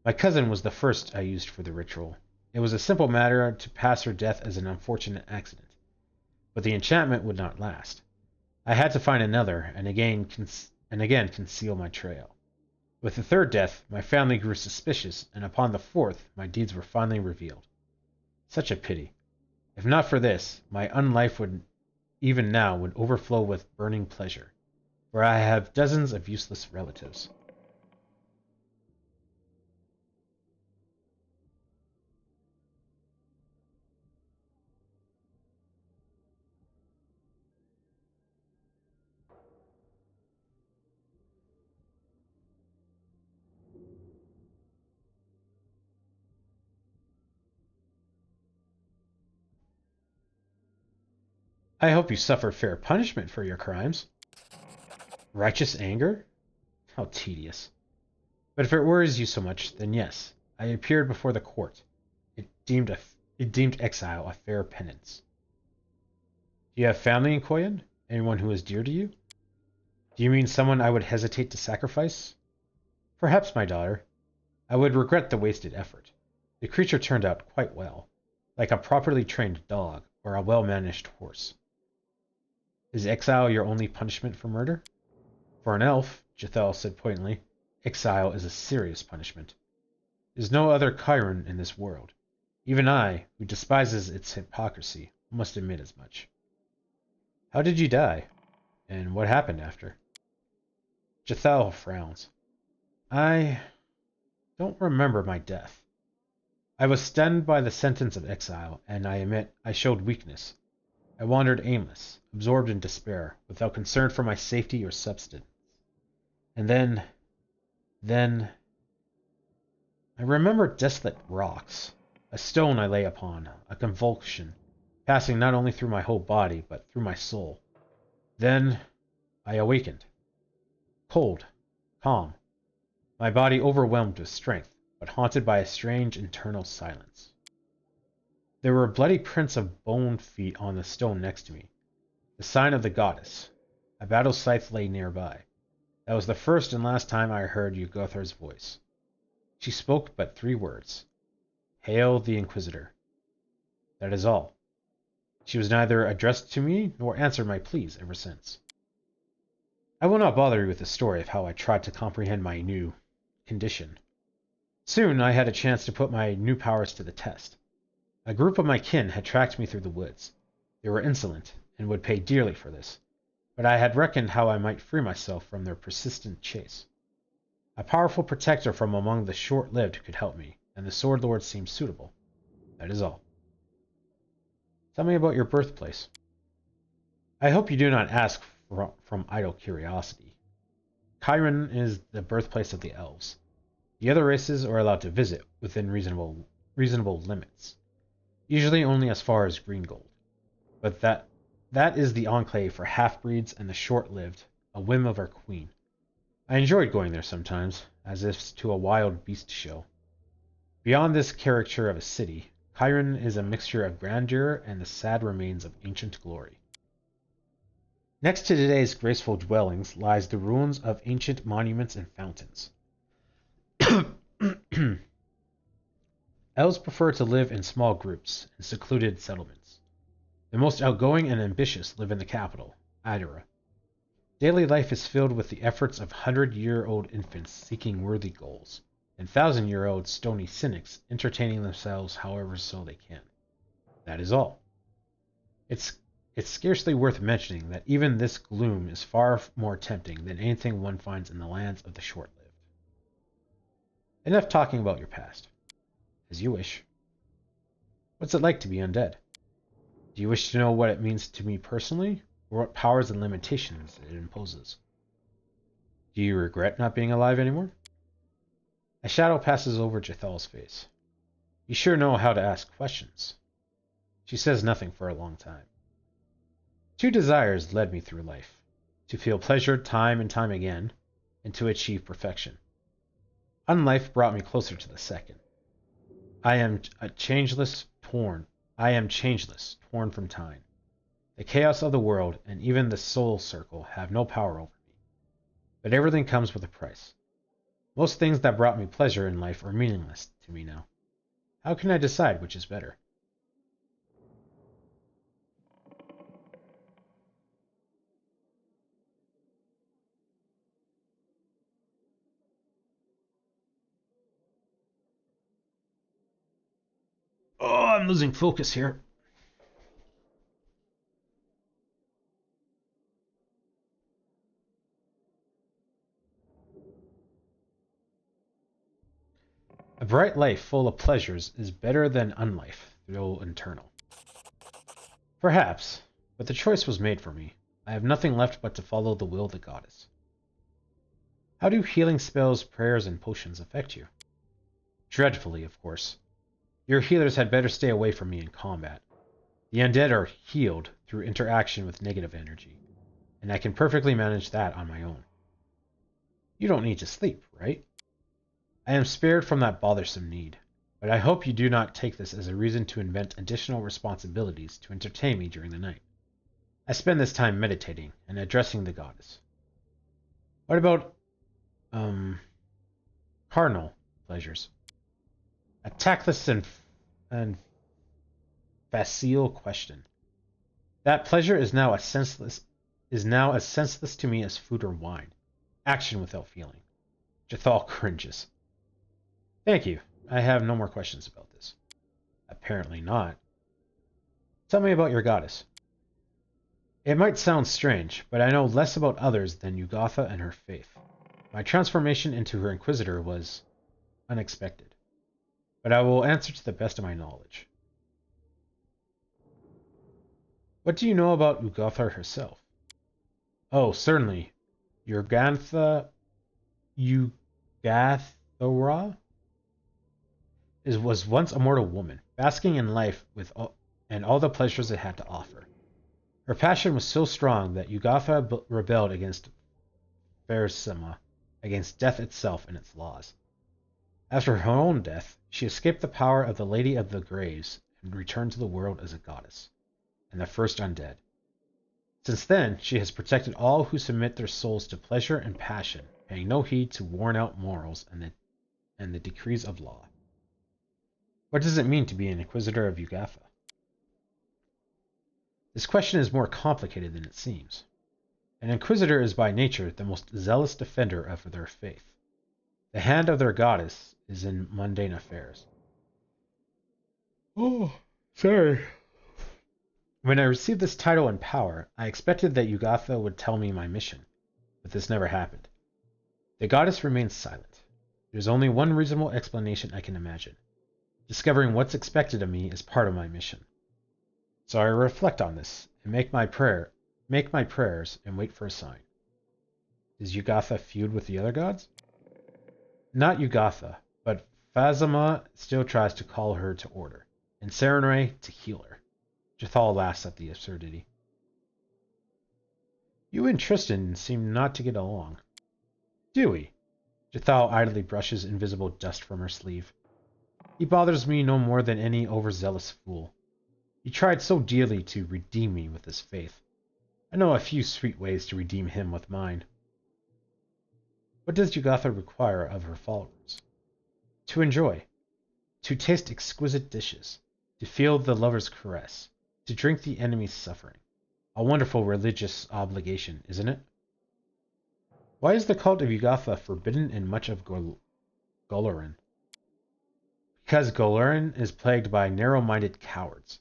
My cousin was the first I used for the ritual. It was a simple matter to pass her death as an unfortunate accident. But the enchantment would not last. I had to find another, and again conceal my trail. With the third death, my family grew suspicious, and upon the fourth, my deeds were finally revealed. Such a pity. If not for this, my unlife would overflow with burning pleasure, for I have dozens of useless relatives. I hope you suffer fair punishment for your crimes. Righteous anger? How tedious. But if it worries you so much, then yes, I appeared before the court. It deemed exile a fair penance. Do you have family in Koyan? Anyone who is dear to you? Do you mean someone I would hesitate to sacrifice? Perhaps, my daughter. I would regret the wasted effort. The creature turned out quite well, like a properly trained dog or a well-managed horse. Is exile your only punishment for murder? For an elf, Jethel said pointedly. Exile is a serious punishment. There's no other Chiron in this world. Even I, who despises its hypocrisy, must admit as much. How did you die? And what happened after? Jethel frowns. I don't remember my death. I was stunned by the sentence of exile, and I admit I showed weakness. I wandered aimless, absorbed in despair, without concern for my safety or substance. And then... I remember desolate rocks, a stone I lay upon, a convulsion, passing not only through my whole body, but through my soul. Then I awakened. Cold, calm, my body overwhelmed with strength, but haunted by a strange internal silence. There were bloody prints of bone feet on the stone next to me, the sign of the goddess. A battle scythe lay nearby. That was the first and last time I heard Yugothar's voice. She spoke but 3 words. Hail the Inquisitor. That is all. She was neither addressed to me nor answered my pleas ever since. I will not bother you with the story of how I tried to comprehend my new condition. Soon I had a chance to put my new powers to the test. A group of my kin had tracked me through the woods. They were insolent, and would pay dearly for this, but I had reckoned how I might free myself from their persistent chase. A powerful protector from among the short-lived could help me, and the Sword Lord seemed suitable. That is all. Tell me about your birthplace. I hope you do not ask from idle curiosity. Chiron is the birthplace of the elves. The other races are allowed to visit within reasonable limits, usually only as far as Greengold. But that is the enclave for half-breeds and the short-lived, a whim of our queen. I enjoyed going there sometimes, as if to a wild beast show. Beyond this caricature of a city, Chiron is a mixture of grandeur and the sad remains of ancient glory. Next to today's graceful dwellings lies the ruins of ancient monuments and fountains. Elves prefer to live in small groups in secluded settlements. The most outgoing and ambitious live in the capital, Adira. Daily life is filled with the efforts of 100-year-old infants seeking worthy goals, and 1,000-year-old stony cynics entertaining themselves however so they can. That is all. It's scarcely worth mentioning that even this gloom is far more tempting than anything one finds in the lands of the short-lived. Enough talking about your past. As you wish. What's it like to be undead? Do you wish to know what it means to me personally, or what powers and limitations it imposes? Do you regret not being alive anymore? A shadow passes over Jethel's face. You sure know how to ask questions. She says nothing for a long time. 2 desires led me through life: to feel pleasure time and time again, and to achieve perfection. Unlife brought me closer to the second. I am changeless, torn from time. The chaos of the world and even the soul circle have no power over me. But everything comes with a price. Most things that brought me pleasure in life are meaningless to me now. How can I decide which is better? Oh, I'm losing focus here. A bright life full of pleasures is better than unlife, though eternal. Perhaps, but the choice was made for me. I have nothing left but to follow the will of the goddess. How do healing spells, prayers, and potions affect you? Dreadfully, of course. Your healers had better stay away from me in combat. The undead are healed through interaction with negative energy, and I can perfectly manage that on my own. You don't need to sleep, right? I am spared from that bothersome need, but I hope you do not take this as a reason to invent additional responsibilities to entertain me during the night. I spend this time meditating and addressing the goddess. What about, carnal pleasures? A tactless and facile question. That pleasure is now as senseless to me as food or wine. Action without feeling. Jathal cringes. Thank you. I have no more questions about this. Apparently not. Tell me about your goddess. It might sound strange, but I know less about others than Yugatha and her faith. My transformation into her Inquisitor was unexpected, but I will answer to the best of my knowledge. What do you know about Yugatha herself? Oh, certainly. Yugathara was once a mortal woman, basking in life and all the pleasures it had to offer. Her passion was so strong that Yugatha rebelled against Pharisama, against death itself and its laws. After her own death, she escaped the power of the Lady of the Graves and returned to the world as a goddess, and the first undead. Since then, she has protected all who submit their souls to pleasure and passion, paying no heed to worn-out morals and the decrees of law. What does it mean to be an Inquisitor of Yugatha? This question is more complicated than it seems. An Inquisitor is by nature the most zealous defender of their faith. The hand of their goddess is in mundane affairs. Oh, sorry. When I received this title and power, I expected that Yugatha would tell me my mission, but this never happened. The goddess remains silent. There's only one reasonable explanation I can imagine. Discovering what's expected of me is part of my mission. So I reflect on this and make my prayers and wait for a sign. Does Yugatha feud with the other gods? Not Yugatha, but Phasma still tries to call her to order, and Sarenrae to heal her. Jathal laughs at the absurdity. You and Tristan seem not to get along. Do we? Jathal idly brushes invisible dust from her sleeve. He bothers me no more than any overzealous fool. He tried so dearly to redeem me with his faith. I know a few sweet ways to redeem him with mine. What does Yugatha require of her followers? To enjoy. To taste exquisite dishes. To feel the lover's caress. To drink the enemy's suffering. A wonderful religious obligation, isn't it? Why is the cult of Yugatha forbidden in much of Goloran? Because Goloran is plagued by narrow-minded cowards.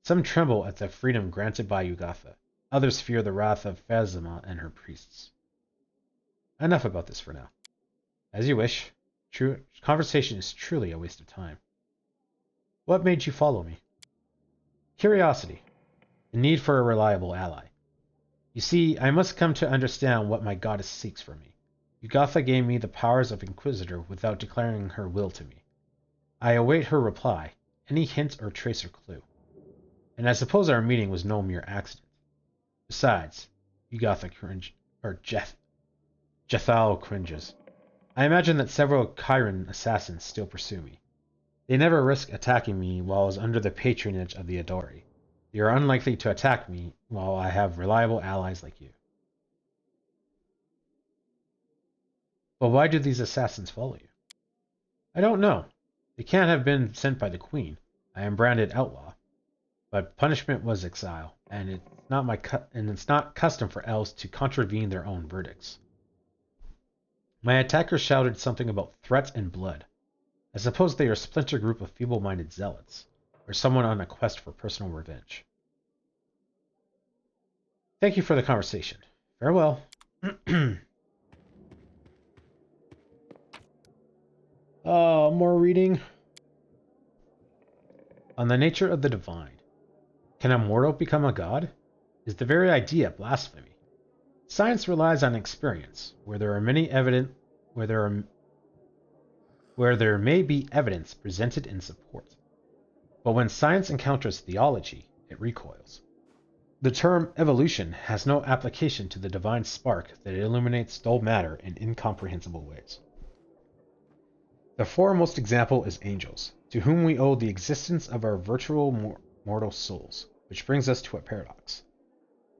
Some tremble at the freedom granted by Yugatha. Others fear the wrath of Phasma and her priests. Enough about this for now. As you wish. Conversation is truly a waste of time. What made you follow me? Curiosity. The need for a reliable ally. You see, I must come to understand what my goddess seeks from me. Yugatha gave me the powers of Inquisitor without declaring her will to me. I await her reply, any hint or trace or clue. And I suppose our meeting was no mere accident. Besides, Yugatha Jathal cringes. I imagine that several Chiron assassins still pursue me. They never risk attacking me while I was under the patronage of the Adori. They are unlikely to attack me while I have reliable allies like you. But why do these assassins follow you? I don't know. They can't have been sent by the Queen. I am branded outlaw. But punishment was exile, and it's not custom for elves to contravene their own verdicts. My attackers shouted something about threats and blood. I suppose they are a splinter group of feeble-minded zealots, or someone on a quest for personal revenge. Thank you for the conversation. Farewell. More reading. On the nature of the divine. Can a mortal become a god? Is the very idea blasphemy? Science relies on experience, where there may be evidence presented in support. But when science encounters theology, it recoils. The term evolution has no application to the divine spark that illuminates dull matter in incomprehensible ways. The foremost example is angels, to whom we owe the existence of our virtual mortal souls, which brings us to a paradox.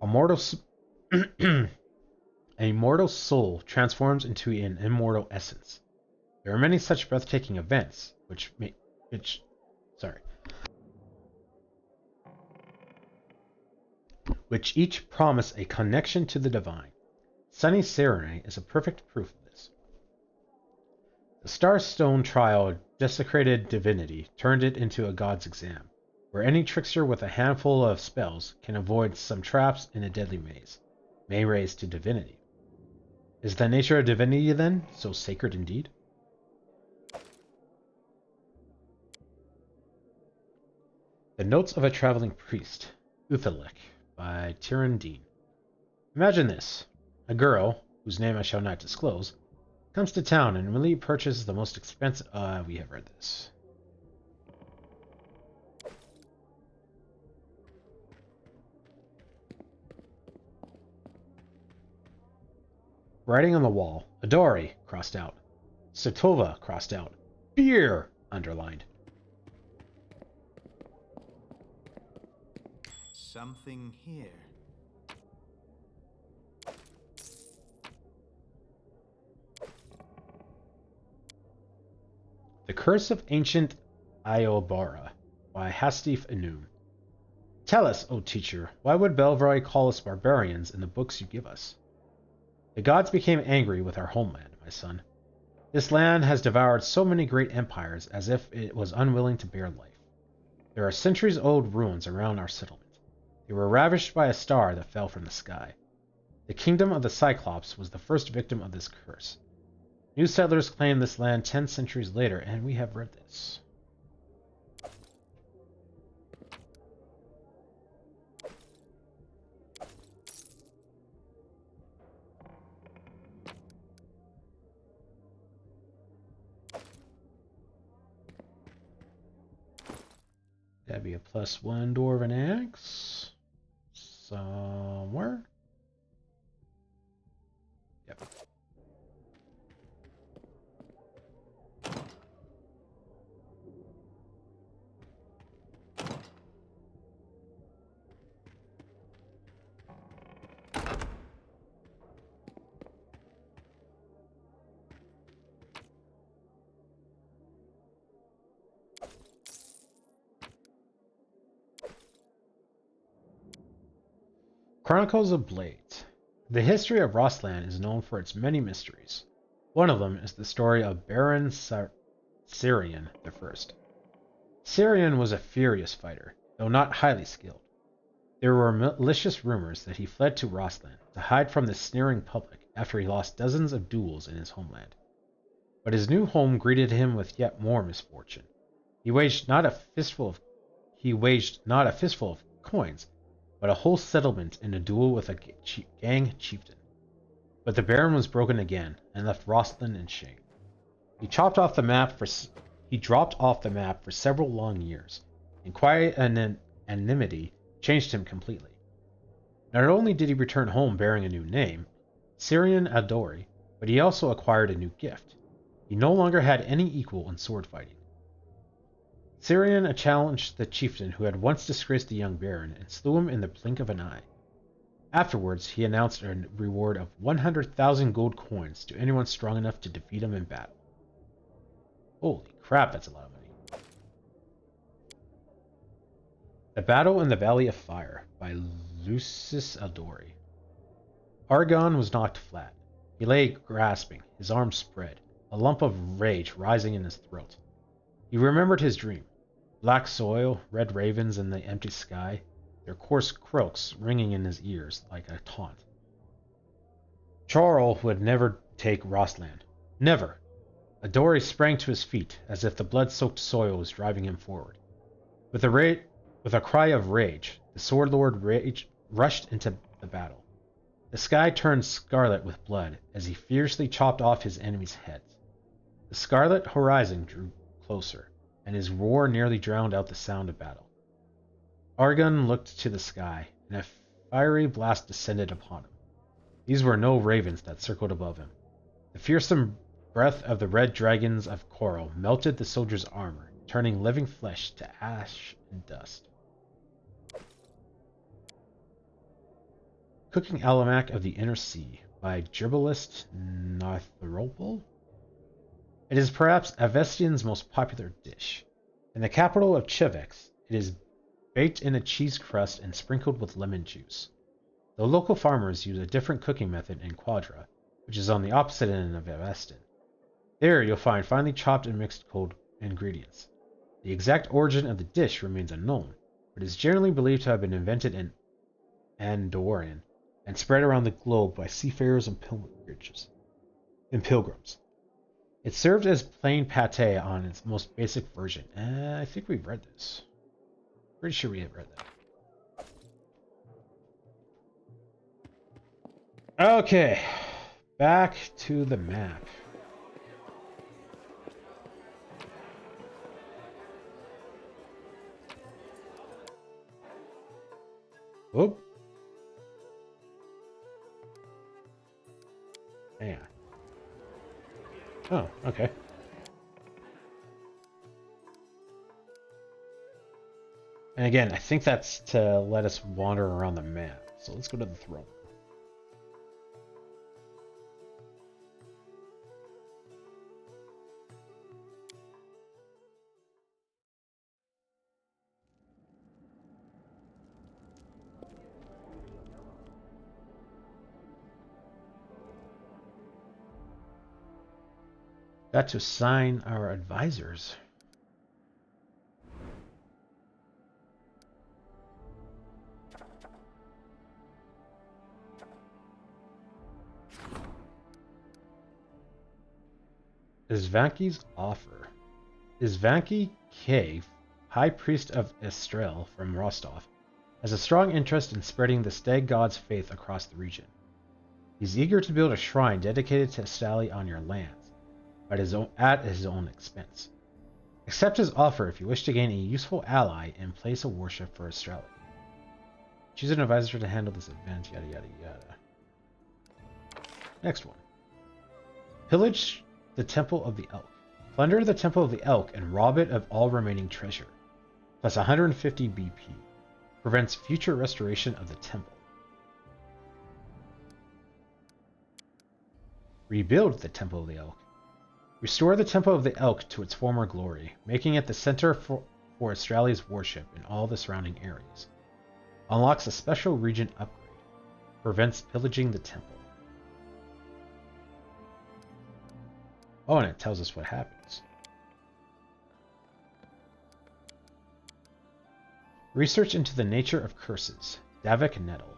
A mortal soul transforms into an immortal essence. There are many such breathtaking events, which each promise a connection to the divine. Sunny Serenade is a perfect proof of this. The Starstone trial desecrated divinity, turned it into a god's exam, where any trickster with a handful of spells can avoid some traps in a deadly maze, may raise to divinity. Is the nature of divinity, then, so sacred indeed? The Notes of a Traveling Priest, Uthalek, by Tyron Dean. Imagine this. A girl, whose name I shall not disclose, comes to town and immediately purchases the most expensive... we have read this. Writing on the wall, Adori, crossed out. Satova, crossed out. Beer, underlined. Something here. The Curse of Ancient Iobara, by Hastif Enum. Tell us, O teacher, why would Belvroy call us barbarians in the books you give us? The gods became angry with our homeland, my son. This land has devoured so many great empires as if it was unwilling to bear life. There are centuries-old ruins around our settlement. They were ravished by a star that fell from the sky. The kingdom of the Cyclops was the first victim of this curse. New settlers claimed this land 10 centuries later, and we have read this. That'd be a +1 Dwarven Axe. Somewhere. Yep. Chronicles of Blades. The history of Rosland is known for its many mysteries. One of them is the story of Baron Cirion I. Cirion was a furious fighter, though not highly skilled. There were malicious rumors that he fled to Rosland to hide from the sneering public after he lost dozens of duels in his homeland. But his new home greeted him with yet more misfortune. He waged not a fistful of coins, but a whole settlement in a duel with a gang chieftain. But the Baron was broken again and left Rosland in shame. He dropped off the map for several long years, and quiet anonymity changed him completely. Not only did he return home bearing a new name, Cirion Adori, but he also acquired a new gift. He no longer had any equal in sword fighting. Cirion challenged the chieftain who had once disgraced the young Baron and slew him in the blink of an eye. Afterwards, he announced a reward of 100,000 gold coins to anyone strong enough to defeat him in battle. Holy crap, that's a lot of money. The Battle in the Valley of Fire, by Lucis Aldori. Argon was knocked flat. He lay grasping, his arms spread, a lump of rage rising in his throat. He remembered his dream. Black soil, red ravens in the empty sky, their coarse croaks ringing in his ears like a taunt. Charl would never take Rosland. Never! Adori sprang to his feet, as if the blood-soaked soil was driving him forward. With a cry of rage, the Sword Lord rushed into the battle. The sky turned scarlet with blood as he fiercely chopped off his enemies' heads. The scarlet horizon drew closer, and his roar nearly drowned out the sound of battle. Argon looked to the sky, and a fiery blast descended upon him. These were no ravens that circled above him. The fearsome breath of the red dragons of coral melted the soldier's armor, turning living flesh to ash and dust. Cooking Alamac of the Inner Sea, by Gerbalist Nartheropol. It is perhaps Avestian's most popular dish. In the capital of Chivex, it is baked in a cheese crust and sprinkled with lemon juice. The local farmers use a different cooking method in Quadra, which is on the opposite end of Aveston. There you'll find finely chopped and mixed cold ingredients. The exact origin of the dish remains unknown, but is generally believed to have been invented in Andorian and spread around the globe by seafarers and pilgrims. It's served as plain pate on its most basic version. I think we've read this. Pretty sure we have read that. Okay, back to the map. Whoop. Hang on. Oh, okay. And again, I think that's to let us wander around the map. So let's go to the throne. Got to assign our advisors. Isvanki's offer. Isvanki K, High Priest of Estrel from Rostov, has a strong interest in spreading the Stag God's faith across the region. He's eager to build a shrine dedicated to Estali on your lands, but at his own expense. Accept his offer if you wish to gain a useful ally and place a worship for Estreli. Choose an advisor to handle this event, yada yada yada. Next one. Pillage the Temple of the Elk. Plunder the Temple of the Elk and rob it of all remaining treasure. Plus 150 BP. Prevents future restoration of the temple. Rebuild the Temple of the Elk. Restore the Temple of the Elk to its former glory, making it the center for Estreli's worship in all the surrounding areas. Unlocks a special region upgrade. Prevents pillaging the temple. Oh, and it tells us what happens. Research into the nature of curses. Davik Nettle.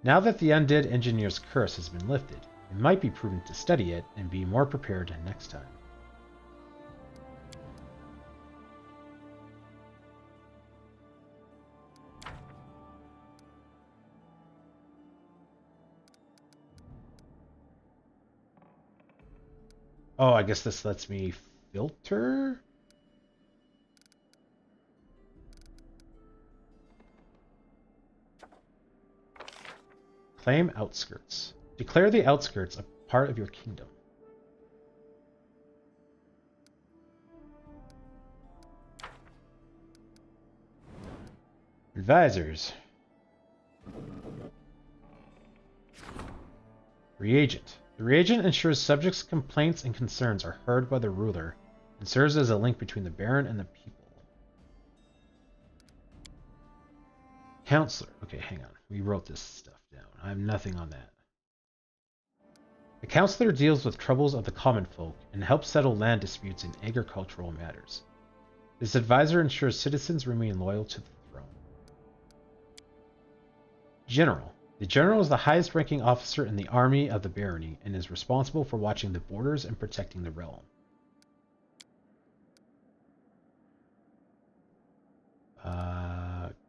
Now that the Undead Engineer's curse has been lifted, it might be prudent to study it and be more prepared next time. Oh, I guess this lets me filter? Claim outskirts. Declare the outskirts a part of your kingdom. Advisors. Reagent. The reagent ensures subjects' complaints and concerns are heard by the ruler and serves as a link between the Baron and the people. Counselor. Okay, hang on. We wrote this stuff down. I have nothing on that. The counselor deals with troubles of the common folk and helps settle land disputes in agricultural matters. This advisor ensures citizens remain loyal to the throne. General. The general is the highest ranking officer in the army of the barony and is responsible for watching the borders and protecting the realm.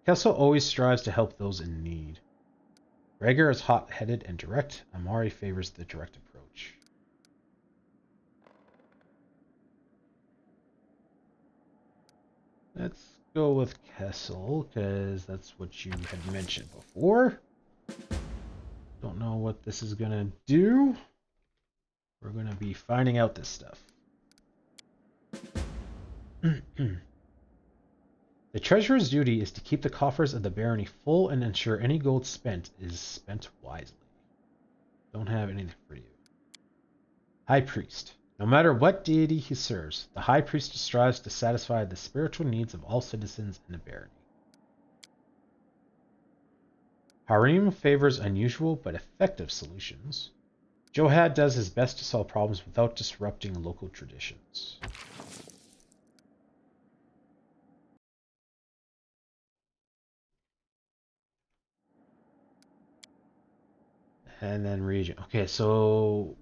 Kessel always strives to help those in need. Rhaegar is hot-headed and direct. Amari favors the direct approach. Let's go with Kessel, because that's what you had mentioned before. Don't know what this is going to do. We're going to be finding out this stuff. The treasurer's duty is to keep the coffers of the barony full and ensure any gold spent is spent wisely. Don't have anything for you. High Priest. No matter what deity he serves, the High Priest strives to satisfy the spiritual needs of all citizens in the barony. Harim favors unusual but effective solutions. Johad does his best to solve problems without disrupting local traditions. And then region. Okay, so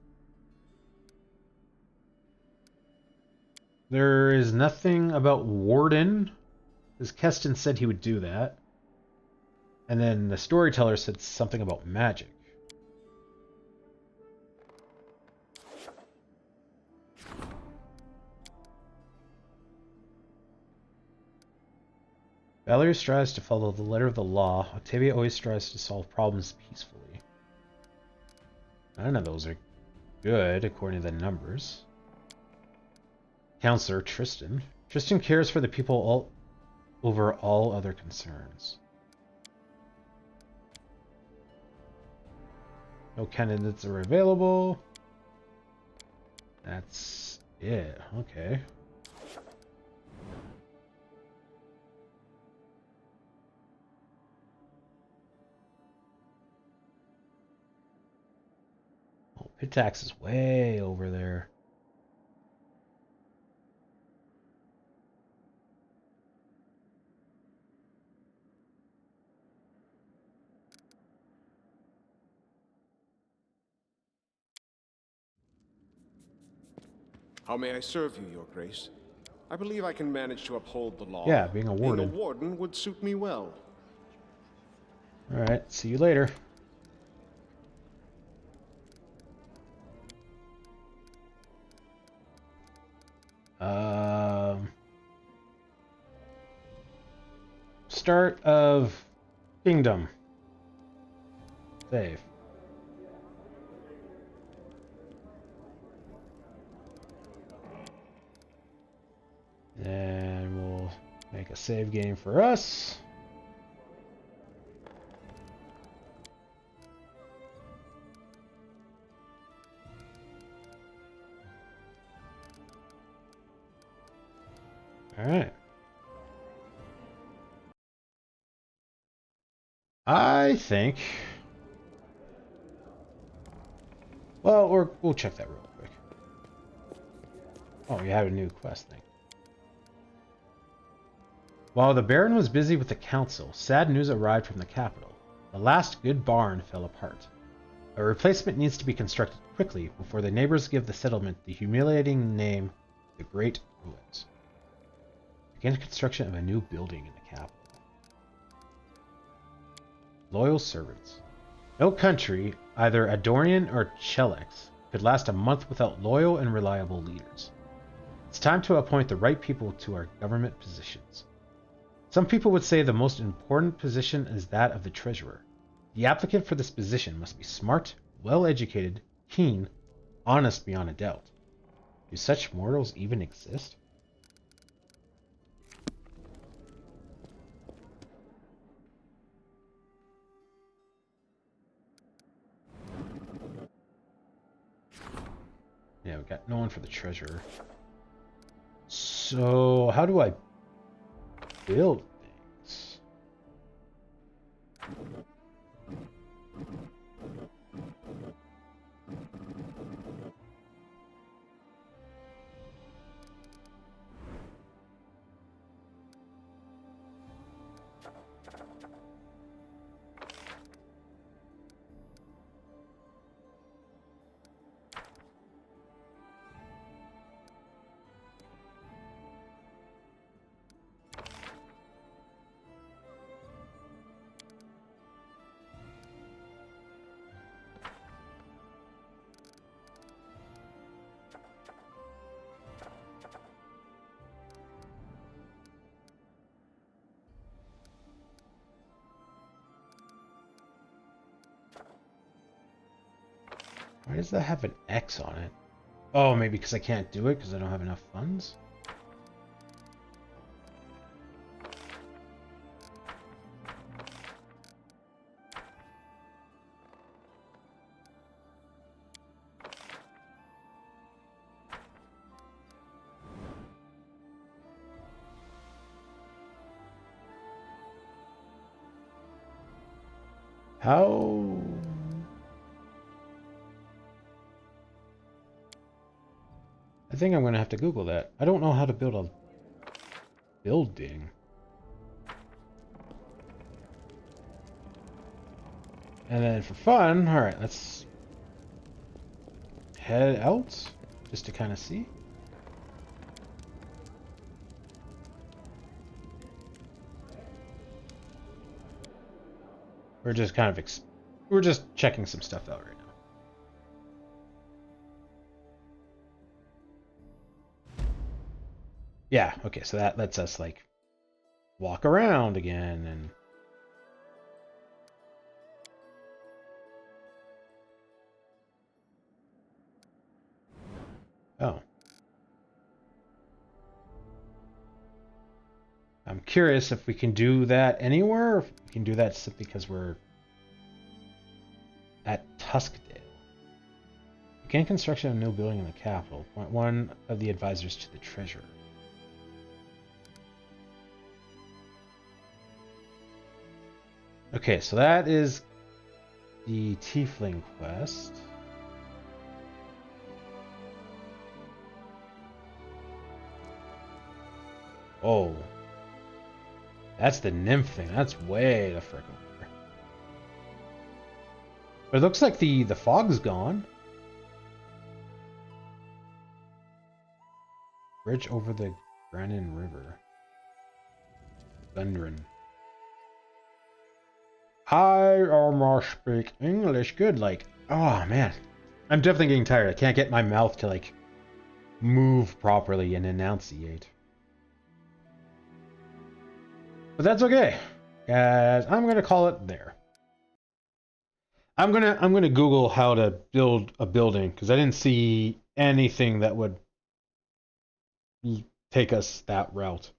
there is nothing about Warden, because Keston said he would do that. And then the storyteller said something about magic. Valerie strives to follow the letter of the law. Octavia always strives to solve problems peacefully. None of those are good, according to the numbers. Counselor Tristan. Tristan cares for the people over all other concerns. No candidates are available. That's it. Okay. Oh, Pitax is way over there. How may I serve you, Your Grace? I believe I can manage to uphold the law. Yeah, being a warden. Being a warden would suit me well. Alright, see you later. Start of Kingdom. Save. And we'll make a save game for us. All right. I think. Well, we'll check that real quick. Oh, we have a new quest thing. While the Baron was busy with the council, sad news arrived from the capital. The last good barn fell apart. A replacement needs to be constructed quickly before the neighbors give the settlement the humiliating name, the Great Ruins. Begin construction of a new building in the capital. Loyal servants. No country, either Adorian or Chelex, could last a month without loyal and reliable leaders. It's time to appoint the right people to our government positions. Some people would say the most important position is that of the treasurer. The applicant for this position must be smart, well-educated, keen, honest beyond a doubt. Do such mortals even exist? Yeah, we got no one for the treasurer. So, how do I build things? Why does that have an X on it? Oh, maybe because I can't do it because I don't have enough funds? How? I think I'm going to have to Google that. I don't know how to build a building. And then for fun, alright, let's head out just to kind of see. We're just kind of we're just checking some stuff out right now. Yeah, okay, so that lets us like walk around again and oh. I'm curious if we can do that anywhere, or if we can do that simply because we're at Tuskdale. Begin construction of a new building in the capital. Point one of the advisors to the treasurer. Okay, so that is the Tiefling quest. Oh. That's the nymph thing. That's way the frick over. But it looks like the fog's gone. Bridge over the Grannon River. Gundren. I almost speak English good, like, oh man. I'm definitely getting tired. I can't get my mouth to like move properly and enunciate. But that's okay, guys. I'm gonna call it there. I'm gonna Google how to build a building because I didn't see anything that would take us that route.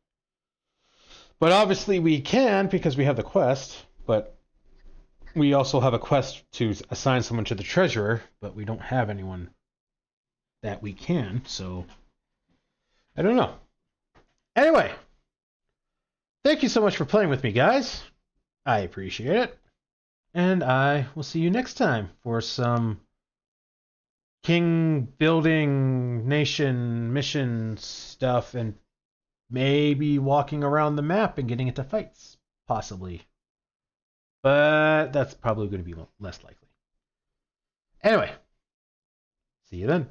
But obviously we can because we have the quest. But we also have a quest to assign someone to the treasurer, but we don't have anyone that we can. So I don't know. Anyway. Thank you so much for playing with me, guys. I appreciate it. And I will see you next time for some king building nation mission stuff and maybe walking around the map and getting into fights. Possibly. But that's probably going to be less likely. Anyway, see you then.